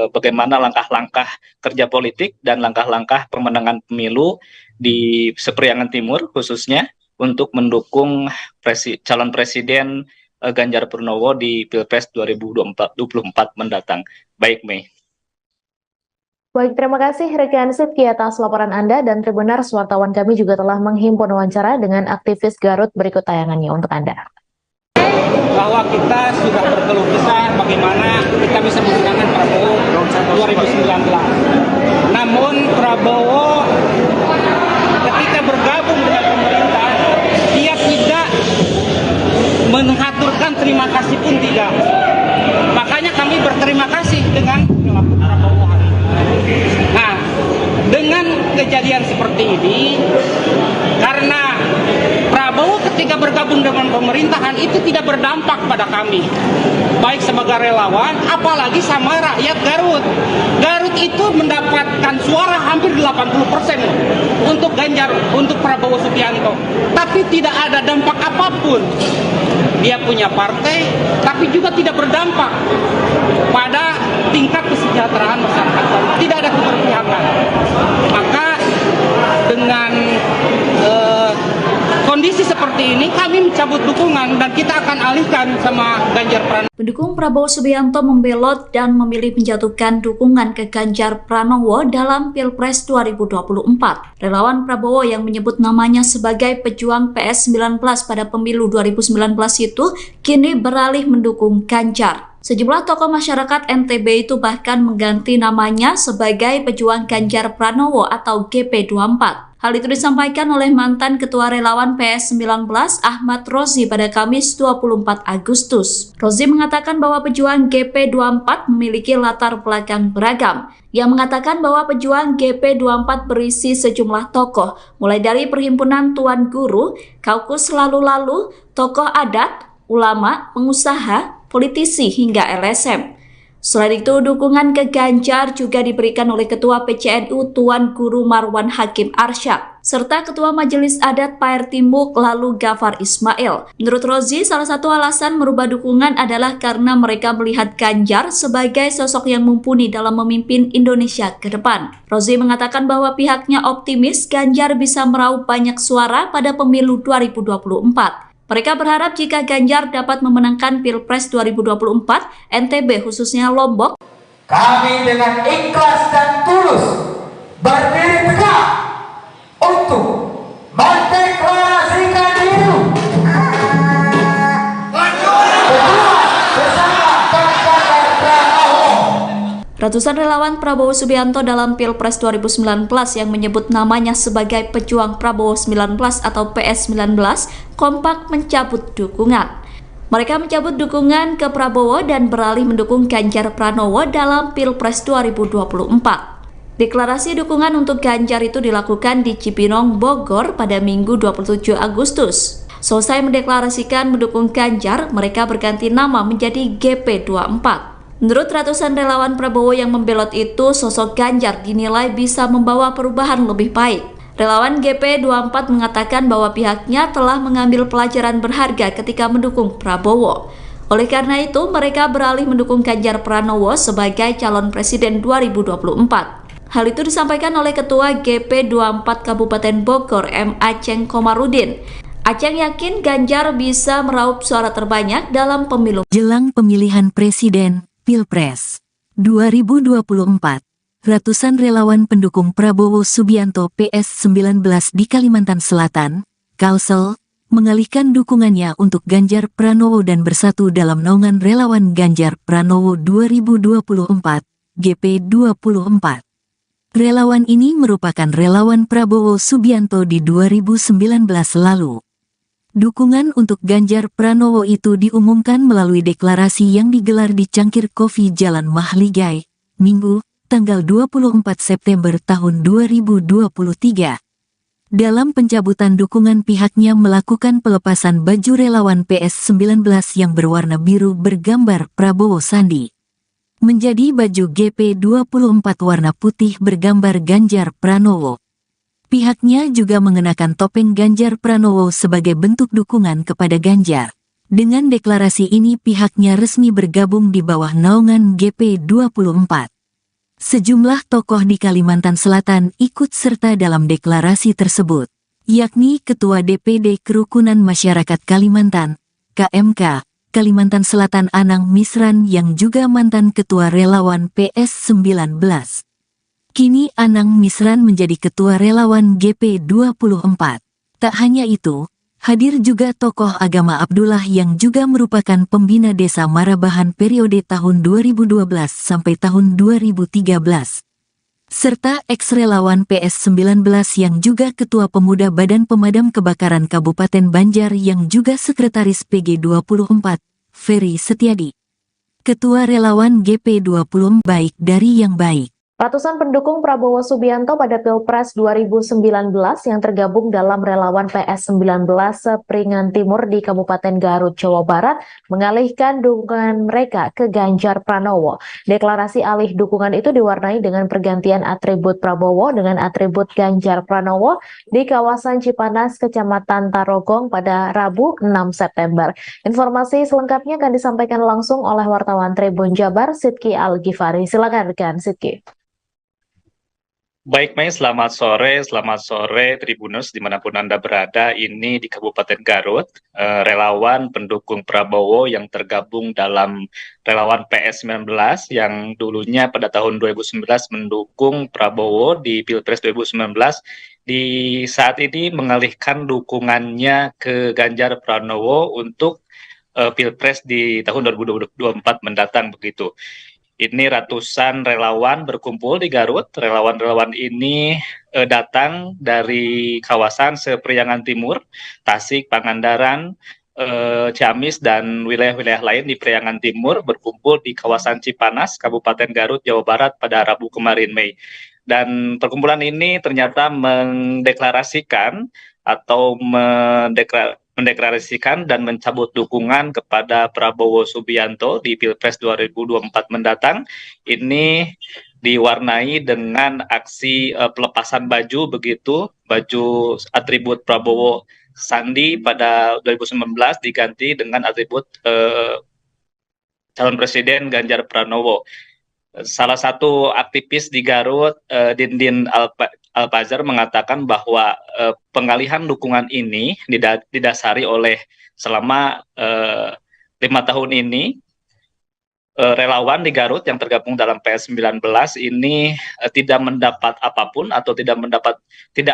bagaimana langkah-langkah kerja politik dan langkah-langkah pemenangan pemilu di Sepriangan Timur khususnya untuk mendukung calon presiden Ganjar Pranowo di Pilpres 2024 mendatang. Baik, Mei. Baik, terima kasih rekan Sidki atas laporan Anda, dan Tribuners, wartawan kami juga telah menghimpun wawancara dengan aktivis Garut. Berikut tayangannya untuk Anda. Bahwa kita sudah berkeluh kesah bagaimana kita bisa memenangkan Prabowo 2019. Namun Prabowo ketika bergabung dengan pemerintah, dia tidak mengaturkan terima kasih pun tidak. Makanya kami berterima kasih dengan perilaku Prabowo hari ini. Nah, dengan kejadian seperti ini, karena Prabowo ketika bergabung dengan pemerintahan itu tidak berdampak pada kami, baik sebagai relawan, apalagi sama rakyat Garut. Garut itu mendapatkan suara hampir 80% untuk Ganjar, untuk Prabowo Subianto, tapi tidak ada dampak apapun. Dia punya partai, tapi juga tidak berdampak pada tingkat kesejahteraan masyarakat Garut. Tidak ada keberpihakan. Maka dengan kondisi seperti ini kami mencabut dukungan dan kita akan alihkan sama Ganjar Pranowo. Pendukung Prabowo Subianto membelot dan memilih menjatuhkan dukungan ke Ganjar Pranowo dalam Pilpres 2024. Relawan Prabowo yang menyebut namanya sebagai pejuang PS19 pada pemilu 2019 itu kini beralih mendukung Ganjar. Sejumlah tokoh masyarakat NTB itu bahkan mengganti namanya sebagai Pejuang Ganjar Pranowo atau GP24. Hal itu disampaikan oleh mantan Ketua Relawan PS19 Ahmad Rozi pada Kamis 24 Agustus. Rozi mengatakan bahwa pejuang GP24 memiliki latar belakang beragam. Ia mengatakan bahwa pejuang GP24 berisi sejumlah tokoh, mulai dari Perhimpunan Tuan Guru, Kaukus Lalu-Lalu, tokoh adat, ulama, pengusaha, politisi hingga LSM. Selain itu, dukungan ke Ganjar juga diberikan oleh Ketua PCNU Tuan Guru Marwan Hakim Arsyad, serta Ketua Majelis Adat Paer Timuk lalu Gafar Ismail. Menurut Rozi, salah satu alasan merubah dukungan adalah karena mereka melihat Ganjar sebagai sosok yang mumpuni dalam memimpin Indonesia ke depan. Rozi mengatakan bahwa pihaknya optimis Ganjar bisa meraup banyak suara pada pemilu 2024. Mereka berharap jika Ganjar dapat memenangkan Pilpres 2024, NTB khususnya Lombok Kami dengan ikhlas dan tulus berdiri tegak untuk mendeklarasikan diri bersama Ganjar Pranowo. Ratusan relawan Prabowo Subianto dalam Pilpres 2019 yang menyebut namanya sebagai pejuang Prabowo 19 atau PS19 kompak mencabut dukungan. Mereka mencabut dukungan ke Prabowo dan beralih mendukung Ganjar Pranowo dalam Pilpres 2024. Deklarasi dukungan untuk Ganjar itu dilakukan di Cipinang, Bogor pada Minggu 27 Agustus. Selesai mendeklarasikan mendukung Ganjar, mereka berganti nama menjadi GP24. Menurut ratusan relawan Prabowo yang membelot itu, sosok Ganjar dinilai bisa membawa perubahan lebih baik. Relawan GP24 mengatakan bahwa pihaknya telah mengambil pelajaran berharga ketika mendukung Prabowo. Oleh karena itu, mereka beralih mendukung Ganjar Pranowo sebagai calon presiden 2024. Hal itu disampaikan oleh Ketua GP24 Kabupaten Bogor, M. Aceng Komarudin. Aceng yakin Ganjar bisa meraup suara terbanyak dalam pemilu. Jelang pemilihan presiden, Pilpres 2024. Ratusan relawan pendukung Prabowo Subianto PS19 di Kalimantan Selatan, Kalsel, mengalihkan dukungannya untuk Ganjar Pranowo dan bersatu dalam naungan relawan Ganjar Pranowo 2024, GP24. Relawan ini merupakan relawan Prabowo Subianto di 2019 lalu. Dukungan untuk Ganjar Pranowo itu diumumkan melalui deklarasi yang digelar di Cangkir Kopi Jalan Mahligai, Minggu, tanggal 24 September tahun 2023. Dalam pencabutan dukungan, pihaknya melakukan pelepasan baju relawan PS19 yang berwarna biru bergambar Prabowo Sandi menjadi baju GP24 warna putih bergambar Ganjar Pranowo. Pihaknya juga mengenakan topeng Ganjar Pranowo sebagai bentuk dukungan kepada Ganjar. Dengan deklarasi ini pihaknya resmi bergabung di bawah naungan GP24. Sejumlah tokoh di Kalimantan Selatan ikut serta dalam deklarasi tersebut, yakni Ketua DPD Kerukunan Masyarakat Kalimantan, KMK, Kalimantan Selatan Anang Misran yang juga mantan Ketua Relawan PS19. Kini Anang Misran menjadi Ketua Relawan GP24. Tak hanya itu, hadir juga tokoh agama Abdullah yang juga merupakan pembina desa Marabahan periode tahun 2012 sampai tahun 2013. Serta ex-relawan PS19 yang juga Ketua Pemuda Badan Pemadam Kebakaran Kabupaten Banjar yang juga Sekretaris PG24, Ferry Setiadi. Ketua Relawan GP24 baik dari yang baik. Ratusan pendukung Prabowo Subianto pada Pilpres 2019 yang tergabung dalam relawan PS19 Sepringan Timur di Kabupaten Garut, Jawa Barat mengalihkan dukungan mereka ke Ganjar Pranowo. Deklarasi alih dukungan itu diwarnai dengan pergantian atribut Prabowo dengan atribut Ganjar Pranowo di kawasan Cipanas, Kecamatan Tarogong pada Rabu 6 September. Informasi selengkapnya akan disampaikan langsung oleh wartawan Tribun Jabar, Sidki Al-Ghifari. Silakan rekan Sidki. Baik, Mei, selamat sore Tribuners dimanapun Anda berada. Ini di Kabupaten Garut, relawan pendukung Prabowo yang tergabung dalam relawan PS19 yang dulunya pada tahun 2019 mendukung Prabowo di Pilpres 2019, di saat ini mengalihkan dukungannya ke Ganjar Pranowo untuk Pilpres di tahun 2024 mendatang begitu. Ini ratusan relawan berkumpul di Garut. Relawan-relawan ini datang dari kawasan Sepriangan Timur, Tasik, Pangandaran, Ciamis, dan wilayah-wilayah lain di Priangan Timur berkumpul di kawasan Cipanas, Kabupaten Garut, Jawa Barat pada Rabu kemarin, Mei. Dan perkumpulan ini ternyata mendeklarasikan atau mendeklarasikan dan mencabut dukungan kepada Prabowo Subianto di Pilpres 2024 mendatang. Ini diwarnai dengan aksi pelepasan baju begitu, baju atribut Prabowo Sandi pada 2019 diganti dengan atribut calon presiden Ganjar Pranowo. Salah satu aktivis di Garut, Dindin Alpazar, mengatakan bahwa pengalihan dukungan ini didasari oleh selama 5 tahun ini relawan di Garut yang tergabung dalam PS19 ini tidak mendapat apapun atau tidak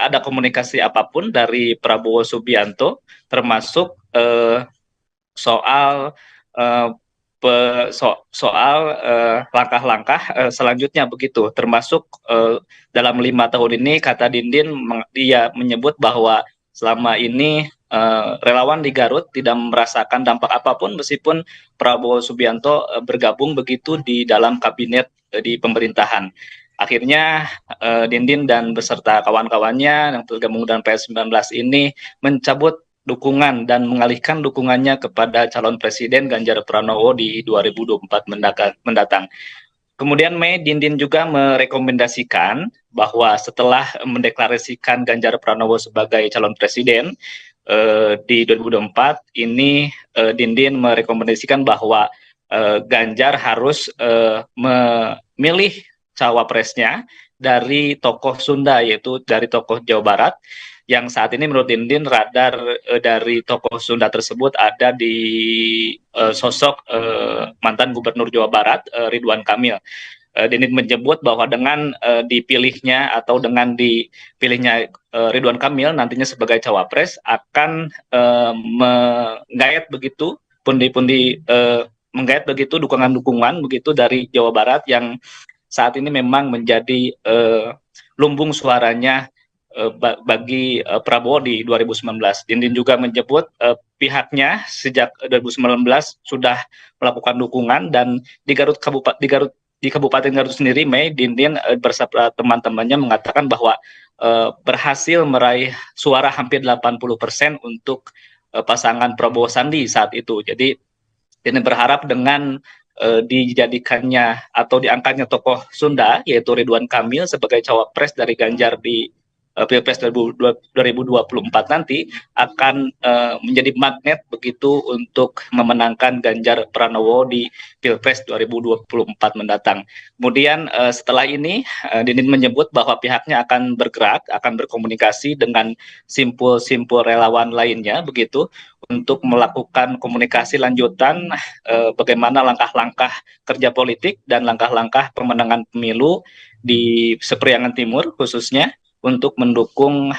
ada komunikasi apapun dari Prabowo Subianto, termasuk soal langkah-langkah selanjutnya begitu, termasuk dalam 5 tahun ini kata Dindin dia menyebut bahwa selama ini relawan di Garut tidak merasakan dampak apapun meskipun Prabowo Subianto bergabung begitu di dalam kabinet di pemerintahan. Akhirnya Dindin dan beserta kawan-kawannya yang tergabung dalam PS19 ini mencabut dukungan dan mengalihkan dukungannya kepada calon presiden Ganjar Pranowo di 2024 mendatang. Kemudian Mei, Dindin juga merekomendasikan bahwa setelah mendeklarasikan Ganjar Pranowo sebagai calon presiden di 2024 ini, Dindin merekomendasikan bahwa Ganjar harus memilih cawapresnya dari tokoh Sunda, yaitu dari tokoh Jawa Barat, yang saat ini menurut Dindin radar dari tokoh Sunda tersebut ada di sosok mantan Gubernur Jawa Barat Ridwan Kamil. Dindin menyebut bahwa dengan dipilihnya Ridwan Kamil nantinya sebagai cawapres akan menggait begitu dukungan-dukungan begitu dari Jawa Barat yang saat ini memang menjadi lumbung suaranya bagi Prabowo di 2019. Dindin juga menyebut pihaknya sejak 2019 sudah melakukan dukungan, dan di Kabupaten Garut sendiri, Mei, Dindin bersama teman-temannya mengatakan bahwa berhasil meraih suara hampir 80% untuk pasangan Prabowo Sandi saat itu. Jadi Dindin berharap dengan dijadikannya atau diangkatnya tokoh Sunda yaitu Ridwan Kamil sebagai cawapres dari Ganjar di Pilpres 2024 nanti akan menjadi magnet begitu untuk memenangkan Ganjar Pranowo di Pilpres 2024 mendatang. Kemudian setelah ini Dindin menyebut bahwa pihaknya akan bergerak, akan berkomunikasi dengan simpul-simpul relawan lainnya begitu untuk melakukan komunikasi lanjutan bagaimana langkah-langkah kerja politik dan langkah-langkah pemenangan pemilu di Seperiangan Timur khususnya untuk mendukung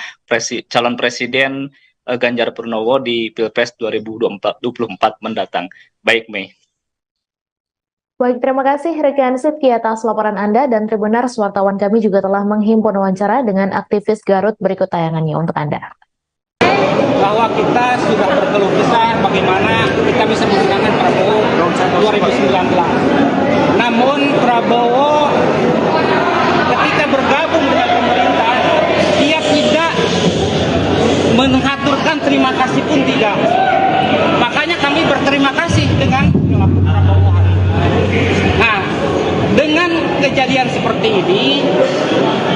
calon presiden Ganjar Pranowo di Pilpres 2024 mendatang. Baik, Mei. Baik, terima kasih rekan Sidki atas laporan Anda, dan Tribuners wartawan kami juga telah menghimpun wawancara dengan aktivis Garut. Berikut tayangannya untuk Anda. Bahwa kita sudah berkeluh kesah bagaimana kita bisa memenangkan Prabowo 2019. Namun Prabowo ketika bergabung dengan pemerintah, dia tidak mengaturkan terima kasih pun tidak. Makanya kami berterima kasih dengan Prabowo hari ini. Nah, dengan kejadian seperti ini,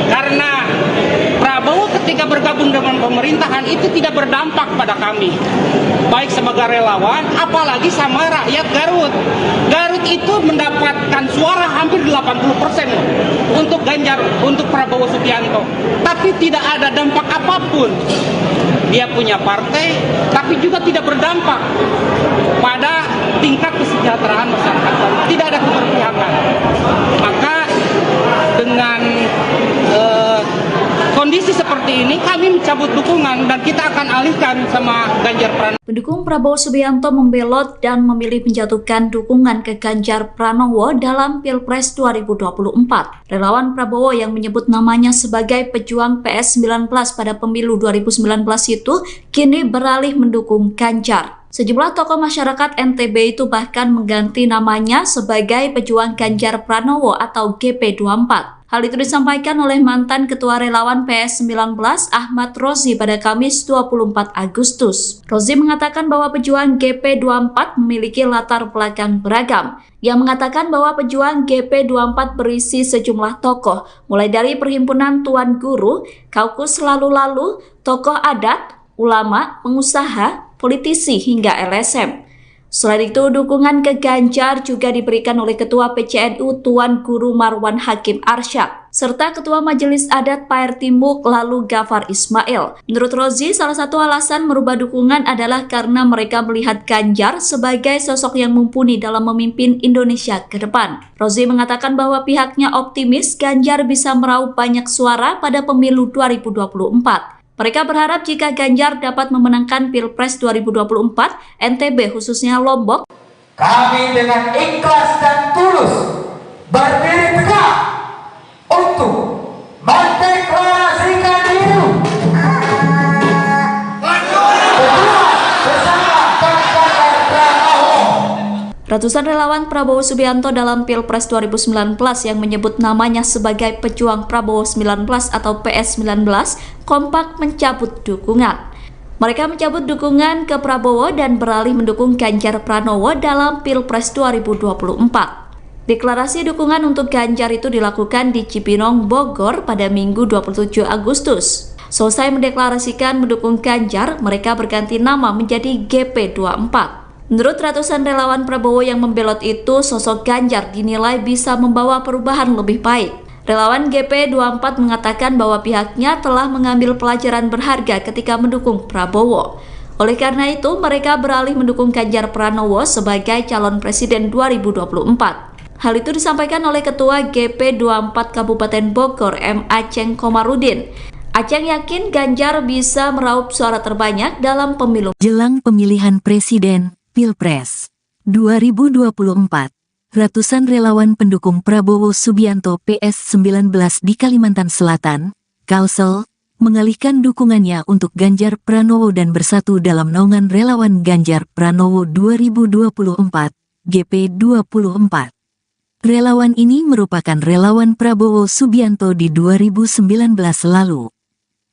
karena Prabowo ketika bergabung dengan pemerintahan itu tidak berdampak pada kami, baik sebagai relawan, apalagi sama rakyat Garut. Garut itu mendapatkan suara hampir 80% untuk Ganjar, untuk Prabowo Subianto, tapi tidak ada dampak apapun. Dia punya partai, tapi juga tidak berdampak pada tingkat kesejahteraan masyarakat. Tidak ada keberpihakan. Maka dengan kondisi seperti ini kami mencabut dukungan dan kita akan alihkan sama Ganjar Pranowo. Pendukung Prabowo Subianto membelot dan memilih menjatuhkan dukungan ke Ganjar Pranowo dalam Pilpres 2024. Relawan Prabowo yang menyebut namanya sebagai pejuang PS19 pada pemilu 2019 itu kini beralih mendukung Ganjar. Sejumlah tokoh masyarakat NTB itu bahkan mengganti namanya sebagai pejuang Ganjar Pranowo atau GP24. Hal itu disampaikan oleh mantan Ketua Relawan PS19 Ahmad Rozi pada Kamis 24 Agustus. Rozi mengatakan bahwa pejuang GP24 memiliki latar belakang beragam. Ia mengatakan bahwa pejuang GP24 berisi sejumlah tokoh, mulai dari Perhimpunan Tuan Guru, Kaukus Lalu-Lalu, tokoh adat, ulama, pengusaha, politisi hingga LSM. Selain itu, dukungan ke Ganjar juga diberikan oleh Ketua PCNU Tuan Guru Marwan Hakim Arsyad, serta Ketua Majelis Adat Paer Timuk lalu Gafar Ismail. Menurut Rozi, salah satu alasan merubah dukungan adalah karena mereka melihat Ganjar sebagai sosok yang mumpuni dalam memimpin Indonesia ke depan. Rozi mengatakan bahwa pihaknya optimis Ganjar bisa meraup banyak suara pada pemilu 2024. Mereka berharap jika Ganjar dapat memenangkan Pilpres 2024, NTB khususnya Lombok, Kami dengan ikhlas dan tulus berdiri tegak untuk mendeklarasikan diri bersama Ganjar Pranowo. ratusan relawan Prabowo Subianto dalam Pilpres 2019 yang menyebut namanya sebagai pejuang Prabowo 19 atau PS19 kompak mencabut dukungan. Mereka mencabut dukungan ke Prabowo dan beralih mendukung Ganjar Pranowo dalam Pilpres 2024. Deklarasi dukungan untuk Ganjar itu dilakukan di Cibinong, Bogor pada Minggu 27 Agustus. Selesai mendeklarasikan mendukung Ganjar, mereka berganti nama menjadi GP24. Menurut ratusan relawan Prabowo yang membelot itu, sosok Ganjar dinilai bisa membawa perubahan lebih baik. Relawan GP24 mengatakan bahwa pihaknya telah mengambil pelajaran berharga ketika mendukung Prabowo. Oleh karena itu, mereka beralih mendukung Ganjar Pranowo sebagai calon presiden 2024. Hal itu disampaikan oleh Ketua GP24 Kabupaten Bogor, M. Aceng Komarudin. Aceng yakin Ganjar bisa meraup suara terbanyak dalam pemilu. Jelang pemilihan presiden, Pilpres 2024. Ratusan relawan pendukung Prabowo Subianto PS19 di Kalimantan Selatan, Kalsel, mengalihkan dukungannya untuk Ganjar Pranowo dan bersatu dalam naungan relawan Ganjar Pranowo 2024, GP24. Relawan ini merupakan relawan Prabowo Subianto di 2019 lalu.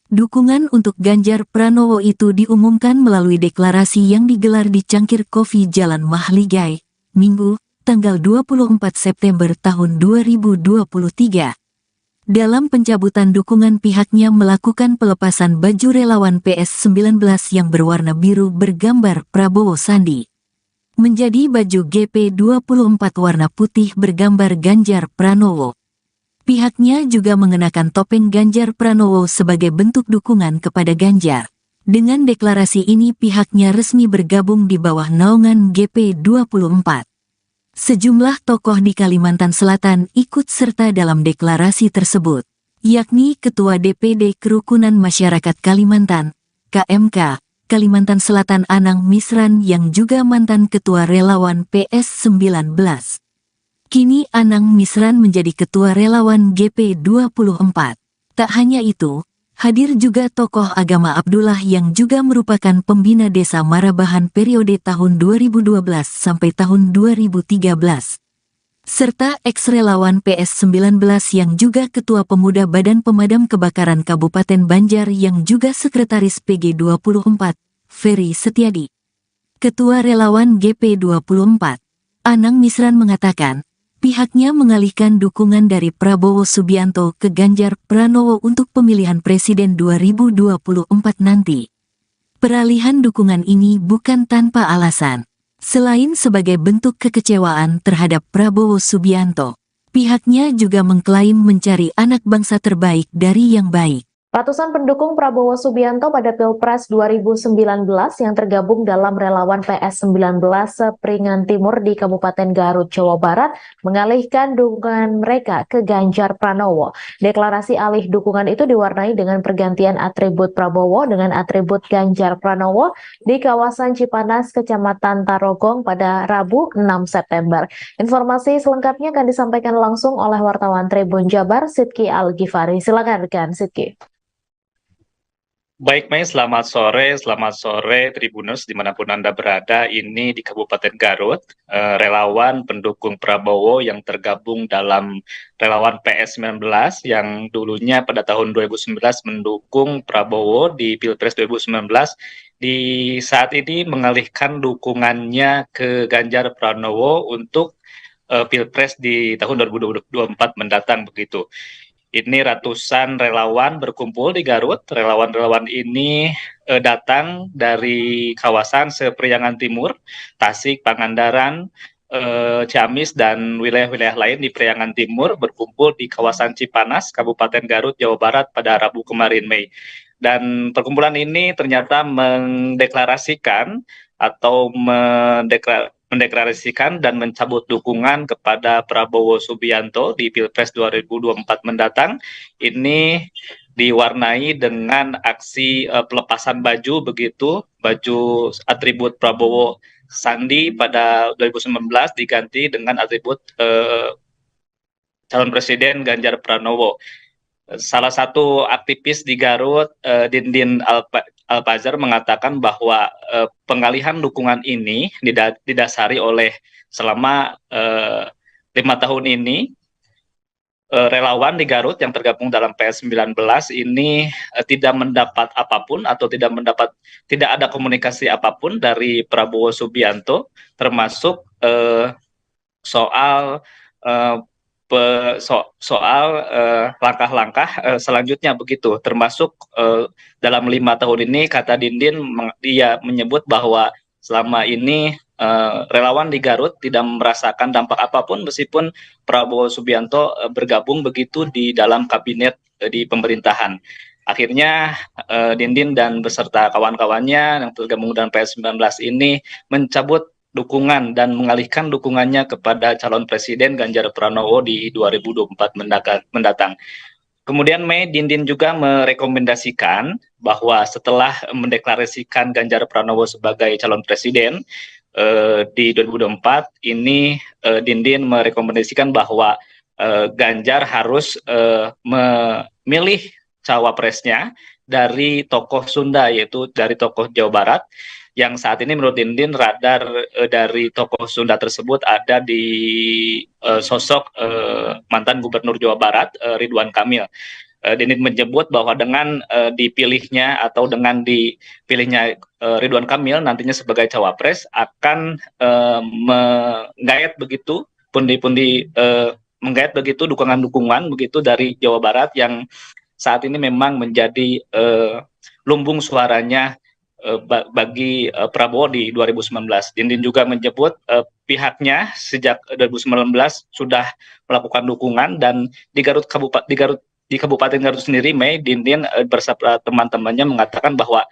Dukungan untuk Ganjar Pranowo itu diumumkan melalui deklarasi yang digelar di Cangkir Kopi Jalan Mahligai, Minggu, tanggal 24 September tahun 2023. Dalam pencabutan dukungan, pihaknya melakukan pelepasan baju relawan PS19 yang berwarna biru bergambar Prabowo Sandi menjadi baju GP24 warna putih bergambar Ganjar Pranowo. Pihaknya juga mengenakan topeng Ganjar Pranowo sebagai bentuk dukungan kepada Ganjar. Dengan deklarasi ini pihaknya resmi bergabung di bawah naungan GP24. Sejumlah tokoh di Kalimantan Selatan ikut serta dalam deklarasi tersebut, yakni Ketua DPD Kerukunan Masyarakat Kalimantan, KMK, Kalimantan Selatan Anang Misran yang juga mantan Ketua Relawan PS19. Kini Anang Misran menjadi Ketua Relawan GP24. Tak hanya itu, hadir juga tokoh agama Abdullah yang juga merupakan pembina desa Marabahan periode tahun 2012 sampai tahun 2013. Serta ex-relawan PS19 yang juga Ketua Pemuda Badan Pemadam Kebakaran Kabupaten Banjar yang juga Sekretaris PG24, Ferry Setiadi. Ketua Relawan GP24, Anang Misran mengatakan, pihaknya mengalihkan dukungan dari Prabowo Subianto ke Ganjar Pranowo untuk pemilihan presiden 2024 nanti. Peralihan dukungan ini bukan tanpa alasan. Selain sebagai bentuk kekecewaan terhadap Prabowo Subianto, pihaknya juga mengklaim mencari anak bangsa terbaik dari yang baik. Ratusan pendukung Prabowo Subianto pada Pilpres 2019 yang tergabung dalam relawan PS19 Sepringan Timur di Kabupaten Garut, Jawa Barat mengalihkan dukungan mereka ke Ganjar Pranowo. Deklarasi alih dukungan itu diwarnai dengan pergantian atribut Prabowo dengan atribut Ganjar Pranowo di kawasan Cipanas, Kecamatan Tarogong pada Rabu 6 September. Informasi selengkapnya akan disampaikan langsung oleh wartawan Tribun Jabar, Sidki Al-Ghifari. Silakan rekan Sidki. Baik, Mei, selamat sore Tribuners dimanapun Anda berada. Ini di Kabupaten Garut, relawan pendukung Prabowo yang tergabung dalam relawan PS19 yang dulunya pada tahun 2019 mendukung Prabowo di Pilpres 2019, di saat ini mengalihkan dukungannya ke Ganjar Pranowo untuk Pilpres di tahun 2024 mendatang begitu. Ini ratusan relawan berkumpul di Garut. Relawan-relawan ini datang dari kawasan Sepriangan Timur, Tasik, Pangandaran, Ciamis, dan wilayah-wilayah lain di Priangan Timur berkumpul di kawasan Cipanas, Kabupaten Garut, Jawa Barat pada Rabu kemarin, Mei. Dan perkumpulan ini ternyata mendeklarasikan atau mendeklarasikan dan mencabut dukungan kepada Prabowo Subianto di Pilpres 2024 mendatang. Ini diwarnai dengan aksi pelepasan baju begitu, baju atribut Prabowo Sandi pada 2019 diganti dengan atribut calon presiden Ganjar Pranowo. Salah satu aktivis di Garut, Dindin Alpazar, mengatakan bahwa pengalihan dukungan ini didasari oleh selama 5 tahun ini relawan di Garut yang tergabung dalam PS19 ini tidak mendapat apapun atau tidak ada komunikasi apapun dari Prabowo Subianto, termasuk soal langkah-langkah selanjutnya begitu, termasuk dalam 5 tahun ini, kata Dindin, dia menyebut bahwa selama ini relawan di Garut tidak merasakan dampak apapun meskipun Prabowo Subianto bergabung begitu di dalam kabinet di pemerintahan. Akhirnya Dindin dan beserta kawan-kawannya yang tergabung dalam PS19 ini mencabut dukungan dan mengalihkan dukungannya kepada calon presiden Ganjar Pranowo di 2024 mendatang. Kemudian Mei, Dindin juga merekomendasikan bahwa setelah mendeklarasikan Ganjar Pranowo sebagai calon presiden di 2024 ini, Dindin merekomendasikan bahwa Ganjar harus memilih cawapresnya dari tokoh Sunda, yaitu dari tokoh Jawa Barat, yang saat ini menurut Dindin radar dari tokoh Sunda tersebut ada di sosok mantan Gubernur Jawa Barat Ridwan Kamil. Dindin menyebut bahwa dengan dipilihnya Ridwan Kamil nantinya sebagai cawapres akan menggait begitu menggait begitu dukungan begitu dari Jawa Barat yang saat ini memang menjadi lumbung suaranya bagi Prabowo di 2019. Dindin juga menyebut pihaknya sejak 2019 sudah melakukan dukungan, dan di Kabupaten Garut sendiri, Mei, Dindin bersama teman-temannya mengatakan bahwa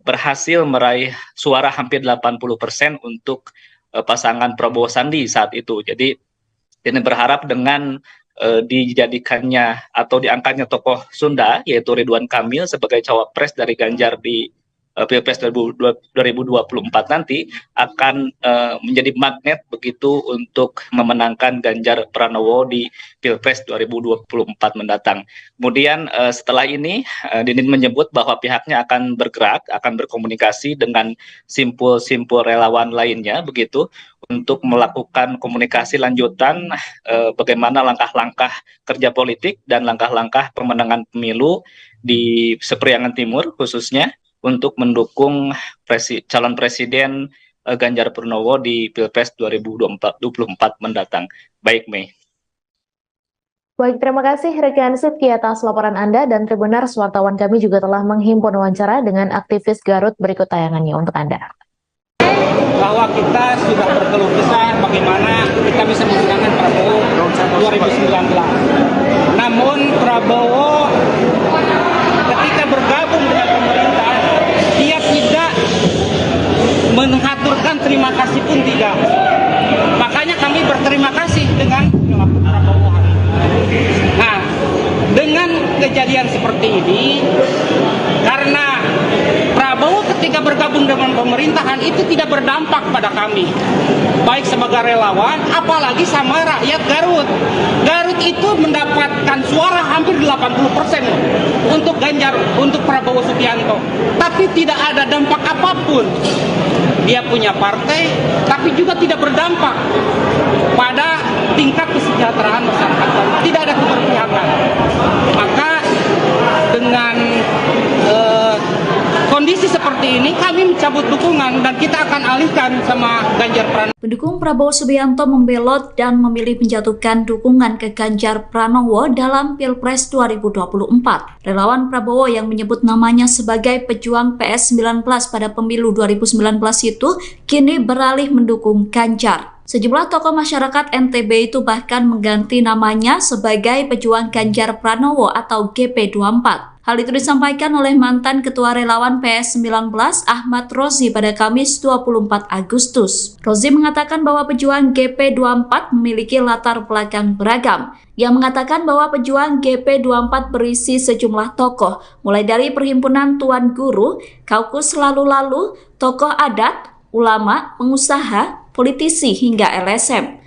berhasil meraih suara hampir 80% untuk pasangan Prabowo Sandi saat itu. Jadi Dindin berharap dengan dijadikannya atau diangkatnya tokoh Sunda yaitu Ridwan Kamil sebagai cawapres dari Ganjar di Pilpres 2024 nanti akan menjadi magnet begitu untuk memenangkan Ganjar Pranowo di Pilpres 2024 mendatang. Kemudian setelah ini Dindin menyebut bahwa pihaknya akan bergerak, akan berkomunikasi dengan simpul-simpul relawan lainnya begitu untuk melakukan komunikasi lanjutan bagaimana langkah-langkah kerja politik dan langkah-langkah pemenangan pemilu di Sepriangan Timur khususnya untuk mendukung calon presiden Ganjar Pranowo di Pilpres 2024 mendatang. Baik, Mei. Baik, terima kasih rekan Sidki atas laporan Anda, dan Tribuners, wartawan kami juga telah menghimpun wawancara dengan aktivis Garut. Berikut tayangannya untuk Anda. Bahwa kita sudah berkeluh kesah bagaimana kita bisa memenangkan Prabowo 2019. Namun Prabowo ketika bergabung dengan pemerintah, dia tidak mengaturkan terima kasih pun tidak. Makanya kami berterima kasih dengan perilaku Prabowo hari ini. Nah, dengan kejadian seperti ini, karena Prabowo ketika bergabung dengan pemerintahan itu tidak berdampak pada kami, baik sebagai relawan, apalagi sama rakyat Garut. Garut itu mendapatkan suara hampir 80% untuk Ganjar, untuk Prabowo Subianto, tapi tidak ada dampak apapun. Dia punya partai, tapi juga tidak berdampak pada tingkat kesejahteraan masyarakat Garut. Tidak ada keberpihakan. Maka dengan kondisi seperti ini kami mencabut dukungan dan kita akan alihkan sama Ganjar Pranowo. Pendukung Prabowo Subianto membelot dan memilih menjatuhkan dukungan ke Ganjar Pranowo dalam Pilpres 2024. Relawan Prabowo yang menyebut namanya sebagai pejuang PS19 pada pemilu 2019 itu kini beralih mendukung Ganjar. Sejumlah tokoh masyarakat NTB itu bahkan mengganti namanya sebagai pejuang Ganjar Pranowo atau GP24. Hal itu disampaikan oleh mantan Ketua Relawan PS19 Ahmad Rozi pada Kamis 24 Agustus. Rozi mengatakan bahwa pejuang GP24 memiliki latar belakang beragam. Yang mengatakan bahwa pejuang GP24 berisi sejumlah tokoh, mulai dari Perhimpunan Tuan Guru, Kaukus Lalu-Lalu, tokoh adat, ulama, pengusaha, politisi hingga LSM.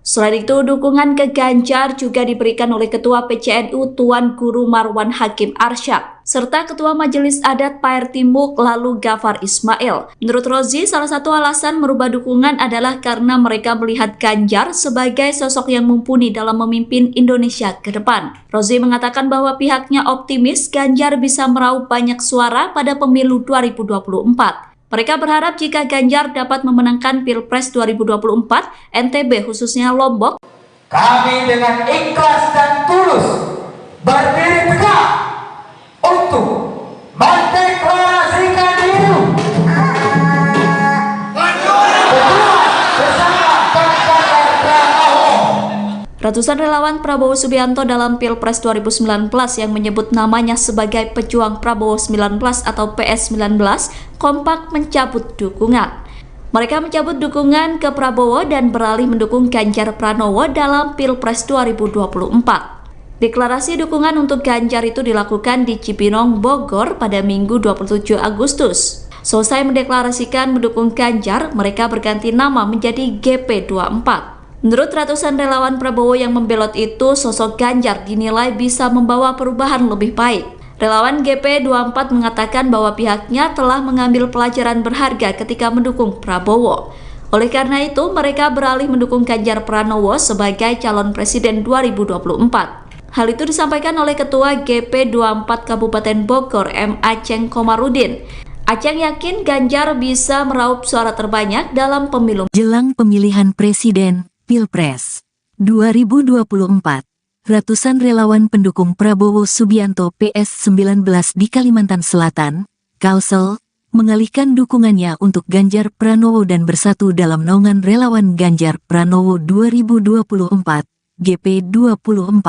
Selain itu, dukungan ke Ganjar juga diberikan oleh Ketua PCNU Tuan Guru Marwan Hakim Arsyad, serta Ketua Majelis Adat Paer Timuk lalu Gafar Ismail. Menurut Rozi, salah satu alasan merubah dukungan adalah karena mereka melihat Ganjar sebagai sosok yang mumpuni dalam memimpin Indonesia ke depan. Rozi mengatakan bahwa pihaknya optimis Ganjar bisa meraup banyak suara pada pemilu 2024. Mereka berharap jika Ganjar dapat memenangkan Pilpres 2024, NTB khususnya Lombok, kami dengan ikhlas dan tulus berdiri tegak untuk mendeklarasikan diri bersama Ganjar Pranowo. ratusan relawan Prabowo Subianto dalam Pilpres 2019 yang menyebut namanya sebagai pejuang Prabowo 19 atau PS19 kompak mencabut dukungan. Mereka mencabut dukungan ke Prabowo dan beralih mendukung Ganjar Pranowo dalam Pilpres 2024. Deklarasi dukungan untuk Ganjar itu dilakukan di Cipinang, Bogor pada Minggu 27 Agustus. Selesai mendeklarasikan mendukung Ganjar, mereka berganti nama menjadi GP24. Menurut ratusan relawan Prabowo yang membelot itu, sosok Ganjar dinilai bisa membawa perubahan lebih baik. Relawan GP24 mengatakan bahwa pihaknya telah mengambil pelajaran berharga ketika mendukung Prabowo. Oleh karena itu, mereka beralih mendukung Ganjar Pranowo sebagai calon presiden 2024. Hal itu disampaikan oleh Ketua GP24 Kabupaten Bogor, M. Aceng Komarudin. Aceng yakin Ganjar bisa meraup suara terbanyak dalam pemilu. Jelang pemilihan presiden Pilpres 2024, ratusan relawan pendukung Prabowo Subianto PS19 di Kalimantan Selatan, Kalsel, mengalihkan dukungannya untuk Ganjar Pranowo dan bersatu dalam naungan relawan Ganjar Pranowo 2024, GP24.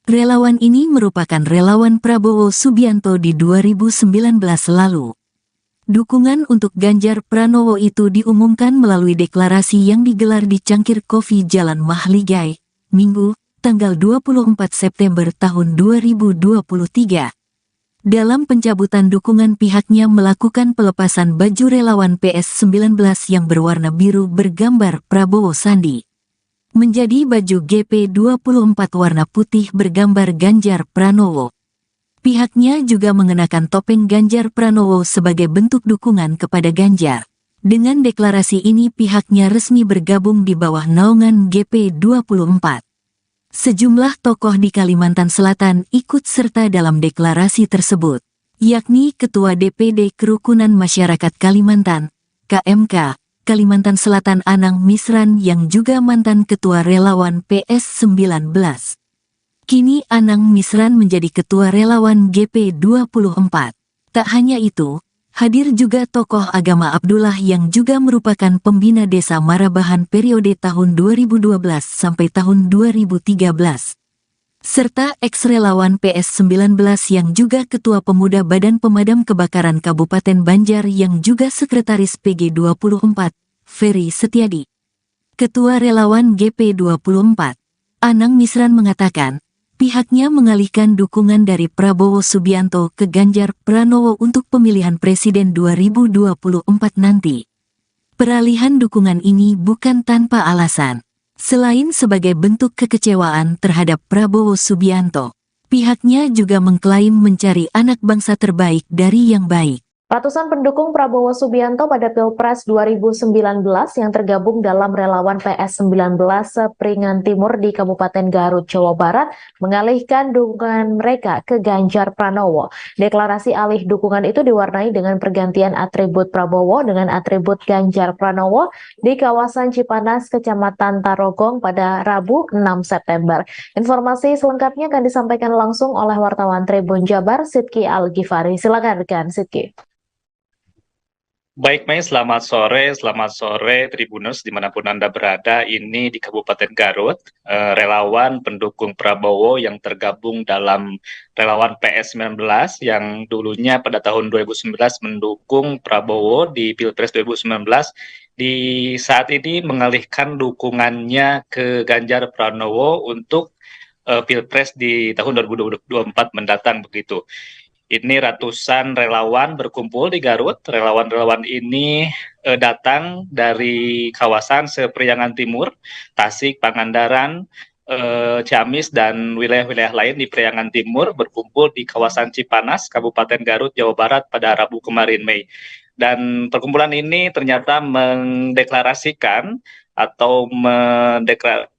Relawan ini merupakan relawan Prabowo Subianto di 2019 lalu. Dukungan untuk Ganjar Pranowo itu diumumkan melalui deklarasi yang digelar di Cangkir Kopi Jalan Mahligai, Minggu, tanggal 24 September tahun 2023. Dalam pencabutan dukungan pihaknya melakukan pelepasan baju relawan PS19 yang berwarna biru bergambar Prabowo Sandi, menjadi baju GP24 warna putih bergambar Ganjar Pranowo. Pihaknya juga mengenakan topeng Ganjar Pranowo sebagai bentuk dukungan kepada Ganjar. Dengan deklarasi ini pihaknya resmi bergabung di bawah naungan GP24. Sejumlah tokoh di Kalimantan Selatan ikut serta dalam deklarasi tersebut, yakni Ketua DPD Kerukunan Masyarakat Kalimantan, KMK, Kalimantan Selatan Anang Misran yang juga mantan Ketua Relawan PS19. Kini Anang Misran menjadi Ketua Relawan GP24. Tak hanya itu, hadir juga tokoh agama Abdullah yang juga merupakan pembina desa Marabahan periode tahun 2012 sampai tahun 2013. Serta ex-relawan PS19 yang juga Ketua Pemuda Badan Pemadam Kebakaran Kabupaten Banjar yang juga Sekretaris PG24, Ferry Setiadi. Ketua Relawan GP24, Anang Misran mengatakan, pihaknya mengalihkan dukungan dari Prabowo Subianto ke Ganjar Pranowo untuk pemilihan presiden 2024 nanti. Peralihan dukungan ini bukan tanpa alasan. Selain sebagai bentuk kekecewaan terhadap Prabowo Subianto, pihaknya juga mengklaim mencari anak bangsa terbaik dari yang baik. Ratusan pendukung Prabowo Subianto pada Pilpres 2019 yang tergabung dalam relawan PS19 Sepringan Timur di Kabupaten Garut, Jawa Barat mengalihkan dukungan mereka ke Ganjar Pranowo. Deklarasi alih dukungan itu diwarnai dengan pergantian atribut Prabowo dengan atribut Ganjar Pranowo di kawasan Cipanas, Kecamatan Tarogong pada Rabu 6 September. Informasi selengkapnya akan disampaikan langsung oleh wartawan Tribun Jabar, Sidki Al-Ghifari. Silakan rekan Sidki. Baik, Mei, selamat sore Tribuners dimanapun Anda berada. Ini di Kabupaten Garut, relawan pendukung Prabowo yang tergabung dalam relawan PS19 yang dulunya pada tahun 2019 mendukung Prabowo di Pilpres 2019, di saat ini mengalihkan dukungannya ke Ganjar Pranowo untuk Pilpres di tahun 2024 mendatang begitu. Ini ratusan relawan berkumpul di Garut. Relawan-relawan ini datang dari kawasan Sepriangan Timur, Tasik, Pangandaran, Ciamis, dan wilayah-wilayah lain di Priangan Timur berkumpul di kawasan Cipanas, Kabupaten Garut, Jawa Barat pada Rabu kemarin, Mei. Dan perkumpulan ini ternyata mendeklarasikan atau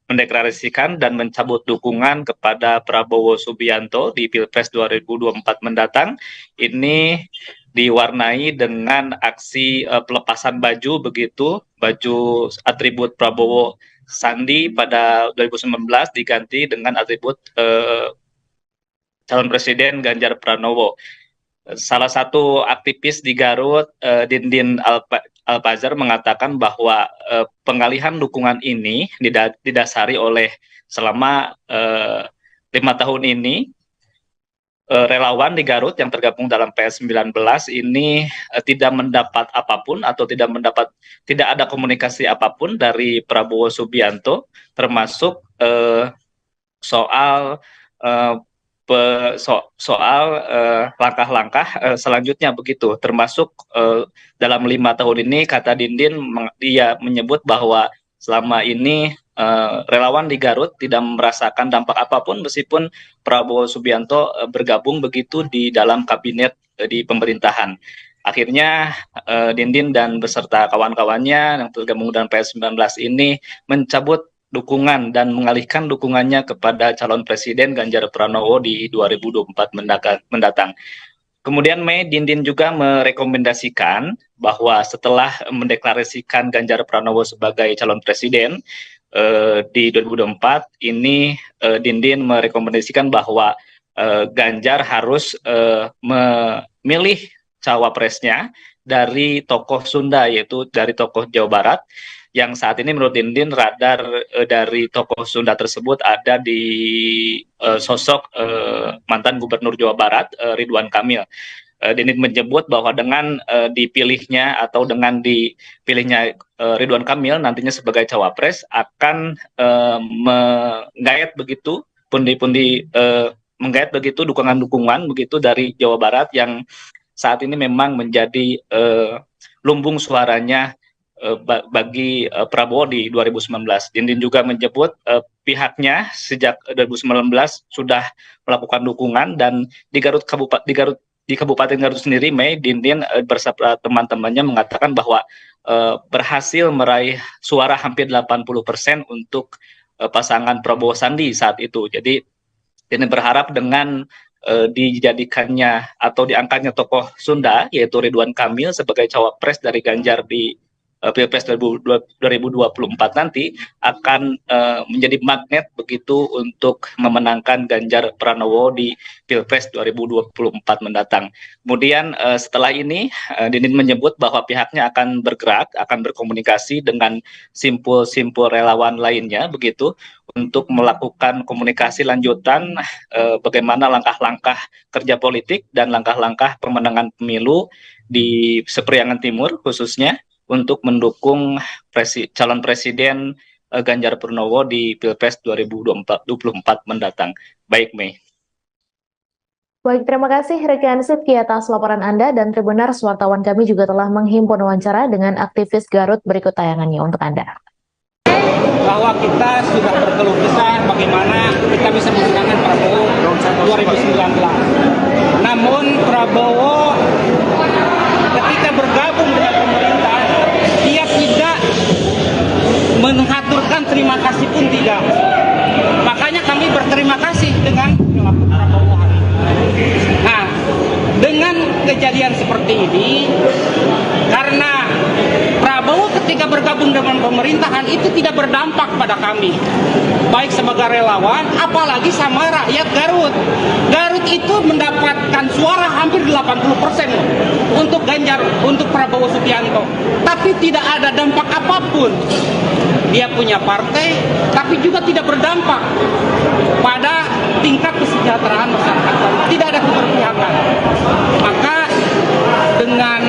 mendeklarasikan dan mencabut dukungan kepada Prabowo Subianto di Pilpres 2024 mendatang. Ini diwarnai dengan aksi pelepasan baju begitu, baju atribut Prabowo Sandi pada 2019 diganti dengan atribut calon presiden Ganjar Pranowo. Salah satu aktivis di Garut, Dindin Alpazar, mengatakan bahwa pengalihan dukungan ini didasari oleh selama 5 tahun ini relawan di Garut yang tergabung dalam PS19 ini tidak mendapat apapun atau tidak ada komunikasi apapun dari Prabowo Subianto, termasuk soal langkah-langkah selanjutnya begitu, termasuk dalam 5 tahun ini, kata Dindin, dia menyebut bahwa selama ini relawan di Garut tidak merasakan dampak apapun meskipun Prabowo Subianto bergabung begitu di dalam kabinet di pemerintahan. Akhirnya Dindin dan beserta kawan-kawannya yang tergabung dalam PS19 ini mencabut dukungan dan mengalihkan dukungannya kepada calon presiden Ganjar Pranowo di 2024 mendatang. Kemudian Mei, Dindin juga merekomendasikan bahwa setelah mendeklarasikan Ganjar Pranowo sebagai calon presiden di 2024 ini, Dindin merekomendasikan bahwa Ganjar harus memilih cawapresnya dari tokoh Sunda, yaitu dari tokoh Jawa Barat, yang saat ini menurut Dindin radar dari tokoh Sunda tersebut ada di sosok mantan Gubernur Jawa Barat Ridwan Kamil. Dindin menyebut bahwa dengan dipilihnya Ridwan Kamil nantinya sebagai cawapres akan menggait begitu menggait begitu dukungan begitu dari Jawa Barat yang saat ini memang menjadi lumbung suaranya bagi Prabowo di 2019. Dindin juga menyebut pihaknya sejak 2019 sudah melakukan dukungan, dan di Kabupaten Garut sendiri, Mei, Dindin bersama teman-temannya mengatakan bahwa berhasil meraih suara hampir 80% untuk pasangan Prabowo Sandi saat itu. Jadi Dindin berharap dengan dijadikannya atau diangkatnya tokoh Sunda yaitu Ridwan Kamil sebagai cawapres dari Ganjar di Pilpres 2024 nanti akan menjadi magnet begitu untuk memenangkan Ganjar Pranowo di Pilpres 2024 mendatang. Kemudian setelah ini Dindin menyebut bahwa pihaknya akan bergerak, akan berkomunikasi dengan simpul-simpul relawan lainnya begitu untuk melakukan komunikasi lanjutan bagaimana langkah-langkah kerja politik dan langkah-langkah pemenangan pemilu di Sepriangan Timur khususnya untuk mendukung calon presiden Ganjar Pranowo di Pilpres 2024 mendatang. Baik, Mei. Baik, terima kasih rekan Sidki atas laporan Anda, dan Tribuners, wartawan kami juga telah menghimpun wawancara dengan aktivis Garut. Berikut tayangannya untuk Anda. Bahwa kita sudah berkeluh kesah bagaimana kita bisa memenangkan Prabowo 2019. Namun Prabowo ucapan terima kasih pun tidak. Makanya kami berterima kasih dengan perilaku Prabowo hari ini. Nah, dengan kejadian seperti ini, karena Prabowo ketika bergabung dengan pemerintahan itu tidak berdampak pada kami, baik sebagai relawan, apalagi sama rakyat Garut. Garut itu mendapatkan suara hampir 80% untuk Ganjar, untuk Prabowo Subianto, tapi tidak ada dampak apapun. Dia punya partai, tapi juga tidak berdampak pada tingkat kesejahteraan masyarakat. Tidak ada keberpihakan. Maka dengan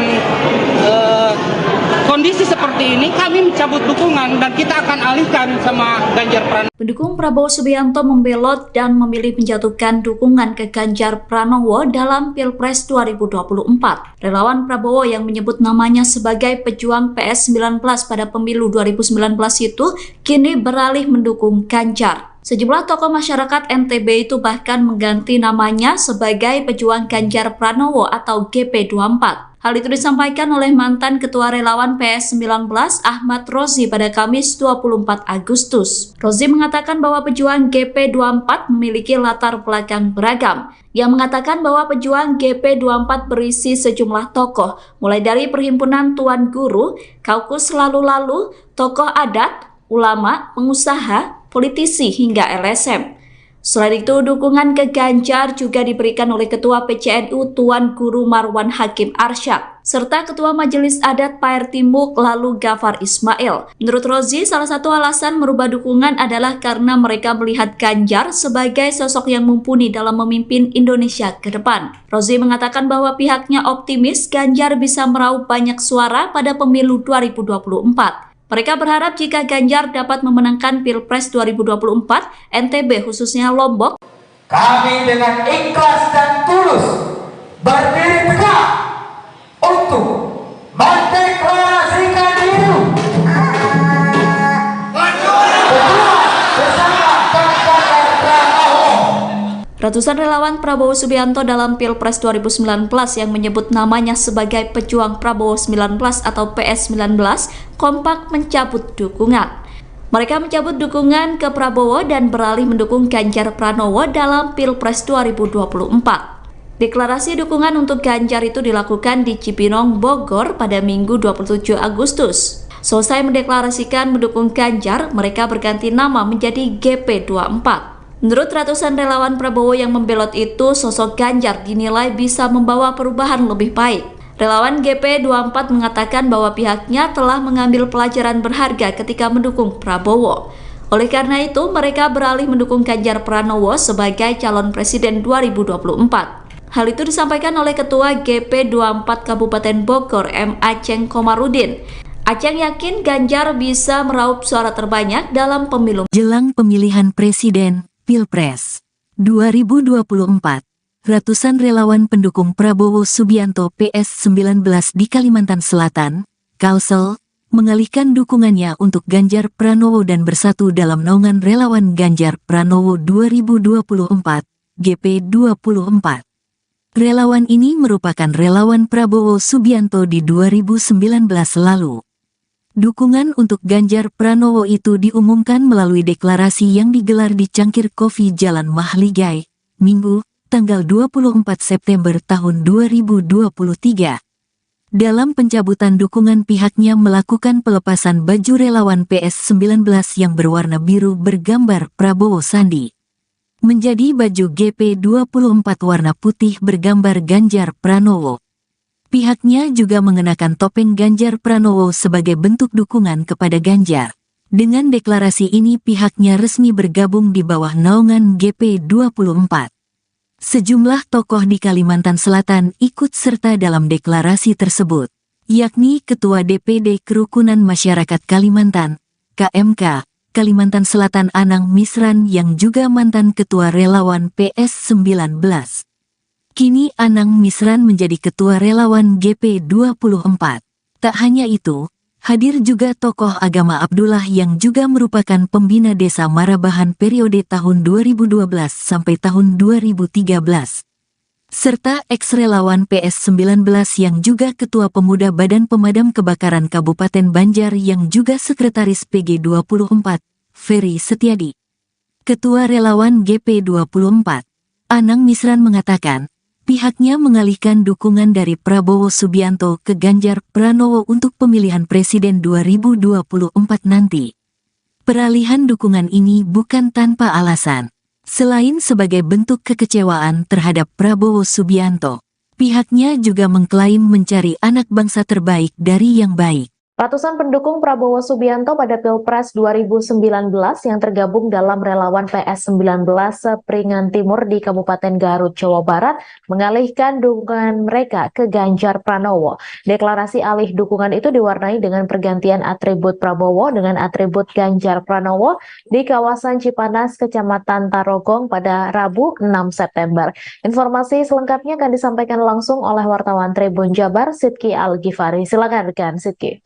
kondisi seperti ini kami mencabut dukungan dan kita akan alihkan sama Ganjar Pranowo. Pendukung Prabowo Subianto membelot dan memilih menjatuhkan dukungan ke Ganjar Pranowo dalam Pilpres 2024. Relawan Prabowo yang menyebut namanya sebagai pejuang PS19 pada pemilu 2019 itu kini beralih mendukung Ganjar. Sejumlah tokoh masyarakat NTB itu bahkan mengganti namanya sebagai pejuang Ganjar Pranowo atau GP24. Hal itu disampaikan oleh mantan Ketua Relawan PS19 Ahmad Rozi pada Kamis 24 Agustus. Rozi mengatakan bahwa pejuang GP24 memiliki latar belakang beragam. Ia mengatakan bahwa pejuang GP24 berisi sejumlah tokoh, mulai dari Perhimpunan Tuan Guru, Kaukus Lalu-Lalu, tokoh adat, ulama, pengusaha, politisi hingga LSM. Selain itu, dukungan ke Ganjar juga diberikan oleh Ketua PCNU Tuan Guru Marwan Hakim Arsyad, serta Ketua Majelis Adat Paer Timuk lalu Gafar Ismail. Menurut Rozi, salah satu alasan merubah dukungan adalah karena mereka melihat Ganjar sebagai sosok yang mumpuni dalam memimpin Indonesia ke depan. Rozi mengatakan bahwa pihaknya optimis Ganjar bisa meraup banyak suara pada pemilu 2024. Mereka berharap jika Ganjar dapat memenangkan Pilpres 2024, NTB khususnya Lombok, kami dengan ikhlas dan tulus berdiri tegak untuk mendeklarasikan diri bersama Ganjar Pranowo. Ratusan relawan Prabowo Subianto dalam Pilpres 2019 yang menyebut namanya sebagai pejuang Prabowo 19 atau PS19 kompak mencabut dukungan. Mereka mencabut dukungan ke Prabowo dan beralih mendukung Ganjar Pranowo dalam Pilpres 2024. Deklarasi dukungan untuk Ganjar itu dilakukan di Cipinang, Bogor pada Minggu 27 Agustus. Selesai mendeklarasikan mendukung Ganjar, mereka berganti nama menjadi GP24. Menurut ratusan relawan Prabowo yang membelot itu, sosok Ganjar dinilai bisa membawa perubahan lebih baik. Relawan GP24 mengatakan bahwa pihaknya telah mengambil pelajaran berharga ketika mendukung Prabowo. Oleh karena itu, mereka beralih mendukung Ganjar Pranowo sebagai calon presiden 2024. Hal itu disampaikan oleh Ketua GP24 Kabupaten Bogor, M. Aceng Komarudin. Aceng yakin Ganjar bisa meraup suara terbanyak dalam pemilu. Jelang pemilihan presiden Pilpres 2024, ratusan relawan pendukung Prabowo Subianto PS19 di Kalimantan Selatan, Kalsel, mengalihkan dukungannya untuk Ganjar Pranowo dan bersatu dalam naungan relawan Ganjar Pranowo 2024, GP24. Relawan ini merupakan relawan Prabowo Subianto di 2019 lalu. Dukungan untuk Ganjar Pranowo itu diumumkan melalui deklarasi yang digelar di Cangkir Kopi Jalan Mahligai, Minggu, tanggal 24 September tahun 2023. Dalam pencabutan dukungan, pihaknya melakukan pelepasan baju relawan PS19 yang berwarna biru bergambar Prabowo Sandi menjadi baju GP24 warna putih bergambar Ganjar Pranowo. Pihaknya juga mengenakan topeng Ganjar Pranowo sebagai bentuk dukungan kepada Ganjar. Dengan deklarasi ini pihaknya resmi bergabung di bawah naungan GP24. Sejumlah tokoh di Kalimantan Selatan ikut serta dalam deklarasi tersebut, yakni Ketua DPD Kerukunan Masyarakat Kalimantan, KMK, Kalimantan Selatan Anang Misran yang juga mantan Ketua Relawan PS19. Kini Anang Misran menjadi Ketua Relawan GP24. Tak hanya itu, hadir juga tokoh agama Abdullah yang juga merupakan pembina desa Marabahan periode tahun 2012 sampai tahun 2013. Serta ex-relawan PS19 yang juga Ketua Pemuda Badan Pemadam Kebakaran Kabupaten Banjar yang juga Sekretaris PG24, Ferry Setiadi. Ketua Relawan GP24, Anang Misran mengatakan, pihaknya mengalihkan dukungan dari Prabowo Subianto ke Ganjar Pranowo untuk pemilihan Presiden 2024 nanti. Peralihan dukungan ini bukan tanpa alasan. Selain sebagai bentuk kekecewaan terhadap Prabowo Subianto, pihaknya juga mengklaim mencari anak bangsa terbaik dari yang baik. Ratusan pendukung Prabowo Subianto pada Pilpres 2019 yang tergabung dalam relawan PS19 Sepringan Timur di Kabupaten Garut, Jawa Barat mengalihkan dukungan mereka ke Ganjar Pranowo. Deklarasi alih dukungan itu diwarnai dengan pergantian atribut Prabowo dengan atribut Ganjar Pranowo di kawasan Cipanas, Kecamatan Tarogong pada Rabu 6 September. Informasi selengkapnya akan disampaikan langsung oleh wartawan Tribun Jabar, Sidki Al-Ghifari. Silakan rekan Sidki.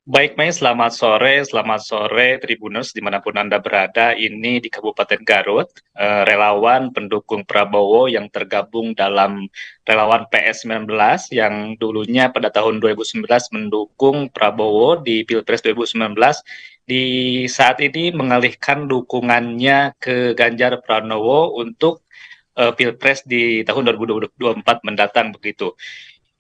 Baik, Mei, selamat sore Tribuners dimanapun Anda berada. Ini di Kabupaten Garut, relawan pendukung Prabowo yang tergabung dalam relawan PS19 yang dulunya pada tahun 2019 mendukung Prabowo di Pilpres 2019, di saat ini mengalihkan dukungannya ke Ganjar Pranowo untuk Pilpres di tahun 2024 mendatang begitu.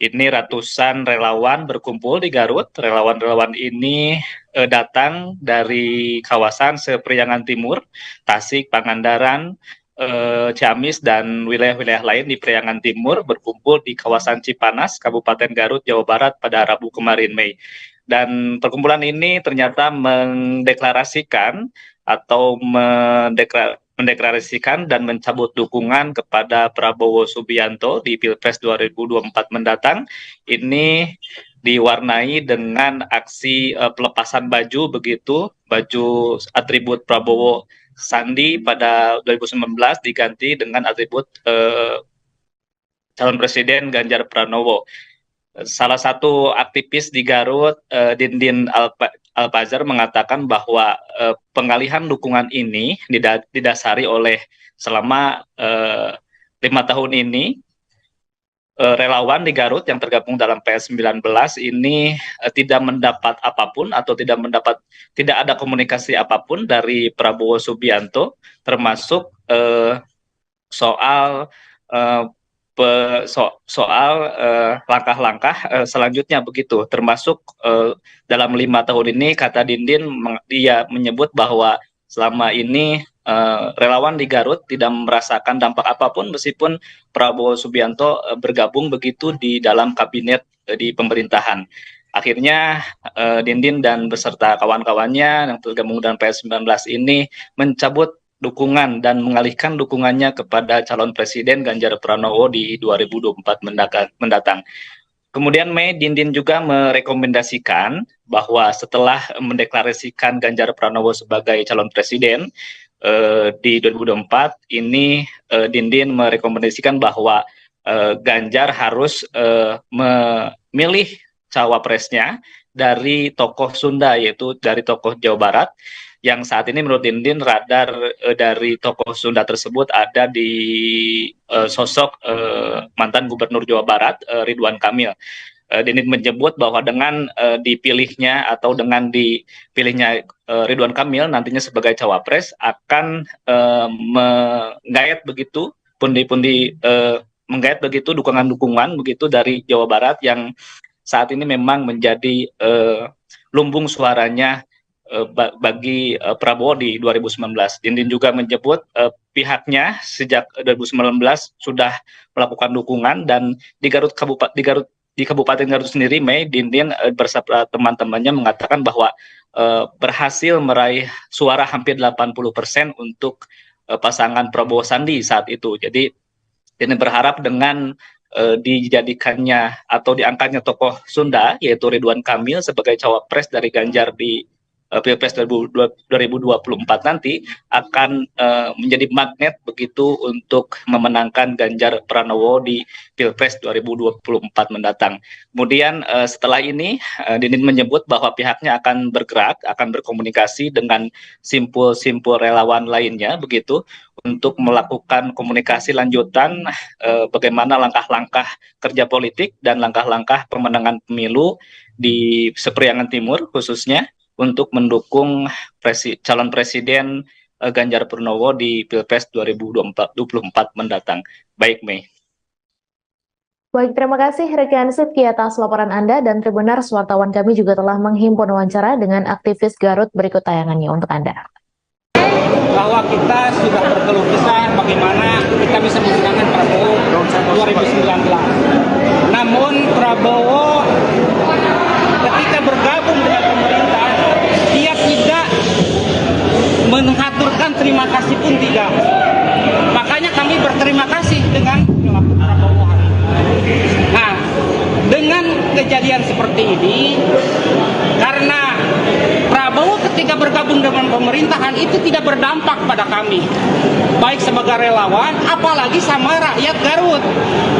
Ini ratusan relawan berkumpul di Garut. Relawan-relawan ini datang dari kawasan Sepriangan Timur, Tasik, Pangandaran, Ciamis, dan wilayah-wilayah lain di Priangan Timur berkumpul di kawasan Cipanas, Kabupaten Garut, Jawa Barat pada Rabu kemarin, Mei. Dan perkumpulan ini ternyata mendeklarasikan atau mendeklarasikan dan mencabut dukungan kepada Prabowo Subianto di Pilpres 2024 mendatang. Ini diwarnai dengan aksi pelepasan baju begitu, baju atribut Prabowo Sandi pada 2019 diganti dengan atribut calon presiden Ganjar Pranowo. Salah satu aktivis di Garut, Dindin Alpazar, mengatakan bahwa pengalihan dukungan ini didasari oleh selama 5 tahun ini relawan di Garut yang tergabung dalam PS19 ini tidak mendapat apapun atau tidak ada komunikasi apapun dari Prabowo Subianto, termasuk soal langkah-langkah selanjutnya begitu, termasuk dalam 5 tahun ini, kata Dindin, dia menyebut bahwa selama ini relawan di Garut tidak merasakan dampak apapun meskipun Prabowo Subianto bergabung begitu di dalam kabinet di pemerintahan. Akhirnya Dindin dan beserta kawan-kawannya yang tergabung dalam PS19 ini mencabut dukungan dan mengalihkan dukungannya kepada calon presiden Ganjar Pranowo di 2024 mendatang. Kemudian Mei, Dindin juga merekomendasikan bahwa setelah mendeklarasikan Ganjar Pranowo sebagai calon presiden di 2024 ini, Dindin merekomendasikan bahwa Ganjar harus memilih cawapresnya dari tokoh Sunda, yaitu dari tokoh Jawa Barat, yang saat ini menurut Dindin radar dari tokoh Sunda tersebut ada di sosok mantan Gubernur Jawa Barat Ridwan Kamil. Dindin menyebut bahwa dengan dipilihnya Ridwan Kamil nantinya sebagai cawapres akan menggait begitu menggait begitu dukungan-dukungan begitu dari Jawa Barat yang saat ini memang menjadi lumbung suaranya bagi Prabowo di 2019. Dindin juga menyebut pihaknya sejak 2019 sudah melakukan dukungan, dan di Kabupaten Garut sendiri, Mei, Dindin bersama teman-temannya mengatakan bahwa berhasil meraih suara hampir 80% untuk pasangan Prabowo Sandi saat itu. Jadi Dindin berharap dengan dijadikannya atau diangkatnya tokoh Sunda yaitu Ridwan Kamil sebagai cawapres dari Ganjar di Pilpres 2024 nanti akan menjadi magnet begitu untuk memenangkan Ganjar Pranowo di Pilpres 2024 mendatang. Kemudian setelah ini Dindin menyebut bahwa pihaknya akan bergerak, akan berkomunikasi dengan simpul-simpul relawan lainnya begitu untuk melakukan komunikasi lanjutan bagaimana langkah-langkah kerja politik dan langkah-langkah pemenangan pemilu di Sepriangan Timur khususnya untuk mendukung calon presiden Ganjar Pranowo di Pilpres 2024 mendatang. Baik, Mei. Baik, terima kasih rekan Sifki atas laporan Anda, dan Tribuners, wartawan kami juga telah menghimpun wawancara dengan aktivis Garut, berikut tayangannya untuk Anda. Bahwa kita sudah berkeluh kesah bagaimana kita bisa memenangkan Prabowo 2019. Namun Prabowo ketika bergabung dengan pemerintah, dia tidak mengaturkan terima kasih pun tidak. Makanya kami berterima kasih dengan perilaku Prabowo hari ini. Nah, dengan kejadian seperti ini, karena Prabowo ketika bergabung dengan pemerintahan itu tidak berdampak pada kami, baik sebagai relawan, apalagi sama rakyat Garut.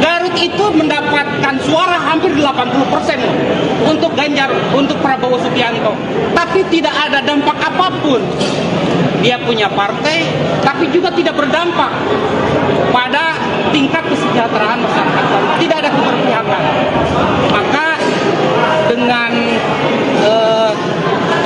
Garut itu mendapatkan suara hampir 80% untuk Ganjar, untuk Prabowo Subianto, tapi tidak ada dampak apapun. Dia punya partai, tapi juga tidak berdampak pada tingkat kesejahteraan masyarakat Garut. Tidak ada keberpihakan. Maka dengan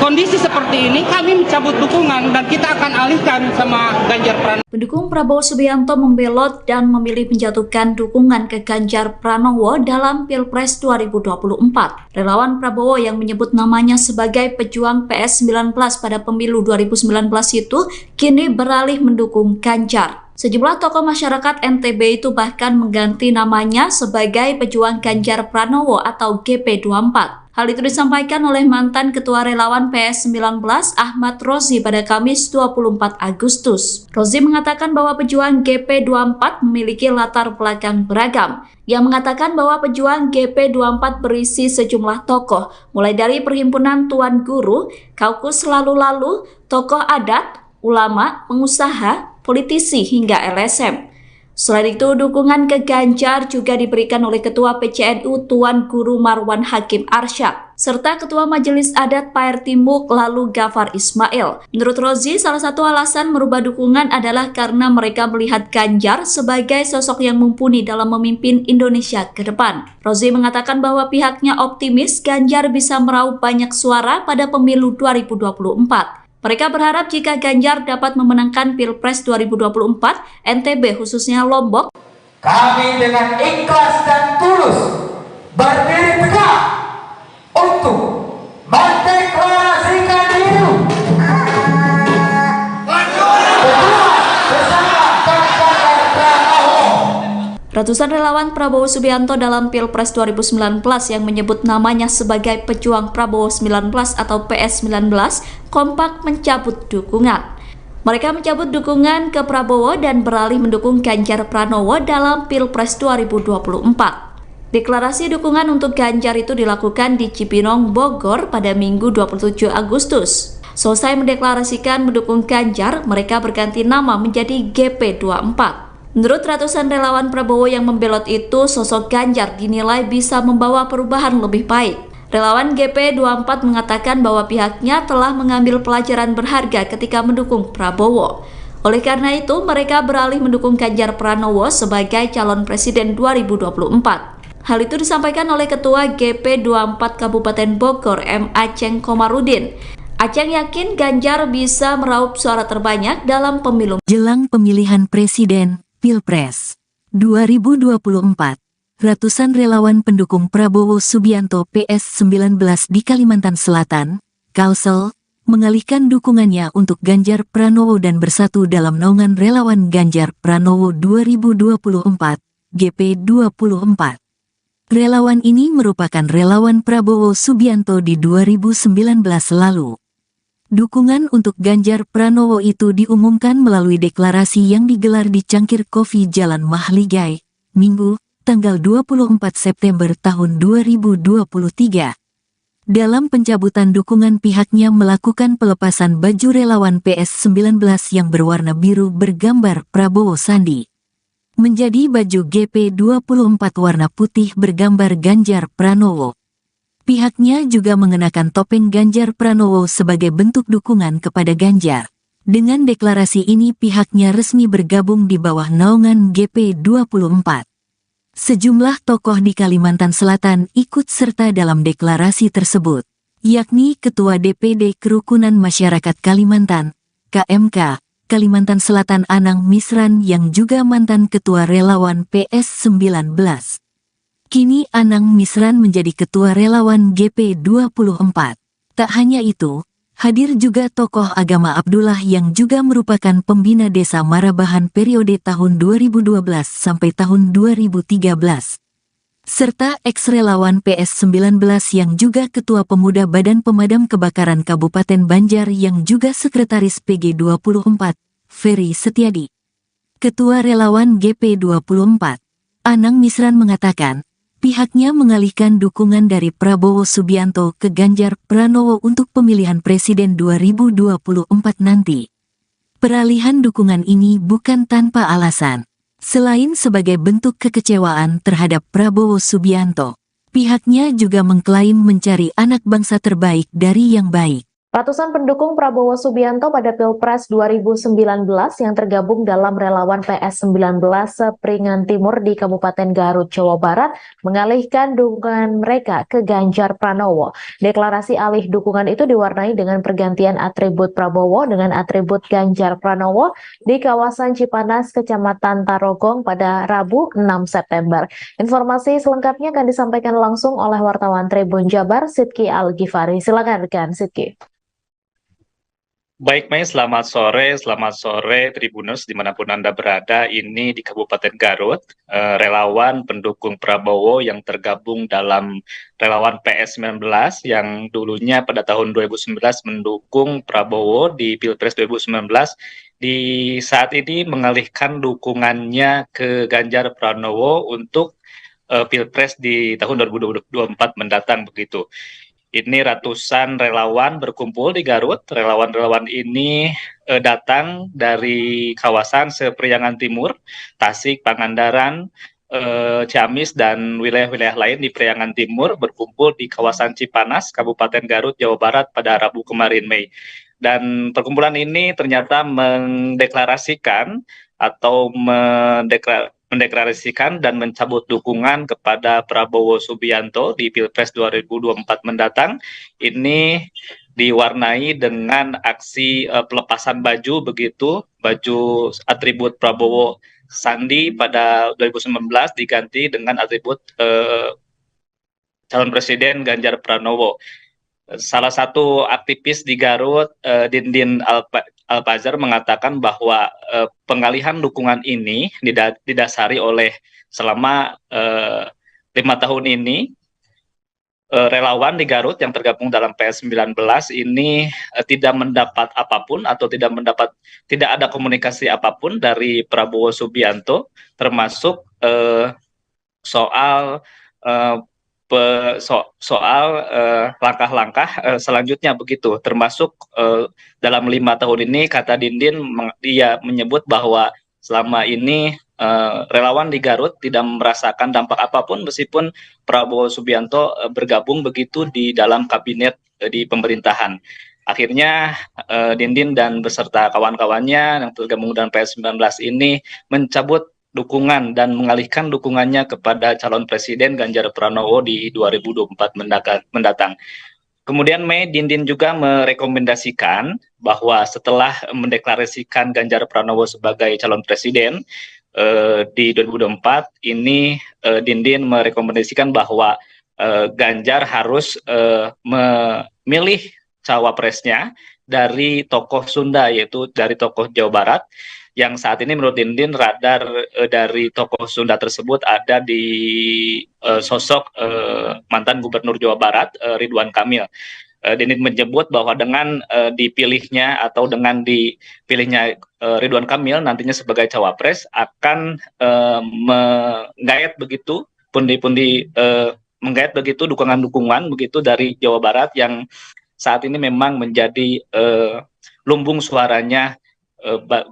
kondisi seperti ini, kami mencabut dukungan dan kita akan alihkan sama Ganjar Pranowo. Pendukung Prabowo Subianto membelot dan memilih menjatuhkan dukungan ke Ganjar Pranowo dalam Pilpres 2024. Relawan Prabowo yang menyebut namanya sebagai pejuang PS19 pada pemilu 2019 itu kini beralih mendukung Ganjar. Sejumlah tokoh masyarakat NTB itu bahkan mengganti namanya sebagai pejuang Ganjar Pranowo atau GP24. Hal itu disampaikan oleh mantan Ketua Relawan PS19 Ahmad Rozi pada Kamis 24 Agustus. Rozi mengatakan bahwa pejuang GP24 memiliki latar belakang beragam. Yang mengatakan bahwa pejuang GP24 berisi sejumlah tokoh, mulai dari Perhimpunan Tuan Guru, Kaukus Lalu-Lalu, tokoh adat, ulama, pengusaha, politisi hingga LSM. Selain itu, dukungan ke Ganjar juga diberikan oleh Ketua PCNU Tuan Guru Marwan Hakim Arsyad, serta Ketua Majelis Adat Paer Timuk lalu Gafar Ismail. Menurut Rozi, salah satu alasan merubah dukungan adalah karena mereka melihat Ganjar sebagai sosok yang mumpuni dalam memimpin Indonesia ke depan. Rozi mengatakan bahwa pihaknya optimis Ganjar bisa meraup banyak suara pada pemilu 2024. Mereka berharap jika Ganjar dapat memenangkan Pilpres 2024, NTB khususnya Lombok, kami dengan ikhlas dan tulus berdiri tegak untuk mendeklarasikan diri bersama Ganjar Pranowo. ratusan relawan Prabowo Subianto dalam Pilpres 2019 yang menyebut namanya sebagai pejuang Prabowo 19 atau PS19 kompak mencabut dukungan. Mereka mencabut dukungan ke Prabowo dan beralih mendukung Ganjar Pranowo dalam Pilpres 2024. Deklarasi dukungan untuk Ganjar itu dilakukan di Cipinang, Bogor pada Minggu 27 Agustus. Selesai mendeklarasikan mendukung Ganjar, mereka berganti nama menjadi GP24. Menurut ratusan relawan Prabowo yang membelot itu, sosok Ganjar dinilai bisa membawa perubahan lebih baik. Relawan GP24 mengatakan bahwa pihaknya telah mengambil pelajaran berharga ketika mendukung Prabowo. Oleh karena itu, mereka beralih mendukung Ganjar Pranowo sebagai calon presiden 2024. Hal itu disampaikan oleh Ketua GP24 Kabupaten Bogor, M. Aceng Komarudin. Aceng yakin Ganjar bisa meraup suara terbanyak dalam pemilu. Jelang pemilihan presiden Pilpres 2024, ratusan relawan pendukung Prabowo Subianto PS19 di Kalimantan Selatan, Kalsel, mengalihkan dukungannya untuk Ganjar Pranowo dan bersatu dalam naungan relawan Ganjar Pranowo 2024, GP24. Relawan ini merupakan relawan Prabowo Subianto di 2019 lalu. Dukungan untuk Ganjar Pranowo itu diumumkan melalui deklarasi yang digelar di Cangkir Kopi Jalan Mahligai, Minggu, tanggal 24 September tahun 2023. Dalam pencabutan dukungan, pihaknya melakukan pelepasan baju relawan PS19 yang berwarna biru bergambar Prabowo Sandi menjadi baju GP24 warna putih bergambar Ganjar Pranowo. Pihaknya juga mengenakan topeng Ganjar Pranowo sebagai bentuk dukungan kepada Ganjar. Dengan deklarasi ini pihaknya resmi bergabung di bawah naungan GP24. Sejumlah tokoh di Kalimantan Selatan ikut serta dalam deklarasi tersebut, yakni Ketua DPD Kerukunan Masyarakat Kalimantan, KMK, Kalimantan Selatan Anang Misran yang juga mantan Ketua Relawan PS19. Kini Anang Misran menjadi Ketua Relawan GP24. Tak hanya itu, hadir juga tokoh agama Abdullah yang juga merupakan pembina Desa Marabahan periode tahun 2012 sampai tahun 2013. Serta ex-relawan PS19 yang juga Ketua Pemuda Badan Pemadam Kebakaran Kabupaten Banjar yang juga Sekretaris PG24, Ferry Setiadi. Ketua Relawan GP24, Anang Misran mengatakan, pihaknya mengalihkan dukungan dari Prabowo Subianto ke Ganjar Pranowo untuk pemilihan Presiden 2024 nanti. Peralihan dukungan ini bukan tanpa alasan. Selain sebagai bentuk kekecewaan terhadap Prabowo Subianto, pihaknya juga mengklaim mencari anak bangsa terbaik dari yang baik. Ratusan pendukung Prabowo Subianto pada Pilpres 2019 yang tergabung dalam relawan PS19 Sepringan Timur di Kabupaten Garut, Jawa Barat mengalihkan dukungan mereka ke Ganjar Pranowo. Deklarasi alih dukungan itu diwarnai dengan pergantian atribut Prabowo dengan atribut Ganjar Pranowo di kawasan Cipanas, Kecamatan Tarogong pada Rabu 6 September. Informasi selengkapnya akan disampaikan langsung oleh wartawan Tribun Jabar, Sidki Al-Ghifari. Silakan rekan Sidki. Baik, Mei, selamat sore Tribuners dimanapun Anda berada. Ini di Kabupaten Garut, relawan pendukung Prabowo yang tergabung dalam relawan PS19 yang dulunya pada tahun 2019 mendukung Prabowo di Pilpres 2019, di saat ini mengalihkan dukungannya ke Ganjar Pranowo untuk Pilpres di tahun 2024 mendatang begitu. Ini ratusan relawan berkumpul di Garut. Relawan-relawan ini datang dari kawasan Sepriangan Timur, Tasik, Pangandaran, Ciamis, dan wilayah-wilayah lain di Priangan Timur berkumpul di kawasan Cipanas, Kabupaten Garut, Jawa Barat pada Rabu kemarin, Mei. Dan perkumpulan ini ternyata mendeklarasikan atau mendeklarasikan dan mencabut dukungan kepada Prabowo Subianto di Pilpres 2024 mendatang. Ini diwarnai dengan aksi pelepasan baju begitu, baju atribut Prabowo Sandi pada 2019 diganti dengan atribut calon presiden Ganjar Pranowo. Salah satu aktivis di Garut, Dindin Alpazar, mengatakan bahwa pengalihan dukungan ini didasari oleh selama 5 tahun ini relawan di Garut yang tergabung dalam PS19 ini tidak mendapat apapun atau tidak ada komunikasi apapun dari Prabowo Subianto, termasuk soal langkah-langkah selanjutnya begitu, termasuk dalam 5 tahun ini, kata Dindin, dia menyebut bahwa selama ini relawan di Garut tidak merasakan dampak apapun meskipun Prabowo Subianto bergabung begitu di dalam kabinet di pemerintahan. Akhirnya Dindin dan beserta kawan-kawannya yang tergabung dalam PS19 ini mencabut dukungan dan mengalihkan dukungannya kepada calon presiden Ganjar Pranowo di 2024 mendatang. Kemudian Mei, Dindin juga merekomendasikan bahwa setelah mendeklarasikan Ganjar Pranowo sebagai calon presiden di 2024 ini, Dindin merekomendasikan bahwa Ganjar harus memilih cawapresnya dari tokoh Sunda, yaitu dari tokoh Jawa Barat, yang saat ini menurut Dindin radar dari tokoh Sunda tersebut ada di sosok mantan Gubernur Jawa Barat Ridwan Kamil. Dindin menyebut bahwa dengan dipilihnya Ridwan Kamil nantinya sebagai cawapres akan menggait begitu menggait begitu dukungan begitu dari Jawa Barat yang saat ini memang menjadi lumbung suaranya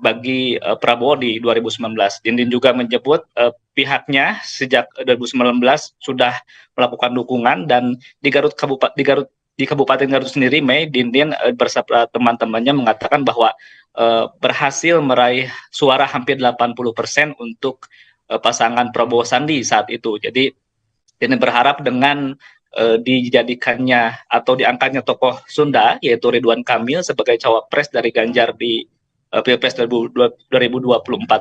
bagi Prabowo di 2019. Dindin juga menyebut pihaknya sejak 2019 sudah melakukan dukungan, dan di Kabupaten Garut sendiri, Mei, Dindin bersama teman-temannya mengatakan bahwa berhasil meraih suara hampir 80% untuk pasangan Prabowo Sandi saat itu. Jadi Dindin berharap dengan dijadikannya atau diangkatnya tokoh Sunda yaitu Ridwan Kamil sebagai cawapres dari Ganjar di Pilpres 2024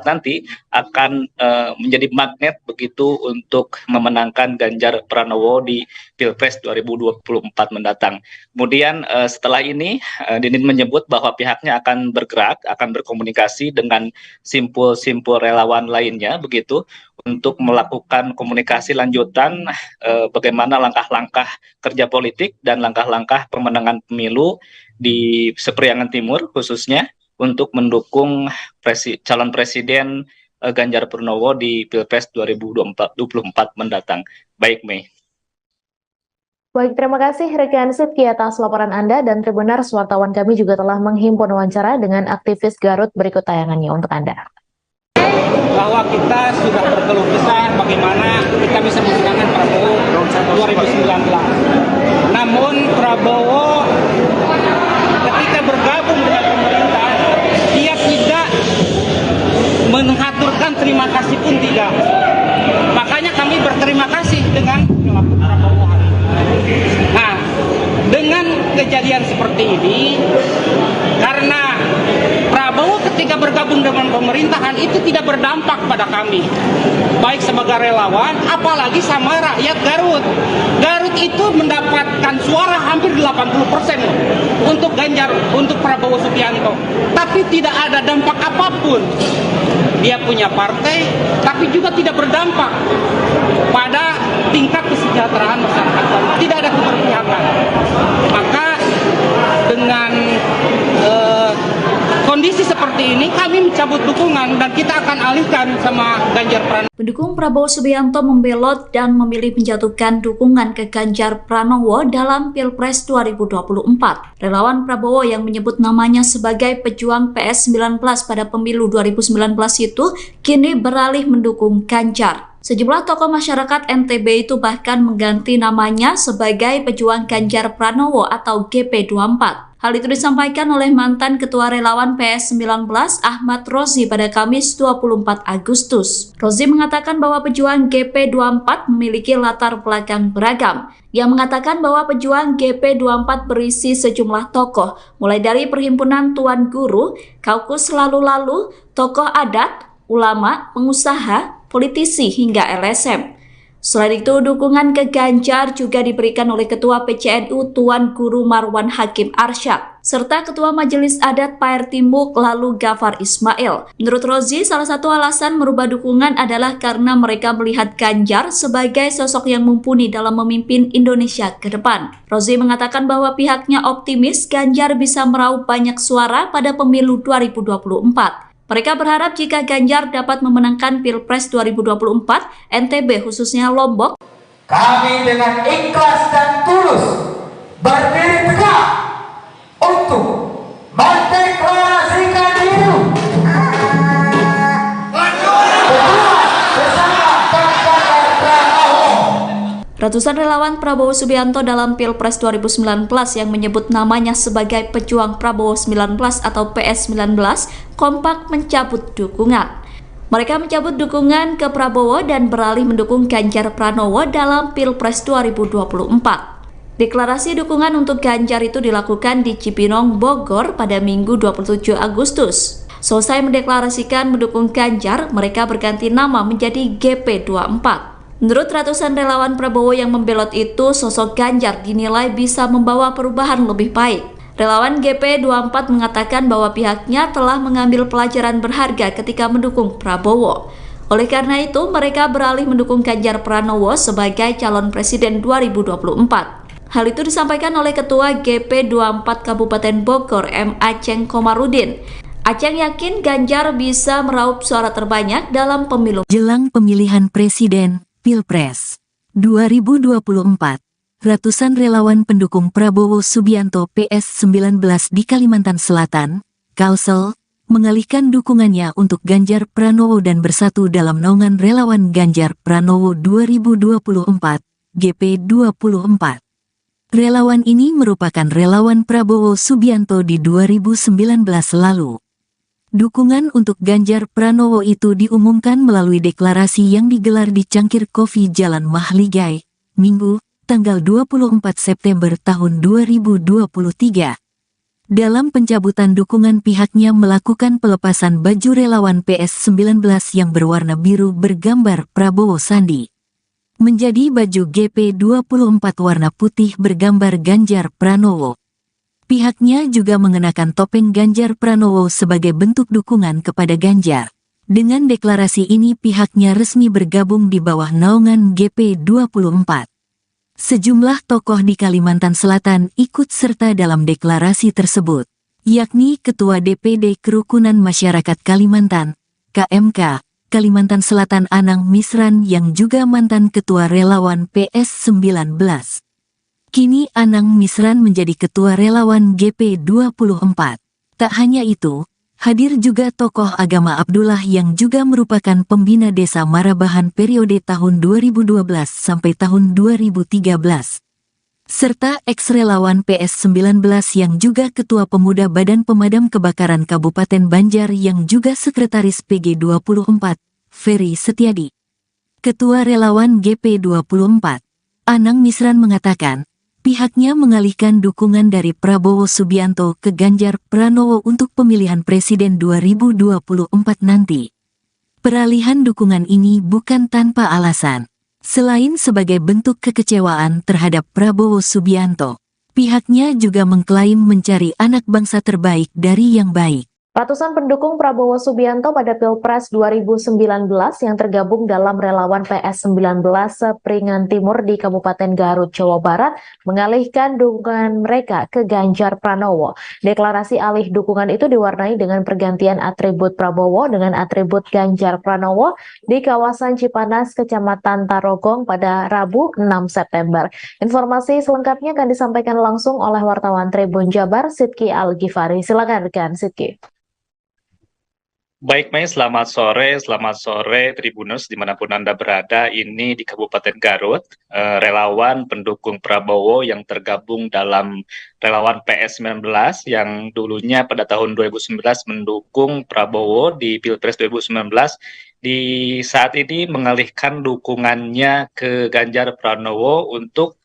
nanti akan menjadi magnet begitu untuk memenangkan Ganjar Pranowo di Pilpres 2024 mendatang. Kemudian setelah ini Dinin menyebut bahwa pihaknya akan bergerak, akan berkomunikasi dengan simpul-simpul relawan lainnya begitu untuk melakukan komunikasi lanjutan bagaimana langkah-langkah kerja politik dan langkah-langkah pemenangan pemilu di Sepriangan Timur khususnya untuk mendukung calon presiden Ganjar Pranowo di Pilpres 2024 mendatang. Baik, Mei. Baik, terima kasih rekan Sidki atas laporan Anda, dan Tribuners wartawan kami juga telah menghimpun wawancara dengan aktivis Garut. Berikut tayangannya untuk Anda. Bahwa kita sudah berkeluh kesah bagaimana kita bisa memenangkan Prabowo 2019. Namun Prabowo ketika bergabung dengan pemerintah, dia tidak mengaturkan terima kasih pun tidak. Makanya kami berterima kasih dengan perilaku Prabowo hari ini. Nah, dengan kejadian seperti ini, karena Prabowo ketika bergabung dengan pemerintahan itu tidak berdampak pada kami, baik sebagai relawan, apalagi sama rakyat Garut. Garut itu mendapatkan suara hampir 80% untuk Ganjar, untuk Prabowo Subianto, tapi tidak ada dampak apapun. Dia punya partai, tapi juga tidak berdampak pada tingkat kesejahteraan masyarakat Garut. Tidak ada keberpihakan. Maka dengan kondisi seperti ini kami mencabut dukungan dan kita akan alihkan sama Ganjar Pranowo. Pendukung Prabowo Subianto membelot dan memilih menjatuhkan dukungan ke Ganjar Pranowo dalam Pilpres 2024. Relawan Prabowo yang menyebut namanya sebagai pejuang PS19 pada pemilu 2019 itu kini beralih mendukung Ganjar. Sejumlah tokoh masyarakat NTB itu bahkan mengganti namanya sebagai pejuang Ganjar Pranowo atau GP24. Hal itu disampaikan oleh mantan Ketua Relawan PS19 Ahmad Rozi pada Kamis 24 Agustus. Rozi mengatakan bahwa pejuang GP24 memiliki latar belakang beragam. Ia mengatakan bahwa pejuang GP24 berisi sejumlah tokoh, mulai dari Perhimpunan Tuan Guru, Kaukus Lalu-Lalu, tokoh adat, ulama, pengusaha, politisi hingga LSM. Selain itu, dukungan ke Ganjar juga diberikan oleh Ketua PCNU Tuan Guru Marwan Hakim Arsyad, serta Ketua Majelis Adat Paer Timuk lalu Gafar Ismail. Menurut Rozi, salah satu alasan merubah dukungan adalah karena mereka melihat Ganjar sebagai sosok yang mumpuni dalam memimpin Indonesia ke depan. Rozi mengatakan bahwa pihaknya optimis Ganjar bisa meraup banyak suara pada pemilu 2024. Mereka berharap jika Ganjar dapat memenangkan Pilpres 2024, NTB khususnya Lombok, kami dengan ikhlas dan tulus berdiri tegak untuk mendeklarasikan diri bersama Ganjar Pranowo. ratusan relawan Prabowo Subianto dalam Pilpres 2019 yang menyebut namanya sebagai pejuang Prabowo 19 atau PS19 kompak mencabut dukungan. Mereka mencabut dukungan ke Prabowo dan beralih mendukung Ganjar Pranowo dalam Pilpres 2024. Deklarasi dukungan untuk Ganjar itu dilakukan di Cipinong, Bogor pada Minggu 27 Agustus. Selesai mendeklarasikan mendukung Ganjar, mereka berganti nama menjadi GP24. Menurut ratusan relawan Prabowo yang membelot itu, sosok Ganjar dinilai bisa membawa perubahan lebih baik. Relawan GP24 mengatakan bahwa pihaknya telah mengambil pelajaran berharga ketika mendukung Prabowo. Oleh karena itu, mereka beralih mendukung Ganjar Pranowo sebagai calon presiden 2024. Hal itu disampaikan oleh Ketua GP24 Kabupaten Bogor, M. Aceng Komarudin. Aceng yakin Ganjar bisa meraup suara terbanyak dalam pemilu. Jelang pemilihan presiden Pilpres 2024, ratusan relawan pendukung Prabowo Subianto PS19 di Kalimantan Selatan, Kalsel, mengalihkan dukungannya untuk Ganjar Pranowo dan bersatu dalam naungan relawan Ganjar Pranowo 2024, GP24. Relawan ini merupakan relawan Prabowo Subianto di 2019 lalu. Dukungan untuk Ganjar Pranowo itu diumumkan melalui deklarasi yang digelar di Cangkir Kopi Jalan Mahligai, Minggu, tanggal 24 September tahun 2023. Dalam pencabutan dukungan, pihaknya melakukan pelepasan baju relawan PS19 yang berwarna biru bergambar Prabowo Sandi menjadi baju GP24 warna putih bergambar Ganjar Pranowo. Pihaknya juga mengenakan topeng Ganjar Pranowo sebagai bentuk dukungan kepada Ganjar. Dengan deklarasi ini pihaknya resmi bergabung di bawah naungan GP24. Sejumlah tokoh di Kalimantan Selatan ikut serta dalam deklarasi tersebut, yakni Ketua DPD Kerukunan Masyarakat Kalimantan, KMK, Kalimantan Selatan Anang Misran yang juga mantan Ketua Relawan PS19. Kini Anang Misran menjadi Ketua Relawan GP24. Tak hanya itu, hadir juga tokoh agama Abdullah yang juga merupakan pembina desa Marabahan periode tahun 2012 sampai tahun 2013. Serta ex-relawan PS19 yang juga Ketua Pemuda Badan Pemadam Kebakaran Kabupaten Banjar yang juga Sekretaris PG24, Ferry Setiadi. Ketua Relawan GP24, Anang Misran mengatakan, pihaknya mengalihkan dukungan dari Prabowo Subianto ke Ganjar Pranowo untuk pemilihan presiden 2024 nanti. Peralihan dukungan ini bukan tanpa alasan. Selain sebagai bentuk kekecewaan terhadap Prabowo Subianto, pihaknya juga mengklaim mencari anak bangsa terbaik dari yang baik. Ratusan pendukung Prabowo Subianto pada Pilpres 2019 yang tergabung dalam relawan PS19 Sepringan Timur di Kabupaten Garut, Jawa Barat mengalihkan dukungan mereka ke Ganjar Pranowo. Deklarasi alih dukungan itu diwarnai dengan pergantian atribut Prabowo dengan atribut Ganjar Pranowo di kawasan Cipanas, Kecamatan Tarogong pada Rabu 6 September. Informasi selengkapnya akan disampaikan langsung oleh wartawan Tribun Jabar, Sidki Al-Ghifari. Silakan rekan Sidki. Baik, Mei, selamat sore Tribuners dimanapun Anda berada. Ini di Kabupaten Garut, relawan pendukung Prabowo yang tergabung dalam relawan PS19 yang dulunya pada tahun 2019 mendukung Prabowo di Pilpres 2019, di saat ini mengalihkan dukungannya ke Ganjar Pranowo untuk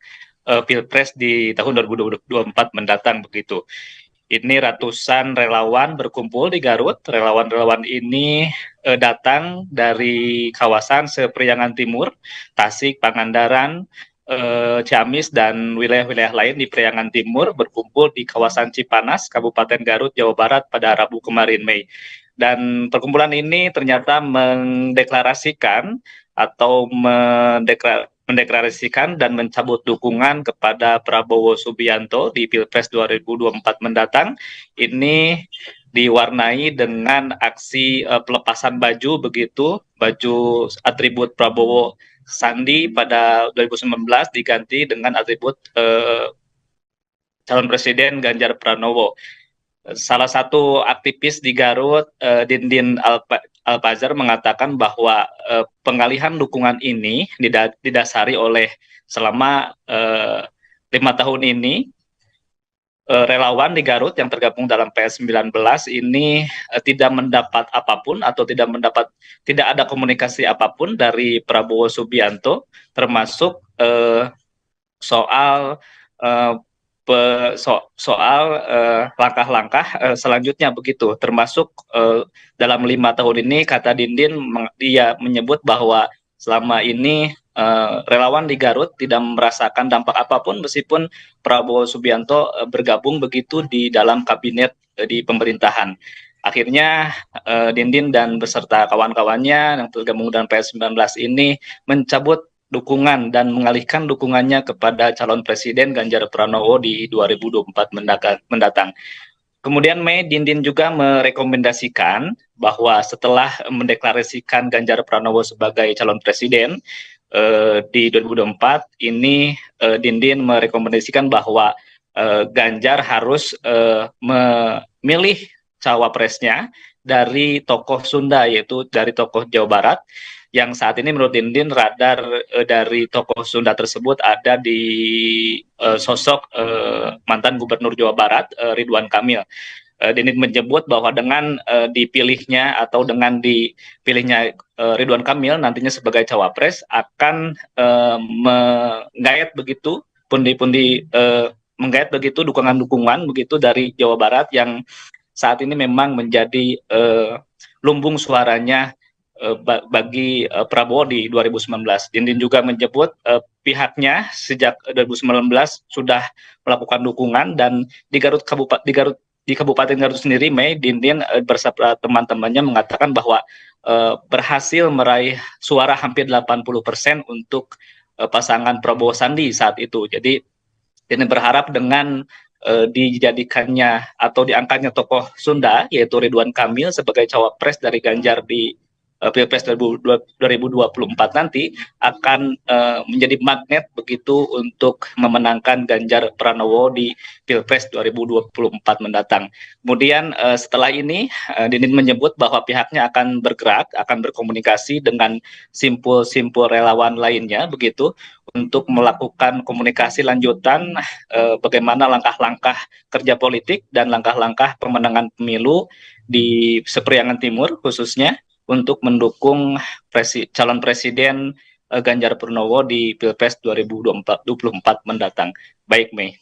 Pilpres di tahun 2024 mendatang begitu. Ini ratusan relawan berkumpul di Garut. Relawan-relawan ini datang dari kawasan Sepriangan Timur, Tasik, Pangandaran, Ciamis, dan wilayah-wilayah lain di Priangan Timur berkumpul di kawasan Cipanas, Kabupaten Garut, Jawa Barat pada Rabu kemarin, Mei. Dan perkumpulan ini ternyata mendeklarasikan atau mendeklarasikan dan mencabut dukungan kepada Prabowo Subianto di Pilpres 2024 mendatang. Ini diwarnai dengan aksi pelepasan baju begitu, baju atribut Prabowo Sandi pada 2019 diganti dengan atribut calon presiden Ganjar Pranowo. Salah satu aktivis di Garut, Dindin Alpazar, mengatakan bahwa pengalihan dukungan ini didasari oleh selama 5 tahun ini relawan di Garut yang tergabung dalam PS19 ini tidak mendapat apapun atau tidak ada komunikasi apapun dari Prabowo Subianto, termasuk soal langkah-langkah selanjutnya begitu, termasuk dalam 5 tahun ini, kata Dindin, dia menyebut bahwa selama ini relawan di Garut tidak merasakan dampak apapun meskipun Prabowo Subianto bergabung begitu di dalam kabinet di pemerintahan. Akhirnya Dindin dan beserta kawan-kawannya yang tergabung dengan PS19 ini mencabut dukungan dan mengalihkan dukungannya kepada calon presiden Ganjar Pranowo di 2024 mendatang. Kemudian Mei, Dindin juga merekomendasikan bahwa setelah mendeklarasikan Ganjar Pranowo sebagai calon presiden di 2024 ini, Dindin merekomendasikan bahwa Ganjar harus memilih cawapresnya dari tokoh Sunda, yaitu dari tokoh Jawa Barat, yang saat ini menurut Dindin radar dari tokoh Sunda tersebut ada di sosok mantan Gubernur Jawa Barat Ridwan Kamil. Didin menyebut bahwa dengan dipilihnya Ridwan Kamil nantinya sebagai cawapres akan menggait begitu menggait begitu dukungan-dukungan begitu dari Jawa Barat yang saat ini memang menjadi lumbung suaranya bagi Prabowo di 2019. Dindin juga menyebut pihaknya sejak 2019 sudah melakukan dukungan, dan di Kabupaten Garut sendiri, Dindin bersama teman-temannya mengatakan bahwa berhasil meraih suara hampir 80% untuk pasangan Prabowo Sandi saat itu. Jadi Dindin berharap dengan dijadikannya atau diangkatnya tokoh Sunda yaitu Ridwan Kamil sebagai cawapres dari Ganjar di Pilpres 2024 nanti akan menjadi magnet begitu untuk memenangkan Ganjar Pranowo di Pilpres 2024 mendatang. Kemudian setelah ini Dindin menyebut bahwa pihaknya akan bergerak, akan berkomunikasi dengan simpul-simpul relawan lainnya begitu untuk melakukan komunikasi lanjutan bagaimana langkah-langkah kerja politik dan langkah-langkah pemenangan pemilu di Sepriangan Timur khususnya untuk mendukung calon presiden Ganjar Pranowo di Pilpres 2024 mendatang. Baik, Mei.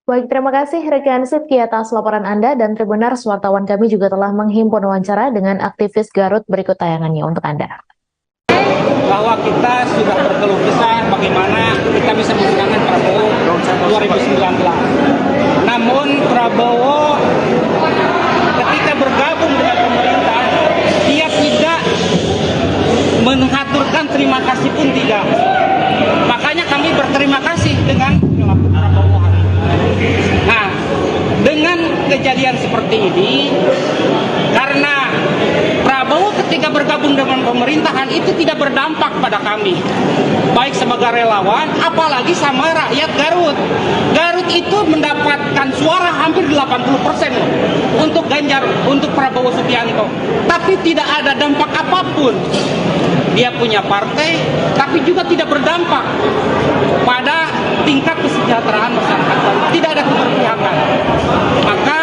Baik, terima kasih rekan Sidki atas laporan Anda, dan Tribuners wartawan kami juga telah menghimpun wawancara dengan aktivis Garut. Berikut tayangannya untuk Anda. Bahwa kita sudah berkeluh kesah bagaimana kita bisa memenangkan Prabowo 2019. Namun Prabowo ketika bergabung dengan pemerintah, dia tidak mengaturkan terima kasih pun tidak. Makanya kami berterima kasih dengan Prabowo hari ini. Nah, dengan kejadian seperti ini, karena Prabowo ketika bergabung dengan pemerintahan itu tidak berdampak pada kami, baik sebagai relawan, apalagi sama rakyat Garut. Garut itu mendapatkan suara hampir 80% untuk Ganjar, untuk Prabowo Subianto, tapi tidak ada dampak apapun. Dia punya partai, tapi juga tidak berdampak pada tingkat kesejahteraan masyarakat. Tidak ada keberpihakan. Maka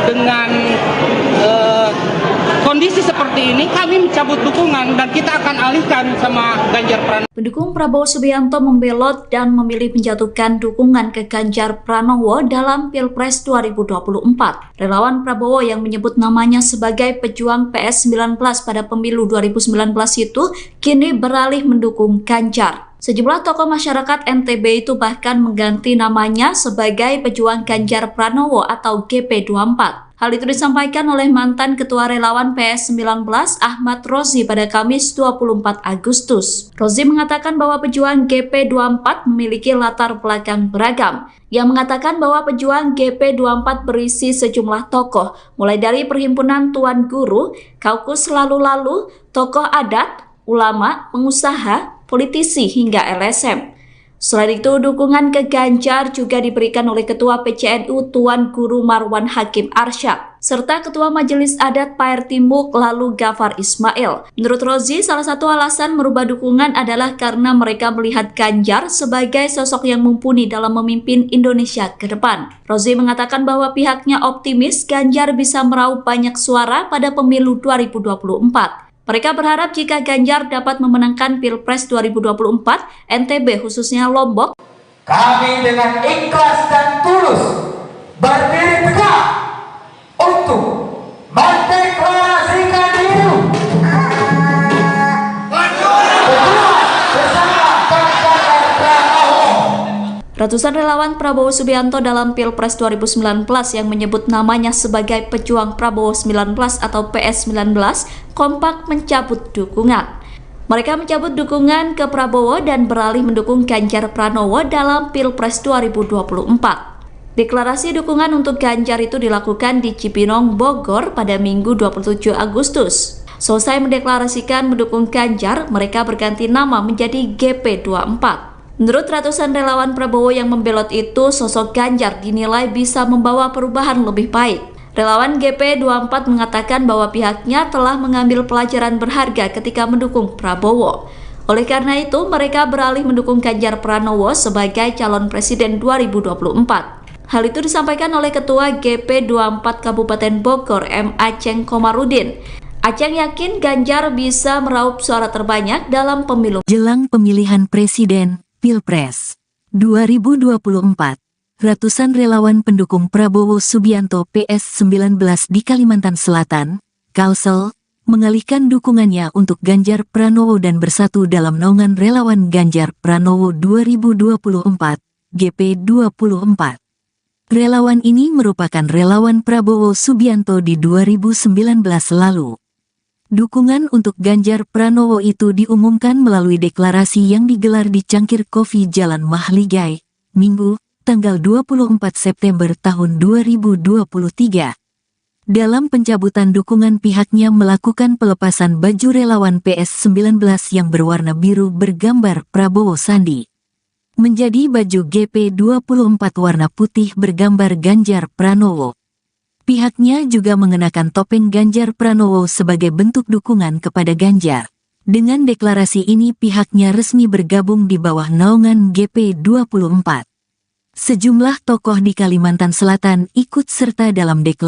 dengan kondisi seperti ini kami mencabut dukungan dan kita akan alihkan sama Ganjar Pranowo. Pendukung Prabowo Subianto membelot dan memilih menjatuhkan dukungan ke Ganjar Pranowo dalam Pilpres 2024. Relawan Prabowo yang menyebut namanya sebagai pejuang PS19 pada pemilu 2019 itu kini beralih mendukung Ganjar. Sejumlah tokoh masyarakat NTB itu bahkan mengganti namanya sebagai pejuang Ganjar Pranowo atau GP24. Hal itu disampaikan oleh mantan Ketua Relawan PS19 Ahmad Rozi pada Kamis 24 Agustus. Rozi mengatakan bahwa pejuang GP24 memiliki latar belakang beragam. Ia mengatakan bahwa pejuang GP24 berisi sejumlah tokoh, mulai dari Perhimpunan Tuan Guru, Kaukus Lalu-Lalu, tokoh adat, ulama, pengusaha, politisi hingga LSM. Selain itu, dukungan ke Ganjar juga diberikan oleh Ketua PCNU Tuan Guru Marwan Hakim Arsyad, serta Ketua Majelis Adat Paer Timuk lalu Gafar Ismail. Menurut Rozi, salah satu alasan merubah dukungan adalah karena mereka melihat Ganjar sebagai sosok yang mumpuni dalam memimpin Indonesia ke depan. Rozi mengatakan bahwa pihaknya optimis Ganjar bisa meraup banyak suara pada pemilu 2024. Mereka berharap jika Ganjar dapat memenangkan Pilpres 2024, NTB khususnya Lombok, kami dengan ikhlas dan tulus berdiri tegak untuk mendeklarasikan diri bersama Ganjar Pranowo. Ratusan relawan Prabowo Subianto dalam Pilpres 2019 yang menyebut namanya sebagai pejuang Prabowo 19 atau PS19 kompak mencabut dukungan. Mereka mencabut dukungan ke Prabowo dan beralih mendukung Ganjar Pranowo dalam Pilpres 2024. Deklarasi dukungan untuk Ganjar itu dilakukan di Cipinang, Bogor pada Minggu 27 Agustus. Selesai mendeklarasikan mendukung Ganjar, mereka berganti nama menjadi GP24. Menurut ratusan relawan Prabowo yang membelot itu, sosok Ganjar dinilai bisa membawa perubahan lebih baik. Relawan GP24 mengatakan bahwa pihaknya telah mengambil pelajaran berharga ketika mendukung Prabowo. Oleh karena itu, mereka beralih mendukung Ganjar Pranowo sebagai calon presiden 2024. Hal itu disampaikan oleh Ketua GP24 Kabupaten Bogor M. Aceng Komarudin. Aceng yakin Ganjar bisa meraup suara terbanyak dalam pemilu jelang pemilihan presiden Pilpres 2024. Ratusan relawan pendukung Prabowo Subianto PS19 di Kalimantan Selatan, Kalsel, mengalihkan dukungannya untuk Ganjar Pranowo dan bersatu dalam naungan relawan Ganjar Pranowo 2024, GP24. Relawan ini merupakan relawan Prabowo Subianto di 2019 lalu. Dukungan untuk Ganjar Pranowo itu diumumkan melalui deklarasi yang digelar di Cangkir Kopi Jalan Mahligai, Minggu, tanggal 24 September tahun 2023. Dalam pencabutan dukungan, pihaknya melakukan pelepasan baju relawan PS19 yang berwarna biru bergambar Prabowo Sandi menjadi baju GP24 warna putih bergambar Ganjar Pranowo. Pihaknya juga mengenakan topeng Ganjar Pranowo sebagai bentuk dukungan kepada Ganjar. Dengan deklarasi ini pihaknya resmi bergabung di bawah naungan GP24. Sejumlah tokoh di Kalimantan Selatan ikut serta dalam deklarasi